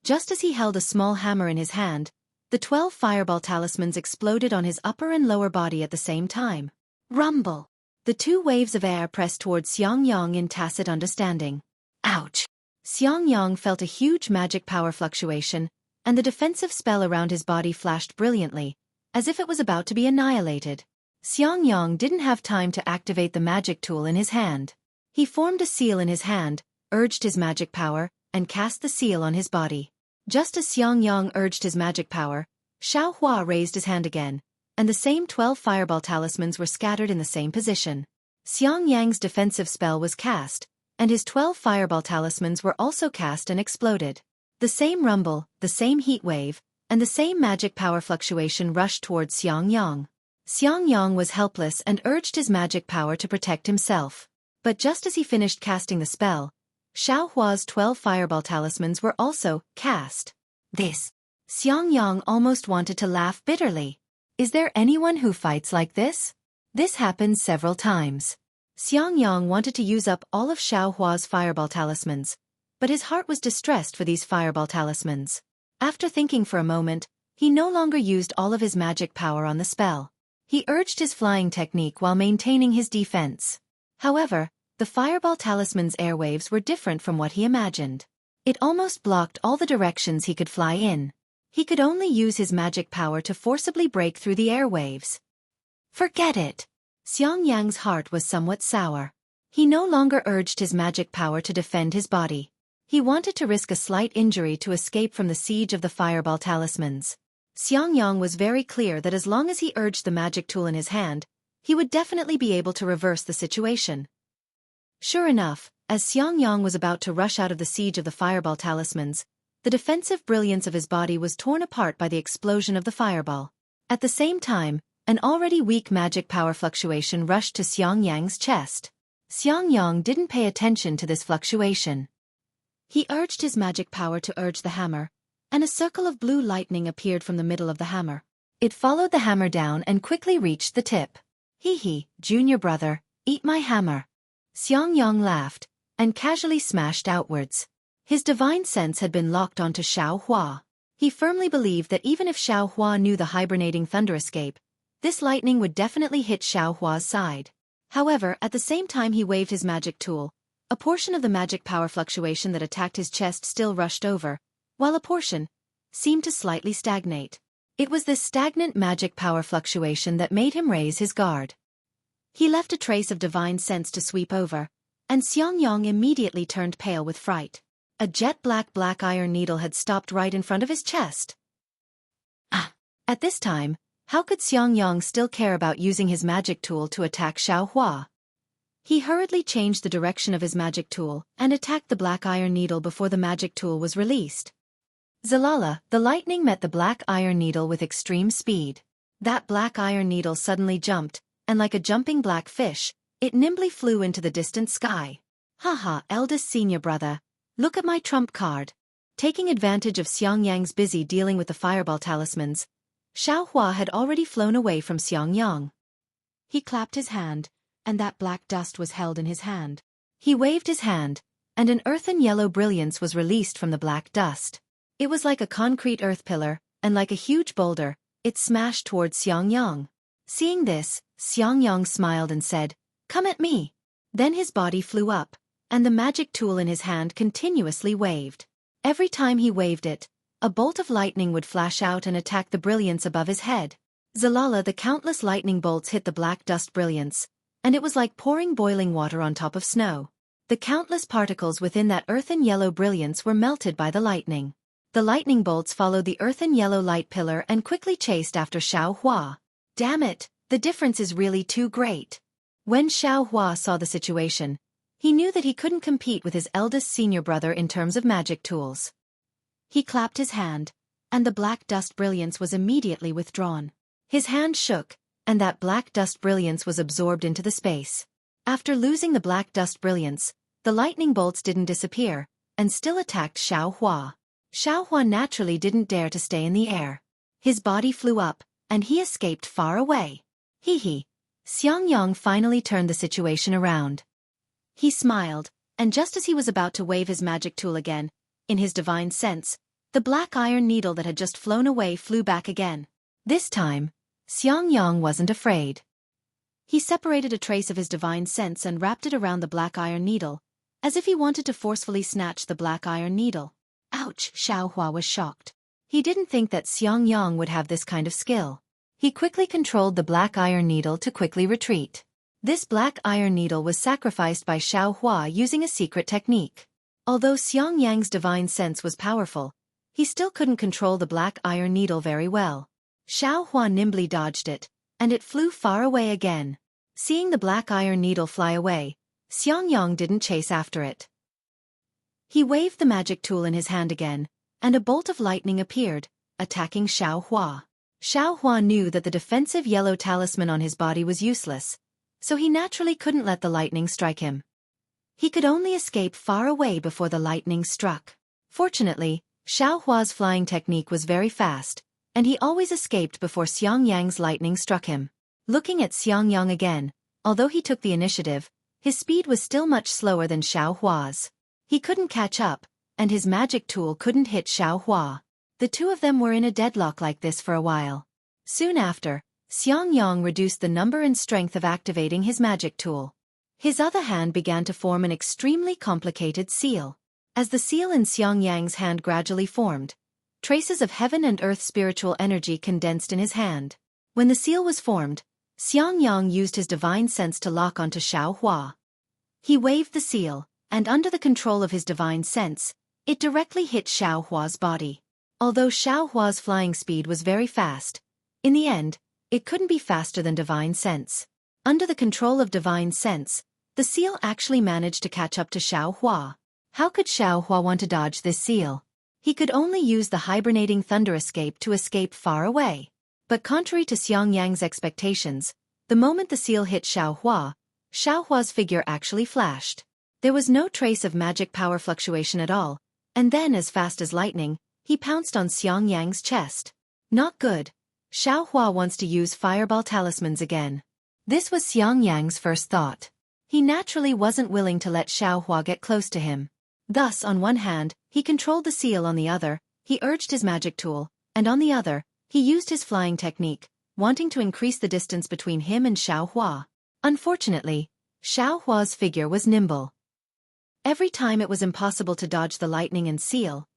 Just as he held a small hammer in his hand, the 12 fireball talismans exploded on his upper and lower body at the same time. Rumble! The 2 waves of air pressed towards Xiangyang in tacit understanding. Ouch! Xiangyang felt a huge magic power fluctuation, and the defensive spell around his body flashed brilliantly, as if it was about to be annihilated. Xiangyang didn't have time to activate the magic tool in his hand. He formed a seal in his hand, urged his magic power, and cast the seal on his body. Just as Xiangyang urged his magic power, Xiaohua raised his hand again, and the same 12 fireball talismans were scattered in the same position. Xiangyang's defensive spell was cast, and his 12 fireball talismans were also cast and exploded. The same rumble, the same heat wave, and the same magic power fluctuation rushed towards Xiangyang. Xiangyang was helpless and urged his magic power to protect himself. But just as he finished casting the spell, Xiaohua's 12 fireball talismans were also cast. Xiangyang almost wanted to laugh bitterly. Is there anyone who fights like this? This happened several times. Xiangyang wanted to use up all of Xiaohua's fireball talismans, but his heart was distressed for these fireball talismans. After thinking for a moment, he no longer used all of his magic power on the spell. He urged his flying technique while maintaining his defense. However, the fireball talisman's airwaves were different from what he imagined. It almost blocked all the directions he could fly in. He could only use his magic power to forcibly break through the airwaves. Forget it. Xiangyang's heart was somewhat sour. He no longer urged his magic power to defend his body. He wanted to risk a slight injury to escape from the siege of the fireball talismans. Xiangyang was very clear that as long as he urged the magic tool in his hand, he would definitely be able to reverse the situation. Sure enough, as Xiangyang was about to rush out of the siege of the fireball talismans, the defensive brilliance of his body was torn apart by the explosion of the fireball. At the same time, an already weak magic power fluctuation rushed to Xiangyang's chest. Xiangyang didn't pay attention to this fluctuation. He urged his magic power to urge the hammer, and a circle of blue lightning appeared from the middle of the hammer. It followed the hammer down and quickly reached the tip. Hee, junior brother, eat my hammer. Xiangyang laughed, and casually smashed outwards. His divine sense had been locked onto Xiaohua. He firmly believed that even if Xiaohua knew the hibernating thunder escape, this lightning would definitely hit Xiaohua's side. However, at the same time he waved his magic tool, a portion of the magic power fluctuation that attacked his chest still rushed over, while a portion seemed to slightly stagnate. It was this stagnant magic power fluctuation that made him raise his guard. He left a trace of divine sense to sweep over, and Xiangyang immediately turned pale with fright. A jet-black black iron needle had stopped right in front of his chest. At this time, how could Xiangyang still care about using his magic tool to attack Xiaohua? He hurriedly changed the direction of his magic tool and attacked the black iron needle before the magic tool was released. Zalala, the lightning met the black iron needle with extreme speed. That black iron needle suddenly jumped, and like a jumping black fish, it nimbly flew into the distant sky. Haha, eldest senior brother, look at my trump card. Taking advantage of Xiangyang's busy dealing with the fireball talismans, Xiaohua had already flown away from Xiangyang. He clapped his hand, and that black dust was held in his hand. He waved his hand, and an earthen yellow brilliance was released from the black dust. It was like a concrete earth pillar, and like a huge boulder, it smashed towards Xiangyang. Seeing this, Xiangyang smiled and said, "Come at me." Then his body flew up, and the magic tool in his hand continuously waved. Every time he waved it, a bolt of lightning would flash out and attack the brilliance above his head. Zalala, the countless lightning bolts hit the black dust brilliance, and it was like pouring boiling water on top of snow. The countless particles within that earthen yellow brilliance were melted by the lightning. The lightning bolts followed the earthen yellow light pillar and quickly chased after Xiaohua. Damn it, the difference is really too great. When Xiaohua saw the situation, he knew that he couldn't compete with his eldest senior brother in terms of magic tools. He clapped his hand, and the black dust brilliance was immediately withdrawn. His hand shook, and that black dust brilliance was absorbed into the space. After losing the black dust brilliance, the lightning bolts didn't disappear, and still attacked Xiaohua. Xiaohua naturally didn't dare to stay in the air. His body flew up, and he escaped far away. Hee. Xiangyang finally turned the situation around. He smiled, and just as he was about to wave his magic tool again, in his divine sense, the black iron needle that had just flown away flew back again. This time, Xiangyang wasn't afraid. He separated a trace of his divine sense and wrapped it around the black iron needle, as if he wanted to forcefully snatch the black iron needle. Ouch! Xiaohua was shocked. He didn't think that Xiangyang would have this kind of skill. He quickly controlled the black iron needle to quickly retreat. This black iron needle was sacrificed by Xiaohua using a secret technique. Although Xiangyang's divine sense was powerful, he still couldn't control the black iron needle very well. Xiaohua nimbly dodged it, and it flew far away again. Seeing the black iron needle fly away, Xiangyang didn't chase after it. He waved the magic tool in his hand again, and a bolt of lightning appeared, attacking Xiaohua. Xiaohua knew that the defensive yellow talisman on his body was useless, so he naturally couldn't let the lightning strike him. He could only escape far away before the lightning struck. Fortunately, Xiaohua's flying technique was very fast, and he always escaped before Xiangyang's lightning struck him. Looking at Xiangyang again, although he took the initiative, his speed was still much slower than Xiaohua's. He couldn't catch up, and his magic tool couldn't hit Xiaohua. The two of them were in a deadlock like this for a while. Soon after, Xiangyang reduced the number and strength of activating his magic tool. His other hand began to form an extremely complicated seal. As the seal in Xiangyang's hand gradually formed, traces of heaven and earth spiritual energy condensed in his hand. When the seal was formed, Xiangyang used his divine sense to lock onto Xiaohua. He waved the seal, and under the control of his divine sense, it directly hit Xiaohua's body. Although Xiaohua's flying speed was very fast, in the end, it couldn't be faster than divine sense. Under the control of divine sense, the seal actually managed to catch up to Xiaohua. How could Xiaohua want to dodge this seal? He could only use the hibernating thunder escape to escape far away. But contrary to Xiangyang's expectations, the moment the seal hit Xiaohua, Xiaohua's figure actually flashed. There was no trace of magic power fluctuation at all, and then as fast as lightning, he pounced on Xiangyang's chest. Not good. Xiaohua wants to use fireball talismans again. This was Xiangyang's first thought. He naturally wasn't willing to let Xiaohua get close to him. Thus, on one hand, he controlled the seal, on the other, he urged his magic tool, and on the other, he used his flying technique, wanting to increase the distance between him and Xiaohua. Unfortunately, Xiaohua's figure was nimble. Every time it was impossible to dodge the lightning and seal,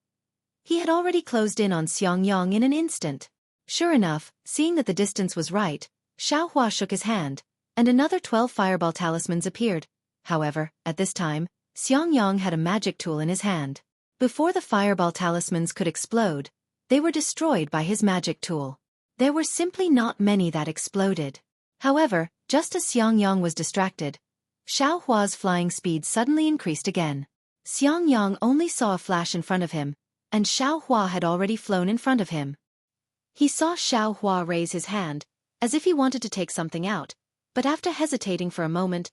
he had already closed in on Xiangyang in an instant. Sure enough, seeing that the distance was right, Xiaohua shook his hand, and another 12 fireball talismans appeared. However, at this time, Xiangyang had a magic tool in his hand. Before the fireball talismans could explode, they were destroyed by his magic tool. There were simply not many that exploded. However, just as Xiangyang was distracted, Xiao Hua's flying speed suddenly increased again. Xiangyang only saw a flash in front of him, and Xiao Hua had already flown in front of him. He saw Xiao Hua raise his hand, as if he wanted to take something out, but after hesitating for a moment,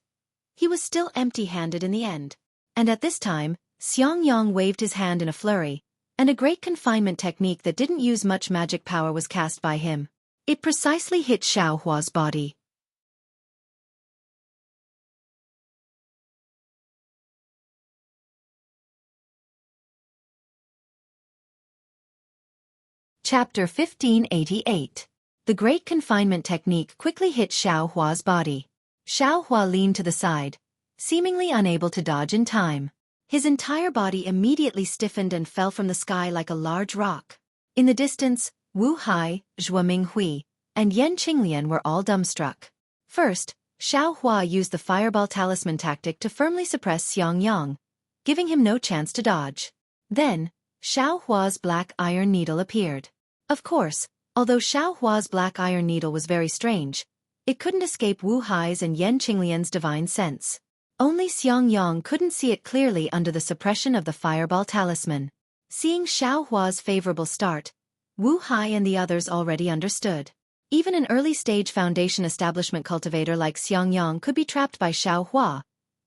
he was still empty-handed in the end. And at this time, Xiangyang waved his hand in a flurry, and a great confinement technique that didn't use much magic power was cast by him. It precisely hit Xiao Hua's body. Chapter 1588. The Great Confinement Technique quickly hit Xiao Hua's body. Xiao Hua leaned to the side, seemingly unable to dodge in time. His entire body immediately stiffened and fell from the sky like a large rock. In the distance, Wu Hai, Zhuo Minghui, and Yan Qinglian were all dumbstruck. First, Xiao Hua used the fireball talisman tactic to firmly suppress Xiangyang, giving him no chance to dodge. Then, Xiao Hua's black iron needle appeared. Of course, although Xiao Hua's black iron needle was very strange, it couldn't escape Wu Hai's and Yan Qinglian's divine sense. Only Xiangyang couldn't see it clearly under the suppression of the fireball talisman. Seeing Xiao Hua's favorable start, Wu Hai and the others already understood. Even an early-stage foundation establishment cultivator like Xiangyang could be trapped by Xiao Hua.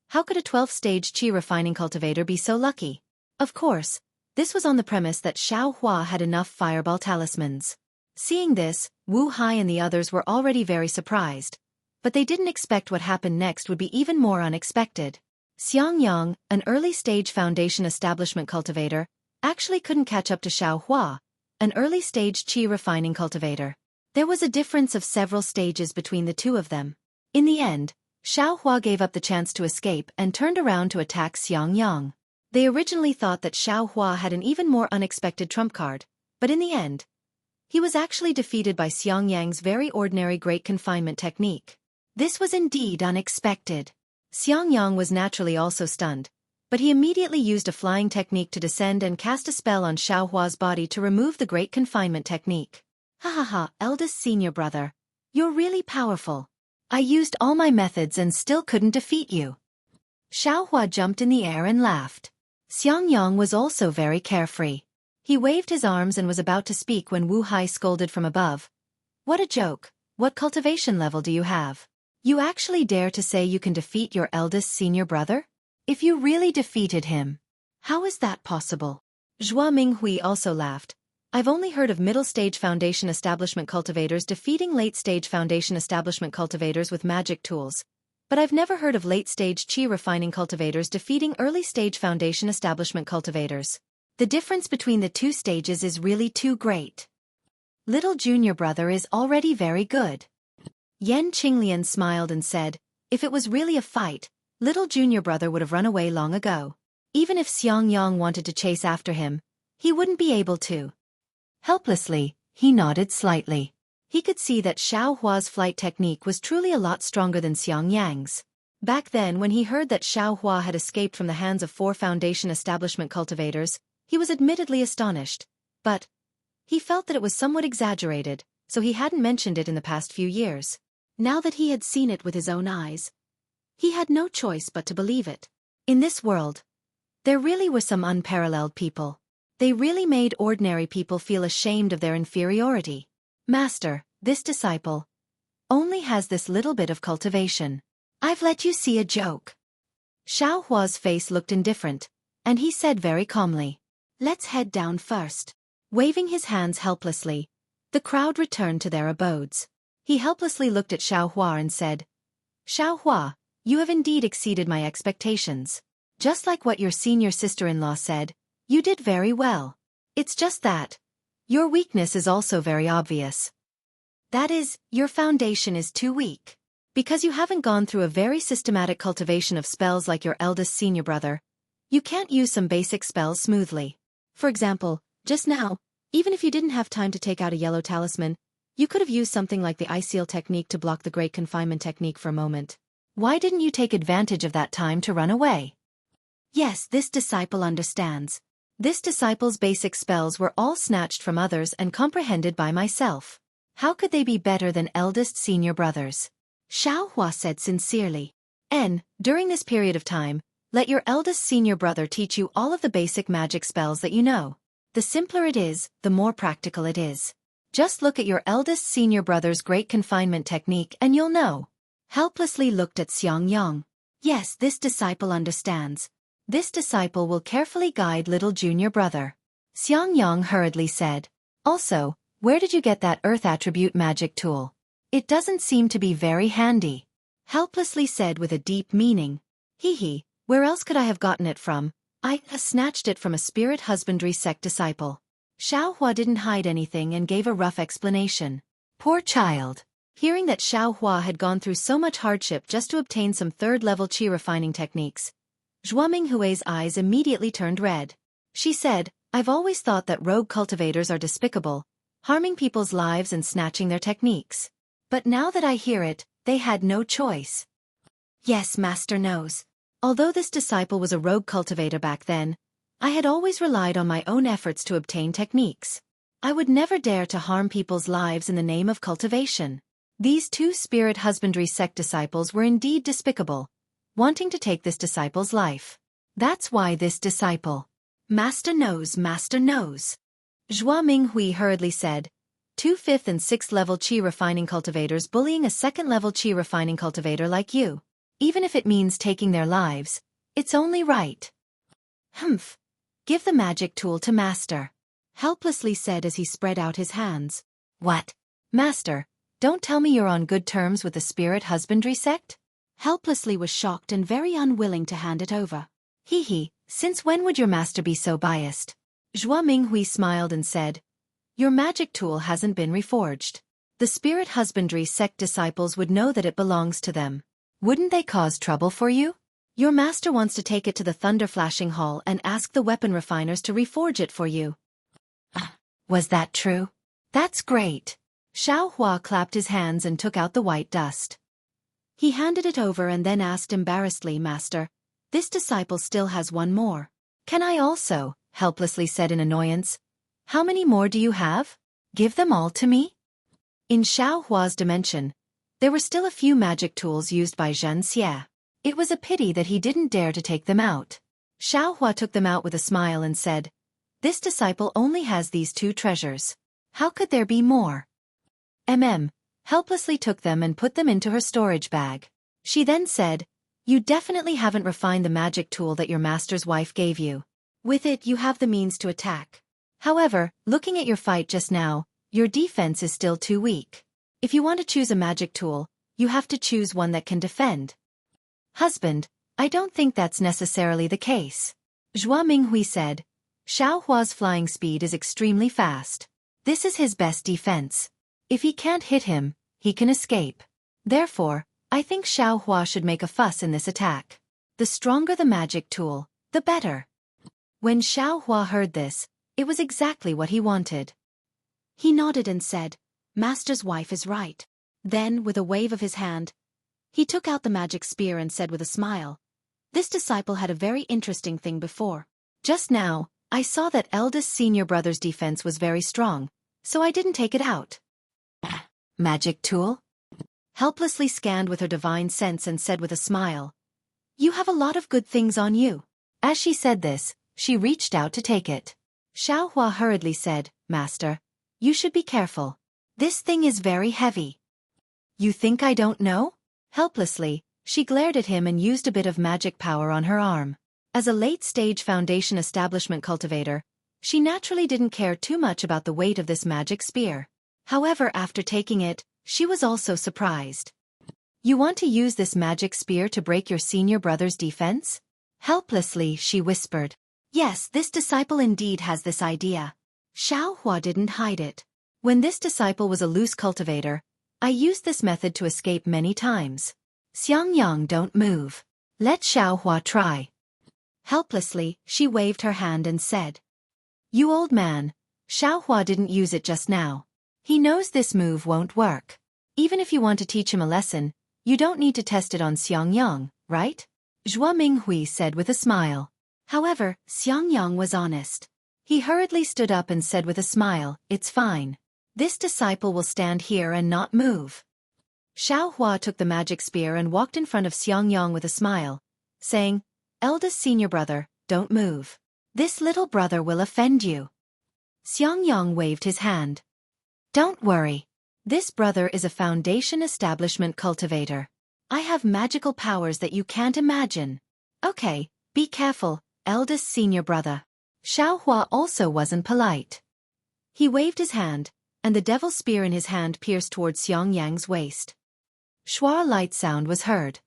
How could a 12th-stage qi refining cultivator be so lucky? Of course, this was on the premise that Xiao Hua had enough fireball talismans. Seeing this, Wu Hai and the others were already very surprised, but they didn't expect what happened next would be even more unexpected. Xiangyang, an early-stage foundation establishment cultivator, actually couldn't catch up to Xiao Hua, an early-stage qi refining cultivator. There was a difference of several stages between the two of them. In the end, Xiao Hua gave up the chance to escape and turned around to attack Xiangyang. They originally thought that Xiao Hua had an even more unexpected trump card, but in the end, he was actually defeated by Xiangyang's very ordinary great confinement technique. This was indeed unexpected. Xiangyang was naturally also stunned, but he immediately used a flying technique to descend and cast a spell on Xiao Hua's body to remove the great confinement technique. Ha ha ha, eldest senior brother. You're really powerful. I used all my methods and still couldn't defeat you. Xiao Hua jumped in the air and laughed. Xiangyang was also very carefree. He waved his arms and was about to speak when Wu Hai scolded from above. What a joke. What cultivation level do you have? You actually dare to say you can defeat your eldest senior brother? If you really defeated him, how is that possible? Zhuo Minghui also laughed. I've only heard of middle-stage foundation establishment cultivators defeating late-stage foundation establishment cultivators with magic tools, but I've never heard of late-stage qi refining cultivators defeating early-stage foundation establishment cultivators. The difference between the two stages is really too great. Little junior brother is already very good. Yan Qinglian smiled and said, if it was really a fight, little junior brother would have run away long ago. Even if Xiangyang wanted to chase after him, he wouldn't be able to. Helplessly, he nodded slightly. He could see that Xiao Hua's flight technique was truly a lot stronger than Xiangyang's. Back then when he heard that Xiao Hua had escaped from the hands of 4 foundation establishment cultivators, he was admittedly astonished, but he felt that it was somewhat exaggerated, so he hadn't mentioned it in the past few years. Now that he had seen it with his own eyes, he had no choice but to believe it. In this world, there really were some unparalleled people. They really made ordinary people feel ashamed of their inferiority. Master, this disciple only has this little bit of cultivation. I've let you see a joke. Xiao Hua's face looked indifferent, and he said very calmly, let's head down first. Waving his hands helplessly, the crowd returned to their abodes. He helplessly looked at Xiao Hua and said, Xiao Hua, you have indeed exceeded my expectations. Just like what your senior sister-in-law said, you did very well. It's just that your weakness is also very obvious. That is, your foundation is too weak. Because you haven't gone through a very systematic cultivation of spells like your eldest senior brother, you can't use some basic spells smoothly. For example, just now, even if you didn't have time to take out a yellow talisman, You could have used something like the ice seal technique to block the great confinement technique for a moment. Why didn't you take advantage of that time to run away? Yes, this disciple understands. This disciple's basic spells were all snatched from others and comprehended by myself. How could they be better than eldest senior brothers? Xueqi said sincerely. During this period of time, let your eldest senior brother teach you all of the basic magic spells that you know. The simpler it is, the more practical it is. Just look at your eldest senior brother's great confinement technique and you'll know. Helplessly looked at Xiangyang. Yes, this disciple understands. This disciple will carefully guide little junior brother. Xiangyang hurriedly said. Also, where did you get that earth attribute magic tool? It doesn't seem to be very handy. Helplessly said with a deep meaning. Where else could I have gotten it from? I snatched it from a spirit husbandry sect disciple. Xueqi didn't hide anything and gave a rough explanation. Poor child. Hearing that Xueqi had gone through so much hardship just to obtain some third-level qi refining techniques, Zhuo Minghui's eyes immediately turned red. She said, I've always thought that rogue cultivators are despicable, harming people's lives and snatching their techniques. But now that I hear it, they had no choice. Yes, Master knows. Although this disciple was a rogue cultivator back then, I had always relied on my own efforts to obtain techniques. I would never dare to harm people's lives in the name of cultivation. These two spirit husbandry sect disciples were indeed despicable, wanting to take this disciple's life. That's why this disciple. Master knows, Master knows. Zhuo Minghui hurriedly said, 2 5th and 6th level qi refining cultivators bullying a 2nd level qi refining cultivator like you. Even if it means taking their lives, it's only right. Humph. Give the magic tool to Master. Helplessly said as he spread out his hands. What? Master, don't tell me you're on good terms with the spirit husbandry sect? Helplessly was shocked and very unwilling to hand it over. Since when would your master be so biased? Zhuo Minghui smiled and said, Your magic tool hasn't been reforged. The spirit husbandry sect disciples would know that it belongs to them. Wouldn't they cause trouble for you? Your master wants to take it to the Thunder Flashing Hall and ask the weapon refiners to reforge it for you. Was that true? That's great. Xueqi clapped his hands and took out the white dust. He handed it over and then asked embarrassedly, Master, this disciple still has one more. Can I also? Helplessly said in annoyance. How many more do you have? Give them all to me? In Xueqi's dimension, there were still a few magic tools used by Zhen Xie. It was a pity that he didn't dare to take them out. Xueqi took them out with a smile and said, This disciple only has these 2 treasures. How could there be more? Helplessly took them and put them into her storage bag. She then said, You definitely haven't refined the magic tool that your master's wife gave you. With it you have the means to attack. However, looking at your fight just now, your defense is still too weak. If you want to choose a magic tool, you have to choose one that can defend. Husband, I don't think that's necessarily the case. Zhuo Minghui said, Xueqi's flying speed is extremely fast. This is his best defense. If he can't hit him, he can escape. Therefore, I think Xueqi should make a fuss in this attack. The stronger the magic tool, the better. When Xueqi heard this, it was exactly what he wanted. He nodded and said, Master's wife is right. Then, with a wave of his hand, he took out the magic spear and said with a smile, This disciple had a very interesting thing before. Just now, I saw that eldest senior brother's defense was very strong, so I didn't take it out. Magic tool? Helplessly scanned with her divine sense and said with a smile, You have a lot of good things on you. As she said this, she reached out to take it. Xueqi hurriedly said, Master, you should be careful. This thing is very heavy. You think I don't know? Helplessly, she glared at him and used a bit of magic power on her arm. As a late-stage foundation establishment cultivator, she naturally didn't care too much about the weight of this magic spear. However, after taking it, she was also surprised. You want to use this magic spear to break your senior brother's defense? Helplessly, she whispered. Yes, this disciple indeed has this idea. Xueqi didn't hide it. When this disciple was a loose cultivator, I used this method to escape many times. Xiangyang, don't move. Let Xueqi try. Helplessly, she waved her hand and said, You old man, Xueqi didn't use it just now. He knows this move won't work. Even if you want to teach him a lesson, you don't need to test it on Xiangyang, right? Zhuo Minghui said with a smile. However, Xiangyang was honest. He hurriedly stood up and said with a smile, "It's fine. This disciple will stand here and not move." Xiaohua took the magic spear and walked in front of Xiangyang with a smile, saying, "Eldest senior brother, don't move. This little brother will offend you." Xiangyang waved his hand. "Don't worry. This brother is a foundation establishment cultivator. I have magical powers that you can't imagine. Okay, be careful, eldest senior brother." Xiaohua also wasn't polite. He waved his hand, and the devil spear in his hand pierced towards Xiangyang's waist. Shua light sound was heard.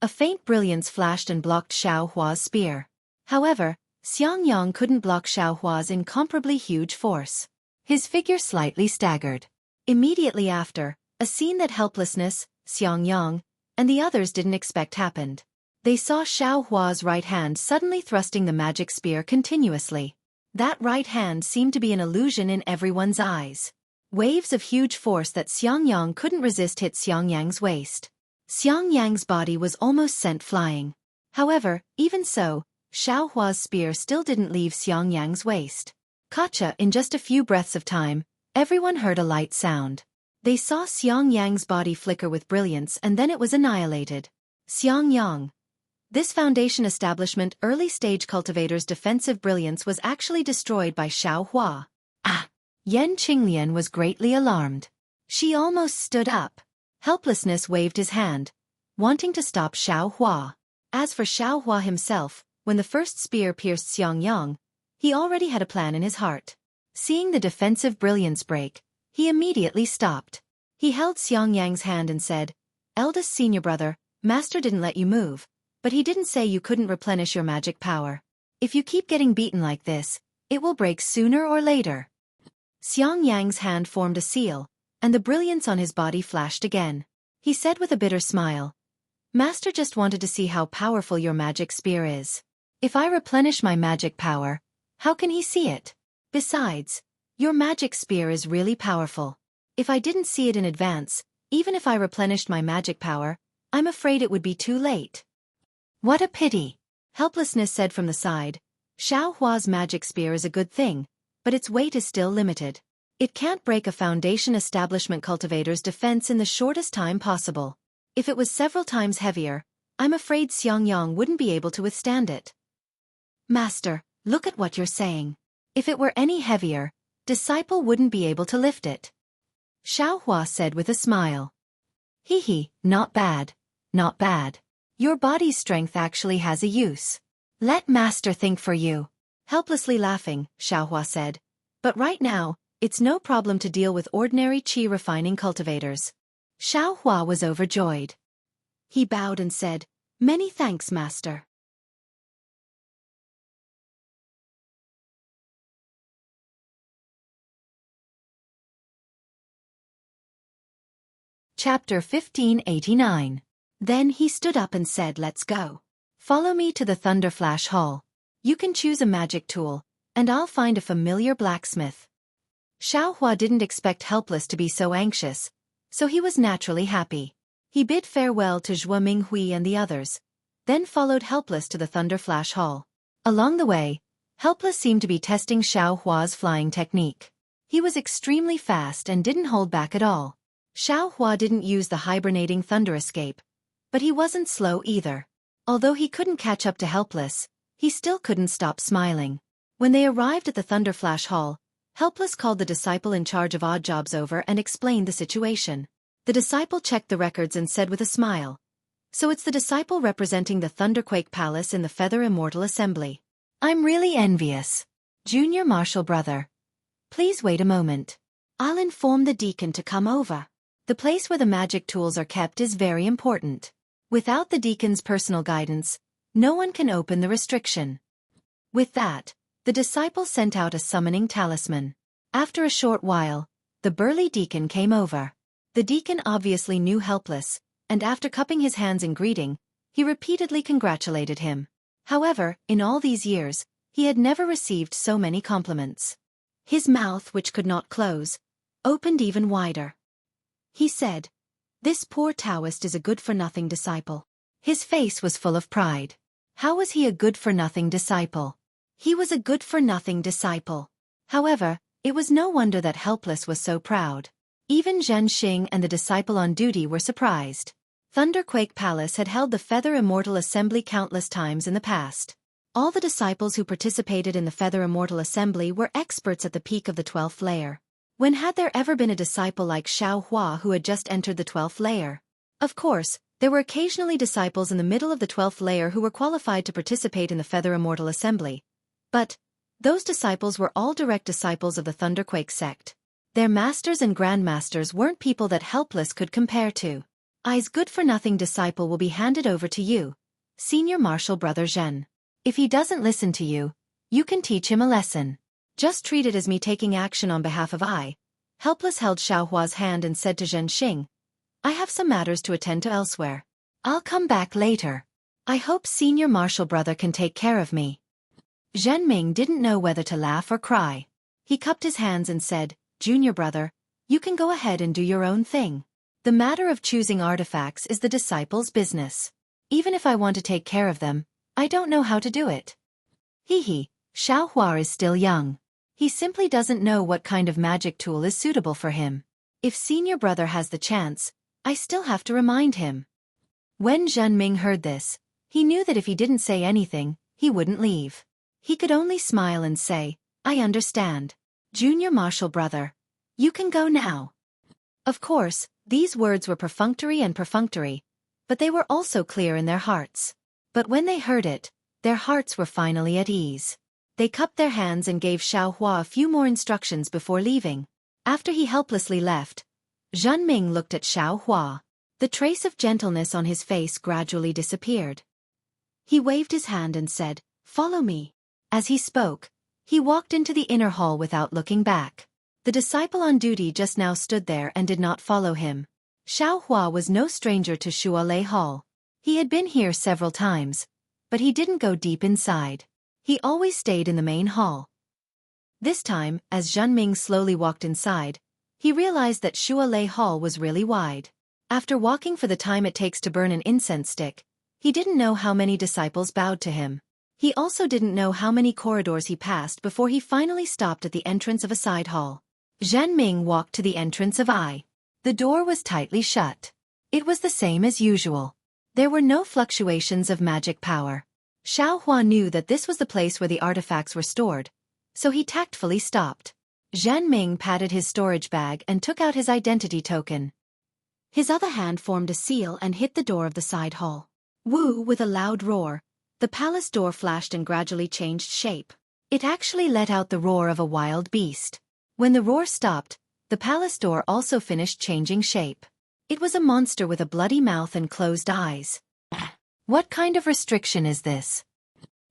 A faint brilliance flashed and blocked Xiaohua's spear. However, Xiangyang couldn't block Xiaohua's incomparably huge force. His figure slightly staggered. Immediately after, a scene that helplessness, Xiangyang, and the others didn't expect happened. They saw Xiaohua's right hand suddenly thrusting the magic spear continuously. That right hand seemed to be an illusion in everyone's eyes. Waves of huge force that Xiangyang couldn't resist hit Xiangyang's waist. Xiangyang's body was almost sent flying. However, even so, Xiaohua's spear still didn't leave Xiangyang's waist. Kacha, in just a few breaths of time, everyone heard a light sound. They saw Xiangyang's body flicker with brilliance and then it was annihilated. Xiangyang. This foundation establishment early-stage cultivator's defensive brilliance was actually destroyed by Xiaohua. Ah! Yan Qinglian was greatly alarmed. She almost stood up. Helplessness waved his hand, wanting to stop Xiaohua. As for Xiaohua himself, when the first spear pierced Xiangyang, he already had a plan in his heart. Seeing the defensive brilliance break, he immediately stopped. He held Xiangyang's hand and said, "Eldest senior brother, master didn't let you move, but he didn't say you couldn't replenish your magic power. If you keep getting beaten like this, it will break sooner or later." Xiangyang's hand formed a seal, and the brilliance on his body flashed again. He said with a bitter smile, "Master just wanted to see how powerful your magic spear is. If I replenish my magic power, how can he see it? Besides, your magic spear is really powerful. If I didn't see it in advance, even if I replenished my magic power, I'm afraid it would be too late." "What a pity," Helplessness said from the side. "Xiaohua's magic spear is a good thing, but its weight is still limited. It can't break a foundation establishment cultivator's defense in the shortest time possible. If it was several times heavier, I'm afraid Xiangyang wouldn't be able to withstand it." "Master, look at what you're saying. If it were any heavier, disciple wouldn't be able to lift it," Xiaohua said with a smile. "Hee, not bad, not bad. Your body's strength actually has a use. Let master think for you." Helplessly laughing, Xiaohua said, "But right now, it's no problem to deal with ordinary qi refining cultivators." Xiaohua was overjoyed. He bowed and said, "Many thanks, master." Chapter 1589. Then he stood up and said, "Let's go. Follow me to the Thunder Flash Hall. You can choose a magic tool, and I'll find a familiar blacksmith." Xiaohua didn't expect Helpless to be so anxious, so he was naturally happy. He bid farewell to Zhuo Minghui and the others, then followed Helpless to the Thunder Flash Hall. Along the way, Helpless seemed to be testing Xiaohua's flying technique. He was extremely fast and didn't hold back at all. Xiaohua didn't use the hibernating thunder escape, but he wasn't slow either. Although he couldn't catch up to Helpless, he still couldn't stop smiling. When they arrived at the Thunder Flash Hall, Helpless called the disciple in charge of odd jobs over and explained the situation. The disciple checked the records and said with a smile, "So it's the disciple representing the Thunderquake Palace in the Feather Immortal Assembly. I'm really envious. Junior Marshal brother. Please wait a moment. I'll inform the deacon to come over. The place where the magic tools are kept is very important. Without the deacon's personal guidance, no one can open the restriction." With that, the disciple sent out a summoning talisman. After a short while, the burly deacon came over. The deacon obviously knew Helpless, and after cupping his hands in greeting, he repeatedly congratulated him. However, in all these years, he had never received so many compliments. His mouth, which could not close, opened even wider. He said, "This poor Taoist is a good-for-nothing disciple." His face was full of pride. How was he a good-for-nothing disciple? He was a good-for-nothing disciple. However, it was no wonder that Helpless was so proud. Even Zhen Xing and the disciple on duty were surprised. Thunderquake Palace had held the Feather Immortal Assembly countless times in the past. All the disciples who participated in the Feather Immortal Assembly were experts at the peak of the 12th layer. When had there ever been a disciple like Xiaohua who had just entered the 12th layer? Of course, there were occasionally disciples in the middle of the 12th layer who were qualified to participate in the Feather Immortal Assembly. But those disciples were all direct disciples of the Thunderquake sect. Their masters and grandmasters weren't people that Helpless could compare to. I's good-for-nothing disciple will be handed over to you, Senior Martial Brother Zhen. If he doesn't listen to you, you can teach him a lesson. Just treat it as me taking action on behalf of I. Helpless held Xiaohua's hand and said to Zhen Xing, "I have some matters to attend to elsewhere. I'll come back later. I hope Senior Martial Brother can take care of me." Zhen Ming didn't know whether to laugh or cry. He cupped his hands and said, "Junior brother, you can go ahead and do your own thing. The matter of choosing artifacts is the disciple's business. Even if I want to take care of them, I don't know how to do it." Hee, Xiaohua is still young. He simply doesn't know what kind of magic tool is suitable for him. If Senior Brother has the chance, I still have to remind him. When Zhen Ming heard this, he knew that if he didn't say anything, he wouldn't leave. He could only smile and say, "I understand. Junior Martial Brother, you can go now." Of course, these words were perfunctory, but they were also clear in their hearts. But when they heard it, their hearts were finally at ease. They cupped their hands and gave Xiaohua a few more instructions before leaving. After he helplessly left, Zhen Ming looked at Xiaohua. The trace of gentleness on his face gradually disappeared. He waved his hand and said, "Follow me." As he spoke, he walked into the inner hall without looking back. The disciple on duty just now stood there and did not follow him. Xiaohua was no stranger to Xueqi Hall. He had been here several times, but he didn't go deep inside. He always stayed in the main hall. This time, as Zhen Ming slowly walked inside, he realized that Xueqi Hall was really wide. After walking for the time it takes to burn an incense stick, he didn't know how many disciples bowed to him. He also didn't know how many corridors he passed before he finally stopped at the entrance of a side hall. Zhen Ming walked to the entrance of I. The door was tightly shut. It was the same as usual. There were no fluctuations of magic power. Xiaohua knew that this was the place where the artifacts were stored, so he tactfully stopped. Zhen Ming patted his storage bag and took out his identity token. His other hand formed a seal and hit the door of the side hall. Woo! With a loud roar, the palace door flashed and gradually changed shape. It actually let out the roar of a wild beast. When the roar stopped, the palace door also finished changing shape. It was a monster with a bloody mouth and closed eyes. What kind of restriction is this?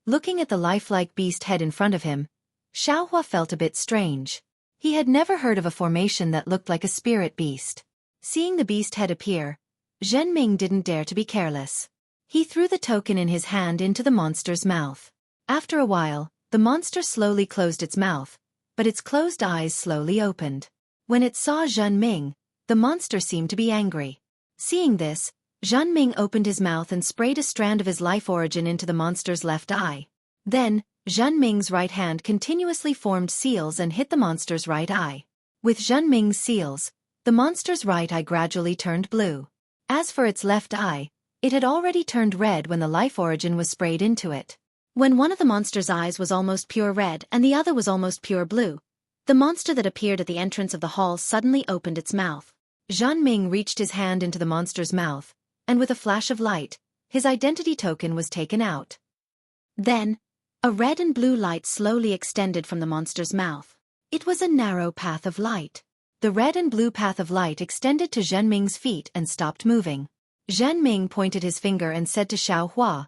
Looking at the lifelike beast head in front of him, Xiaohua felt a bit strange. He had never heard of a formation that looked like a spirit beast. Seeing the beast head appear, Zhen Ming didn't dare to be careless. He threw the token in his hand into the monster's mouth. After a while, the monster slowly closed its mouth, but its closed eyes slowly opened. When it saw Zhen Ming, the monster seemed to be angry. Seeing this, Zhen Ming opened his mouth and sprayed a strand of his life origin into the monster's left eye. Then, Zhen Ming's right hand continuously formed seals and hit the monster's right eye. With Zhen Ming's seals, the monster's right eye gradually turned blue. As for its left eye, it had already turned red when the life origin was sprayed into it. When one of the monster's eyes was almost pure red and the other was almost pure blue, the monster that appeared at the entrance of the hall suddenly opened its mouth. Zhen Ming reached his hand into the monster's mouth, and with a flash of light, his identity token was taken out. Then, a red and blue light slowly extended from the monster's mouth. It was a narrow path of light. The red and blue path of light extended to Zhen Ming's feet and stopped moving. Zhen Ming pointed his finger and said to Xiaohua,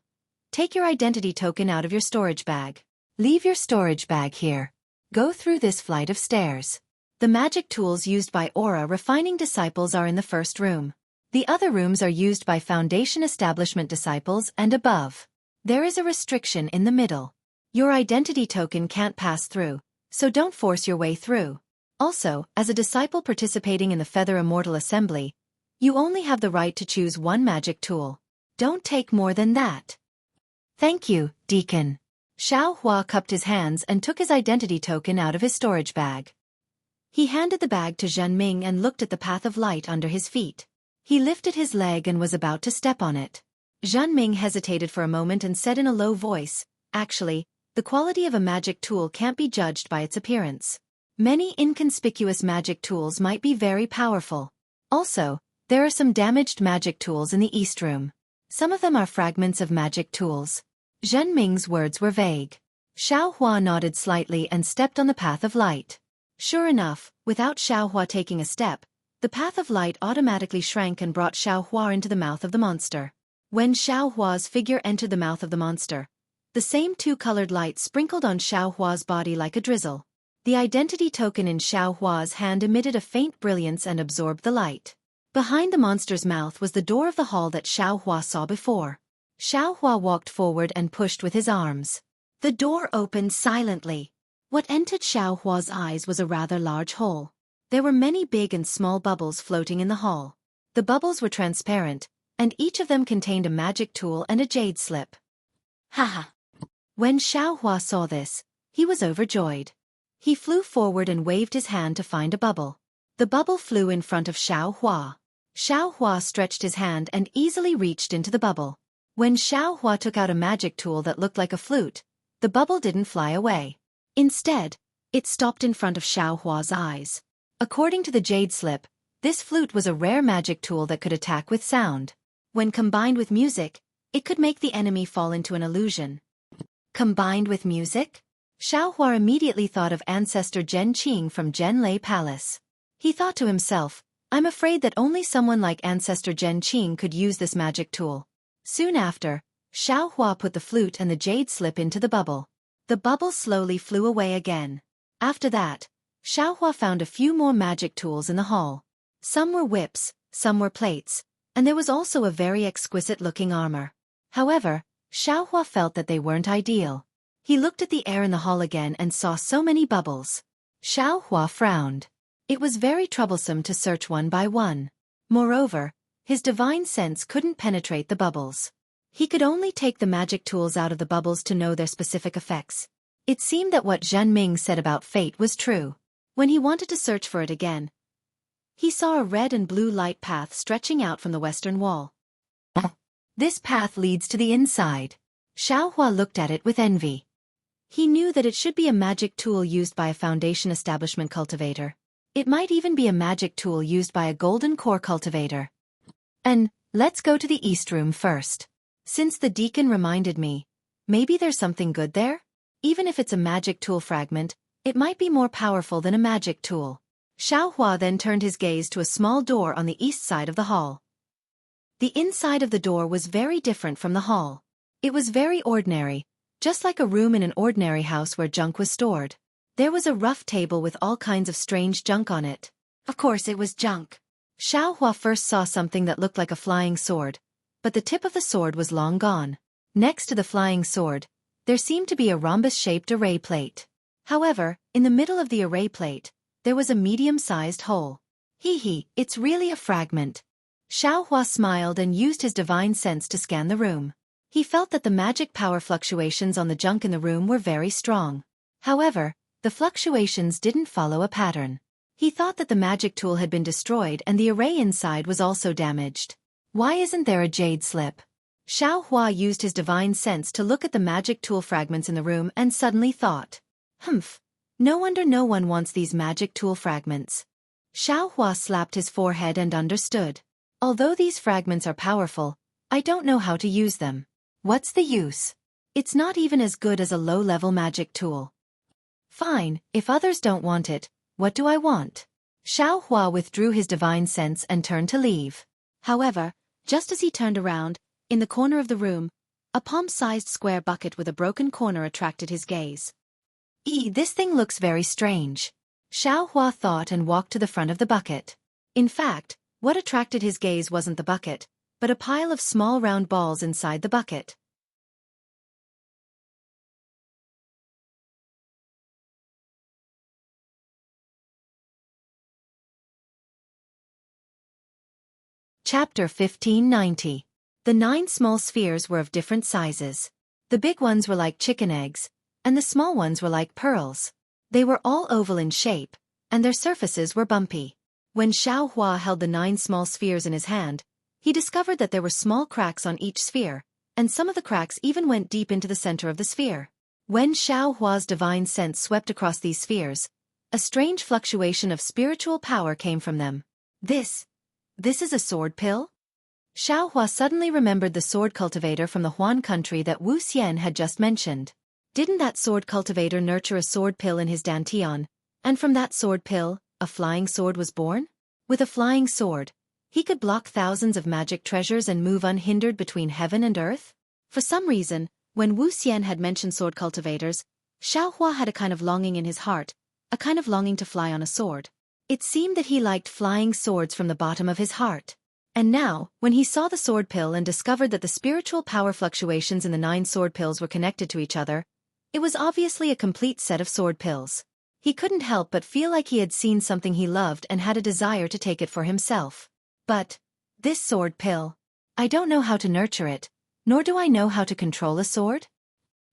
"Take your identity token out of your storage bag. Leave your storage bag here. Go through this flight of stairs. The magic tools used by aura refining disciples are in the first room. The other rooms are used by Foundation Establishment disciples and above. There is a restriction in the middle. Your identity token can't pass through, so don't force your way through. Also, as a disciple participating in the Feather Immortal Assembly, you only have the right to choose one magic tool. Don't take more than that. Thank you, Deacon. Xiao Hua cupped his hands and took his identity token out of his storage bag. He handed the bag to Zhen Ming and looked at the path of light under his feet. He lifted his leg and was about to step on it. Zhen Ming hesitated for a moment and said in a low voice, "Actually, the quality of a magic tool can't be judged by its appearance. Many inconspicuous magic tools might be very powerful. Also, there are some damaged magic tools in the East Room. Some of them are fragments of magic tools." Zhen Ming's words were vague. Xiao Hua nodded slightly and stepped on the path of light. Sure enough, without Xiao Hua taking a step, the path of light automatically shrank and brought Xiao Hua into the mouth of the monster. When Xiao Hua's figure entered the mouth of the monster, the same two-colored light sprinkled on Xiao Hua's body like a drizzle. The identity token in Xiao Hua's hand emitted a faint brilliance and absorbed the light. Behind the monster's mouth was the door of the hall that Xiao Hua saw before. Xiao Hua walked forward and pushed with his arms. The door opened silently. What entered Xiao Hua's eyes was a rather large hole. There were many big and small bubbles floating in the hall. The bubbles were transparent, and each of them contained a magic tool and a jade slip. Haha! When Xiao Hua saw this, he was overjoyed. He flew forward and waved his hand to find a bubble. The bubble flew in front of Xiao Hua. Xiao Hua stretched his hand and easily reached into the bubble. When Xiao Hua took out a magic tool that looked like a flute, the bubble didn't fly away. Instead, it stopped in front of Xiao Hua's eyes. According to the jade slip, this flute was a rare magic tool that could attack with sound. When combined with music, it could make the enemy fall into an illusion. Combined with music? Xiao Hua immediately thought of ancestor Zhen Qing from Zhenlei Palace. He thought to himself, "I'm afraid that only someone like ancestor Zhen Qing could use this magic tool." Soon after, Xiao Hua put the flute and the jade slip into the bubble. The bubble slowly flew away again. After that, Xiao Hua found a few more magic tools in the hall. Some were whips, some were plates, and there was also a very exquisite-looking armor. However, Xiao Hua felt that they weren't ideal. He looked at the air in the hall again and saw so many bubbles. Xiao Hua frowned. It was very troublesome to search one by one. Moreover, his divine sense couldn't penetrate the bubbles. He could only take the magic tools out of the bubbles to know their specific effects. It seemed that what Zhen Ming said about fate was true. When he wanted to search for it again, he saw a red and blue light path stretching out from the western wall. This path leads to the inside. Xiao Hua looked at it with envy. He knew that it should be a magic tool used by a Foundation Establishment cultivator. It might even be a magic tool used by a Golden Core cultivator. And, let's go to the East Room first. Since the deacon reminded me, maybe there's something good there? Even if it's a magic tool fragment, it might be more powerful than a magic tool. Xiao Hua then turned his gaze to a small door on the east side of the hall. The inside of the door was very different from the hall. It was very ordinary, just like a room in an ordinary house where junk was stored. There was a rough table with all kinds of strange junk on it. Of course it was junk. Xiao Hua first saw something that looked like a flying sword, but the tip of the sword was long gone. Next to the flying sword, there seemed to be a rhombus-shaped array plate. However, in the middle of the array plate, there was a medium-sized hole. Hee, it's really a fragment. Xiao Hua smiled and used his divine sense to scan the room. He felt that the magic power fluctuations on the junk in the room were very strong. However, the fluctuations didn't follow a pattern. He thought that the magic tool had been destroyed and the array inside was also damaged. Why isn't there a jade slip? Xiao Hua used his divine sense to look at the magic tool fragments in the room and suddenly thought, no wonder no one wants these magic tool fragments. Xiao Hua slapped his forehead and understood. Although these fragments are powerful, I don't know how to use them. What's the use? It's not even as good as a low-level magic tool. Fine, if others don't want it, what do I want? Xiao Hua withdrew his divine sense and turned to leave. However, just as he turned around, in the corner of the room, a palm-sized square bucket with a broken corner attracted his gaze. This thing looks very strange. Xiao Hua thought and walked to the front of the bucket. In fact, what attracted his gaze wasn't the bucket, but a pile of small round balls inside the bucket. Chapter 1590. The 9 small spheres were of different sizes. The big ones were like chicken eggs, and the small ones were like pearls. They were all oval in shape, and their surfaces were bumpy. When Xueqi held the 9 small spheres in his hand, he discovered that there were small cracks on each sphere, and some of the cracks even went deep into the center of the sphere. When Xueqi's divine sense swept across these spheres, a strange fluctuation of spiritual power came from them. This is a sword pill? Xueqi suddenly remembered the sword cultivator from the Huan country that Wu Xian had just mentioned. Didn't that sword cultivator nurture a sword pill in his dantian, and from that sword pill, a flying sword was born? With a flying sword, he could block thousands of magic treasures and move unhindered between heaven and earth? For some reason, when Wu Xian had mentioned sword cultivators, Xueqi had a kind of longing in his heart, a kind of longing to fly on a sword. It seemed that he liked flying swords from the bottom of his heart. And now, when he saw the sword pill and discovered that the spiritual power fluctuations in the 9 sword pills were connected to each other, it was obviously a complete set of sword pills. He couldn't help but feel like he had seen something he loved and had a desire to take it for himself. But this sword pill, I don't know how to nurture it, nor do I know how to control a sword?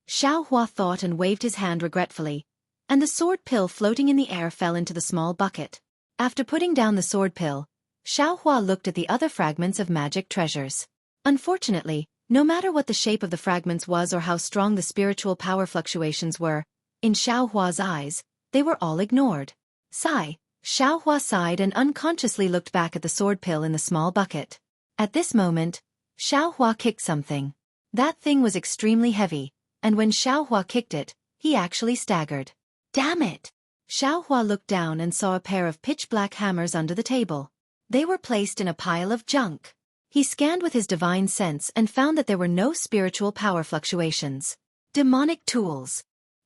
Xueqi thought and waved his hand regretfully, and the sword pill floating in the air fell into the small bucket. After putting down the sword pill, Xueqi looked at the other fragments of magic treasures. Unfortunately, no matter what the shape of the fragments was or how strong the spiritual power fluctuations were, in Xueqi's eyes, they were all ignored. Xueqi sighed and unconsciously looked back at the sword pill in the small bucket. At this moment, Xueqi kicked something. That thing was extremely heavy, and when Xueqi kicked it, he actually staggered. Damn it! Xueqi looked down and saw a pair of pitch-black hammers under the table. They were placed in a pile of junk. He scanned with his divine sense and found that there were no spiritual power fluctuations. Demonic tools.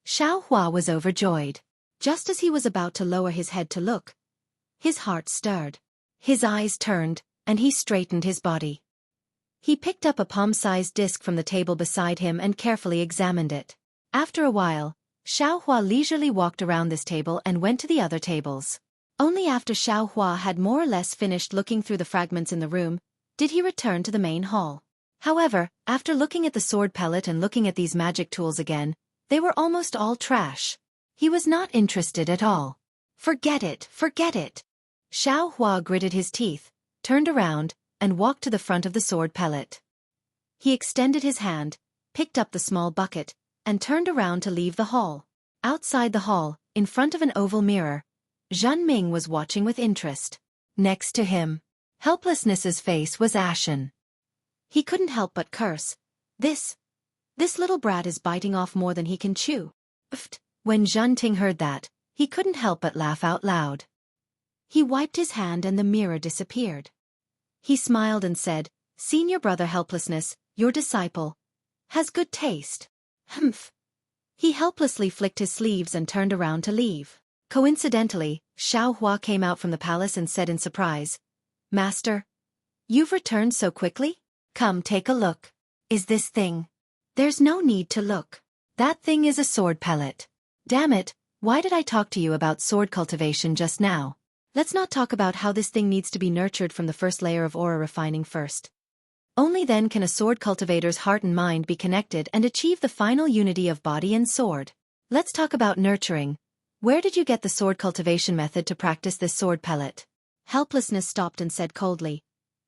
Xueqi was overjoyed. Just as he was about to lower his head to look, his heart stirred. His eyes turned, and he straightened his body. He picked up a palm-sized disc from the table beside him and carefully examined it. After a while, Xueqi leisurely walked around this table and went to the other tables. Only after Xueqi had more or less finished looking through the fragments in the room, did he return to the main hall. However, after looking at the sword pellet and looking at these magic tools again, they were almost all trash. He was not interested at all. Forget it, forget it. Xueqi gritted his teeth, turned around, and walked to the front of the sword pellet. He extended his hand, picked up the small bucket, and turned around to leave the hall. Outside the hall, in front of an oval mirror, Zhenming was watching with interest. Next to him, Helplessness's face was ashen. He couldn't help but curse. This little brat is biting off more than he can chew. When Zhenting heard that, he couldn't help but laugh out loud. He wiped his hand and the mirror disappeared. He smiled and said, "Senior brother Helplessness, your disciple, has good taste." Humph. He helplessly flicked his sleeves and turned around to leave. Coincidentally, Xueqi came out from the palace and said in surprise, "Master, you've returned so quickly? Come take a look. Is this thing?" "There's no need to look. That thing is a sword pellet." "Damn it, why did I talk to you about sword cultivation just now? Let's not talk about how this thing needs to be nurtured from the first layer of aura refining first. Only then can a sword cultivator's heart and mind be connected and achieve the final unity of body and sword. Let's talk about nurturing. Where did you get the sword cultivation method to practice this sword pellet?" Helplessness stopped and said coldly,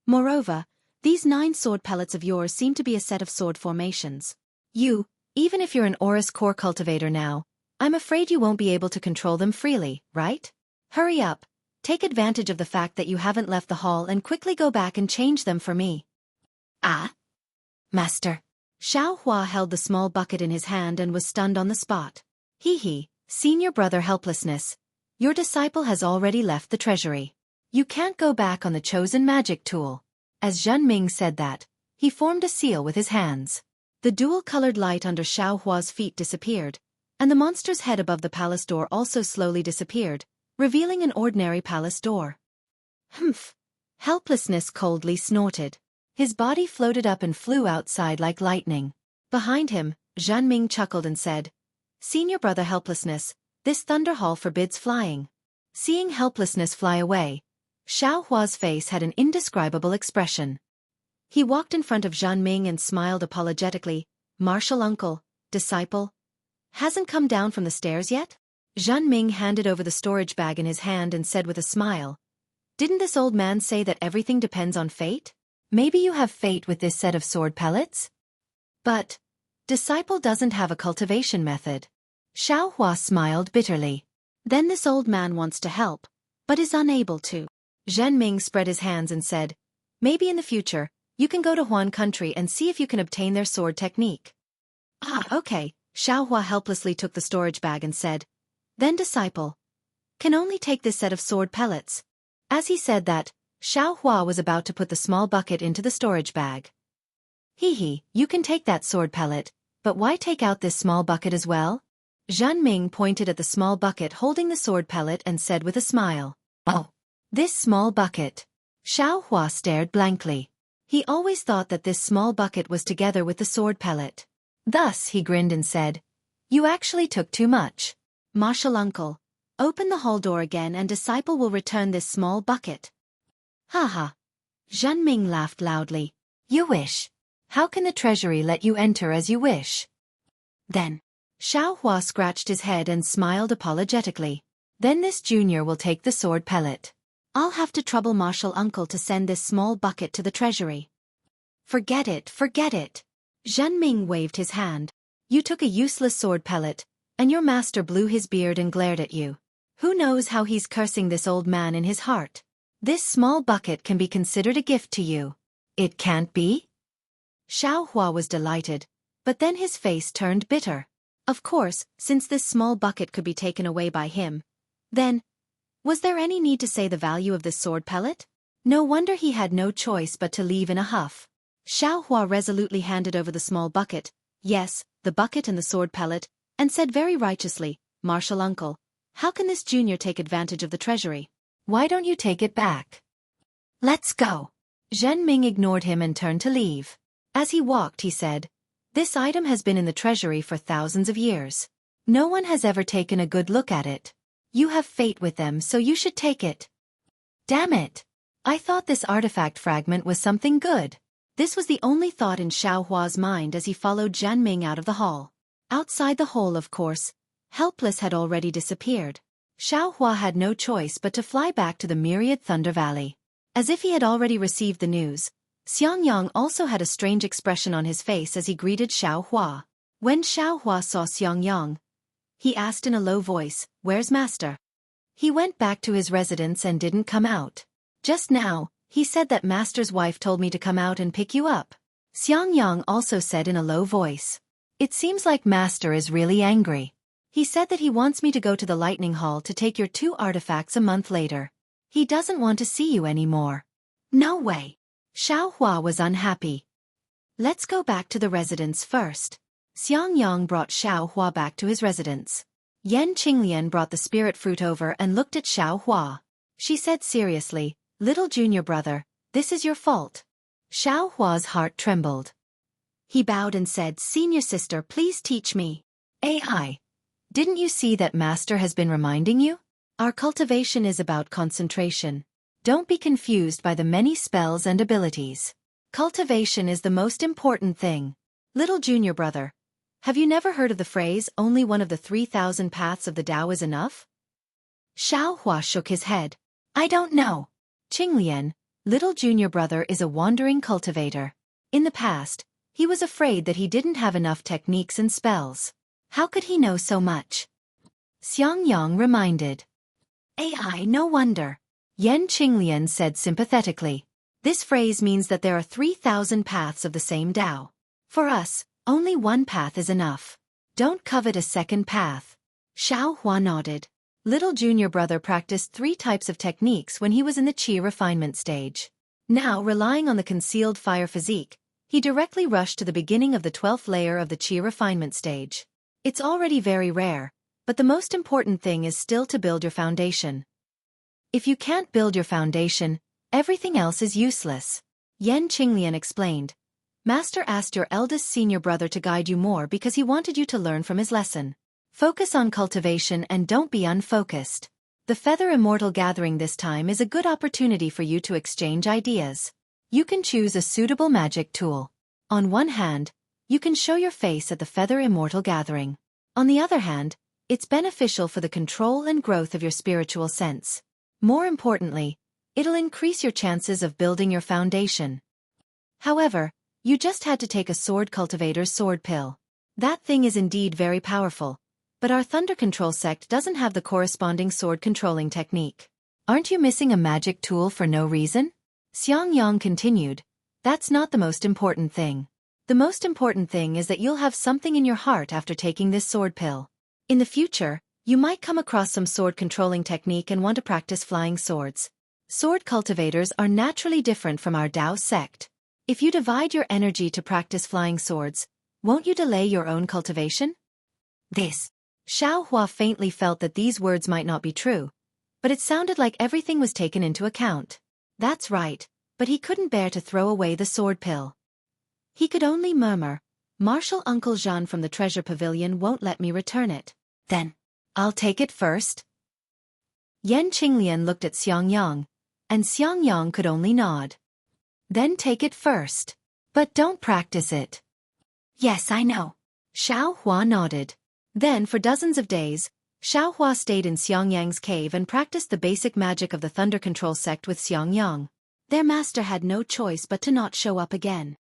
"Moreover, these 9 sword pellets of yours seem to be a set of sword formations. Even if you're an Aurus core cultivator now, I'm afraid you won't be able to control them freely, right? Hurry up, take advantage of the fact that you haven't left the hall and quickly go back and change them for me." "Ah? Master." Xueqi held the small bucket in his hand and was stunned on the spot. Senior brother Helplessness, your disciple has already left the treasury. You can't go back on the chosen magic tool." As Zhenming said that, he formed a seal with his hands. The dual-colored light under Xueqi's feet disappeared, and the monster's head above the palace door also slowly disappeared, revealing an ordinary palace door. Humph! Helplessness coldly snorted. His body floated up and flew outside like lightning. Behind him, Zhenming chuckled and said, "Senior brother Helplessness, this thunder hall forbids flying." Seeing Helplessness fly away, Xiao Hua's face had an indescribable expression. He walked in front of Zhan Ming and smiled apologetically. Martial uncle, disciple, hasn't come down from the stairs yet? Zhan Ming handed over the storage bag in his hand and said with a smile, didn't this old man say that everything depends on fate? Maybe you have fate with this set of sword pellets? But disciple doesn't have a cultivation method. Xiao Hua smiled bitterly. Then this old man wants to help, but is unable to. Zhan Ming spread his hands and said, maybe in the future, you can go to Huan country and see if you can obtain their sword technique. Ah, okay. Xiao Hua helplessly took the storage bag and said, then disciple can only take this set of sword pellets. As he said that, Xiao Hua was about to put the small bucket into the storage bag. Hee, you can take that sword pellet, but why take out this small bucket as well? Zhan Ming pointed at the small bucket holding the sword pellet and said with a smile, oh, this small bucket. Xiao Hua stared blankly. He always thought that this small bucket was together with the sword pellet. Thus he grinned and said, you actually took too much. Martial uncle, open the hall door again and disciple will return this small bucket. Ha. Zhan Ming laughed loudly. You wish. How can the treasury let you enter as you wish? Then, Xiao Hua scratched his head and smiled apologetically. Then this junior will take the sword pellet. I'll have to trouble martial uncle to send this small bucket to the treasury. Forget it. Zhan Ming waved his hand. You took a useless sword pellet, and your master blew his beard and glared at you. Who knows how he's cursing this old man in his heart? This small bucket can be considered a gift to you. It can't be? Xiao Hua was delighted, but then his face turned bitter. Of course, since this small bucket could be taken away by him, then, was there any need to say the value of this sword pellet? No wonder he had no choice but to leave in a huff. Xiao Hua resolutely handed over the small bucket, yes, the bucket and the sword pellet, and said very righteously, martial uncle, how can this junior take advantage of the treasury? Why don't you take it back? Let's go. Zhan Ming ignored him and turned to leave. As he walked, he said, this item has been in the treasury for thousands of years. No one has ever taken a good look at it. You have fate with them, so you should take it. Damn it! I thought this artifact fragment was something good. This was the only thought in Xiao Hua's mind as he followed Zhan Ming out of the hall. Outside the hall, of course, Helpless had already disappeared. Xiao Hua had no choice but to fly back to the myriad Thunder Valley. As if he had already received the news, Xiangyang also had a strange expression on his face as he greeted Xiao Hua. When Xiao Hua saw Xiangyang, he asked in a low voice, where's master? He went back to his residence and didn't come out. Just now, he said that master's wife told me to come out and pick you up. Xiangyang also said in a low voice. It seems like master is really angry. He said that he wants me to go to the lightning hall to take your 2 artifacts a month later. He doesn't want to see you anymore. No way. Xiao Hua was unhappy. Let's go back to the residence first. Xiangyang brought Xiao Hua back to his residence. Yan Qinglian brought the spirit fruit over and looked at Xiao Hua. She said seriously, little junior brother, this is your fault. Xiao Hua's heart trembled. He bowed and said, senior sister, please teach me. AI. Didn't you see that master has been reminding you? Our cultivation is about concentration. Don't be confused by the many spells and abilities. Cultivation is the most important thing. Little junior brother, have you never heard of the phrase, only one of the 3,000 paths of the Tao is enough? Xiao Hua shook his head. I don't know. Qinglian, little junior brother is a wandering cultivator. In the past, he was afraid that he didn't have enough techniques and spells. How could he know so much? Xiangyang reminded. AI, no wonder. Yan Qinglian said sympathetically. This phrase means that there are 3,000 paths of the same Tao. For us, only one path is enough. Don't covet a second path. Xiao Hua nodded. Little junior brother practiced 3 types of techniques when he was in the Qi refinement stage. Now, relying on the concealed fire physique, he directly rushed to the beginning of the 12th layer of the Qi refinement stage. It's already very rare, but the most important thing is still to build your foundation. If you can't build your foundation, everything else is useless. Yan Qinglian explained. Master asked your eldest senior brother to guide you more because he wanted you to learn from his lesson. Focus on cultivation and don't be unfocused. The Feather Immortal Gathering this time is a good opportunity for you to exchange ideas. You can choose a suitable magic tool. On one hand, you can show your face at the Feather Immortal Gathering. On the other hand, it's beneficial for the control and growth of your spiritual sense. More importantly, it'll increase your chances of building your foundation. However, you just had to take a sword cultivator's sword pill. That thing is indeed very powerful, but our Thunder Control sect doesn't have the corresponding sword controlling technique. Aren't you missing a magic tool for no reason? Xiangyang continued, that's not the most important thing. The most important thing is that you'll have something in your heart after taking this sword pill. In the future, you might come across some sword controlling technique and want to practice flying swords. Sword cultivators are naturally different from our Dao sect. If you divide your energy to practice flying swords, won't you delay your own cultivation? Xiao Hua faintly felt that these words might not be true, but it sounded like everything was taken into account. That's right, but he couldn't bear to throw away the sword pill. He could only murmur, Martial Uncle Jean from the treasure pavilion won't let me return it. Then, I'll take it first. Yan Qinglian looked at Xiangyang, and Xiangyang could only nod. Then take it first. But don't practice it. Yes, I know. Xiao Hua nodded. Then for dozens of days, Xiao Hua stayed in Xiangyang's cave and practiced the basic magic of the Thunder Control sect with Xiangyang. Their master had no choice but to not show up again.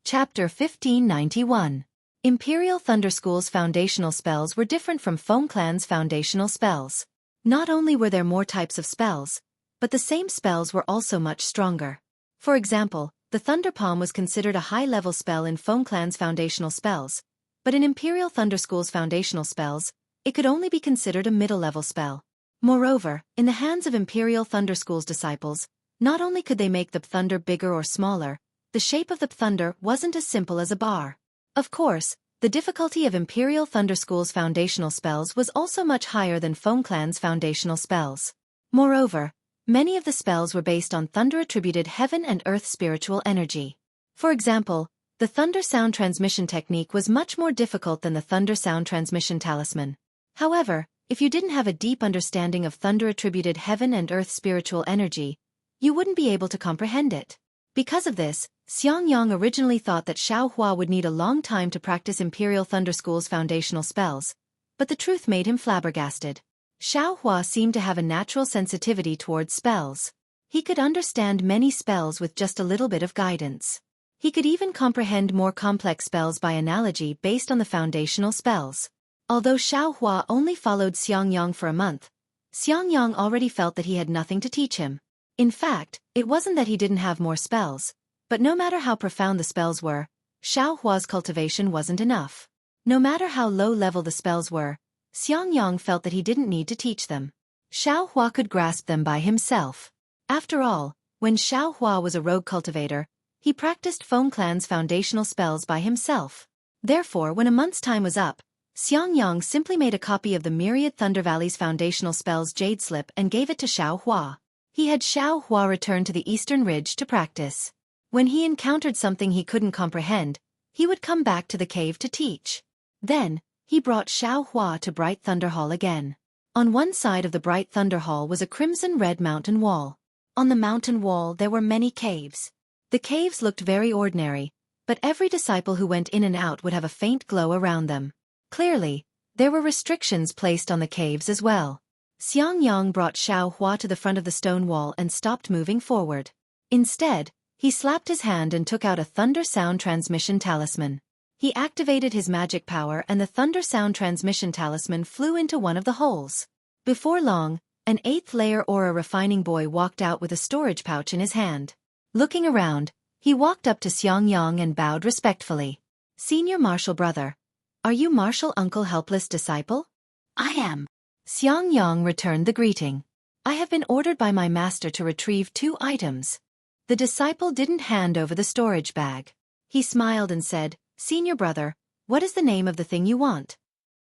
Chapter 1591. Imperial Thunder School's foundational spells were different from Foam Clan's foundational spells. Not only were there more types of spells, but the same spells were also much stronger. For example, the Thunder Palm was considered a high-level spell in Foam Clan's foundational spells, but in Imperial Thunder School's foundational spells, it could only be considered a middle-level spell. Moreover, in the hands of Imperial Thunder School's disciples, not only could they make the thunder bigger or smaller, the shape of the thunder wasn't as simple as a bar. Of course, the difficulty of Imperial Thunder School's foundational spells was also much higher than Foam Clan's foundational spells. Moreover, many of the spells were based on thunder-attributed heaven and earth spiritual energy. For example, the thunder sound transmission technique was much more difficult than the thunder sound transmission talisman. However, if you didn't have a deep understanding of thunder-attributed heaven and earth spiritual energy, you wouldn't be able to comprehend it. Because of this, Xiangyang originally thought that Xiao Hua would need a long time to practice Imperial Thunder School's foundational spells, but the truth made him flabbergasted. Xiao Hua seemed to have a natural sensitivity towards spells. He could understand many spells with just a little bit of guidance. He could even comprehend more complex spells by analogy based on the foundational spells. Although Xiao Hua only followed Xiangyang for a month, Xiangyang already felt that he had nothing to teach him. In fact, it wasn't that he didn't have more spells, but no matter how profound the spells were, Xiao Hua's cultivation wasn't enough. No matter how low-level the spells were, Xiangyang felt that he didn't need to teach them. Xiao Hua could grasp them by himself. After all, when Xiao Hua was a rogue cultivator, he practiced Foam Clan's foundational spells by himself. Therefore, when a month's time was up, Xiangyang simply made a copy of the myriad Thunder Valley's foundational spells Jade Slip and gave it to Xiao Hua. He had Xiao Hua return to the Eastern Ridge to practice. When he encountered something he couldn't comprehend, he would come back to the cave to teach. Then, he brought Xiao Hua to Bright Thunder Hall again. On one side of the Bright Thunder Hall was a crimson-red mountain wall. On the mountain wall there were many caves. The caves looked very ordinary, but every disciple who went in and out would have a faint glow around them. Clearly, there were restrictions placed on the caves as well. Xiangyang brought Xiao Hua to the front of the stone wall and stopped moving forward. Instead, he slapped his hand and took out a thunder sound transmission talisman. He activated his magic power and the thunder sound transmission talisman flew into one of the holes. Before long, an 8th layer aura refining boy walked out with a storage pouch in his hand. Looking around, he walked up to Xiangyang and bowed respectfully. Senior Martial Brother, are you Martial Uncle Helpless Disciple? I am. Xiangyang returned the greeting. I have been ordered by my master to retrieve 2 items. The disciple didn't hand over the storage bag. He smiled and said, Senior Brother, what is the name of the thing you want?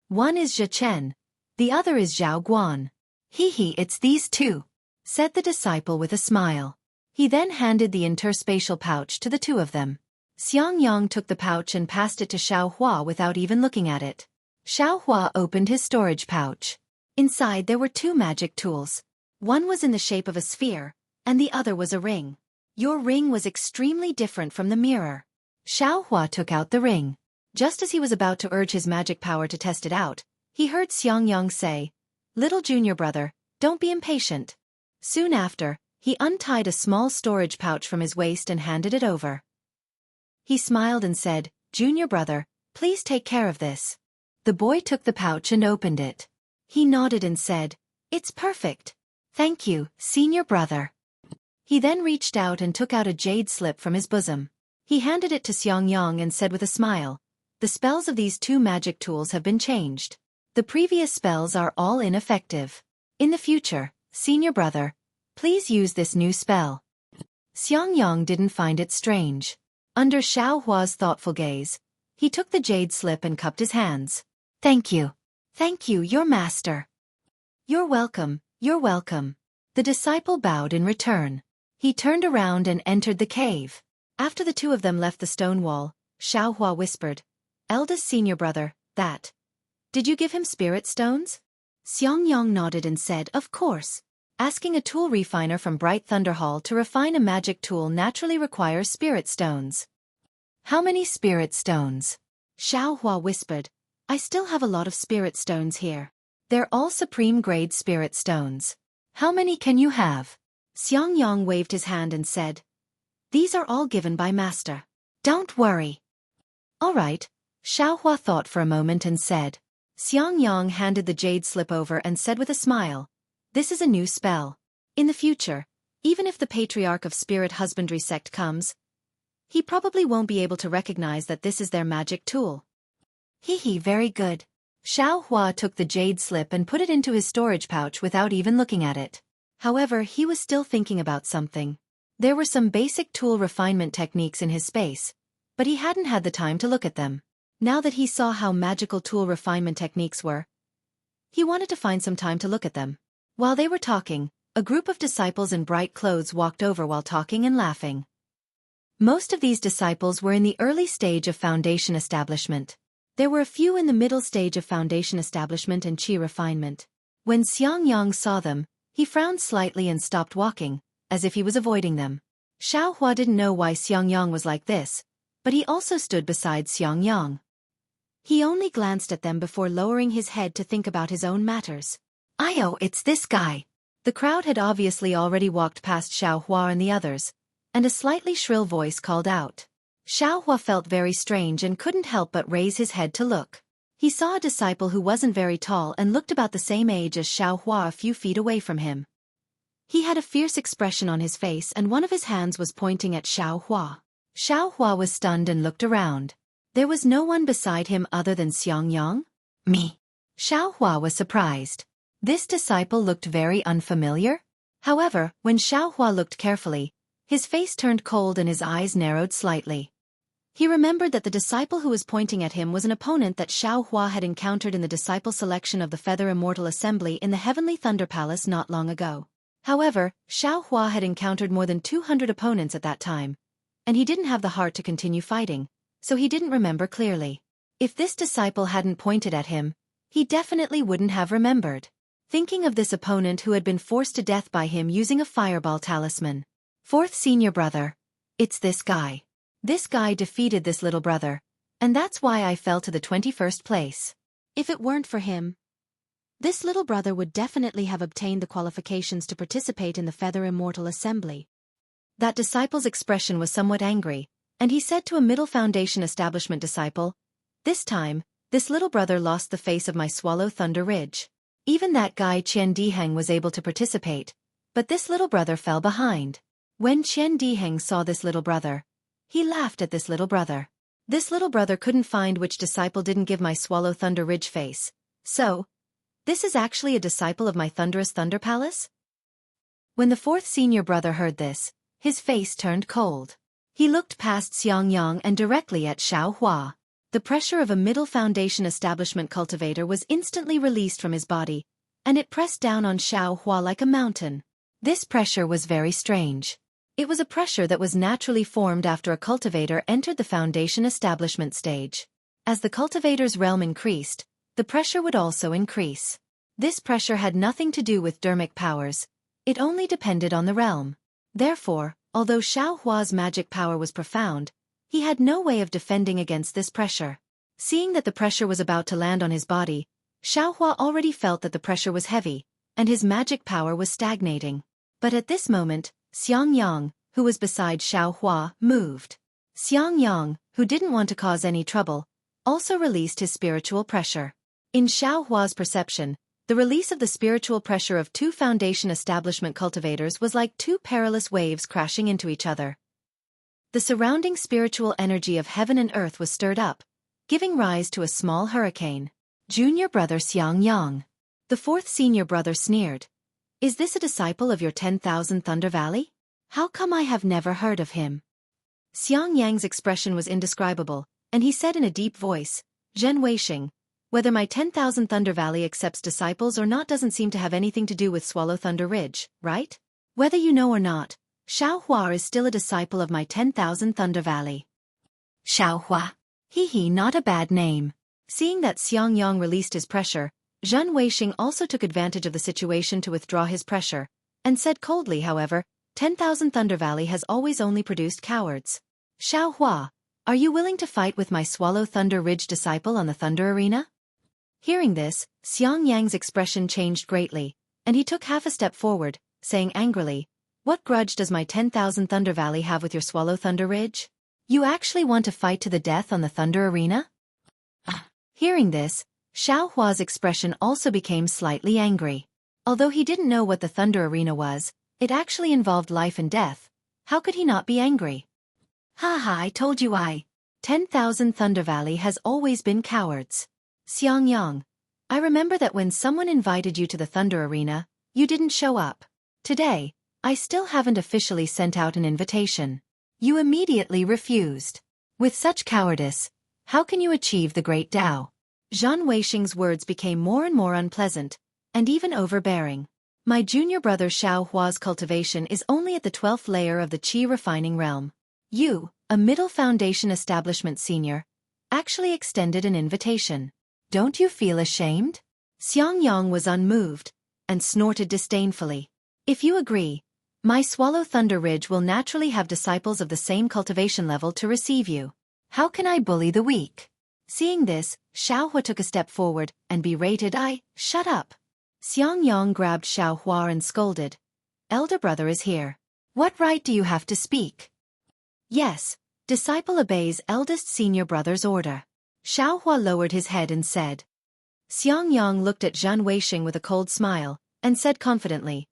One is Zhe Chen. The other is Zhao Guan. It's these 2, said the disciple with a smile. He then handed the interspatial pouch to the two of them. Xiangyang took the pouch and passed it to Xiaohua without even looking at it. Xiaohua opened his storage pouch. Inside there were two magic tools. One was in the shape of a sphere, and the other was a ring. Your ring was extremely different from the mirror. Xiaohua took out the ring. Just as he was about to urge his magic power to test it out, he heard Xiangyang say, "Little junior brother, don't be impatient." Soon after, he untied a small storage pouch from his waist and handed it over. He smiled and said, "Junior brother, please take care of this." The boy took the pouch and opened it. He nodded and said, "It's perfect. Thank you, senior brother." He then reached out and took out a jade slip from his bosom. He handed it to Xiangyang and said with a smile, "The spells of these two magic tools have been changed. The previous spells are all ineffective. In the future, senior brother, please use this new spell." Xiangyang didn't find it strange. Under Xiaohua's thoughtful gaze, he took the jade slip and cupped his hands. "Thank you. Thank you, your master." You're welcome. The disciple bowed in return. He turned around and entered the cave. After the two of them left the stone wall, Xiaohua whispered, "Eldest senior brother, did you give him spirit stones?" Xiangyang nodded and said, "Of course. Asking a tool refiner from Bright Thunder Hall to refine a magic tool naturally requires spirit stones." "How many spirit stones?" Xiaohua whispered, "I still have a lot of spirit stones here. They're all supreme grade spirit stones." "How many can you have?" Xiangyang waved his hand and said, "These are all given by master. Don't worry." "All right," Xiaohua thought for a moment and said. Xiangyang handed the jade slip over and said with a smile, "This is a new spell. In the future, even if the Patriarch of Spirit Husbandry sect comes, he probably won't be able to recognize that this is their magic tool." Very good." Xiaohua took the jade slip and put it into his storage pouch without even looking at it. However, he was still thinking about something. There were some basic tool refinement techniques in his space, but he hadn't had the time to look at them. Now that he saw how magical tool refinement techniques were, he wanted to find some time to look at them. While they were talking, a group of disciples in bright clothes walked over while talking and laughing. Most of these disciples were in the early stage of foundation establishment. There were a few in the middle stage of foundation establishment and qi refinement. When Xiangyang saw them, he frowned slightly and stopped walking, as if he was avoiding them. Xiaohua didn't know why Xiangyang was like this, but he also stood beside Xiangyang. He only glanced at them before lowering his head to think about his own matters. "Oh, it's this guy." The crowd had obviously already walked past Xiaohua and the others, and a slightly shrill voice called out. Xiaohua felt very strange and couldn't help but raise his head to look. He saw a disciple who wasn't very tall and looked about the same age as Xiaohua a few feet away from him. He had a fierce expression on his face and one of his hands was pointing at Xiaohua. Xiaohua was stunned and looked around. There was no one beside him other than Xiangyang? "Me." Xiaohua was surprised. This disciple looked very unfamiliar. However, when Xiaohua looked carefully, his face turned cold and his eyes narrowed slightly. He remembered that the disciple who was pointing at him was an opponent that Xiaohua had encountered in the disciple selection of the Feather Immortal Assembly in the Heavenly Thunder Palace not long ago. However, Xiaohua had encountered more than 200 opponents at that time, and he didn't have the heart to continue fighting, so he didn't remember clearly. If this disciple hadn't pointed at him, he definitely wouldn't have remembered. Thinking of this opponent who had been forced to death by him using a fireball talisman. "Fourth senior brother. It's this guy. This guy defeated this little brother, and that's why I fell to the 21st place. If it weren't for him, this little brother would definitely have obtained the qualifications to participate in the Feather Immortal Assembly." That disciple's expression was somewhat angry, and he said to a Middle Foundation Establishment disciple, "This time, this little brother lost the face of my Swallow Thunder Ridge. Even that guy Qian Diheng was able to participate, but this little brother fell behind." When Qian Diheng saw this little brother, he laughed at this little brother. This little brother couldn't find which disciple didn't give my Swallow Thunder Ridge face. So, this is actually a disciple of my Thunderous Thunder Palace? When the fourth senior brother heard this, his face turned cold. He looked past Xiangyang and directly at Xiaohua. The pressure of a Middle Foundation Establishment cultivator was instantly released from his body, and it pressed down on Xiaohua like a mountain. This pressure was very strange. It was a pressure that was naturally formed after a cultivator entered the foundation establishment stage. As the cultivator's realm increased, the pressure would also increase. This pressure had nothing to do with dermic powers. It only depended on the realm. Therefore, although Xueqi's magic power was profound, he had no way of defending against this pressure. Seeing that the pressure was about to land on his body, Xueqi already felt that the pressure was heavy, and his magic power was stagnating. But at this moment, Xiangyang, who was beside Xueqi, moved. Xiangyang, who didn't want to cause any trouble, also released his spiritual pressure. In Xueqi's perception, the release of the spiritual pressure of two foundation establishment cultivators was like two perilous waves crashing into each other. The surrounding spiritual energy of heaven and earth was stirred up, giving rise to a small hurricane. Junior brother Xiangyang. The fourth senior brother sneered. Is this a disciple of your 10,000 Thunder Valley? How come I have never heard of him? Xiangyang's expression was indescribable, and he said in a deep voice, Zhen Weixing, whether my 10,000 Thunder Valley accepts disciples or not doesn't seem to have anything to do with Swallow Thunder Ridge, right? Whether you know or not, Xueqi is still a disciple of my 10,000 Thunder Valley. Xueqi. Hee, not a bad name. Seeing that Xiangyang released his pressure, Zhen Weixing also took advantage of the situation to withdraw his pressure, and said coldly, however, 10,000 Thunder Valley has always only produced cowards. Xueqi, are you willing to fight with my Swallow Thunder Ridge disciple on the Thunder Arena? Hearing this, Xiangyang's expression changed greatly, and he took half a step forward, saying angrily, What grudge does my 10,000 Thunder Valley have with your Swallow Thunder Ridge? You actually want to fight to the death on the Thunder Arena? Hearing this, Xueqi's expression also became slightly angry. Although he didn't know what the Thunder Arena was, it actually involved life and death. How could he not be angry? I told you 10,000 Thunder Valley has always been cowards. Xiangyang, I remember that when someone invited you to the Thunder Arena, you didn't show up. Today, I still haven't officially sent out an invitation. You immediately refused. With such cowardice, how can you achieve the Great Tao? Zhen Weixing's words became more and more unpleasant, and even overbearing. My junior brother Xueqi's cultivation is only at the 12th layer of the Qi refining realm. You, a middle foundation establishment senior, actually extended an invitation. Don't you feel ashamed? Xiangyang was unmoved, and snorted disdainfully. If you agree, my Swallow Thunder Ridge will naturally have disciples of the same cultivation level to receive you. How can I bully the weak? Seeing this, Xueqi took a step forward and berated shut up. Xiangyang grabbed Xueqi and scolded. Elder brother is here. What right do you have to speak? Yes, disciple obeys eldest senior brother's order. Xueqi lowered his head and said. Xiangyang looked at Zhen Weixing with a cold smile, and said confidently,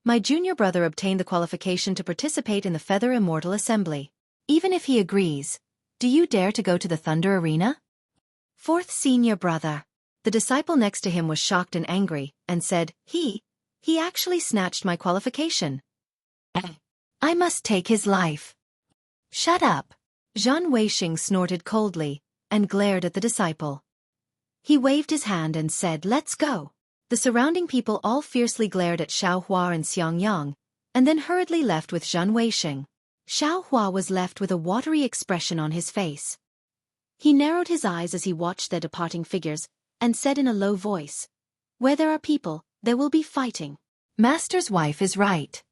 My junior brother obtained the qualification to participate in the Feather Immortal Assembly. Even if he agrees, do you dare to go to the Thunder Arena? Fourth senior brother. The disciple next to him was shocked and angry, and said, He actually snatched my qualification. I must take his life. Shut up. Zhen Weixing snorted coldly, and glared at the disciple. He waved his hand and said, Let's go. The surrounding people all fiercely glared at Xueqi and Xiangyang, and then hurriedly left with Zhen Weixing. Xueqi was left with a watery expression on his face. He narrowed his eyes as he watched their departing figures, and said in a low voice, Where there are people, there will be fighting. Master's wife is right.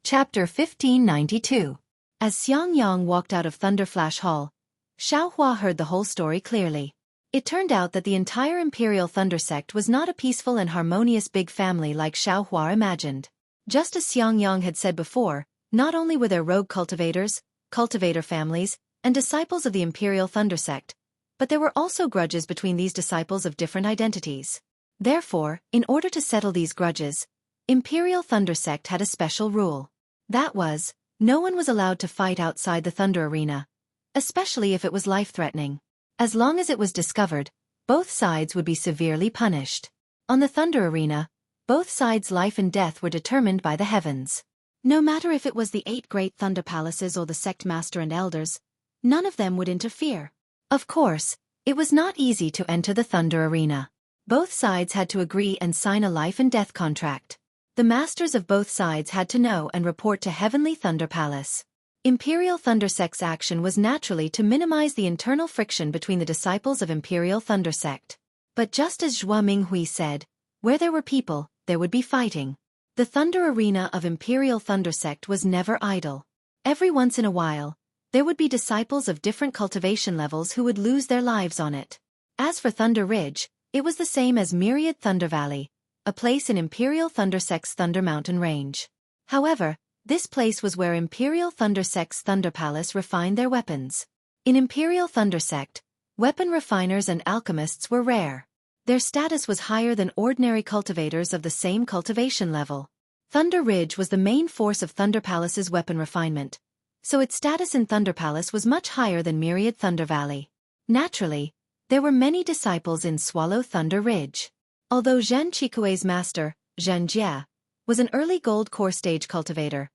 Chapter 1592. As Xiangyang walked out of Thunderflash Hall, Xueqi heard the whole story clearly. It turned out that the entire Imperial Thunder Sect was not a peaceful and harmonious big family like Xueqi imagined. Just as Xiangyang had said before, not only were there rogue cultivators, cultivator families, and disciples of the Imperial Thunder Sect, but there were also grudges between these disciples of different identities. Therefore, in order to settle these grudges, Imperial Thunder Sect had a special rule. That was, no one was allowed to fight outside the Thunder Arena, especially if it was life-threatening. As long as it was discovered, both sides would be severely punished. On the Thunder Arena, both sides' life and death were determined by the heavens. No matter if it was the 8 great Thunder Palaces or the Sect Master and Elders, none of them would interfere. Of course, It was not easy to enter the Thunder Arena. Both sides had to agree and sign a life and death contract. The masters of both sides had to know and report to Heavenly Thunder Palace. Imperial Thunder Sect's action was naturally to minimize the internal friction between the disciples of Imperial Thunder Sect. But just as Zhua Minghui said, where there were people, there would be fighting. The Thunder Arena of Imperial Thunder Sect was never idle. Every once in a while, there would be disciples of different cultivation levels who would lose their lives on it. As for Thunder Ridge, it was the same as Myriad Thunder Valley, a place in Imperial Thunder Sect's Thunder Mountain Range. However, this place was where Imperial Thunder Sect's Thunder Palace refined their weapons. In Imperial Thunder Sect, weapon refiners and alchemists were rare. Their status was higher than ordinary cultivators of the same cultivation level. Thunder Ridge was the main force of Thunder Palace's weapon refinement, so its status in Thunder Palace was much higher than Myriad Thunder Valley. Naturally, there were many disciples in Swallow Thunder Ridge. Although Zhen Qikui's master, Zhen Jie, was an early gold core stage cultivator,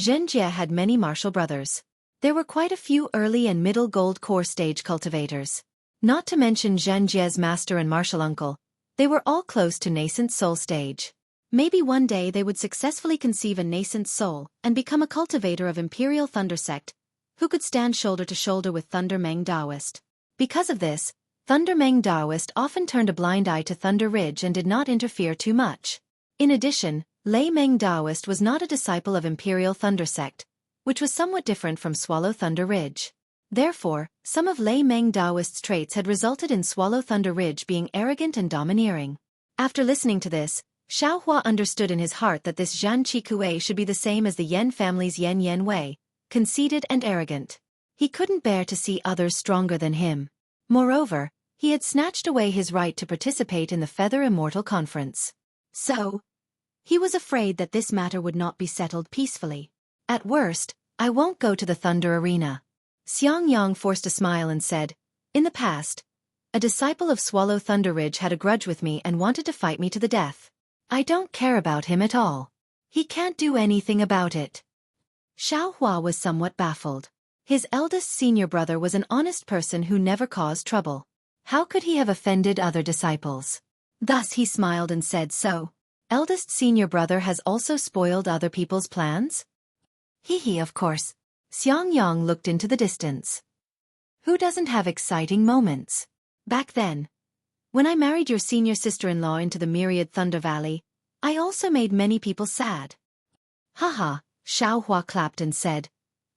Zhen Jie had many martial brothers. There were quite a few early and middle gold core stage cultivators. Not to mention Zhen Jie's master and martial uncle, they were all close to nascent soul stage. Maybe one day they would successfully conceive a nascent soul and become a cultivator of Imperial Thunder Sect, who could stand shoulder to shoulder with Thunder Meng Daoist. Because of this, Thunder Meng Daoist often turned a blind eye to Thunder Ridge and did not interfere too much. In addition, Lei Meng Daoist was not a disciple of Imperial Thunder Sect, which was somewhat different from Swallow Thunder Ridge. Therefore, some of Lei Meng Daoist's traits had resulted in Swallow Thunder Ridge being arrogant and domineering. After listening to this, Xiaohua understood in his heart that this Zhan Qikui should be the same as the Yen family's Yen Wei, conceited and arrogant. He couldn't bear to see others stronger than him. Moreover, he had snatched away his right to participate in the Feather Immortal Conference. So, he was afraid that this matter would not be settled peacefully. At worst, I won't go to the Thunder Arena. Xiang Yang forced a smile and said, in the past, a disciple of Swallow Thunder Ridge had a grudge with me and wanted to fight me to the death. I don't care about him at all. He can't do anything about it. Xiaohua was somewhat baffled. His eldest senior brother was an honest person who never caused trouble. How could he have offended other disciples? Thus he smiled and said, so, eldest senior brother has also spoiled other people's plans? Hee, of course. Xiang Yang looked into the distance. Who doesn't have exciting moments? Back then, when I married your senior sister-in-law into the Myriad Thunder Valley, I also made many people sad. Haha, Xiaohua clapped and said,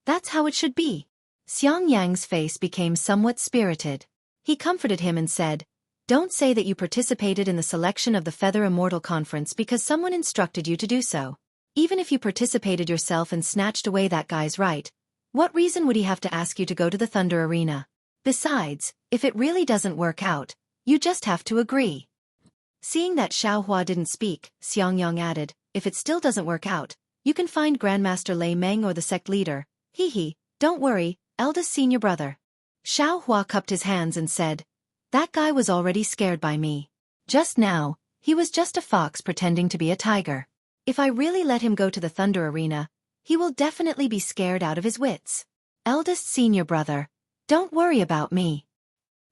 that's how it should be. Xiang Yang's face became somewhat spirited. He comforted him and said, don't say that you participated in the selection of the Feather Immortal Conference because someone instructed you to do so. Even if you participated yourself and snatched away that guy's right, what reason would he have to ask you to go to the Thunder Arena? Besides, if it really doesn't work out, you just have to agree. Seeing that Xiaohua didn't speak, Xiang Yang added, if it still doesn't work out, you can find Grandmaster Lei Meng or the sect leader. Hee, don't worry, eldest senior brother. Xiaohua cupped his hands and said, that guy was already scared by me. Just now, he was just a fox pretending to be a tiger. If I really let him go to the Thunder Arena, he will definitely be scared out of his wits. Eldest senior brother, don't worry about me.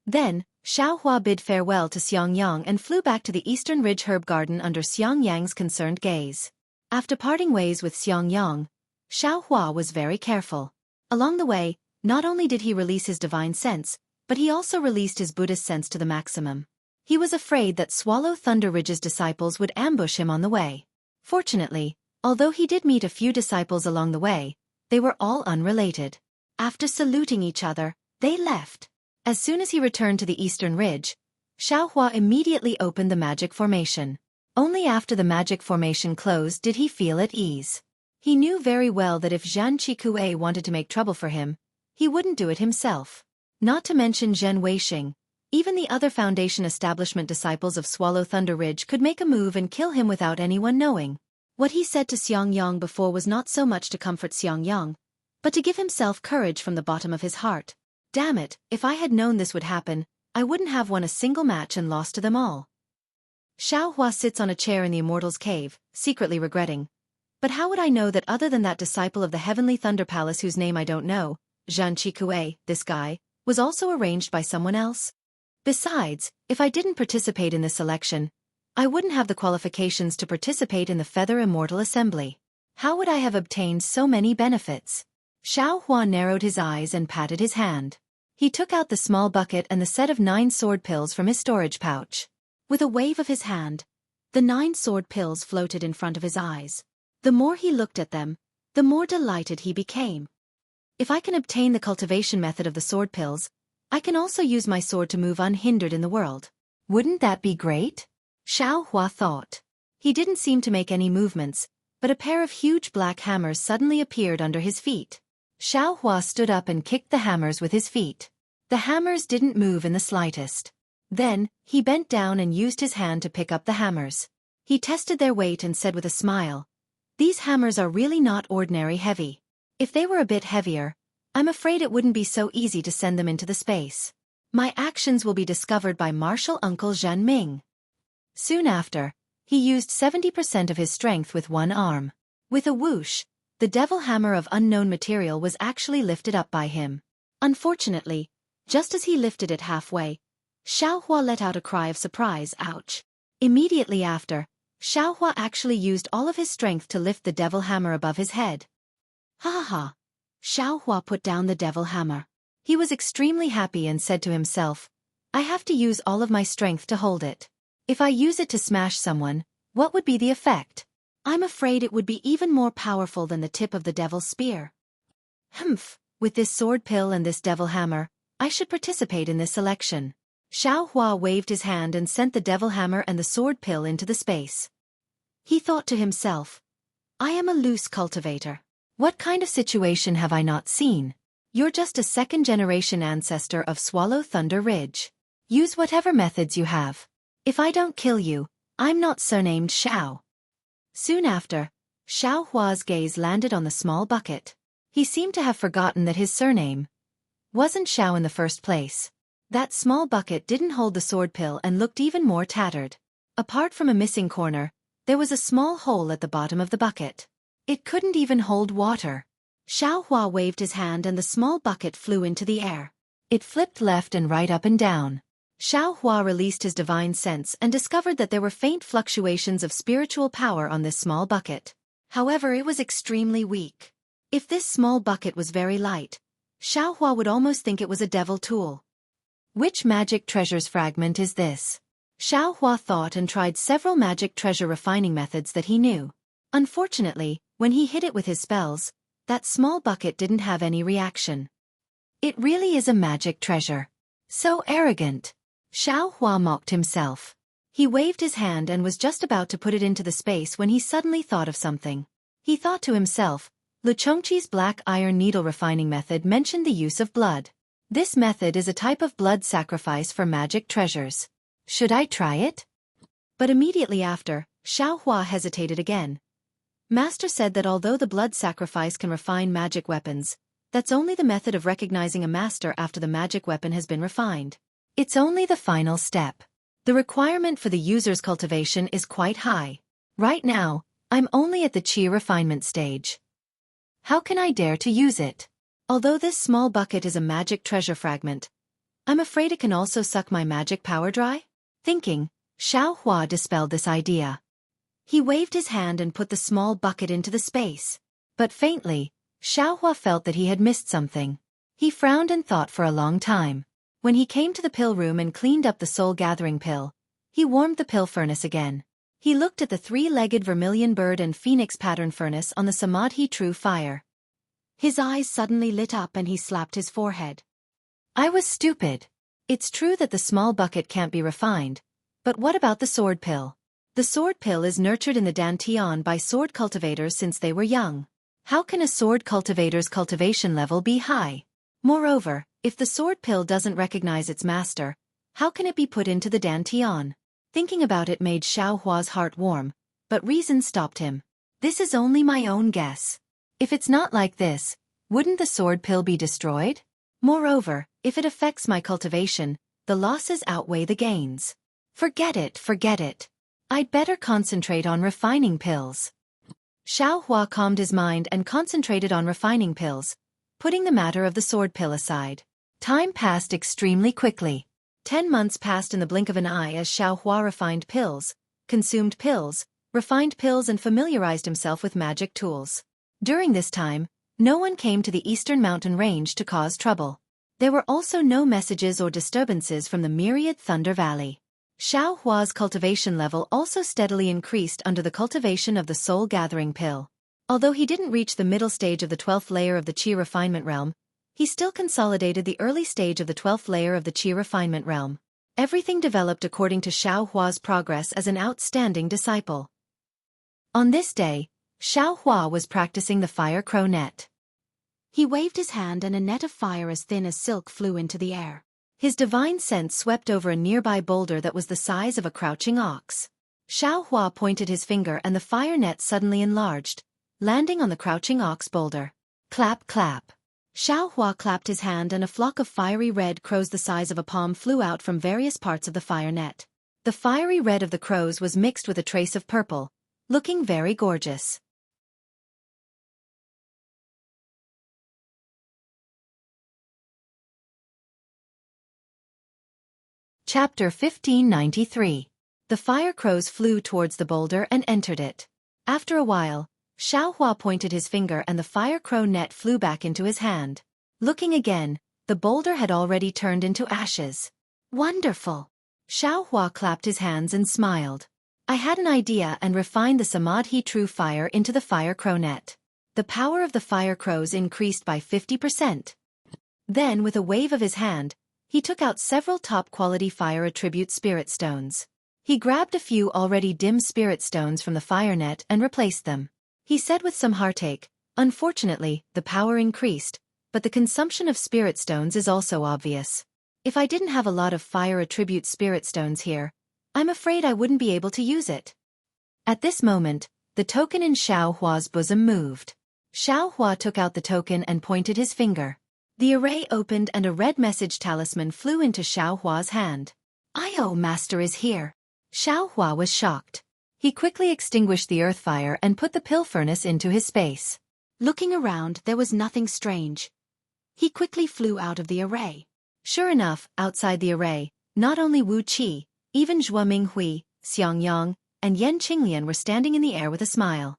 Then, Xiaohua bid farewell to Xiang Yang and flew back to the Eastern Ridge Herb Garden under Xiang Yang's concerned gaze. After parting ways with Xiang Yang, Xiaohua was very careful. Along the way, not only did he release his divine sense, but he also released his Buddhist sense to the maximum. He was afraid that Swallow Thunder Ridge's disciples would ambush him on the way. Fortunately, although he did meet a few disciples along the way, they were all unrelated. After saluting each other, they left. As soon as he returned to the Eastern Ridge, Xiaohua immediately opened the magic formation. Only after the magic formation closed did he feel at ease. He knew very well that if Zhan Qikui wanted to make trouble for him, he wouldn't do it himself. Not to mention Zhen Weixing, even the other Foundation establishment disciples of Swallow Thunder Ridge could make a move and kill him without anyone knowing. What he said to Xiang Yang before was not so much to comfort Xiang Yang, but to give himself courage from the bottom of his heart. Damn it, if I had known this would happen, I wouldn't have won a single match and lost to them all. Xiaohua sits on a chair in the Immortal's Cave, secretly regretting. But how would I know that other than that disciple of the Heavenly Thunder Palace whose name I don't know, Zhan Qikui, this guy, was also arranged by someone else? Besides, if I didn't participate in this selection, I wouldn't have the qualifications to participate in the Feather Immortal Assembly. How would I have obtained so many benefits? Xueqi narrowed his eyes and patted his hand. He took out the small bucket and the set of 9 sword pills from his storage pouch. With a wave of his hand, the 9 sword pills floated in front of his eyes. The more he looked at them, the more delighted he became. If I can obtain the cultivation method of the sword pills, I can also use my sword to move unhindered in the world. Wouldn't that be great? Xueqi thought. He didn't seem to make any movements, but a pair of huge black hammers suddenly appeared under his feet. Xueqi stood up and kicked the hammers with his feet. The hammers didn't move in the slightest. Then, he bent down and used his hand to pick up the hammers. He tested their weight and said with a smile, "These hammers are really not ordinary heavy. If they were a bit heavier, I'm afraid it wouldn't be so easy to send them into the space. My actions will be discovered by Martial Uncle Zhen Ming." Soon after, he used 70% of his strength with one arm. With a whoosh, the devil hammer of unknown material was actually lifted up by him. Unfortunately, just as he lifted it halfway, Xueqi let out a cry of surprise, ouch. Immediately after, Xueqi actually used all of his strength to lift the devil hammer above his head. Ha ha ha! Xueqi put down the devil hammer. He was extremely happy and said to himself, "I have to use all of my strength to hold it. If I use it to smash someone, what would be the effect? I'm afraid it would be even more powerful than the tip of the devil's spear. Humph, with this sword pill and this devil hammer, I should participate in this selection." Xueqi waved his hand and sent the devil hammer and the sword pill into the space. He thought to himself, "I am a loose cultivator. What kind of situation have I not seen? You're just a second-generation ancestor of Swallow Thunder Ridge. Use whatever methods you have. If I don't kill you, I'm not surnamed Xiao." Soon after, Xueqi's gaze landed on the small bucket. He seemed to have forgotten that his surname wasn't Xiao in the first place. That small bucket didn't hold the sword pill and looked even more tattered. Apart from a missing corner, there was a small hole at the bottom of the bucket. It couldn't even hold water. Xueqi waved his hand and the small bucket flew into the air. It flipped left and right up and down. Xueqi released his divine sense and discovered that there were faint fluctuations of spiritual power on this small bucket. However, it was extremely weak. If this small bucket was very light, Xueqi would almost think it was a devil tool. Which magic treasure's fragment is this? Xueqi thought and tried several magic treasure refining methods that he knew. Unfortunately, when he hit it with his spells, that small bucket didn't have any reaction. It really is a magic treasure. So arrogant. Xueqi mocked himself. He waved his hand and was just about to put it into the space when he suddenly thought of something. He thought to himself, Xueqi's black iron needle refining method mentioned the use of blood. This method is a type of blood sacrifice for magic treasures. Should I try it? But immediately after, Xueqi hesitated again. Master said that although the blood sacrifice can refine magic weapons, that's only the method of recognizing a master after the magic weapon has been refined. It's only the final step. The requirement for the user's cultivation is quite high. Right now, I'm only at the qi refinement stage. How can I dare to use it? Although this small bucket is a magic treasure fragment, I'm afraid it can also suck my magic power dry? Thinking, Xueqi dispelled this idea. He waved his hand and put the small bucket into the space. But faintly, Xueqi felt that he had missed something. He frowned and thought for a long time. When he came to the pill room and cleaned up the soul-gathering pill, he warmed the pill furnace again. He looked at the 3-legged vermilion bird and phoenix pattern furnace on the Samadhi true fire. His eyes suddenly lit up and he slapped his forehead. I was stupid. It's true that the small bucket can't be refined, but what about the sword pill? The sword pill is nurtured in the Dantian by sword cultivators since they were young. How can a sword cultivator's cultivation level be high? Moreover, if the sword pill doesn't recognize its master, how can it be put into the Dantian? Thinking about it made Xueqi's heart warm, but reason stopped him. This is only my own guess. If it's not like this, wouldn't the sword pill be destroyed? Moreover, if it affects my cultivation, the losses outweigh the gains. Forget it, forget it. I'd better concentrate on refining pills. Xueqi calmed his mind and concentrated on refining pills, putting the matter of the sword pill aside. Time passed extremely quickly. 10 months passed in the blink of an eye as Xueqi refined pills, consumed pills, refined pills and familiarized himself with magic tools. During this time, no one came to the eastern mountain range to cause trouble. There were also no messages or disturbances from the myriad Thunder Valley. Xueqi's cultivation level also steadily increased under the cultivation of the Soul Gathering Pill. Although he didn't reach the middle stage of the 12th layer of the Qi Refinement Realm, he still consolidated the early stage of the 12th layer of the Qi Refinement Realm. Everything developed according to Xueqi's progress as an outstanding disciple. On this day, Xueqi was practicing the fire crow net. He waved his hand and a net of fire as thin as silk flew into the air. His divine sense swept over a nearby boulder that was the size of a crouching ox. Xueqi pointed his finger and the fire net suddenly enlarged, landing on the crouching ox boulder. Clap, clap. Xueqi clapped his hand and a flock of fiery red crows the size of a palm flew out from various parts of the fire net. The fiery red of the crows was mixed with a trace of purple, looking very gorgeous. Chapter 1593. The fire crows flew towards the boulder and entered it. After a while, Xueqi pointed his finger and the fire crow net flew back into his hand. Looking again, the boulder had already turned into ashes. Wonderful! Xueqi clapped his hands and smiled. I had an idea and refined the Samadhi True Fire into the fire crow net. The power of the fire crows increased by 50%. Then with a wave of his hand, he took out several top-quality fire attribute spirit stones. He grabbed a few already dim spirit stones from the fire net and replaced them. He said with some heartache, unfortunately, the power increased, but the consumption of spirit stones is also obvious. If I didn't have a lot of fire attribute spirit stones here, I'm afraid I wouldn't be able to use it. At this moment, the token in Xueqi's bosom moved. Xueqi took out the token and pointed his finger. The array opened and a red message talisman flew into Xueqi's hand. "Io, Master is here." Xueqi was shocked. He quickly extinguished the earth fire and put the pill furnace into his space. Looking around, there was nothing strange. He quickly flew out of the array. Sure enough, outside the array, not only Wu Qi, even Zhuo Minghui, Xiang Yang, and Yan Qinglian were standing in the air with a smile.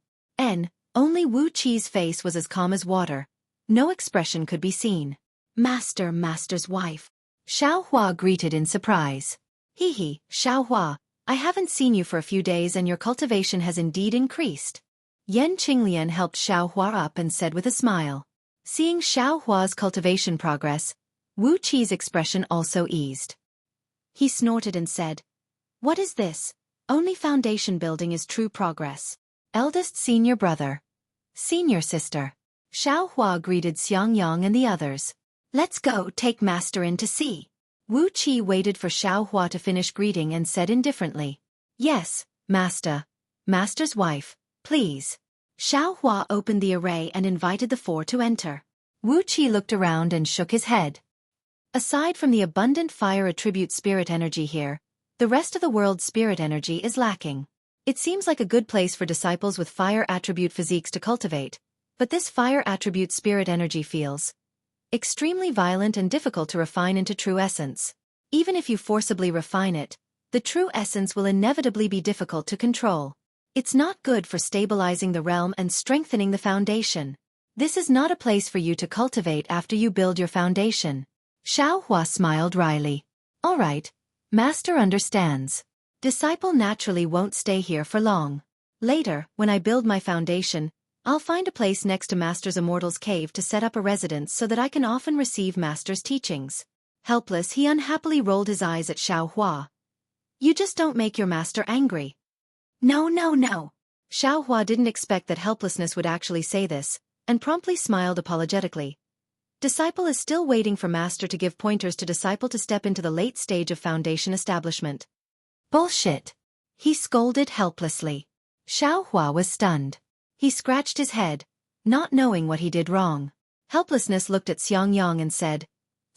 Only Wu Qi's face was as calm as water. No expression could be seen. Master's wife." Xueqi greeted in surprise. He, Xueqi, I haven't seen you for a few days and your cultivation has indeed increased. Yan Qinglian helped Xueqi up and said with a smile. Seeing Xueqi's cultivation progress, Wu Qi's expression also eased. He snorted and said, "What is this? Only foundation building is true progress. Eldest senior brother. Senior sister." Xueqi greeted Xiang Yang and the others. "Let's go take Master in to see." Wu Qi waited for Xueqi to finish greeting and said indifferently, "Yes, Master. Master's wife, please." Xueqi opened the array and invited the four to enter. Wu Qi looked around and shook his head. Aside from the abundant fire attribute spirit energy here, the rest of the world's spirit energy is lacking. It seems like a good place for disciples with fire attribute physiques to cultivate, but this fire attribute spirit energy feels extremely violent and difficult to refine into true essence. Even if you forcibly refine it, the true essence will inevitably be difficult to control. It's not good for stabilizing the realm and strengthening the foundation. This is not a place for you to cultivate after you build your foundation. Xueqi smiled wryly. All right, Master understands. Disciple naturally won't stay here for long. Later, when I build my foundation, I'll find a place next to Master's Immortal's Cave to set up a residence so that I can often receive Master's teachings. Helpless, he unhappily rolled his eyes at Xueqi. You just don't make your master angry. No. Xueqi didn't expect that helplessness would actually say this, and promptly smiled apologetically. Disciple is still waiting for Master to give pointers to Disciple to step into the late stage of foundation establishment. Bullshit! He scolded helplessly. Xueqi was stunned. He scratched his head, not knowing what he did wrong. Helplessness looked at Xiang Yang and said,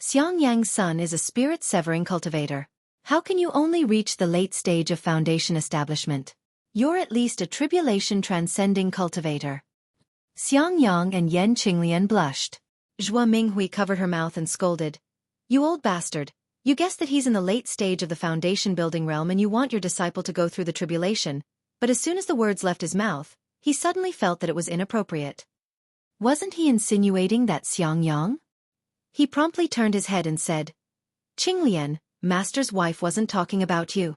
Xiang Yang's son is a spirit-severing cultivator. How can you only reach the late stage of foundation establishment? You're at least a tribulation-transcending cultivator. Xiang Yang and Yan Qinglian blushed. Zhuo Minghui covered her mouth and scolded, You old bastard, You guess that he's in the late stage of the foundation building realm and you want your disciple to go through the tribulation, but as soon as the words left his mouth, he suddenly felt that it was inappropriate. Wasn't he insinuating that Xiangyang? He promptly turned his head and said, Qinglian, master's wife wasn't talking about you.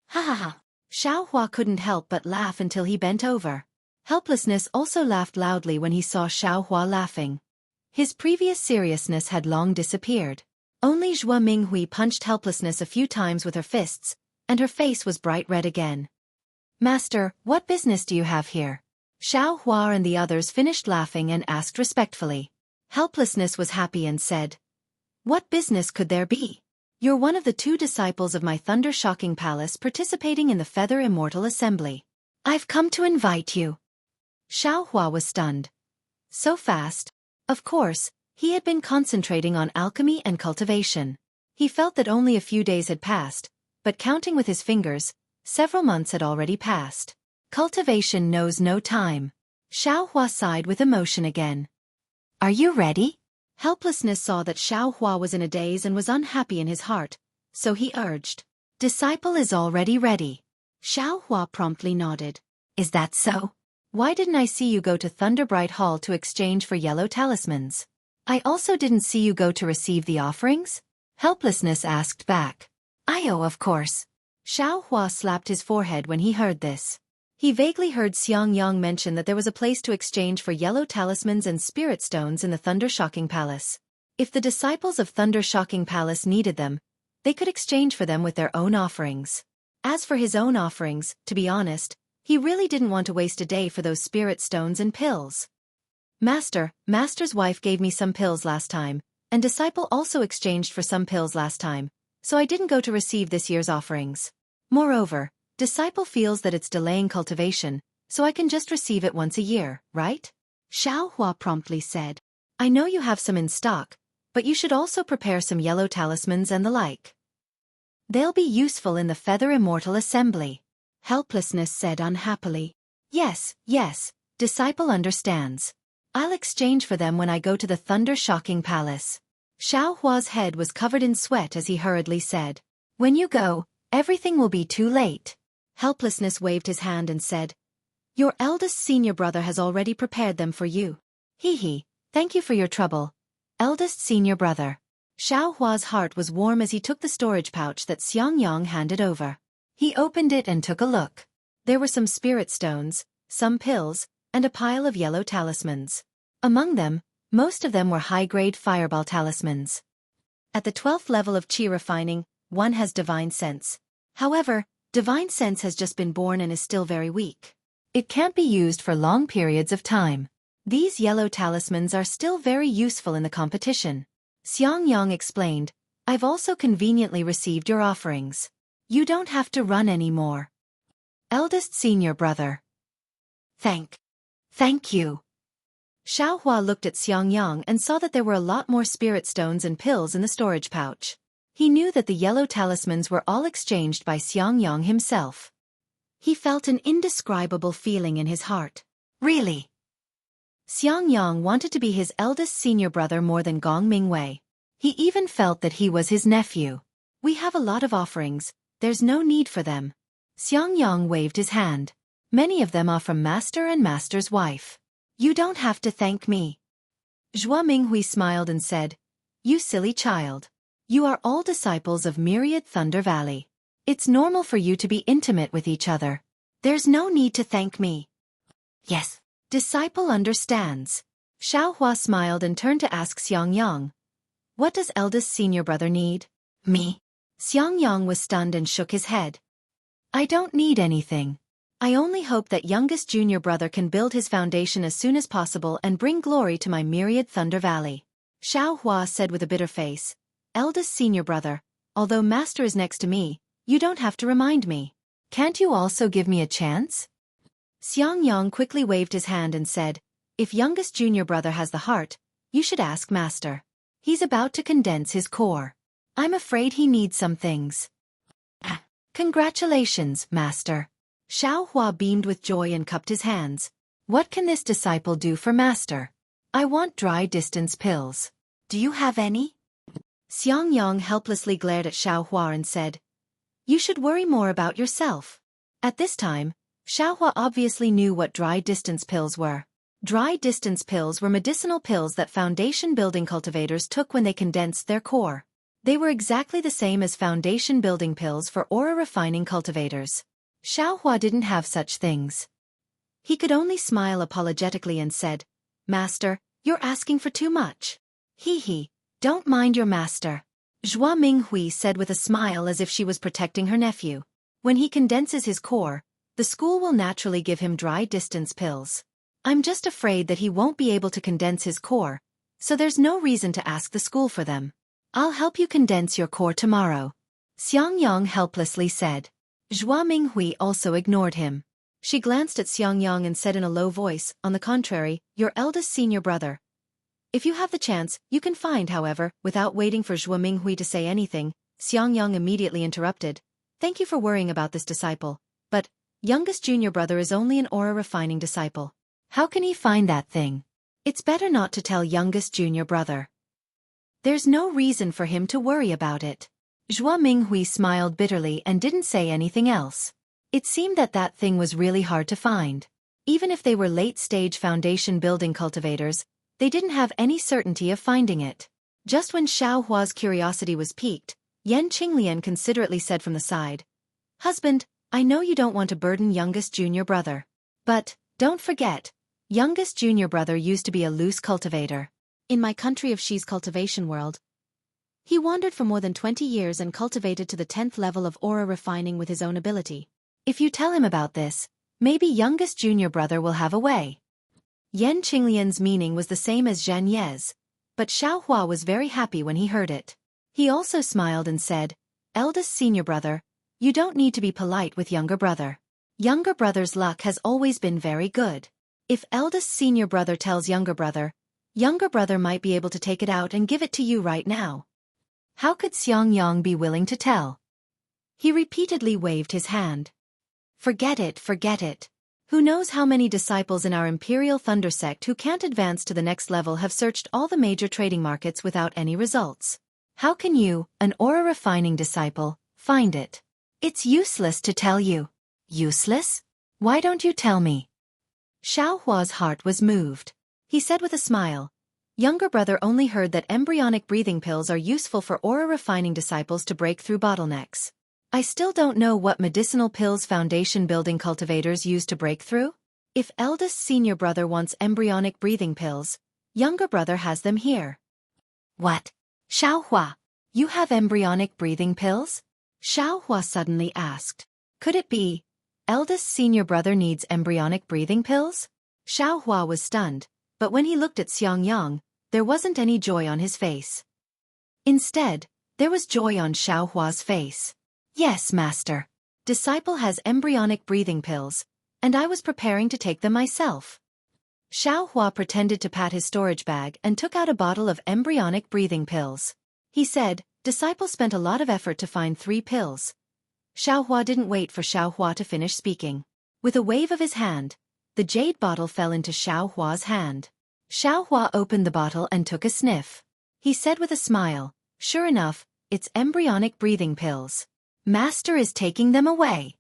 Ha ha ha. Xiaohua couldn't help but laugh until he bent over. Helplessness also laughed loudly when he saw Xiaohua laughing. His previous seriousness had long disappeared. Only Zhua Minghui punched Helplessness a few times with her fists, and her face was bright red again. Master, what business do you have here? Xiaohua and the others finished laughing and asked respectfully. Helplessness was happy and said, What business could there be? You're one of the 2 disciples of my thunder-shocking palace participating in the Feather Immortal Assembly. I've come to invite you. Xiaohua was stunned. So fast? Of course, he had been concentrating on alchemy and cultivation. He felt that only a few days had passed, but counting with his fingers, several months had already passed. Cultivation knows no time. Xiaohua sighed with emotion again. Are you ready? Helplessness saw that Xiaohua was in a daze and was unhappy in his heart, so he urged. Disciple is already ready. Xiaohua promptly nodded. Is that so? Why didn't I see you go to Thunderbright Hall to exchange for yellow talismans? I also didn't see you go to receive the offerings? Helplessness asked back. Of course. Xiaohua slapped his forehead when he heard this. He vaguely heard Xiangyang mention that there was a place to exchange for yellow talismans and spirit stones in the Thunder-Shocking Palace. If the disciples of Thunder-Shocking Palace needed them, they could exchange for them with their own offerings. As for his own offerings, to be honest, he really didn't want to waste a day for those spirit stones and pills. Master's wife gave me some pills last time, and disciple also exchanged for some pills last time, so I didn't go to receive this year's offerings. Moreover, disciple feels that it's delaying cultivation, so I can just receive it once a year, right? Xiaohua promptly said. I know you have some in stock, but you should also prepare some yellow talismans and the like. They'll be useful in the Feather Immortal Assembly. Helplessness said unhappily. Yes, disciple understands. I'll exchange for them when I go to the Thunder-Shocking Palace. Xiaohua's head was covered in sweat as he hurriedly said. When you go, everything will be too late. Helplessness waved his hand and said, Your eldest senior brother has already prepared them for you. Thank you for your trouble, eldest senior brother. Xiaohua's heart was warm as he took the storage pouch that Xiangyang handed over. He opened it and took a look. There were some spirit stones, some pills, and a pile of yellow talismans. Among them, most of them were high-grade fireball talismans. At the 12th level of Qi refining, one has divine sense. However, divine sense has just been born and is still very weak. It can't be used for long periods of time. These yellow talismans are still very useful in the competition. Xiangyang explained, I've also conveniently received your offerings. You don't have to run anymore. Eldest senior brother. Thank you. Xiaohua looked at Xiangyang and saw that there were a lot more spirit stones and pills in the storage pouch. He knew that the yellow talismans were all exchanged by Xiangyang himself. He felt an indescribable feeling in his heart. Really? Xiangyang wanted to be his eldest senior brother more than Gong Mingwei. He even felt that he was his nephew. We have a lot of offerings, there's no need for them. Xiangyang waved his hand. Many of them are from Master and Master's wife. You don't have to thank me. Zhua Minghui smiled and said, You silly child. You are all disciples of Myriad Thunder Valley. It's normal for you to be intimate with each other. There's no need to thank me. Yes. Disciple understands. Xiaohua smiled and turned to ask Xiangyang. What does eldest senior brother need? Me. Xiangyang was stunned and shook his head. I don't need anything. I only hope that youngest junior brother can build his foundation as soon as possible and bring glory to my Myriad Thunder Valley. Xiaohua said with a bitter face. Eldest senior brother, although master is next to me, you don't have to remind me. Can't you also give me a chance? Xiangyang quickly waved his hand and said, If youngest junior brother has the heart, you should ask master. He's about to condense his core. I'm afraid he needs some things. Congratulations, master. Xiaohua beamed with joy and cupped his hands. What can this disciple do for master? I want dry distance pills. Do you have any? Xiangyang helplessly glared at Xiaohua and said, "You should worry more about yourself." At this time, Xiaohua obviously knew what dry distance pills were. Dry distance pills were medicinal pills that foundation building cultivators took when they condensed their core. They were exactly the same as foundation building pills for aura refining cultivators. Xiaohua didn't have such things. He could only smile apologetically and said, "Master, you're asking for too much." "Hee, don't mind your master," Zhua Minghui said with a smile as if she was protecting her nephew. "When he condenses his core, the school will naturally give him dry distance pills. I'm just afraid that he won't be able to condense his core, so there's no reason to ask the school for them. I'll help you condense your core tomorrow," Xiangyang helplessly said. Zhua Minghui also ignored him. She glanced at Xiangyang and said in a low voice, "On the contrary, your eldest senior brother. If you have the chance, you can find." However, without waiting for Zhua Minghui to say anything, Xiangyang immediately interrupted. "Thank you for worrying about this disciple, but youngest junior brother is only an aura refining disciple. How can he find that thing? It's better not to tell youngest junior brother. There's no reason for him to worry about it." Zhua Minghui smiled bitterly and didn't say anything else. It seemed that that thing was really hard to find. Even if they were late-stage foundation building cultivators, they didn't have any certainty of finding it. Just when Xiaohua's curiosity was piqued, Yan Qinglian considerately said from the side, "Husband, I know you don't want to burden youngest junior brother. But, don't forget, youngest junior brother used to be a loose cultivator. In my country of Xi's cultivation world, he wandered for more than 20 years and cultivated to the 10th level of aura refining with his own ability. If you tell him about this, maybe youngest junior brother will have a way." Yan Qinglian's meaning was the same as Zhan Ye's, but Xiaohua was very happy when he heard it. He also smiled and said, "Eldest senior brother, you don't need to be polite with younger brother. Younger brother's luck has always been very good. If eldest senior brother tells younger brother might be able to take it out and give it to you right now." How could Xiangyang be willing to tell? He repeatedly waved his hand. Forget it. Who knows how many disciples in our Imperial Thunder sect who can't advance to the next level have searched all the major trading markets without any results. How can you, an aura refining disciple, find it? It's useless to tell you. Useless? Why don't you tell me? Xiaohua's heart was moved. He said with a smile, "Younger brother only heard that embryonic breathing pills are useful for aura refining disciples to break through bottlenecks. I still don't know what medicinal pills foundation building cultivators use to break through. If eldest senior brother wants embryonic breathing pills, younger brother has them here." "What? Xiaohua, you have embryonic breathing pills?" Xiaohua suddenly asked. Could it be, eldest senior brother needs embryonic breathing pills? Xiaohua was stunned, but when he looked at Xiangyang, there wasn't any joy on his face. Instead, there was joy on Xiaohua's face. "Yes, master. Disciple has embryonic breathing pills, and I was preparing to take them myself." Xiaohua pretended to pat his storage bag and took out a bottle of embryonic breathing pills. He said, "Disciple spent a lot of effort to find 3 pills." Xiaohua didn't wait for Xiaohua to finish speaking. With a wave of his hand, the jade bottle fell into Xiaohua's hand. Xiaohua opened the bottle and took a sniff. He said with a smile, "Sure enough, it's embryonic breathing pills. Master is taking them away."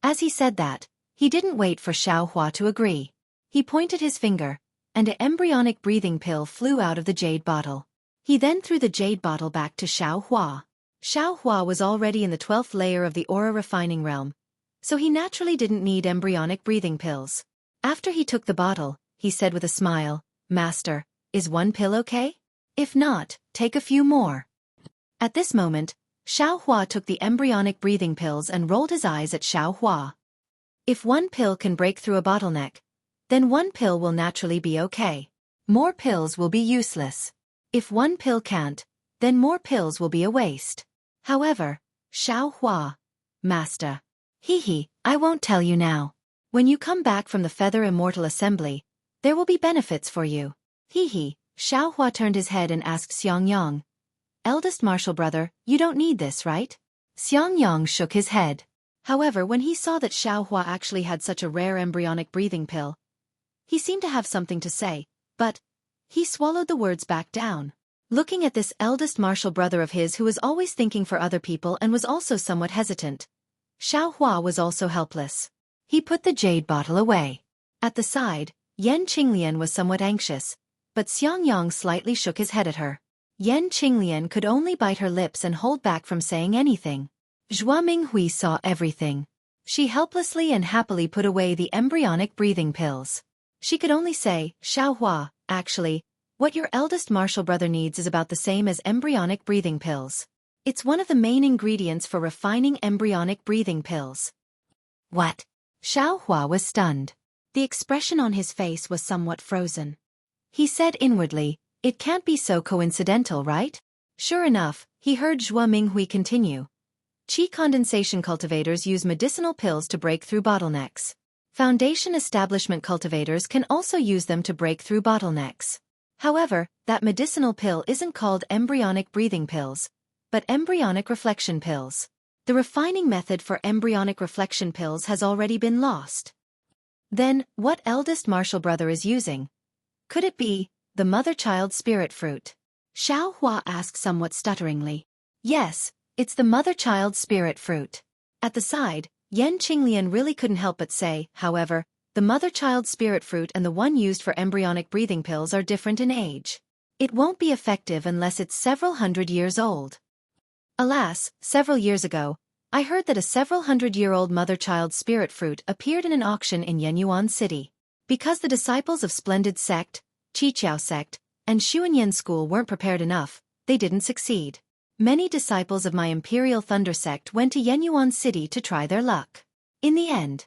As he said that, he didn't wait for Xiaohua to agree. He pointed his finger, and an embryonic breathing pill flew out of the jade bottle. He then threw the jade bottle back to Xiaohua. Xiaohua was already in the 12th layer of the aura refining realm, so he naturally didn't need embryonic breathing pills. After he took the bottle, he said with a smile, "Master, is 1 pill okay? If not, take a few more." At this moment, Xiaohua took the embryonic breathing pills and rolled his eyes at Xiaohua. If 1 pill can break through a bottleneck, then 1 pill will naturally be okay. More pills will be useless. If 1 pill can't, then more pills will be a waste. However, Xiaohua, master. I won't tell you now. When you come back from the Feather Immortal Assembly, there will be benefits for you. Xiaohua turned his head and asked Xiangyang, "Eldest martial brother, you don't need this, right?" Xiangyang shook his head. However, when he saw that Xiaohua actually had such a rare embryonic breathing pill, he seemed to have something to say, but he swallowed the words back down. looking at this eldest martial brother of his who was always thinking for other people and was also somewhat hesitant. Xiaohua was also helpless. He put the jade bottle away. At the side, Yan Qinglian was somewhat anxious, but Xiangyang slightly shook his head at her. Yan Qinglian could only bite her lips and hold back from saying anything. Zhua Minghui saw everything. She helplessly and happily put away the embryonic breathing pills. She could only say, Xiaohua, actually, what your eldest martial brother needs is about the same as embryonic breathing pills. It's one of the main ingredients for refining embryonic breathing pills. What? Xiaohua was stunned. The expression on his face was somewhat frozen. He said inwardly, it can't be so coincidental, right? Sure enough, he heard Zhua Minghui continue. Qi condensation cultivators use medicinal pills to break through bottlenecks. Foundation establishment cultivators can also use them to break through bottlenecks. However, that medicinal pill isn't called embryonic breathing pills, but embryonic reflection pills. The refining method for embryonic reflection pills has already been lost. Then, what eldest martial brother is using? Could it be the mother-child spirit fruit? Xiaohua asked somewhat stutteringly. Yes, it's the mother-child spirit fruit. At the side, Yan Qinglian really couldn't help but say, however, the mother-child spirit fruit and the one used for embryonic breathing pills are different in age. It won't be effective unless it's several hundred years old. Alas, several years ago, I heard that a several hundred-year-old mother-child spirit fruit appeared in an auction in Yenyuan City. Because the disciples of Splendid Sect, Qiqiao Sect, and Xuanyan School weren't prepared enough, they didn't succeed. Many disciples of my Imperial Thunder Sect went to Yenyuan City to try their luck. In the end,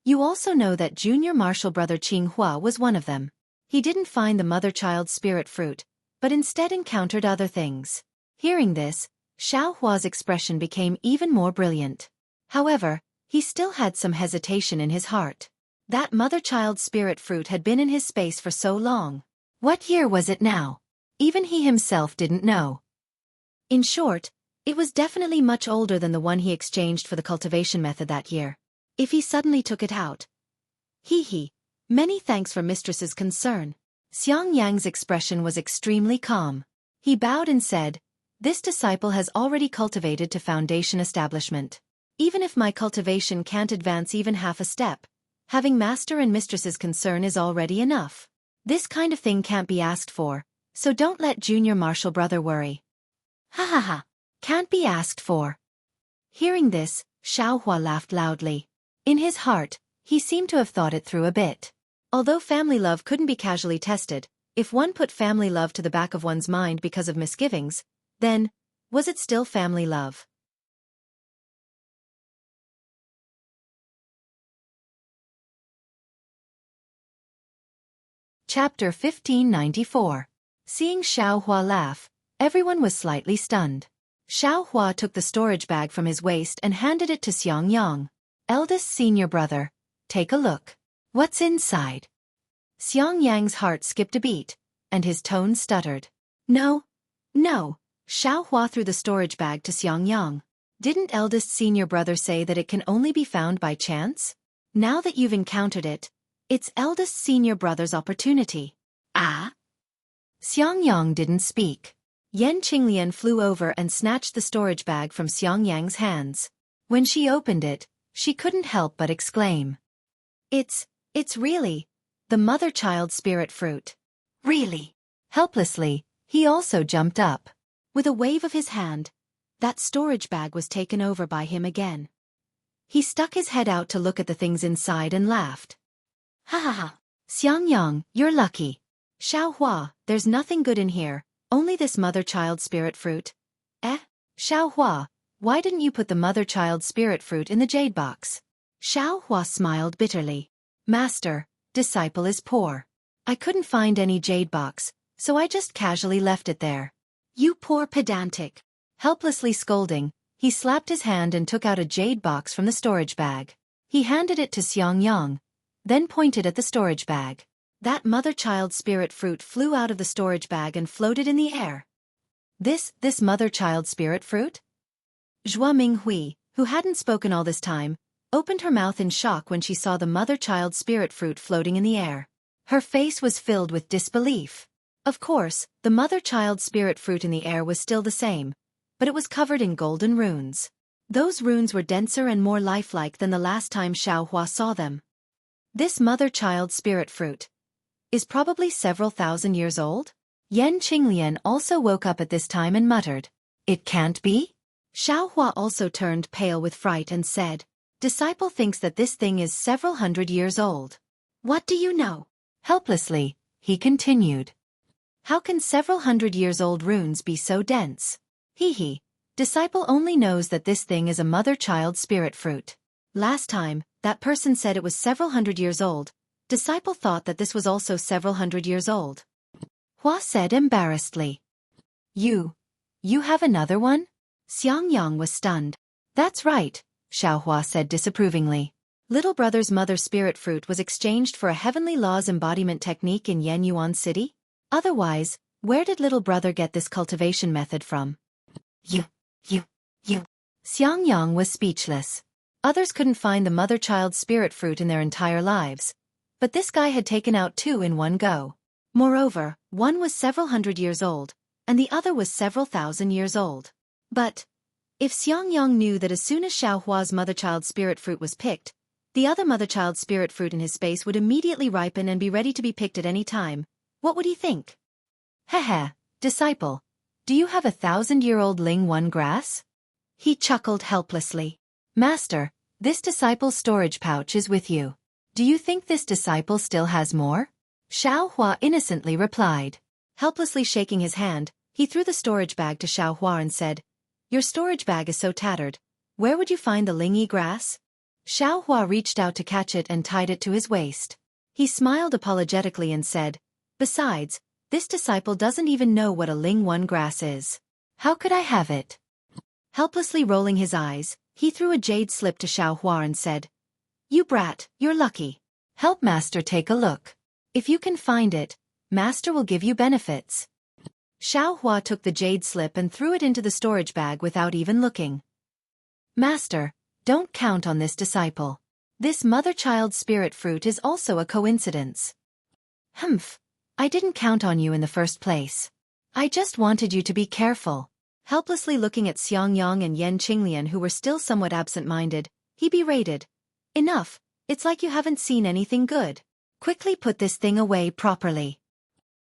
you also know that junior martial brother Qinghua was one of them. He didn't find the mother-child spirit fruit, but instead encountered other things. Hearing this, Xiaohua's expression became even more brilliant. However, he still had some hesitation in his heart. That mother-child spirit fruit had been in his space for so long. What year was it now? Even he himself didn't know. In short, it was definitely much older than the one he exchanged for the cultivation method that year. If he suddenly took it out. Hee. Many thanks for mistress's concern. Xiang Yang's expression was extremely calm. He bowed and said, this disciple has already cultivated to foundation establishment. Even if my cultivation can't advance even half a step, having master and mistress's concern is already enough. This kind of thing can't be asked for, so don't let junior martial brother worry. Ha. Can't be asked for. Hearing this, Xiaohua laughed loudly. In his heart, he seemed to have thought it through a bit. Although family love couldn't be casually tested, if one put family love to the back of one's mind because of misgivings, then, was it still family love? Chapter 1594. Seeing Xiaohua laugh, everyone was slightly stunned. Xiaohua took the storage bag from his waist and handed it to Xiangyang. Eldest senior brother, take a look. What's inside? Xiangyang's heart skipped a beat, and his tone stuttered. No. Xiaohua threw the storage bag to Xiangyang. Didn't eldest senior brother say that it can only be found by chance? Now that you've encountered it, it's eldest senior brother's opportunity. Ah? Xiangyang didn't speak. Yan Qinglian flew over and snatched the storage bag from Xiangyang's hands. When she opened it, she couldn't help but exclaim. It's really the mother-child spirit fruit. Really? Helplessly, he also jumped up. With a wave of his hand, that storage bag was taken over by him again. He stuck his head out to look at the things inside and laughed. Ha. Xiangyang, you're lucky. Xiaohua, there's nothing good in here, only this mother-child spirit fruit. Xiaohua, why didn't you put the mother-child spirit fruit in the jade box? Xiaohua smiled bitterly. Master, disciple is poor. I couldn't find any jade box, so I just casually left it there. You poor pedantic. Helplessly scolding, he slapped his hand and took out a jade box from the storage bag. He handed it to Xiangyang, then pointed at the storage bag. That mother-child spirit fruit flew out of the storage bag and floated in the air. This mother-child spirit fruit? Zhua Minghui, who hadn't spoken all this time, opened her mouth in shock when she saw the mother-child spirit fruit floating in the air. Her face was filled with disbelief. Of course, the mother-child spirit fruit in the air was still the same, but it was covered in golden runes. Those runes were denser and more lifelike than the last time Xueqi saw them. This mother-child spirit fruit is probably several thousand years old? Yan Qinglian also woke up at this time and muttered, "It can't be?" Xueqi also turned pale with fright and said, "Disciple thinks that this thing is several hundred years old." "What do you know?" Helplessly, he continued. "How can several hundred years old runes be so dense?" Hee. Disciple only knows that this thing is a mother-child spirit fruit. Last time, that person said it was several hundred years old. Disciple thought that this was also several hundred years old. Hua said embarrassedly. You have another one?" Xiangyang was stunned. "That's right," Xueqi said disapprovingly. Little brother's mother spirit fruit was exchanged for a heavenly laws embodiment technique in Yenyuan City? Otherwise, where did little brother get this cultivation method from? You. Xiangyang was speechless. Others couldn't find the mother-child spirit fruit in their entire lives. But this guy had taken out 2 in one go. Moreover, one was several hundred years old, and the other was several thousand years old. But if Xiangyang knew that as soon as Xueqi's mother-child spirit fruit was picked, the other mother-child spirit fruit in his space would immediately ripen and be ready to be picked at any time, what would he think? Heh, disciple, do you have 1,000-year-old Ling 1 grass? He chuckled helplessly. Master, this disciple's storage pouch is with you. Do you think this disciple still has more? Xueqi innocently replied. Helplessly shaking his hand, he threw the storage bag to Xueqi and said, "Your storage bag is so tattered. Where would you find the Lingi grass?" Xueqi reached out to catch it and tied it to his waist. He smiled apologetically and said, "Besides, this disciple doesn't even know what a Ling 1 grass is. How could I have it?" Helplessly rolling his eyes, he threw a jade slip to Xueqi and said, "You brat, you're lucky. Help Master take a look. If you can find it, Master will give you benefits." Xueqi took the jade slip and threw it into the storage bag without even looking. "Master, don't count on this disciple. This mother-child spirit fruit is also a coincidence." "Humph, I didn't count on you in the first place. I just wanted you to be careful." Helplessly looking at Xiangyang and Yan Qinglian who were still somewhat absent-minded, he berated, "Enough, it's like you haven't seen anything good. Quickly put this thing away properly."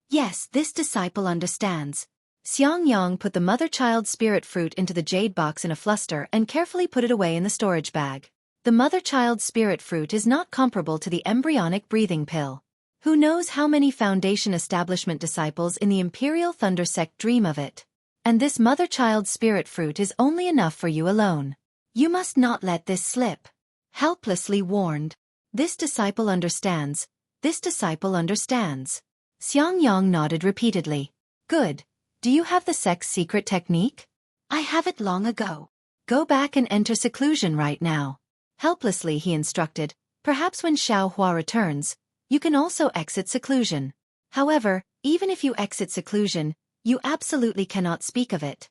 "Yes, this disciple understands." Xiangyang put the mother-child spirit fruit into the jade box in a fluster and carefully put it away in the storage bag. The mother-child spirit fruit is not comparable to the embryonic breathing pill. Who knows how many Foundation establishment disciples in the Imperial Thunder sect dream of it. And this mother-child spirit fruit is only enough for you alone. You must not let this slip. Helplessly warned. This disciple understands. This disciple understands. Xiangyang nodded repeatedly. Good. Do you have the sect's secret technique? I have it long ago. Go back and enter seclusion right now. Helplessly he instructed. Perhaps when Xueqi returns, you can also exit seclusion. However, even if you exit seclusion, you absolutely cannot speak of it.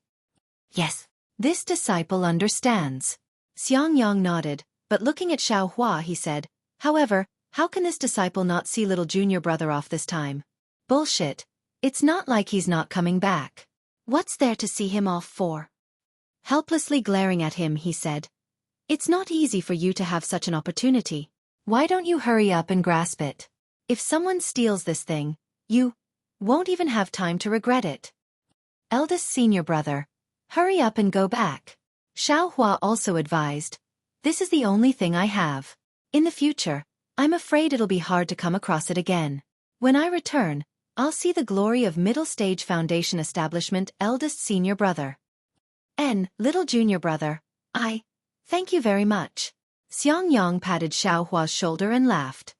Yes. This disciple understands. Xiangyang nodded, but looking at Xueqi he said, "However, how can this disciple not see little junior brother off this time?" Bullshit. It's not like he's not coming back. What's there to see him off for? Helplessly glaring at him he said, "It's not easy for you to have such an opportunity. Why don't you hurry up and grasp it? If someone steals this thing, you won't even have time to regret it. Eldest senior brother, hurry up and go back." Xueqi also advised, "This is the only thing I have. In the future, I'm afraid it'll be hard to come across it again. When I return, I'll see the glory of middle-stage Foundation establishment eldest senior brother. Little junior brother, thank you very much." Xiangyang patted Xueqi's shoulder and laughed.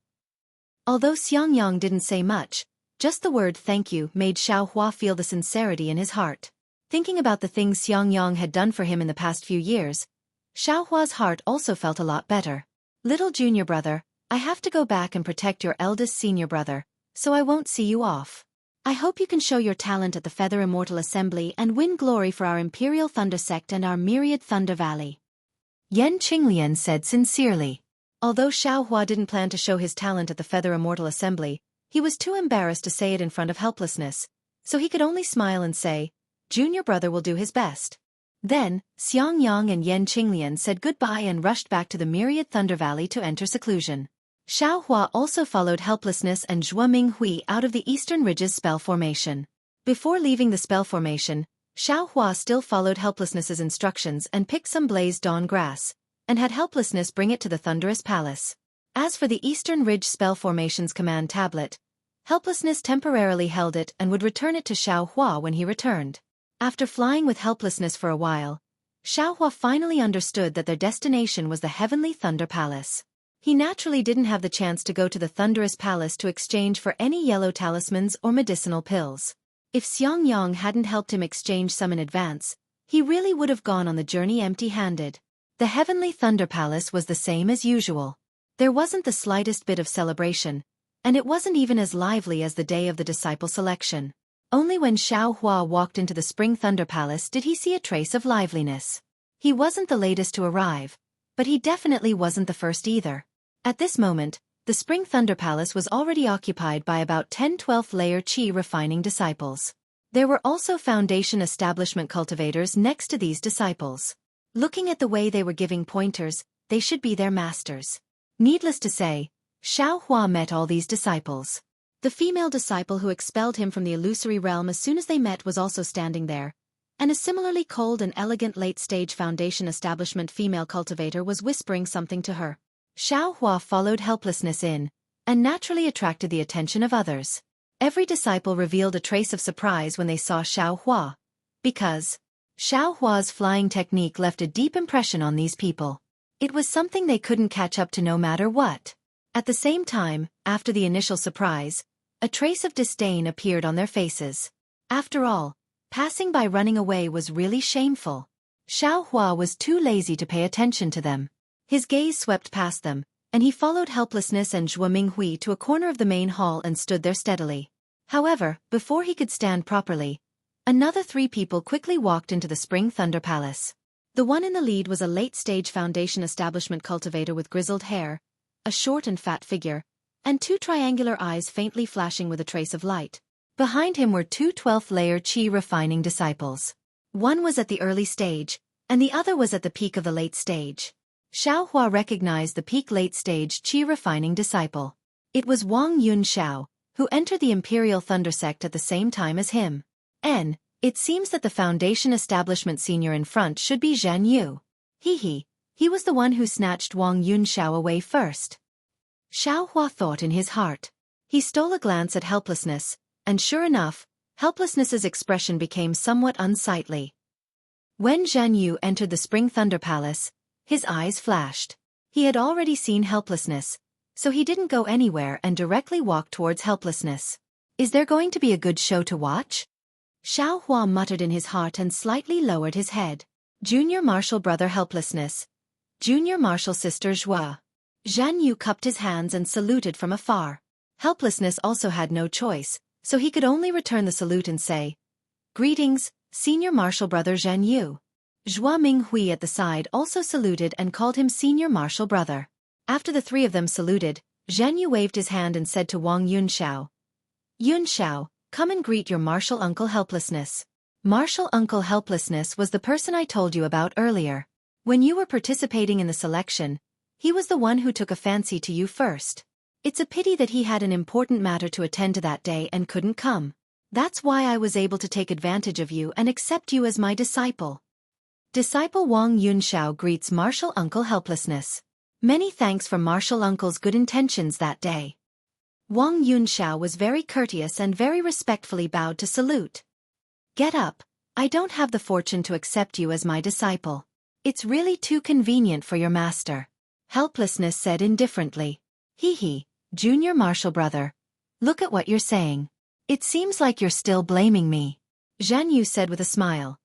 Although Xiangyang didn't say much, just the word thank you made Xueqi feel the sincerity in his heart. Thinking about the things Xiangyang had done for him in the past few years, Xueqi's heart also felt a lot better. "Little junior brother, I have to go back and protect your eldest senior brother, so I won't see you off. I hope you can show your talent at the Feather Immortal Assembly and win glory for our Imperial Thunder Sect and our myriad Thunder Valley." Yan Qinglian said sincerely. Although Xueqi didn't plan to show his talent at the Feather Immortal Assembly, he was too embarrassed to say it in front of Helplessness, so he could only smile and say, "Junior brother will do his best." Then, Xiangyang and Yan Qinglian said goodbye and rushed back to the myriad Thunder Valley to enter seclusion. Xiaohua also followed Helplessness and Zhuo Minghui out of the Eastern Ridge's spell formation. Before leaving the spell formation, Xiaohua still followed Helplessness's instructions and picked some blazed dawn grass, and had Helplessness bring it to the Thunderous Palace. As for the Eastern Ridge spell formation's command tablet, Helplessness temporarily held it and would return it to Xiaohua when he returned. After flying with Helplessness for a while, Xiaohua finally understood that their destination was the Heavenly Thunder Palace. He naturally didn't have the chance to go to the Thunderous Palace to exchange for any yellow talismans or medicinal pills. If Xiangyang hadn't helped him exchange some in advance, he really would have gone on the journey empty-handed. The Heavenly Thunder Palace was the same as usual. There wasn't the slightest bit of celebration, and it wasn't even as lively as the day of the disciple selection. Only when Xiaohua walked into the Spring Thunder Palace did he see a trace of liveliness. He wasn't the latest to arrive, but he definitely wasn't the first either. At this moment, the Spring Thunder Palace was already occupied by about 10 12th layer Qi refining disciples. There were also Foundation establishment cultivators next to these disciples. Looking at the way they were giving pointers, they should be their masters. Needless to say, Xiaohua met all these disciples. The female disciple who expelled him from the illusory realm as soon as they met was also standing there, and a similarly cold and elegant late-stage Foundation establishment female cultivator was whispering something to her. Xiaohua followed Helplessness in, and naturally attracted the attention of others. Every disciple revealed a trace of surprise when they saw Xiaohua, because Xiaohua's flying technique left a deep impression on these people. It was something they couldn't catch up to no matter what. At the same time, after the initial surprise, a trace of disdain appeared on their faces. After all, passing by running away was really shameful. Xiaohua was too lazy to pay attention to them. His gaze swept past them, and he followed Helplessness and Zhuo Minghui to a corner of the main hall and stood there steadily. However, before he could stand properly, another 3 people quickly walked into the Spring Thunder Palace. The one in the lead was a late-stage Foundation establishment cultivator with grizzled hair, a short and fat figure, and 2 triangular eyes faintly flashing with a trace of light. Behind him were 2 12th layer Qi refining disciples. One was at the early stage, and the other was at the peak of the late stage. Xiaohua recognized the peak late-stage Qi refining disciple. It was Wang Yunxiao, who entered the Imperial Thunder Sect at the same time as him. It seems that the Foundation establishment senior in front should be Zhan Yu. He was the one who snatched Wang Yunxiao away first. Xiaohua thought in his heart. He stole a glance at Helplessness, and sure enough, Helplessness's expression became somewhat unsightly. When Zhan Yu entered the Spring Thunder Palace, his eyes flashed. He had already seen Helplessness, so he didn't go anywhere and directly walked towards Helplessness. Is there going to be a good show to watch? Xiaohua muttered in his heart and slightly lowered his head. Junior Martial Brother Helplessness. Junior Martial Sister Zhuo. Zhan Yu cupped his hands and saluted from afar. Helplessness also had no choice, so he could only return the salute and say, "Greetings, Senior Martial Brother Zhan Yu." Zhuo Minghui at the side also saluted and called him Senior Martial Brother. After the 3 of them saluted, Zhan Yu waved his hand and said to Wang Yunxiao, "Yunxiao, come and greet your martial uncle Helplessness." Martial uncle Helplessness was the person I told you about earlier. When you were participating in the selection, he was the one who took a fancy to you first. It's a pity that he had an important matter to attend to that day and couldn't come. That's why I was able to take advantage of you and accept you as my disciple. Disciple Wang Yunxiao greets Martial Uncle Helplessness. Many thanks for Martial Uncle's good intentions that day. Wang Yunxiao was very courteous and very respectfully bowed to salute. Get up, I don't have the fortune to accept you as my disciple. It's really too convenient for your master. Helplessness said indifferently. Junior Martial Brother. Look at what you're saying. It seems like you're still blaming me. Zhan Yu said with a smile.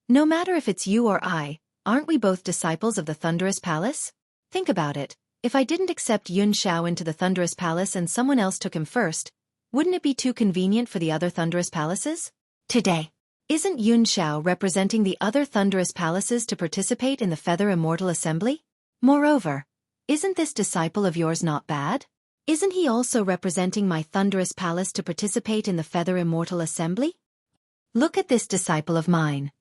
No matter if it's you or I, aren't we both disciples of the Thunderous Palace? Think about it, if I didn't accept Yunxiao into the Thunderous Palace and someone else took him first, wouldn't it be too convenient for the other Thunderous Palaces? Today, isn't Yunxiao representing the other Thunderous Palaces to participate in the Feather Immortal Assembly? Moreover, isn't this disciple of yours not bad? Isn't he also representing my thunderous palace to participate in the Feather Immortal Assembly? Look at this disciple of mine.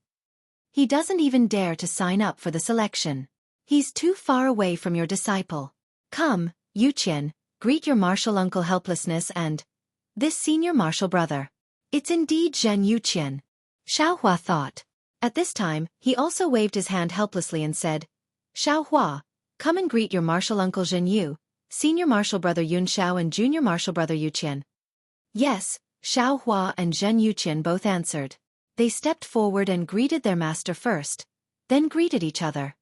He doesn't even dare to sign up for the selection. He's too far away from your disciple. Come, Yuqian, greet your martial uncle Helplessness and this senior martial brother. It's indeed Zhen Yuqian. Xiaohua thought. At this time, he also waved his hand helplessly and said, Xiaohua, come and greet your martial uncle Zhen Yu, senior martial brother Yun Xiao and junior martial brother Yuqian. Yes, Xiaohua and Zhen Yuqian both answered. They stepped forward and greeted their master first, then greeted each other.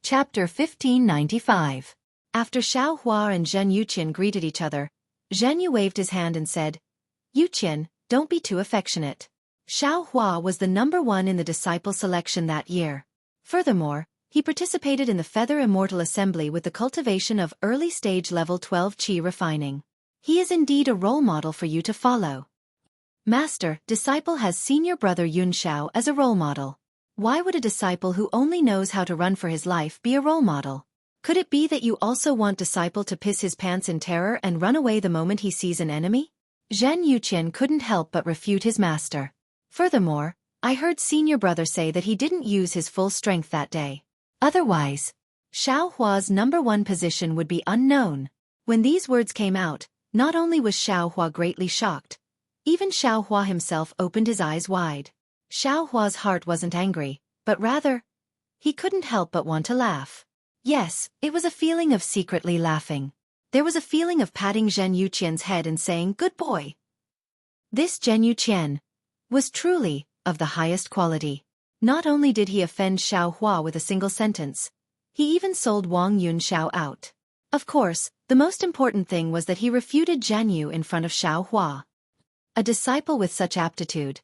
Chapter 1595. After Xiaohua and Zhen Yuqian greeted each other, Zhen Yu waved his hand and said, Yuqian, don't be too affectionate. Xiaohua was the #1 in the disciple selection that year. Furthermore, he participated in the Feather Immortal Assembly with the cultivation of early stage level 12 Qi refining. He is indeed a role model for you to follow. Master, disciple has senior brother Yun Xiao as a role model. Why would a disciple who only knows how to run for his life be a role model? Could it be that you also want disciple to piss his pants in terror and run away the moment he sees an enemy? Zhen Yuqian couldn't help but refute his master. Furthermore, I heard senior brother say that he didn't use his full strength that day. Otherwise, Xiaohua's #1 position would be unknown. When these words came out, not only was Xiaohua greatly shocked, even Xiaohua himself opened his eyes wide. Xiaohua's heart wasn't angry, but rather, he couldn't help but want to laugh. Yes, it was a feeling of secretly laughing. There was a feeling of patting Zhen Yuqian's head and saying, good boy. This Zhen Yuqian was truly of the highest quality. Not only did he offend Xiaohua with a single sentence, he even sold Wang Yunxiao out. Of course, the most important thing was that he refuted Zhen Yu in front of Xiaohua. A disciple with such aptitude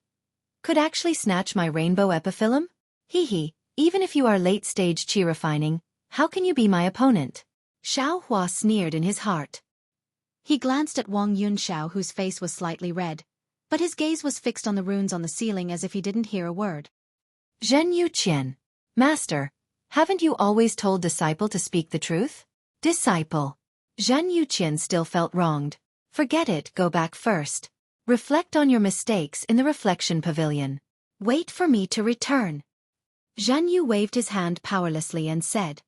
could actually snatch my rainbow epiphyllum? Hee, even if you are late-stage Qi refining, how can you be my opponent? Xiaohua sneered in his heart. He glanced at Wang Yunxiao, whose face was slightly red, but his gaze was fixed on the runes on the ceiling as if he didn't hear a word. Zhen Yuqian. Master, haven't you always told disciple to speak the truth? Disciple. Zhen Yuqian still felt wronged. Forget it, go back first. Reflect on your mistakes in the reflection pavilion. Wait for me to return. Zhen Yu waved his hand powerlessly and said,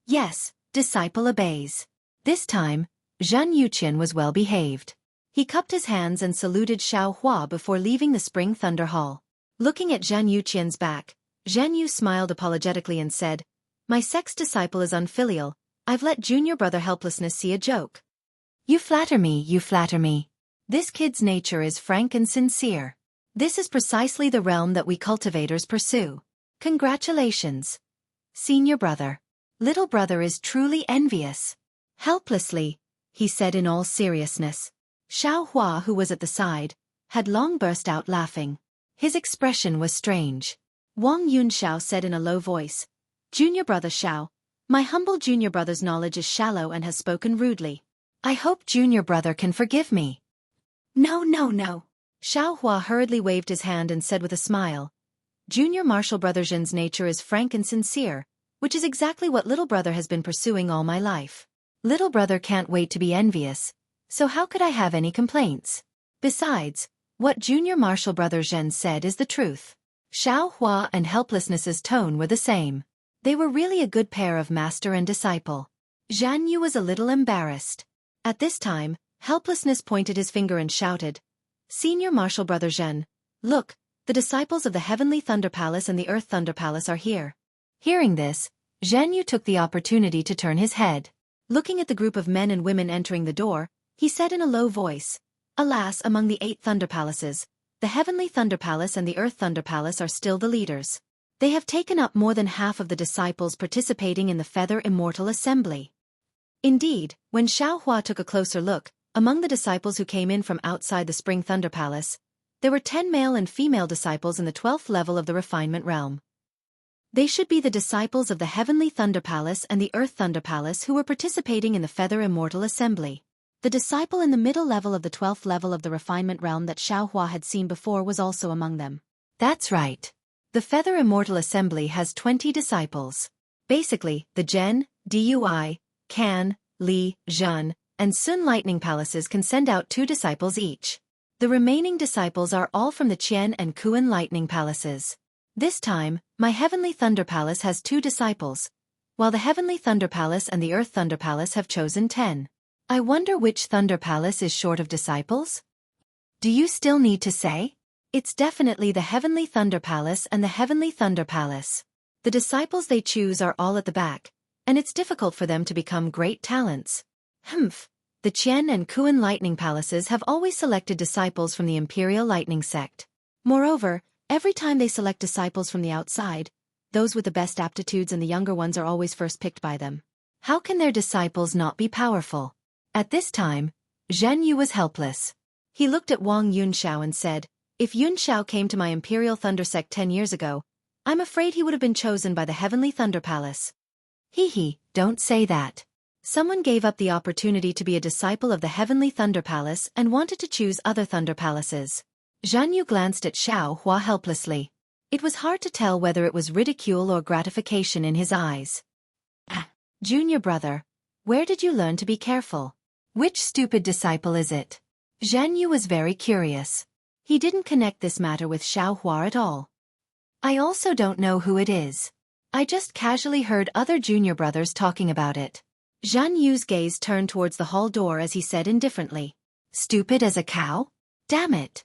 yes, disciple obeys. This time, Zhen Yuqian was well behaved. He cupped his hands and saluted Xiaohua before leaving the Spring Thunder Hall. Looking at Zhen Yuqian's back, Zhen Yu smiled apologetically and said, my sex disciple is unfilial, I've let junior brother Helplessness see a joke. You flatter me, you flatter me. This kid's nature is frank and sincere. This is precisely the realm that we cultivators pursue. Congratulations. Senior brother. Little brother is truly envious. Helplessly, he said in all seriousness. Xiaohua, who was at the side, had long burst out laughing. His expression was strange. Wang Yunxiao said in a low voice, Junior brother Xiao, my humble junior brother's knowledge is shallow and has spoken rudely. I hope junior brother can forgive me. No. Xiaohua hurriedly waved his hand and said with a smile, Junior martial brother Zhen's nature is frank and sincere, which is exactly what little brother has been pursuing all my life. Little brother can't wait to be envious, so how could I have any complaints? Besides, what junior martial brother Zhen said is the truth. Xiaohua and Helplessness's tone were the same. They were really a good pair of master and disciple. Zhen Yu was a little embarrassed. At this time, Helplessness pointed his finger and shouted, Senior martial brother Zhen, look, the disciples of the Heavenly Thunder Palace and the Earth Thunder Palace are here. Hearing this, Zhen Yu took the opportunity to turn his head. Looking at the group of men and women entering the door, he said in a low voice, Alas, among the 8 Thunder Palaces, the Heavenly Thunder Palace and the Earth Thunder Palace are still the leaders. They have taken up more than half of the disciples participating in the Feather Immortal Assembly. Indeed, when Xiaohua took a closer look, among the disciples who came in from outside the Spring Thunder Palace, there were 10 male and female disciples in the 12th level of the refinement realm. They should be the disciples of the Heavenly Thunder Palace and the Earth Thunder Palace who were participating in the Feather Immortal Assembly. The disciple in the middle level of the 12th level of the refinement realm that Xueqi had seen before was also among them. That's right. The Feather Immortal Assembly has 20 disciples. Basically, the Zhen, Dui, Can, Li, Zhen, and Sun Lightning Palaces can send out 2 disciples each. The remaining disciples are all from the Qian and Kuan Lightning Palaces. This time, my Heavenly Thunder Palace has 2 disciples, while the Heavenly Thunder Palace and the Earth Thunder Palace have chosen 10. I wonder which Thunder Palace is short of disciples? Do you still need to say? It's definitely the Heavenly Thunder Palace and the Heavenly Thunder Palace. The disciples they choose are all at the back, and it's difficult for them to become great talents. The Qian and Kuan Lightning Palaces have always selected disciples from the Imperial Lightning Sect. Moreover, every time they select disciples from the outside, those with the best aptitudes and the younger ones are always first picked by them. How can their disciples not be powerful? At this time, Zhen Yu was helpless. He looked at Wang Yunxiao and said, "If Yunxiao came to my Imperial Thunder Sect 10 years ago, I'm afraid he would have been chosen by the Heavenly Thunder Palace." Don't say that. Someone gave up the opportunity to be a disciple of the Heavenly Thunder Palace and wanted to choose other Thunder Palaces. Zhan Yu glanced at Xueqi helplessly. It was hard to tell whether it was ridicule or gratification in his eyes. Junior brother, where did you learn to be careful? Which stupid disciple is it? Zhan Yu was very curious. He didn't connect this matter with Xueqi at all. I also don't know who it is. I just casually heard other junior brothers talking about it. Zhan Yu's gaze turned towards the hall door as he said indifferently, "Stupid as a cow? Damn it."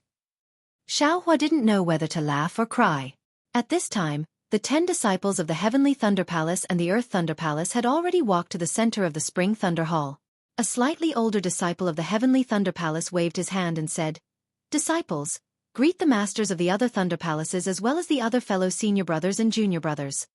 Xueqi didn't know whether to laugh or cry. At this time, the 10 disciples of the Heavenly Thunder Palace and the Earth Thunder Palace had already walked to the center of the Spring Thunder Hall. A slightly older disciple of the Heavenly Thunder Palace waved his hand and said, "Disciples, greet the masters of the other Thunder Palaces as well as the other fellow senior brothers and junior brothers."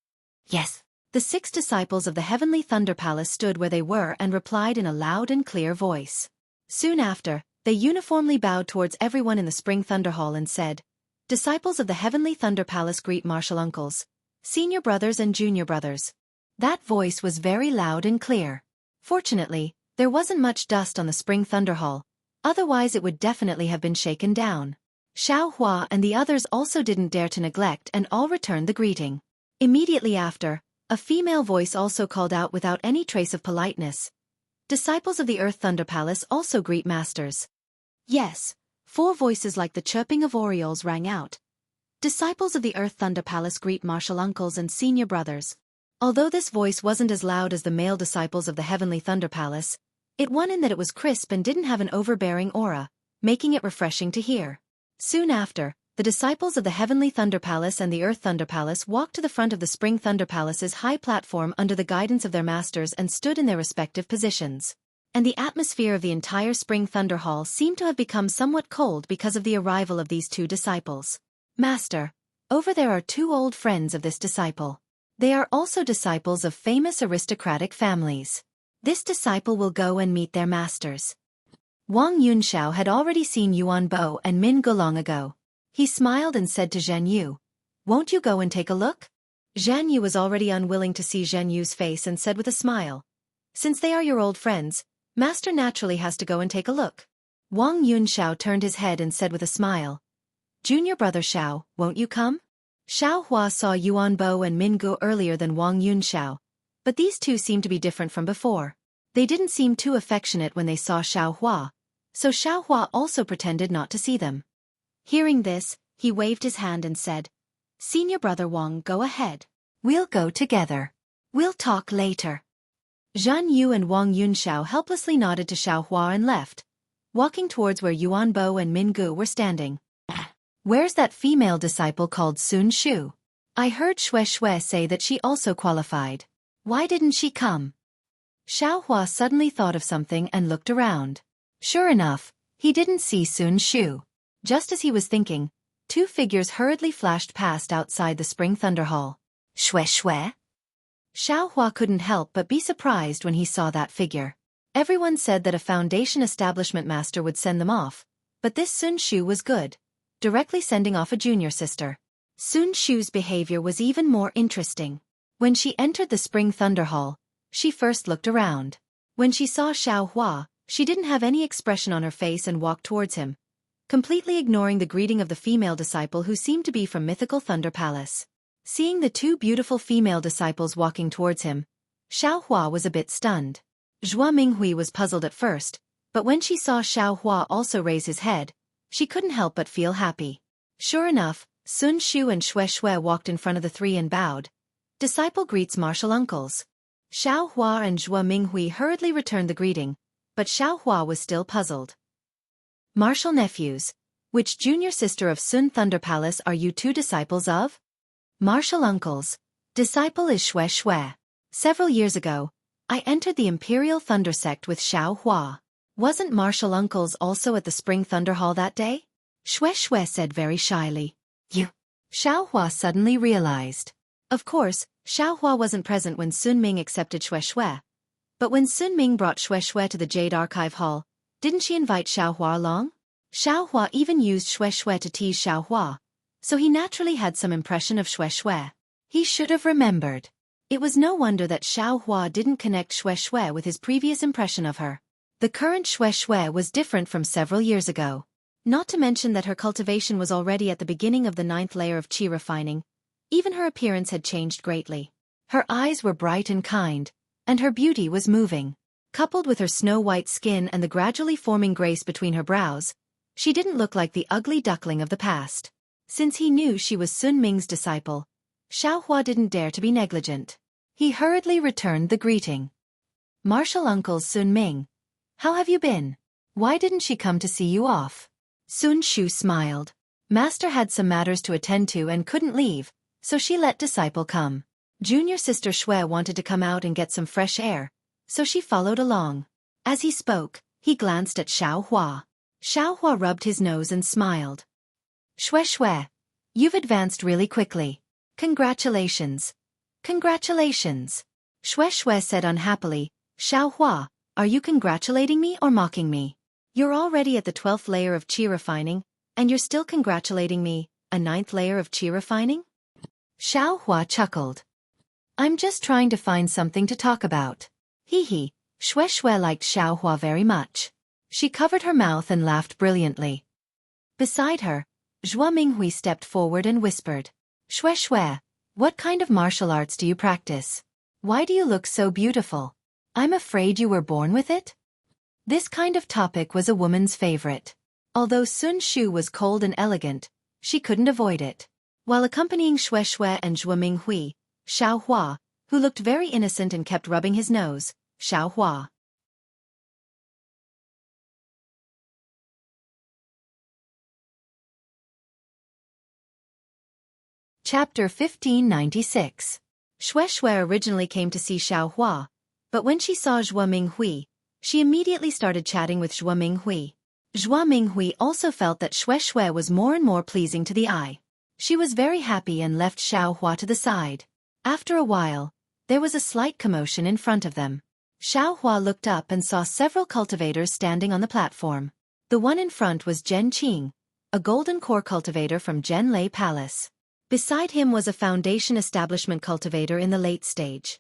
Yes. The 6 disciples of the Heavenly Thunder Palace stood where they were and replied in a loud and clear voice. Soon after, they uniformly bowed towards everyone in the Spring Thunder Hall and said, "Disciples of the Heavenly Thunder Palace greet martial uncles, senior brothers and junior brothers." That voice was very loud and clear. Fortunately, there wasn't much dust on the Spring Thunder Hall, otherwise it would definitely have been shaken down. Xueqi and the others also didn't dare to neglect and all returned the greeting. Immediately after, a female voice also called out without any trace of politeness, "Disciples of the Earth Thunder Palace also greet masters." Yes, 4 voices like the chirping of orioles rang out. "Disciples of the Earth Thunder Palace greet martial uncles and senior brothers." Although this voice wasn't as loud as the male disciples of the Heavenly Thunder Palace, it won in that it was crisp and didn't have an overbearing aura, making it refreshing to hear. Soon after, the disciples of the Heavenly Thunder Palace and the Earth Thunder Palace walked to the front of the Spring Thunder Palace's high platform under the guidance of their masters and stood in their respective positions. And the atmosphere of the entire Spring Thunder Hall seemed to have become somewhat cold because of the arrival of these 2 disciples. "Master, over there are 2 old friends of this disciple. They are also disciples of famous aristocratic families. This disciple will go and meet their masters." Wang Yunxiao had already seen Yuan Bo and Min Ge long ago. He smiled and said to Zhen Yu, "Won't you go and take a look?" Zhen Yu was already unwilling to see Zhen Yu's face and said with a smile, "Since they are your old friends, Master naturally has to go and take a look." Wang Yunxiao turned his head and said with a smile, "Junior brother Xiao, won't you come?" Xueqi saw Yuan Bo and Min Ge earlier than Wang Yunxiao, but these 2 seemed to be different from before. They didn't seem too affectionate when they saw Xueqi, so Xueqi also pretended not to see them. Hearing this, he waved his hand and said, "Senior brother Wang, go ahead. We'll go together. We'll talk later." Zhan Yu and Wang Yunxiao helplessly nodded to Xueqi and left, walking towards where Yuan Bo and Min Ge were standing. "Where's that female disciple called Sun Shu? I heard Xueqi say that she also qualified. Why didn't she come?" Xueqi suddenly thought of something and looked around. Sure enough, he didn't see Sun Shu. Just as he was thinking, 2 figures hurriedly flashed past outside the Spring Thunder Hall. Xueqi? Xueqi couldn't help but be surprised when he saw that figure. Everyone said that a foundation establishment master would send them off, but this Sun Shu was good, directly sending off a junior sister. Sun Shu's behavior was even more interesting. When she entered the Spring Thunder Hall, she first looked around. When she saw Xueqi, She didn't have any expression on her face and walked towards him, completely ignoring the greeting of the female disciple who seemed to be from mythical Thunder Palace. Seeing the two beautiful female disciples walking towards him, Xiaohua was a bit stunned. Zhuo Minghui was puzzled at first, but when she saw Xiaohua also raise his head, she couldn't help but feel happy. Sure enough, Sun Shu and Xueqi walked in front of the three and bowed. Disciple greets martial uncles. Xiaohua and Zhuo Minghui hurriedly returned the greeting, but Xiaohua was still puzzled. Martial nephews, which junior sister of Sun Thunder Palace are you two disciples of? Martial uncles, disciple is Xueqi. Several years ago, I entered the Imperial Thunder Sect with Xiaohua. Wasn't martial uncles also at the Spring Thunder Hall that day? Xueqi said very shyly. You. Xiaohua suddenly realized. Of course, Xiaohua wasn't present when Sun Ming accepted Xueqi. But when Sun Ming brought Xueqi to the Jade Archive Hall, didn't she invite Xiaohua along? Xiaohua even used Xueqi to tease Xiaohua, so he naturally had some impression of Xueqi. He should have remembered. It was no wonder that Xiaohua didn't connect Xueqi with his previous impression of her. The current Xueqi was different from several years ago. Not to mention that her cultivation was already at the beginning of the 9th layer of qi refining. Even her appearance had changed greatly. Her eyes were bright and kind, and her beauty was moving. Coupled with her snow-white skin and the gradually forming grace between her brows, she didn't look like the ugly duckling of the past. Since he knew she was Sun Ming's disciple, Xiaohua didn't dare to be negligent. He hurriedly returned the greeting. Martial Uncle Sun Ming, how have you been? Why didn't she come to see you off? Sun Shu smiled. Master had some matters to attend to and couldn't leave, so she let disciple come. Junior sister Xue wanted to come out and get some fresh air, so she followed along. As he spoke, he glanced at Xiaohua. Xiaohua rubbed his nose and smiled. Xue, you've advanced really quickly. Congratulations. Congratulations. Xue said unhappily. Xiaohua, are you congratulating me or mocking me? You're already at the 12th layer of qi refining, and you're still congratulating me, a 9th layer of qi refining? Xiaohua chuckled. I'm just trying to find something to talk about. Hee. Xue liked Xiaohua very much. She covered her mouth and laughed brilliantly. Beside her, Zhuo Minghui stepped forward and whispered. Xue, what kind of martial arts do you practice? Why do you look so beautiful? I'm afraid you were born with it? This kind of topic was a woman's favorite. Although Sun Shu was cold and elegant, she couldn't avoid it. While accompanying Xueqi and Zhuo Minghui, Xiaohua, who looked very innocent and kept rubbing his nose, Xiaohua. Chapter 1596. Xueqi originally came to see Xiaohua, but when she saw Zhuo Minghui, she immediately started chatting with Zhuo Minghui. Zhuo Minghui also felt that Xueqi was more and more pleasing to the eye. She was very happy and left Xiaohua to the side. After a while, there was a slight commotion in front of them. Xiaohua looked up and saw several cultivators standing on the platform. The one in front was Zhen Qing, a golden core cultivator from Zhenlei Palace. Beside him was a foundation establishment cultivator in the late stage.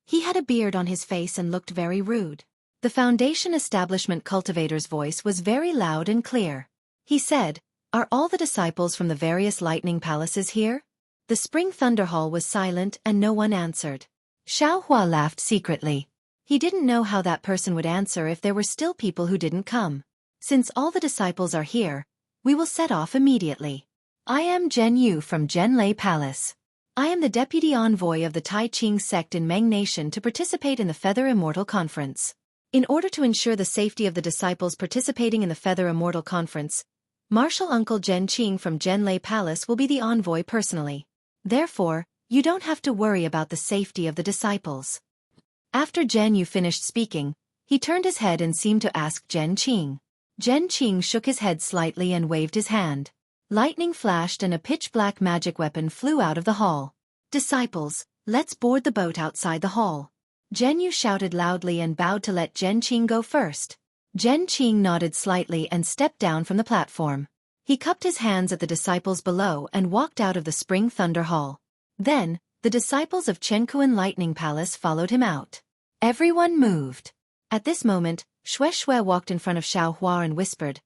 He had a beard on his face and looked very rude. The foundation establishment cultivator's voice was very loud and clear. He said, "Are all the disciples from the various lightning palaces here?" The Spring Thunder Hall was silent and no one answered. Xiaohua laughed secretly. He didn't know how that person would answer if there were still people who didn't come. Since all the disciples are here, we will set off immediately. I am Zhen Yu from Zhenlei Palace. I am the deputy envoy of the Tai Ching sect in Meng Nation to participate in the Feather Immortal Conference. In order to ensure the safety of the disciples participating in the Feather Immortal Conference, Martial Uncle Zhen Qing from Zhenlei Palace will be the envoy personally. Therefore, you don't have to worry about the safety of the disciples. After Zhen Yu finished speaking, he turned his head and seemed to ask Zhen Qing. Zhen Qing shook his head slightly and waved his hand. Lightning flashed and a pitch-black magic weapon flew out of the hall. Disciples, let's board the boat outside the hall. Zhen Yu shouted loudly and bowed to let Zhen Qing go first. Zhen Qing nodded slightly and stepped down from the platform. He cupped his hands at the disciples below and walked out of the Spring Thunder Hall. Then, the disciples of Chenkuan Lightning Palace followed him out. Everyone moved. At this moment, Xueqi walked in front of Xiaohua and whispered,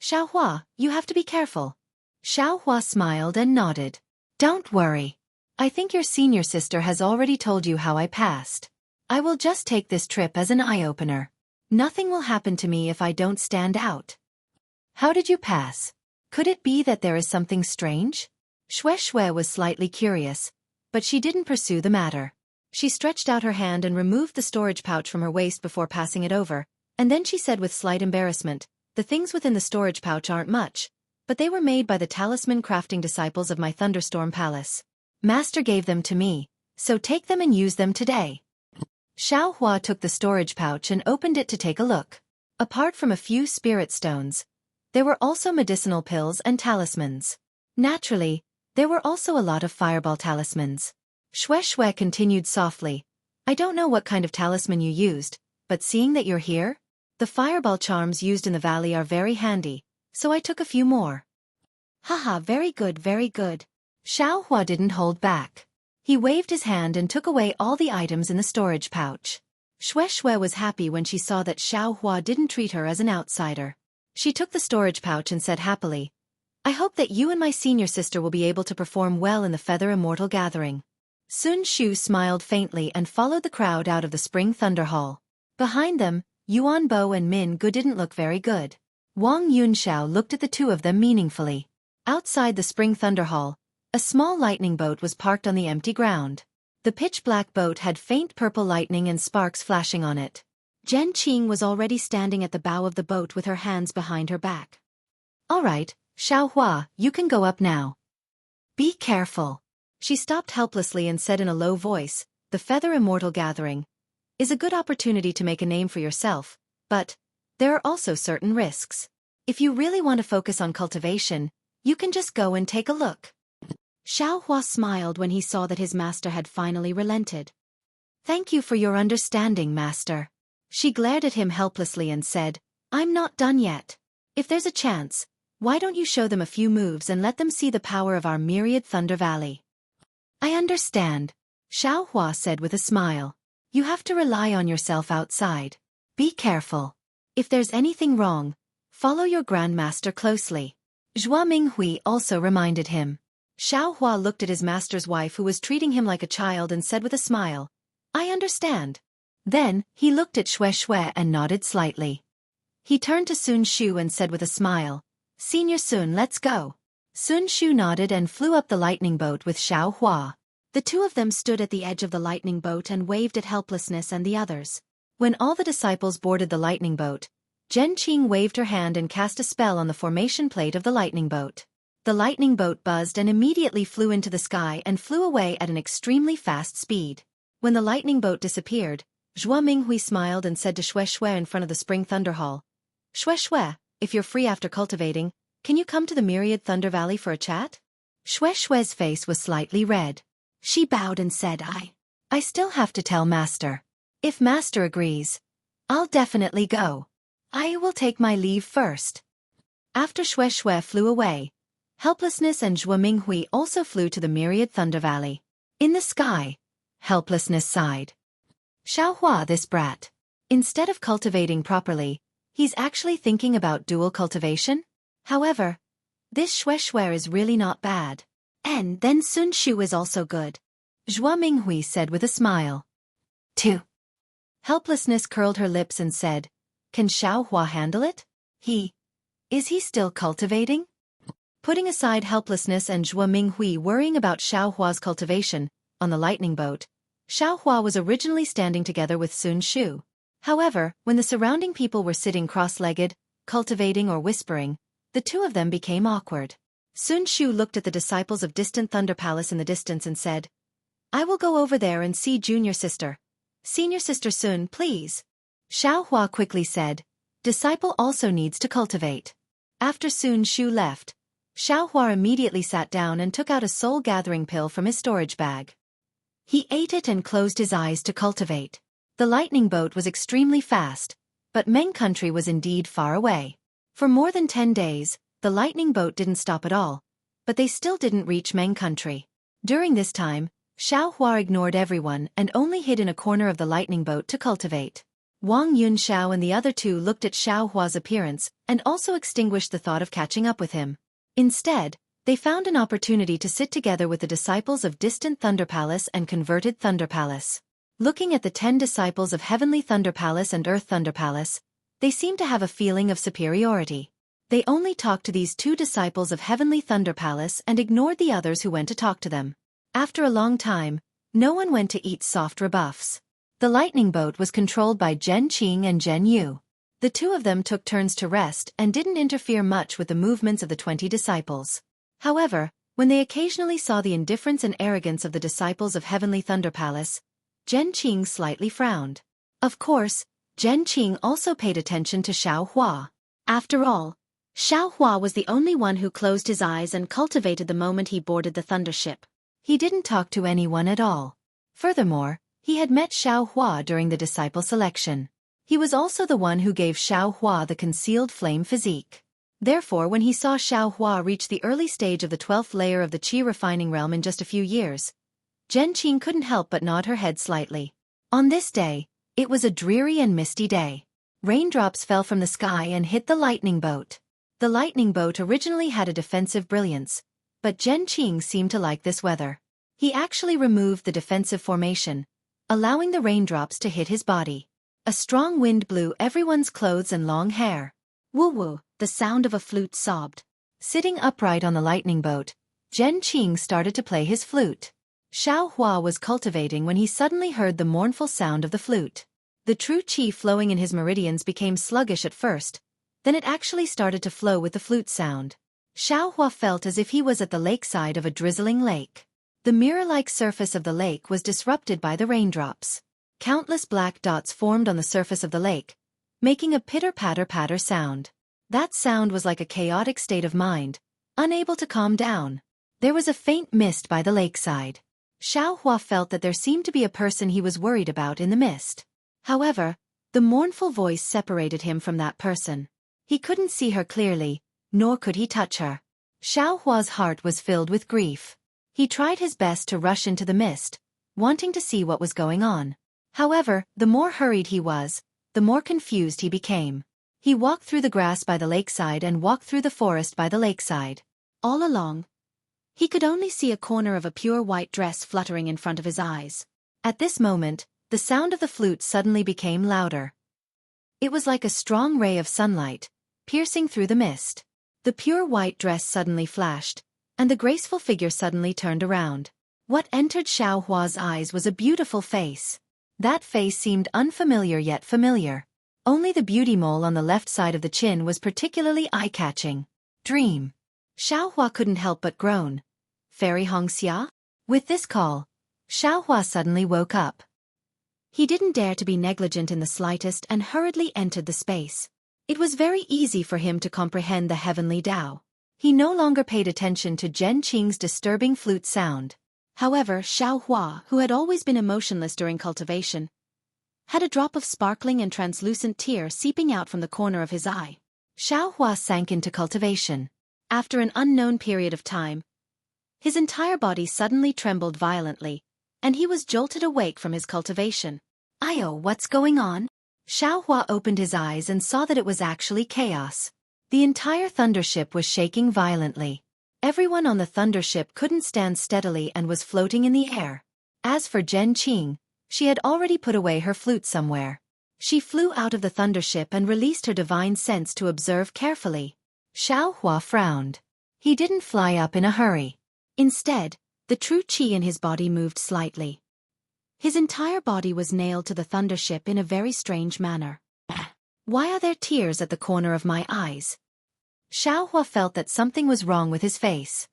"Xiaohua, you have to be careful." Xiaohua smiled and nodded. "Don't worry. I think your senior sister has already told you how I passed. I will just take this trip as an eye-opener. Nothing will happen to me if I don't stand out." "How did you pass? Could it be that there is something strange?" Xueqi was slightly curious, but she didn't pursue the matter. She stretched out her hand and removed the storage pouch from her waist before passing it over, and then she said with slight embarrassment, "The things within the storage pouch aren't much, but they were made by the talisman crafting disciples of my Thunderstorm Palace. Master gave them to me, so take them and use them today." Xiaohua took the storage pouch and opened it to take a look. Apart from a few spirit stones, there were also medicinal pills and talismans. Naturally, there were also a lot of fireball talismans. Xueqi continued softly, "I don't know what kind of talisman you used, but seeing that you're here, the fireball charms used in the valley are very handy, so I took a few more." Haha, very good, very good. Xiaohua didn't hold back. He waved his hand and took away all the items in the storage pouch. Xueqi was happy when she saw that Xiaohua didn't treat her as an outsider. She took the storage pouch and said happily, "I hope that you and my senior sister will be able to perform well in the Feather Immortal Gathering." Sun Shu smiled faintly and followed the crowd out of the Spring Thunder Hall. Behind them, Yuan Bo and Min Gu didn't look very good. Wang Yunxiao looked at the two of them meaningfully. Outside the Spring Thunder Hall, a small lightning boat was parked on the empty ground. The pitch-black boat had faint purple lightning and sparks flashing on it. Zhen Qing was already standing at the bow of the boat with her hands behind her back. "All right, Xiaohua, you can go up now. Be careful." She stopped helplessly and said in a low voice, "The Feather Immortal Gathering is a good opportunity to make a name for yourself, but there are also certain risks. If you really want to focus on cultivation, you can just go and take a look." Xiaohua smiled when he saw that his master had finally relented. "Thank you for your understanding, master." She glared at him helplessly and said, "I'm not done yet. If there's a chance, why don't you show them a few moves and let them see the power of our myriad Thunder Valley?" "I understand," Xiaohua said with a smile. "You have to rely on yourself outside. Be careful. If there's anything wrong, follow your grandmaster closely." Zhuo Minghui also reminded him. Xiaohua looked at his master's wife who was treating him like a child and said with a smile, "I understand." Then, he looked at Xueqi and nodded slightly. He turned to Sun Shu and said with a smile, "Senior Sun, let's go." Sun Shu nodded and flew up the lightning boat with Xiaohua. The two of them stood at the edge of the lightning boat and waved at Helplessness and the others. When all the disciples boarded the lightning boat, Zhen Qing waved her hand and cast a spell on the formation plate of the lightning boat. The lightning boat buzzed and immediately flew into the sky and flew away at an extremely fast speed. When the lightning boat disappeared, Zhuo Minghui smiled and said to Xueqi in front of the Spring Thunder Hall, "Xueqi, if you're free after cultivating, can you come to the Myriad Thunder Valley for a chat?" Xueqi's face was slightly red. She bowed and said, I still have to tell Master. If Master agrees, I'll definitely go. I will take my leave first." After Xueqi flew away, Helplessness and Zhuo Minghui also flew to the Myriad Thunder Valley. In the sky, Helplessness sighed. "Xiaohua, this brat. Instead of cultivating properly, he's actually thinking about dual cultivation? However, this Xueqi is really not bad. And then Sun Shu is also good," Zhuo Minghui said with a smile. 2. Helplessness curled her lips and said, "Can Xiaohua handle it? Is he still cultivating?" Putting aside Helplessness and Zhuo Minghui worrying about Xiaohua's cultivation, on the lightning boat, Xiaohua was originally standing together with Sun Shu. However, when the surrounding people were sitting cross-legged, cultivating or whispering, the two of them became awkward. Sun Shu looked at the disciples of Distant Thunder Palace in the distance and said, "I will go over there and see junior sister. Senior sister Sun, please." Xiaohua quickly said, "Disciple also needs to cultivate." After Sun Shu left, Xiaohua immediately sat down and took out a soul-gathering pill from his storage bag. He ate it and closed his eyes to cultivate. The lightning boat was extremely fast, but Meng country was indeed far away. For more than 10 days, the lightning boat didn't stop at all, but they still didn't reach Meng country. During this time, Xiaohua ignored everyone and only hid in a corner of the lightning boat to cultivate. Wang Yunxiao and the other two looked at Xiaohua's appearance and also extinguished the thought of catching up with him. Instead, they found an opportunity to sit together with the disciples of distant Thunder Palace and converted Thunder Palace. Looking at the 10 disciples of Heavenly Thunder Palace and Earth Thunder Palace, they seemed to have a feeling of superiority. They only talked to these 2 disciples of Heavenly Thunder Palace and ignored the others who went to talk to them. After a long time, no one went to eat soft rebuffs. The lightning boat was controlled by Zhen Qing and Zhen Yu. The 2 of them took turns to rest and didn't interfere much with the movements of the 20 disciples. However, when they occasionally saw the indifference and arrogance of the disciples of Heavenly Thunder Palace, Zhen Qing slightly frowned. Of course, Zhen Qing also paid attention to Xiaohua. After all, Xiaohua was the only one who closed his eyes and cultivated the moment he boarded the thundership. He didn't talk to anyone at all. Furthermore, he had met Xiaohua during the disciple selection. He was also the one who gave Xiaohua the concealed flame physique. Therefore, when he saw Xiaohua reach the early stage of the 12th layer of the qi refining realm in just a few years, Zhen Qing couldn't help but nod her head slightly. On this day, it was a dreary and misty day. Raindrops fell from the sky and hit the lightning boat. The lightning boat originally had a defensive brilliance, but Zhen Qing seemed to like this weather. He actually removed the defensive formation, allowing the raindrops to hit his body. A strong wind blew everyone's clothes and long hair. Woo-woo, the sound of a flute sobbed. Sitting upright on the lightning boat, Zhen Qing started to play his flute. Xiaohua was cultivating when he suddenly heard the mournful sound of the flute. The true qi flowing in his meridians became sluggish at first, then it actually started to flow with the flute sound. Xiaohua felt as if he was at the lakeside of a drizzling lake. The mirror-like surface of the lake was disrupted by the raindrops. Countless black dots formed on the surface of the lake, making a pitter-patter-patter sound. That sound was like a chaotic state of mind, unable to calm down. There was a faint mist by the lakeside. Xiaohua felt that there seemed to be a person he was worried about in the mist. However, the mournful voice separated him from that person. He couldn't see her clearly, nor could he touch her. Xiaohua's heart was filled with grief. He tried his best to rush into the mist, wanting to see what was going on. However, the more hurried he was, the more confused he became. He walked through the grass by the lakeside and walked through the forest by the lakeside. All along, he could only see a corner of a pure white dress fluttering in front of his eyes. At this moment, the sound of the flute suddenly became louder. It was like a strong ray of sunlight, piercing through the mist. The pure white dress suddenly flashed, and the graceful figure suddenly turned around. What entered Xiaohua's eyes was a beautiful face. That face seemed unfamiliar yet familiar. Only the beauty mole on the left side of the chin was particularly eye-catching. Dream. Xiaohua couldn't help but groan. Fairy Hongxia? With this call, Xiaohua suddenly woke up. He didn't dare to be negligent in the slightest and hurriedly entered the space. It was very easy for him to comprehend the heavenly Tao. He no longer paid attention to Zhen Qing's disturbing flute sound. However, Xiaohua, who had always been emotionless during cultivation, had a drop of sparkling and translucent tear seeping out from the corner of his eye. Xiaohua sank into cultivation. After an unknown period of time, his entire body suddenly trembled violently, and he was jolted awake from his cultivation. "Ayo, what's going on?" Xiaohua opened his eyes and saw that it was actually chaos. The entire thundership was shaking violently. Everyone on the thundership couldn't stand steadily and was floating in the air. As for Zhen Qing, she had already put away her flute somewhere. She flew out of the thundership and released her divine sense to observe carefully. Xiaohua frowned. He didn't fly up in a hurry. Instead, the true qi in his body moved slightly. His entire body was nailed to the thundership in a very strange manner. Why are there tears at the corner of my eyes? Xiaohua felt that something was wrong with his face.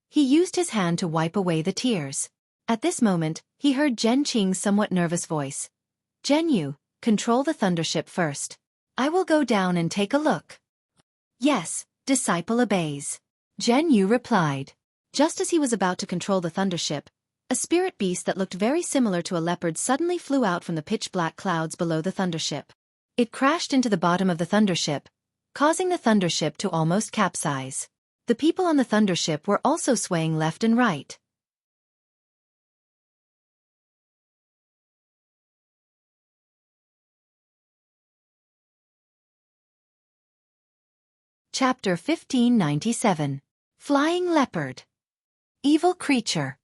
He used his hand to wipe away the tears. At this moment, he heard Zhen Qing's somewhat nervous voice. "Zhen Yu, control the thundership first. I will go down and take a look." "Yes," disciple obeys. Zhen Yu replied. Just as he was about to control the thundership, a spirit beast that looked very similar to a leopard suddenly flew out from the pitch-black clouds below the thundership. It crashed into the bottom of the thundership, causing the thundership to almost capsize. The people on the thundership were also swaying left and right. Chapter 1597. Flying Leopard. Evil Creature.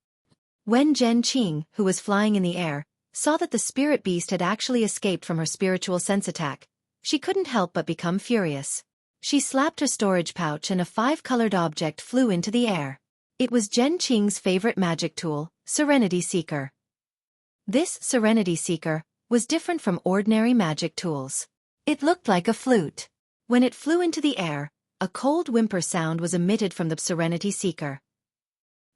When Zhen Qing, who was flying in the air, saw that the spirit beast had actually escaped from her spiritual sense attack, she couldn't help but become furious. She slapped her storage pouch and a 5-colored object flew into the air. It was Zhen Qing's favorite magic tool, Serenity Seeker. This Serenity Seeker was different from ordinary magic tools. It looked like a flute. When it flew into the air, a cold whimper sound was emitted from the Serenity Seeker.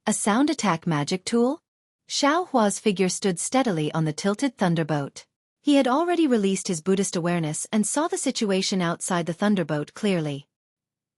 A sound attack magic tool? Xiao Hua's figure stood steadily on the tilted thunderboat. He had already released his Buddhist awareness and saw the situation outside the thunderboat clearly.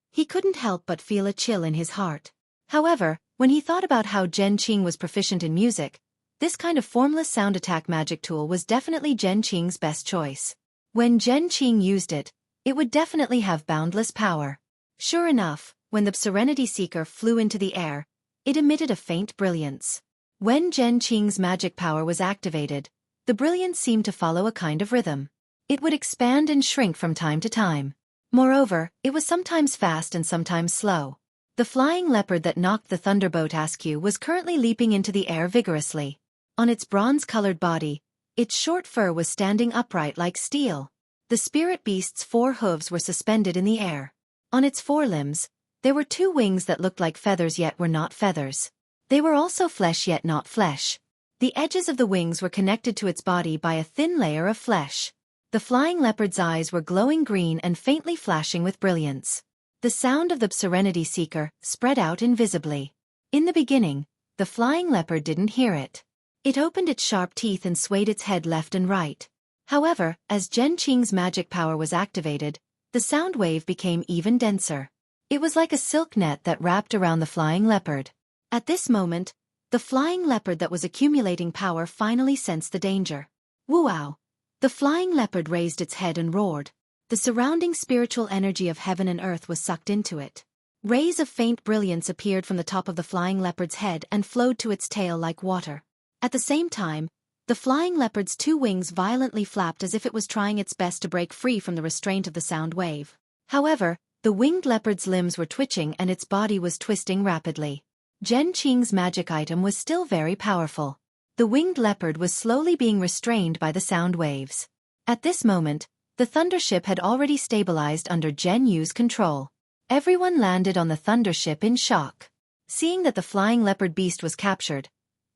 He couldn't help but feel a chill in his heart. However, when he thought about how Zhen Qing was proficient in music, this kind of formless sound attack magic tool was definitely Zhen Qing's best choice. When Zhen Qing used it, it would definitely have boundless power. Sure enough, when the Serenity Seeker flew into the air, it emitted a faint brilliance. When Zhen Qing's magic power was activated, the brilliance seemed to follow a kind of rhythm. It would expand and shrink from time to time. Moreover, it was sometimes fast and sometimes slow. The flying leopard that knocked the thunderboat askew was currently leaping into the air vigorously. On its bronze-colored body, its short fur was standing upright like steel. The spirit beast's 4 hooves were suspended in the air. On its forelimbs, there were 2 wings that looked like feathers yet were not feathers. They were also flesh yet not flesh. The edges of the wings were connected to its body by a thin layer of flesh. The flying leopard's eyes were glowing green and faintly flashing with brilliance. The sound of the Serenity Seeker spread out invisibly. In the beginning, the flying leopard didn't hear it. It opened its sharp teeth and swayed its head left and right. However, as Zhen Qing's magic power was activated, the sound wave became even denser. It was like a silk net that wrapped around the flying leopard. At this moment, the flying leopard that was accumulating power finally sensed the danger. Woo-ow! The flying leopard raised its head and roared. The surrounding spiritual energy of heaven and earth was sucked into it. Rays of faint brilliance appeared from the top of the flying leopard's head and flowed to its tail like water. At the same time, the flying leopard's 2 wings violently flapped as if it was trying its best to break free from the restraint of the sound wave. However, the winged leopard's limbs were twitching and its body was twisting rapidly. Zhen Qing's magic item was still very powerful. The winged leopard was slowly being restrained by the sound waves. At this moment, the thundership had already stabilized under Zhen Yu's control. Everyone landed on the thundership in shock. Seeing that the flying leopard beast was captured,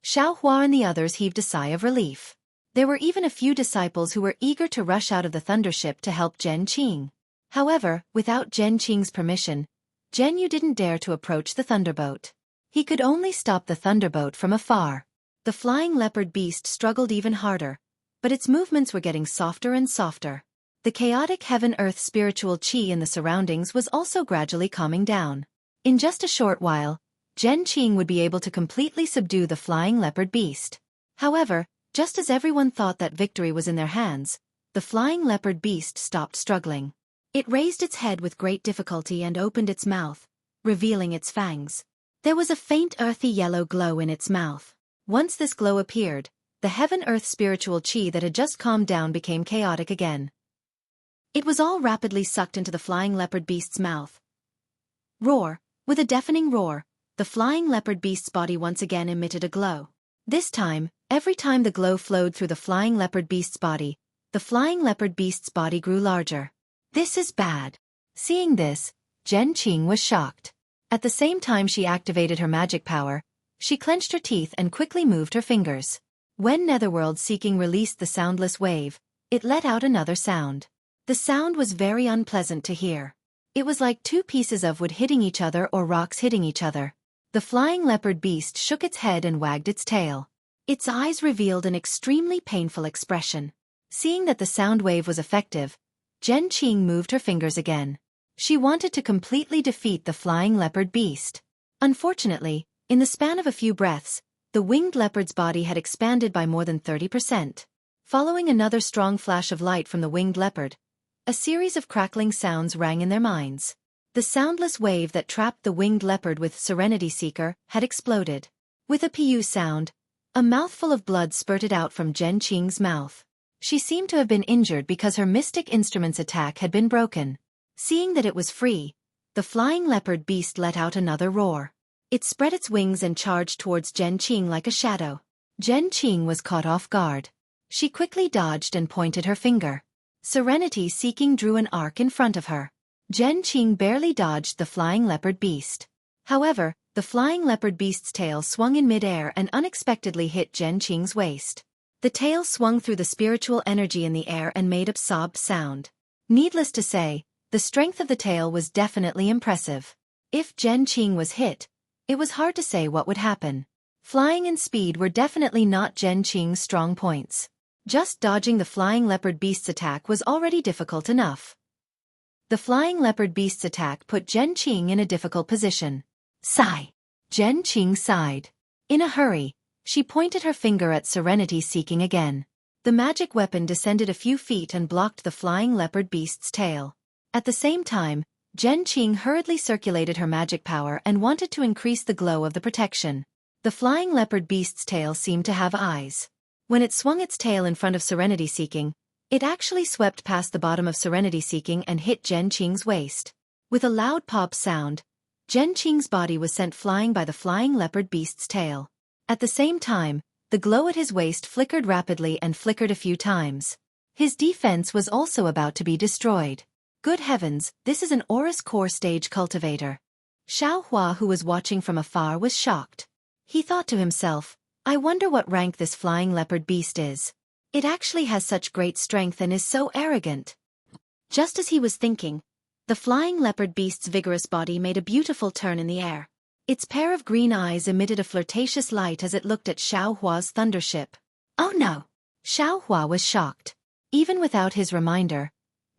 Xiao Hua and the others heaved a sigh of relief. There were even a few disciples who were eager to rush out of the thundership to help Zhen Qing. However, without Zhen Qing's permission, Zhen Yu didn't dare to approach the thunderboat. He could only stop the thunderboat from afar. The flying leopard beast struggled even harder, but its movements were getting softer and softer. The chaotic heaven-earth spiritual qi in the surroundings was also gradually calming down. In just a short while, Zhen Qing would be able to completely subdue the flying leopard beast. However, just as everyone thought that victory was in their hands, the flying leopard beast stopped struggling. It raised its head with great difficulty and opened its mouth, revealing its fangs. There was a faint earthy yellow glow in its mouth. Once this glow appeared, the heaven-earth spiritual qi that had just calmed down became chaotic again. It was all rapidly sucked into the flying leopard beast's mouth. Roar! With a deafening roar, the flying leopard beast's body once again emitted a glow. This time, every time the glow flowed through the flying leopard beast's body, the flying leopard beast's body grew larger. This is bad. Seeing this, Zhen Qing was shocked. At the same time she activated her magic power, she clenched her teeth and quickly moved her fingers. When Netherworld Seeking released the soundless wave, it let out another sound. The sound was very unpleasant to hear. It was like 2 pieces of wood hitting each other or rocks hitting each other. The flying leopard beast shook its head and wagged its tail. Its eyes revealed an extremely painful expression. Seeing that the sound wave was effective, Zhen Qing moved her fingers again. She wanted to completely defeat the flying leopard beast. Unfortunately, in the span of a few breaths, the winged leopard's body had expanded by more than 30%. Following another strong flash of light from the winged leopard, a series of crackling sounds rang in their minds. The soundless wave that trapped the winged leopard with Serenity Seeker had exploded. With a pu sound, a mouthful of blood spurted out from Zhen Qing's mouth. She seemed to have been injured because her mystic instrument's attack had been broken. Seeing that it was free, the flying leopard beast let out another roar. It spread its wings and charged towards Zhen Qing like a shadow. Zhen Qing was caught off guard. She quickly dodged and pointed her finger. Serenity Seeking drew an arc in front of her. Zhen Qing barely dodged the flying leopard beast. However, the flying leopard beast's tail swung in midair and unexpectedly hit Zhen Qing's waist. The tail swung through the spiritual energy in the air and made a sob sound. Needless to say, the strength of the tail was definitely impressive. If Zhen Qing was hit, it was hard to say what would happen. Flying and speed were definitely not Zhen Qing's strong points. Just dodging the flying leopard beast's attack was already difficult enough. The flying leopard beast's attack put Zhen Qing in a difficult position. Sigh. Zhen Qing sighed. In a hurry, she pointed her finger at Serenity Seeking again. The magic weapon descended a few feet and blocked the flying leopard beast's tail. At the same time, Zhen Qing hurriedly circulated her magic power and wanted to increase the glow of the protection. The flying leopard beast's tail seemed to have eyes. When it swung its tail in front of Serenity Seeking, it actually swept past the bottom of Serenity Seeking and hit Zhen Qing's waist. With a loud pop sound, Zhen Qing's body was sent flying by the flying leopard beast's tail. At the same time, the glow at his waist flickered rapidly and flickered a few times. His defense was also about to be destroyed. Good heavens, this is an Aurus Core stage cultivator. Xiaohua, who was watching from afar, was shocked. He thought to himself, I wonder what rank this flying leopard beast is. It actually has such great strength and is so arrogant. Just as he was thinking, the flying leopard beast's vigorous body made a beautiful turn in the air. Its pair of green eyes emitted a flirtatious light as it looked at Xiaohua's thundership. Oh no! Xiaohua was shocked. Even without his reminder,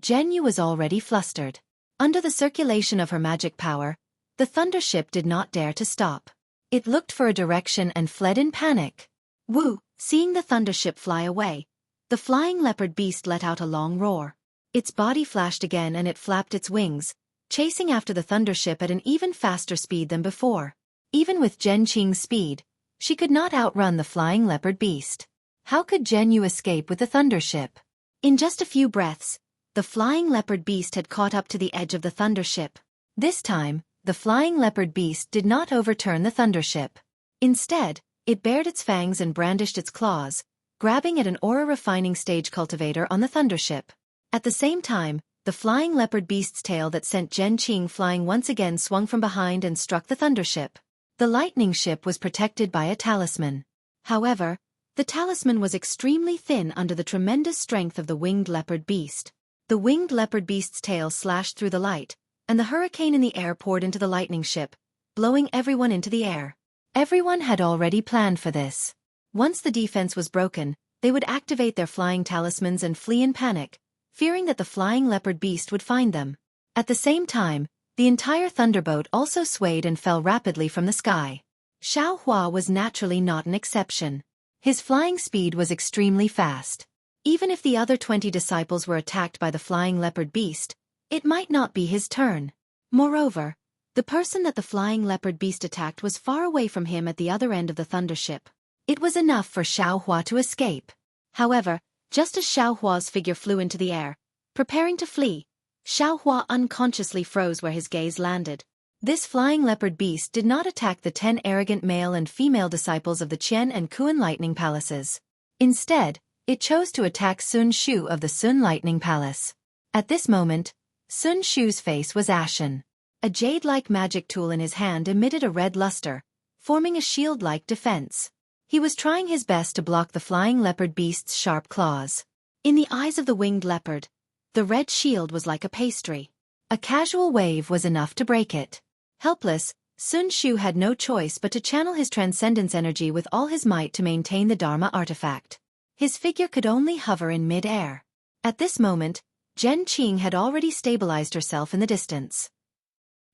Zhen Yu was already flustered. Under the circulation of her magic power, the thundership did not dare to stop. It looked for a direction and fled in panic. Woo! Seeing the thundership fly away, the flying leopard beast let out a long roar. Its body flashed again and it flapped its wings, chasing after the thundership at an even faster speed than before. Even with Zhen Qing's speed, she could not outrun the flying leopard beast. How could Zhen Yu escape with the thundership? In just a few breaths, the flying leopard beast had caught up to the edge of the thundership. This time, the flying leopard beast did not overturn the thundership. Instead, it bared its fangs and brandished its claws, grabbing at an aura refining stage cultivator on the thundership. At the same time, the flying leopard beast's tail that sent Zhen Qing flying once again swung from behind and struck the thundership. The lightning ship was protected by a talisman. However, the talisman was extremely thin under the tremendous strength of the winged leopard beast. The winged leopard beast's tail slashed through the light, and the hurricane in the air poured into the lightning ship, blowing everyone into the air. Everyone had already planned for this. Once the defense was broken, they would activate their flying talismans and flee in panic, fearing that the flying leopard beast would find them. At the same time, the entire thunderbolt also swayed and fell rapidly from the sky. Xiaohua was naturally not an exception. His flying speed was extremely fast. Even if the other 20 disciples were attacked by the flying leopard beast, it might not be his turn. Moreover, the person that the flying leopard beast attacked was far away from him at the other end of the thundership. It was enough for Xiaohua to escape. However, just as Xiaohua's figure flew into the air, preparing to flee, Xiaohua unconsciously froze where his gaze landed. This flying leopard beast did not attack the 10 arrogant male and female disciples of the Qian and Kuan Lightning Palaces. Instead, it chose to attack Sun Shu of the Sun Lightning Palace. At this moment, Sun Shu's face was ashen. A jade-like magic tool in his hand emitted a red luster, forming a shield-like defense. He was trying his best to block the flying leopard beast's sharp claws. In the eyes of the winged leopard, the red shield was like a pastry. A casual wave was enough to break it. Helpless, Sun Shu had no choice but to channel his transcendence energy with all his might to maintain the Dharma artifact. His figure could only hover in mid-air. At this moment, Zhen Qing had already stabilized herself in the distance.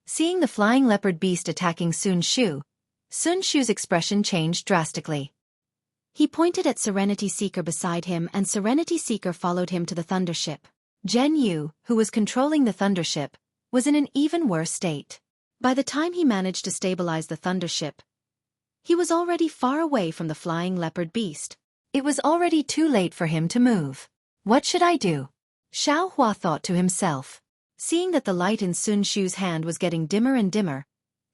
Seeing the flying leopard beast attacking Sun Shu's expression changed drastically. He pointed at Serenity Seeker beside him and Serenity Seeker followed him to the thundership. Zhen Yu, who was controlling the thundership, was in an even worse state. By the time he managed to stabilize the thundership, he was already far away from the flying leopard beast. It was already too late for him to move. What should I do? Xiaohua thought to himself. Seeing that the light in Sun Shu's hand was getting dimmer and dimmer,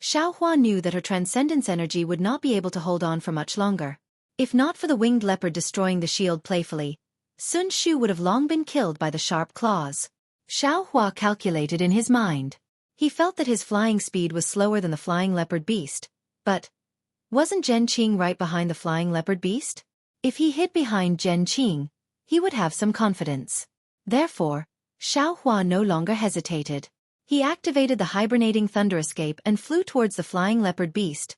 Xiaohua knew that her transcendence energy would not be able to hold on for much longer. If not for the winged leopard destroying the shield playfully, Sun Shu would have long been killed by the sharp claws. Xiaohua calculated in his mind. He felt that his flying speed was slower than the flying leopard beast, but wasn't Zhen Qing right behind the flying leopard beast? If he hid behind Zhen Qing, he would have some confidence. Therefore, Xiaohua no longer hesitated. He activated the hibernating thunder escape and flew towards the flying leopard beast.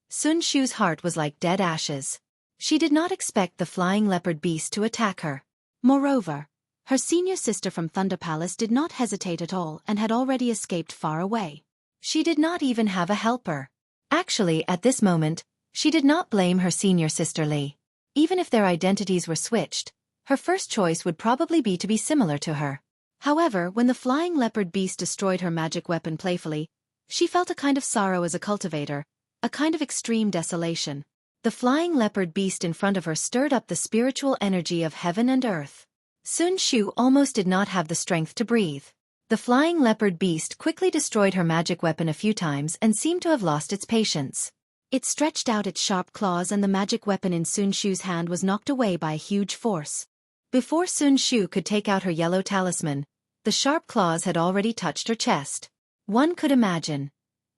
Sun Shu's heart was like dead ashes. She did not expect the flying leopard beast to attack her. Moreover, her senior sister from Thunder Palace did not hesitate at all and had already escaped far away. She did not even have a helper. Actually, at this moment, she did not blame her senior sister Li. Even if their identities were switched, her first choice would probably be to be similar to her. However, when the flying leopard beast destroyed her magic weapon playfully, she felt a kind of sorrow as a cultivator, a kind of extreme desolation. The flying leopard beast in front of her stirred up the spiritual energy of heaven and earth. Sun Shu almost did not have the strength to breathe. The flying leopard beast quickly destroyed her magic weapon a few times and seemed to have lost its patience. It stretched out its sharp claws and the magic weapon in Sun Shu's hand was knocked away by a huge force. Before Sun Shu could take out her yellow talisman, the sharp claws had already touched her chest. One could imagine.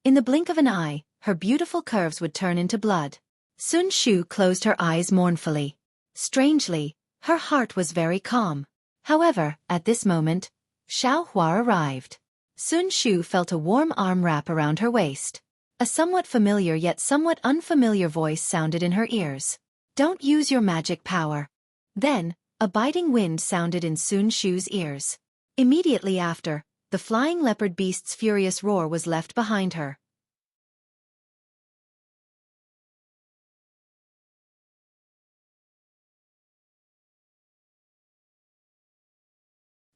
In the blink of an eye, her beautiful curves would turn into blood. Sun Shu closed her eyes mournfully. Strangely, her heart was very calm. However, at this moment, Xiaohua arrived. Sun Shu felt a warm arm wrap around her waist. A somewhat familiar yet somewhat unfamiliar voice sounded in her ears. "Don't use your magic power." Then, a biting wind sounded in Sun Shu's ears. Immediately after, the flying leopard beast's furious roar was left behind her.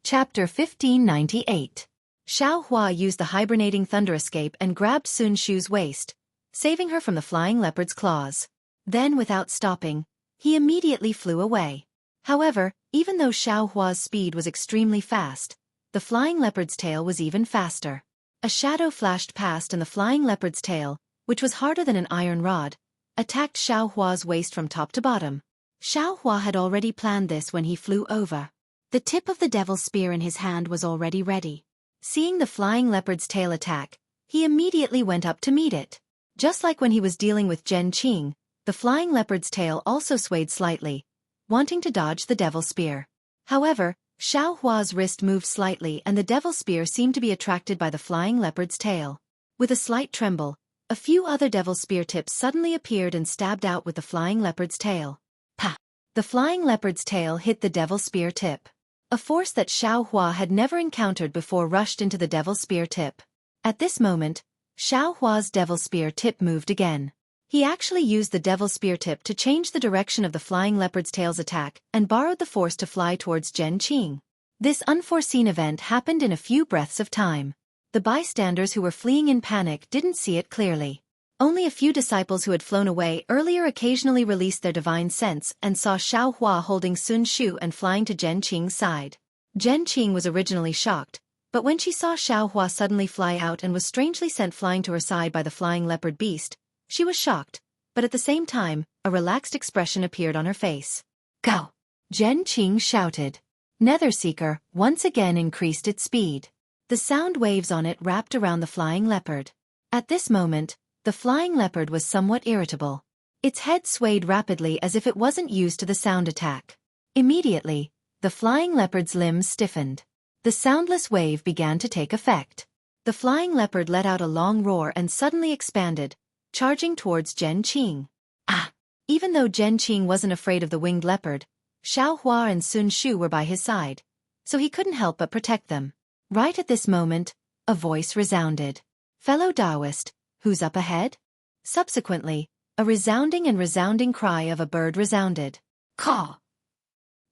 Chapter 1598. Xiaohua used the hibernating thunder escape and grabbed Sun Shu's waist, saving her from the flying leopard's claws. Then, without stopping, he immediately flew away. However, even though Xiaohua's speed was extremely fast, the flying leopard's tail was even faster. A shadow flashed past and the flying leopard's tail, which was harder than an iron rod, attacked Xiaohua's waist from top to bottom. Xiaohua had already planned this when he flew over. The tip of the devil's spear in his hand was already ready. Seeing the flying leopard's tail attack, he immediately went up to meet it. Just like when he was dealing with Zhen Qing, the flying leopard's tail also swayed slightly, wanting to dodge the devil spear. However, Xiaohua's wrist moved slightly and the devil spear seemed to be attracted by the flying leopard's tail. With a slight tremble, a few other devil spear tips suddenly appeared and stabbed out with the flying leopard's tail. Pa! The flying leopard's tail hit the devil spear tip. A force that Xiaohua had never encountered before rushed into the devil spear tip. At this moment, Xiaohua's devil spear tip moved again. He actually used the devil spear tip to change the direction of the flying leopard's tail's attack and borrowed the force to fly towards Zhen Qing. This unforeseen event happened in a few breaths of time. The bystanders who were fleeing in panic didn't see it clearly. Only a few disciples who had flown away earlier occasionally released their divine sense and saw Xiaohua holding Sun Shu and flying to Zhen Qing's side. Zhen Qing was originally shocked, but when she saw Xiaohua suddenly fly out and was strangely sent flying to her side by the flying leopard beast, she was shocked, but at the same time, a relaxed expression appeared on her face. "Go!" Zhen Qing shouted. Netherseeker once again increased its speed. The sound waves on it wrapped around the flying leopard. At this moment, the flying leopard was somewhat irritable. Its head swayed rapidly as if it wasn't used to the sound attack. Immediately, the flying leopard's limbs stiffened. The soundless wave began to take effect. The flying leopard let out a long roar and suddenly expanded, charging towards Zhen Qing. Ah! Even though Zhen Qing wasn't afraid of the winged leopard, Xiaohua and Sun Shu were by his side, so he couldn't help but protect them. Right at this moment, a voice resounded. "Fellow Taoist, who's up ahead?" Subsequently, a resounding cry of a bird resounded. Caw!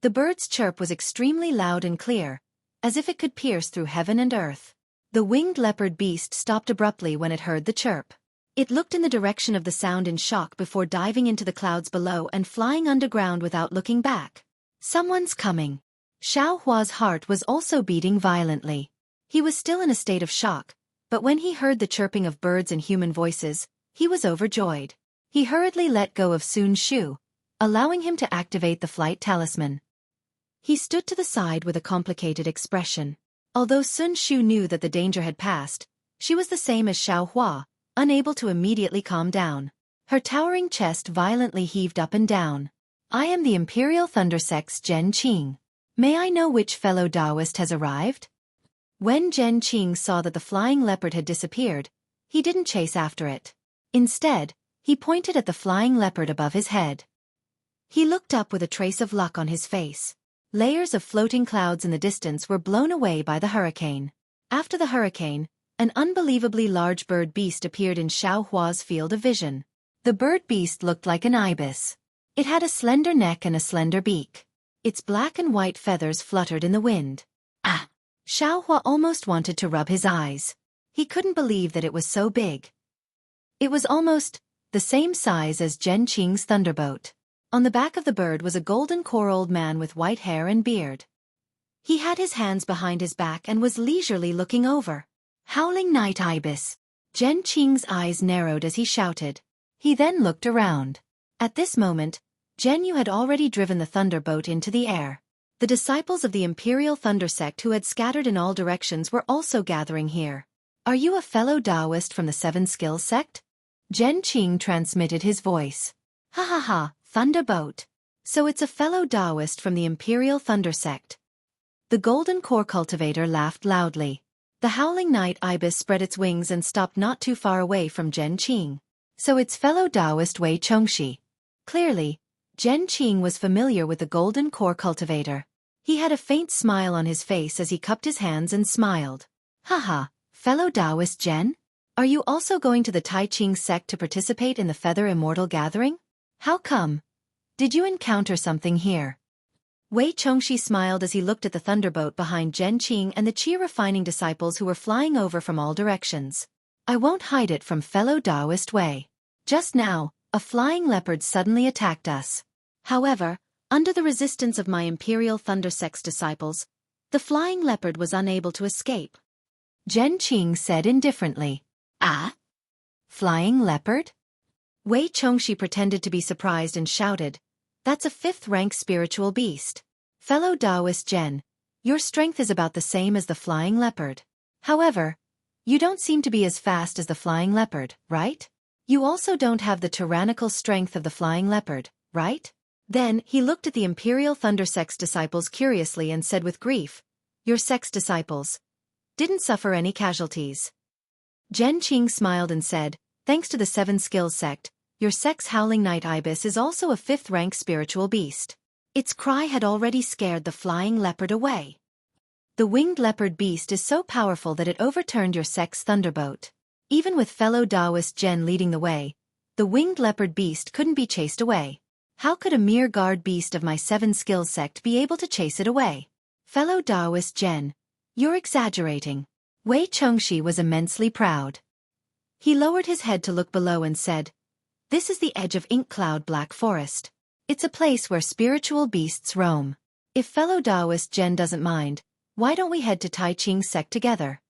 The bird's chirp was extremely loud and clear, as if it could pierce through heaven and earth. The winged leopard beast stopped abruptly when it heard the chirp. It looked in the direction of the sound in shock before diving into the clouds below and flying underground without looking back. Someone's coming. Xiaohua's heart was also beating violently. He was still in a state of shock, but when he heard the chirping of birds and human voices, he was overjoyed. He hurriedly let go of Sun Shu, allowing him to activate the flight talisman. He stood to the side with a complicated expression. Although Sun Shu knew that the danger had passed, she was the same as Xiao Hua, unable to immediately calm down. Her towering chest violently heaved up and down. I am the Imperial Thundersect's Zhen Qing. May I know which fellow Taoist has arrived? When Zhen Qing saw that the flying leopard had disappeared, he didn't chase after it. Instead, he pointed at the flying leopard above his head. He looked up with a trace of luck on his face. Layers of floating clouds in the distance were blown away by the hurricane. After the hurricane, an unbelievably large bird beast appeared in Xiao Hua's field of vision. The bird beast looked like an ibis. It had a slender neck and a slender beak. Its black and white feathers fluttered in the wind. Ah! Xiao Hua almost wanted to rub his eyes. He couldn't believe that it was so big. It was almost the same size as Zhen Qing's thunderbolt. On the back of the bird was a golden core old man with white hair and beard. He had his hands behind his back and was leisurely looking over. Howling night ibis. Zhen Qing's eyes narrowed as he shouted. He then looked around. At this moment, Zhen Yu had already driven the thunderbolt into the air. The disciples of the Imperial Thunder Sect who had scattered in all directions were also gathering here. Are you a fellow Taoist from the Seven Skills Sect? Zhen Qing transmitted his voice. Ha ha ha, thunderbolt. So it's a fellow Taoist from the Imperial Thunder Sect. The Golden Core Cultivator laughed loudly. The howling night ibis spread its wings and stopped not too far away from Zhen Qing. So it's fellow Taoist Wei Chongxi. Clearly, Zhen Qing was familiar with the Golden Core Cultivator. He had a faint smile on his face as he cupped his hands and smiled. Haha, fellow Taoist Zhen? Are you also going to the Tai Ching sect to participate in the Feather Immortal Gathering? How come? Did you encounter something here? Wei Chongxi smiled as he looked at the thunderbolt behind Zhen Qing and the chi-refining disciples who were flying over from all directions. I won't hide it from fellow Taoist Wei. Just now, a flying leopard suddenly attacked us. However, under the resistance of my Imperial Thunder Sect's disciples, the flying leopard was unable to escape. Zhen Qing said indifferently. Ah? Flying leopard? Wei Chongxi pretended to be surprised and shouted, That's a 5th-rank spiritual beast. Fellow Taoist Zhen, your strength is about the same as the flying leopard. However, you don't seem to be as fast as the flying leopard, right? You also don't have the tyrannical strength of the flying leopard, right? Then he looked at the Imperial Thunder Sect's disciples curiously and said with grief, Your sect's disciples didn't suffer any casualties. Zhen Qing smiled and said, Thanks to the Seven Skills Sect, your sect's howling night ibis is also a 5th-rank spiritual beast. Its cry had already scared the flying leopard away. The winged leopard beast is so powerful that it overturned your sect's thunderbolt. Even with fellow Taoist Zhen leading the way, the winged leopard beast couldn't be chased away. How could a mere guard beast of my Seven Skills Sect be able to chase it away? Fellow Taoist Zhen, you're exaggerating. Wei Chongxi was immensely proud. He lowered his head to look below and said, This is the edge of Ink Cloud Black Forest. It's a place where spiritual beasts roam. If fellow Taoist Zhen doesn't mind, why don't we head to Tai Ching's sect together?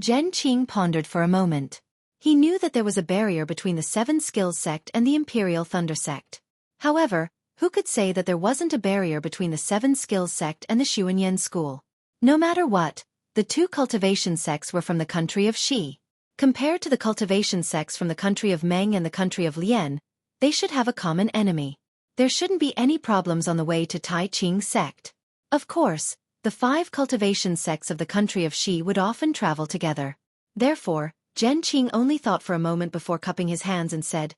Zhen Qing pondered for a moment. He knew that there was a barrier between the Seven Skills Sect and the Imperial Thunder Sect. However, who could say that there wasn't a barrier between the Seven Skills Sect and the Xuanyan School? No matter what, the two cultivation sects were from the country of Xi. Compared to the cultivation sects from the country of Meng and the country of Lian, they should have a common enemy. There shouldn't be any problems on the way to Tai Ching's sect. Of course, the 5 cultivation sects of the country of Xi would often travel together. Therefore, Zhen Qing only thought for a moment before cupping his hands and said,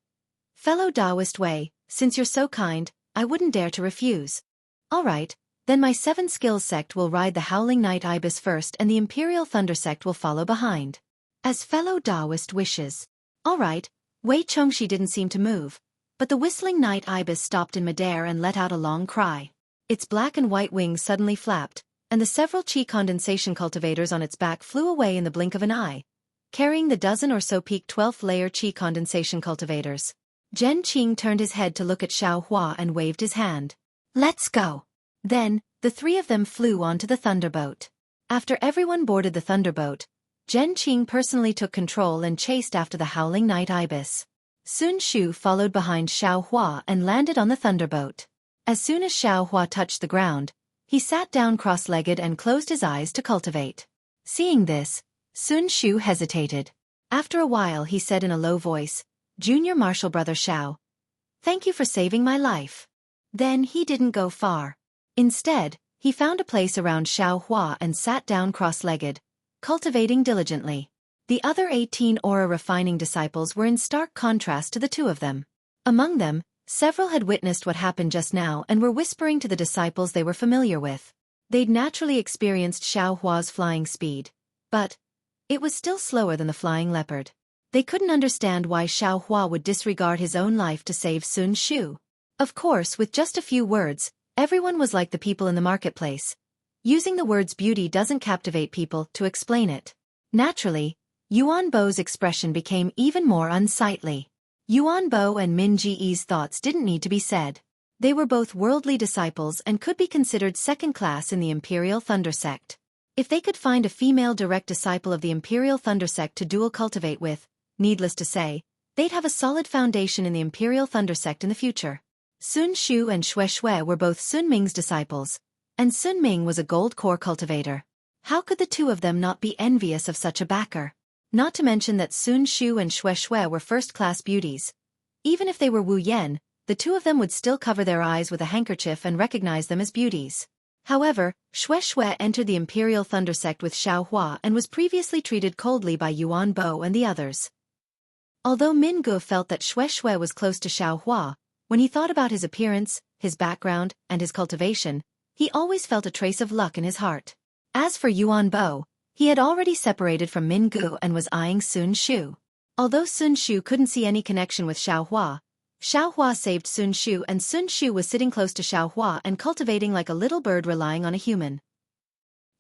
Fellow Taoist Wei, since you're so kind, I wouldn't dare to refuse. All right, then my Seven Skills Sect will ride the Howling Night Ibis first and the Imperial Thunder Sect will follow behind. As fellow Taoist wishes. All right, Wei Chongxi didn't seem to move, but the whistling night ibis stopped in midair and let out a long cry. Its black and white wings suddenly flapped, and the several chi condensation cultivators on its back flew away in the blink of an eye, carrying the dozen or so peak 12th-layer chi condensation cultivators. Zhen Qing turned his head to look at Xiao Hua and waved his hand. Let's go. Then, the 3 of them flew onto the thunderbolt. After everyone boarded the thunderboat, Zhen Qing personally took control and chased after the howling night ibis. Sun Shu followed behind Xiao Hua and landed on the thunderboat. As soon as Xiao Hua touched the ground, he sat down cross-legged and closed his eyes to cultivate. Seeing this, Sun Shu hesitated. After a while he said in a low voice, "Junior Marshal Brother Xiao, thank you for saving my life." Then he didn't go far. Instead, he found a place around Xiao Hua and sat down cross-legged, cultivating diligently. The other 18 aura-refining disciples were in stark contrast to the two of them. Among them, several had witnessed what happened just now and were whispering to the disciples they were familiar with. They'd naturally experienced Xiao Hua's flying speed, but it was still slower than the flying leopard. They couldn't understand why Xiao Hua would disregard his own life to save Sun Shu. Of course, with just a few words, everyone was like the people in the marketplace. Using the words beauty doesn't captivate people to explain it. Naturally, Yuan Bo's expression became even more unsightly. Yuan Bo and Min Ji's thoughts didn't need to be said. They were both worldly disciples and could be considered second class in the Imperial Thunder Sect. If they could find a female direct disciple of the Imperial Thunder Sect to dual cultivate with, needless to say, they'd have a solid foundation in the Imperial Thunder Sect in the future. Sun Shu and Xueqi were both Sun Ming's disciples, and Sun Ming was a gold core cultivator. How could the two of them not be envious of such a backer? Not to mention that Sun Shu and Xueqi were first-class beauties. Even if they were Wu Yan, the two of them would still cover their eyes with a handkerchief and recognize them as beauties. However, Xueqi entered the Imperial Thunder Sect with Xiao Hua and was previously treated coldly by Yuan Bo and the others. Although Min Gu felt that Xueqi was close to Xiao Hua, when he thought about his appearance, his background, and his cultivation, he always felt a trace of luck in his heart. As for Yuan Bo, he had already separated from Min Gu and was eyeing Sun Shu. Although Sun Shu couldn't see any connection with Xiao Hua saved Sun Shu and Sun Shu was sitting close to Xiao Hua and cultivating like a little bird relying on a human.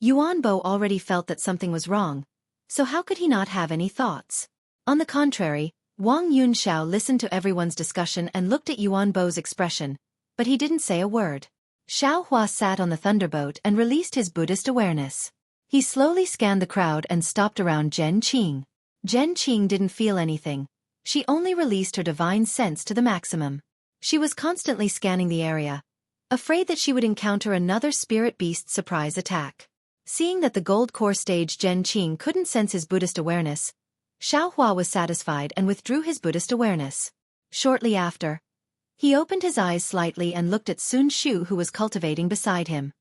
Yuan Bo already felt that something was wrong, so how could he not have any thoughts? On the contrary, Wang Yunxiao listened to everyone's discussion and looked at Yuan Bo's expression, but he didn't say a word. Xiao Hua sat on the thunderboat and released his Buddhist awareness. He slowly scanned the crowd and stopped around Zhen Qing. Zhen Qing didn't feel anything. She only released her divine sense to the maximum. She was constantly scanning the area, afraid that she would encounter another spirit beast surprise attack. Seeing that the gold core stage Zhen Qing couldn't sense his Buddhist awareness, Xiao Hua was satisfied and withdrew his Buddhist awareness. Shortly after, he opened his eyes slightly and looked at Sun Shu who was cultivating beside him.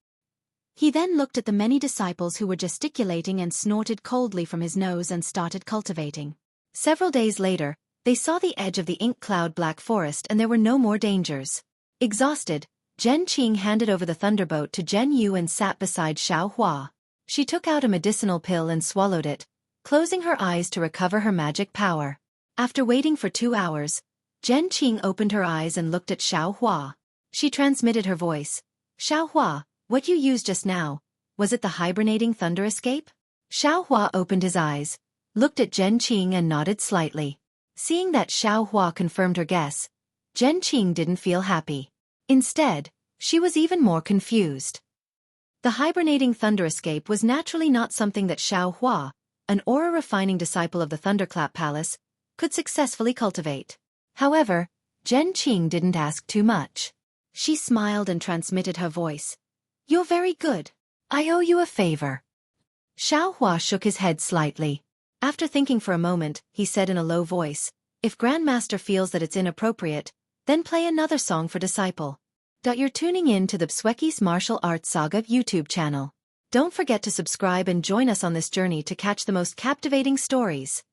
He then looked at the many disciples who were gesticulating and snorted coldly from his nose and started cultivating. Several days later, they saw the edge of the ink cloud black forest and there were no more dangers. Exhausted, Zhen Qing handed over the thunderboat to Zhen Yu and sat beside Xiao Hua. She took out a medicinal pill and swallowed it, closing her eyes to recover her magic power. After waiting for 2 hours, Zhen Qing opened her eyes and looked at Xiao Hua. She transmitted her voice. "Xiao Hua, what you used just now, was it the hibernating thunder escape?" Xiao Hua opened his eyes, looked at Zhen Qing and nodded slightly. Seeing that Xiao Hua confirmed her guess, Zhen Qing didn't feel happy. Instead, she was even more confused. The hibernating thunder escape was naturally not something that Xiao Hua, an aura-refining disciple of the Thunderclap Palace, could successfully cultivate. However, Zhen Qing didn't ask too much. She smiled and transmitted her voice. "You're very good. I owe you a favor." Xiao Hua shook his head slightly. After thinking for a moment, he said in a low voice, "If Grandmaster feels that it's inappropriate, then play another song for disciple." You're tuning in to the Xueqi's Martial Arts Saga YouTube channel. Don't forget to subscribe and join us on this journey to catch the most captivating stories.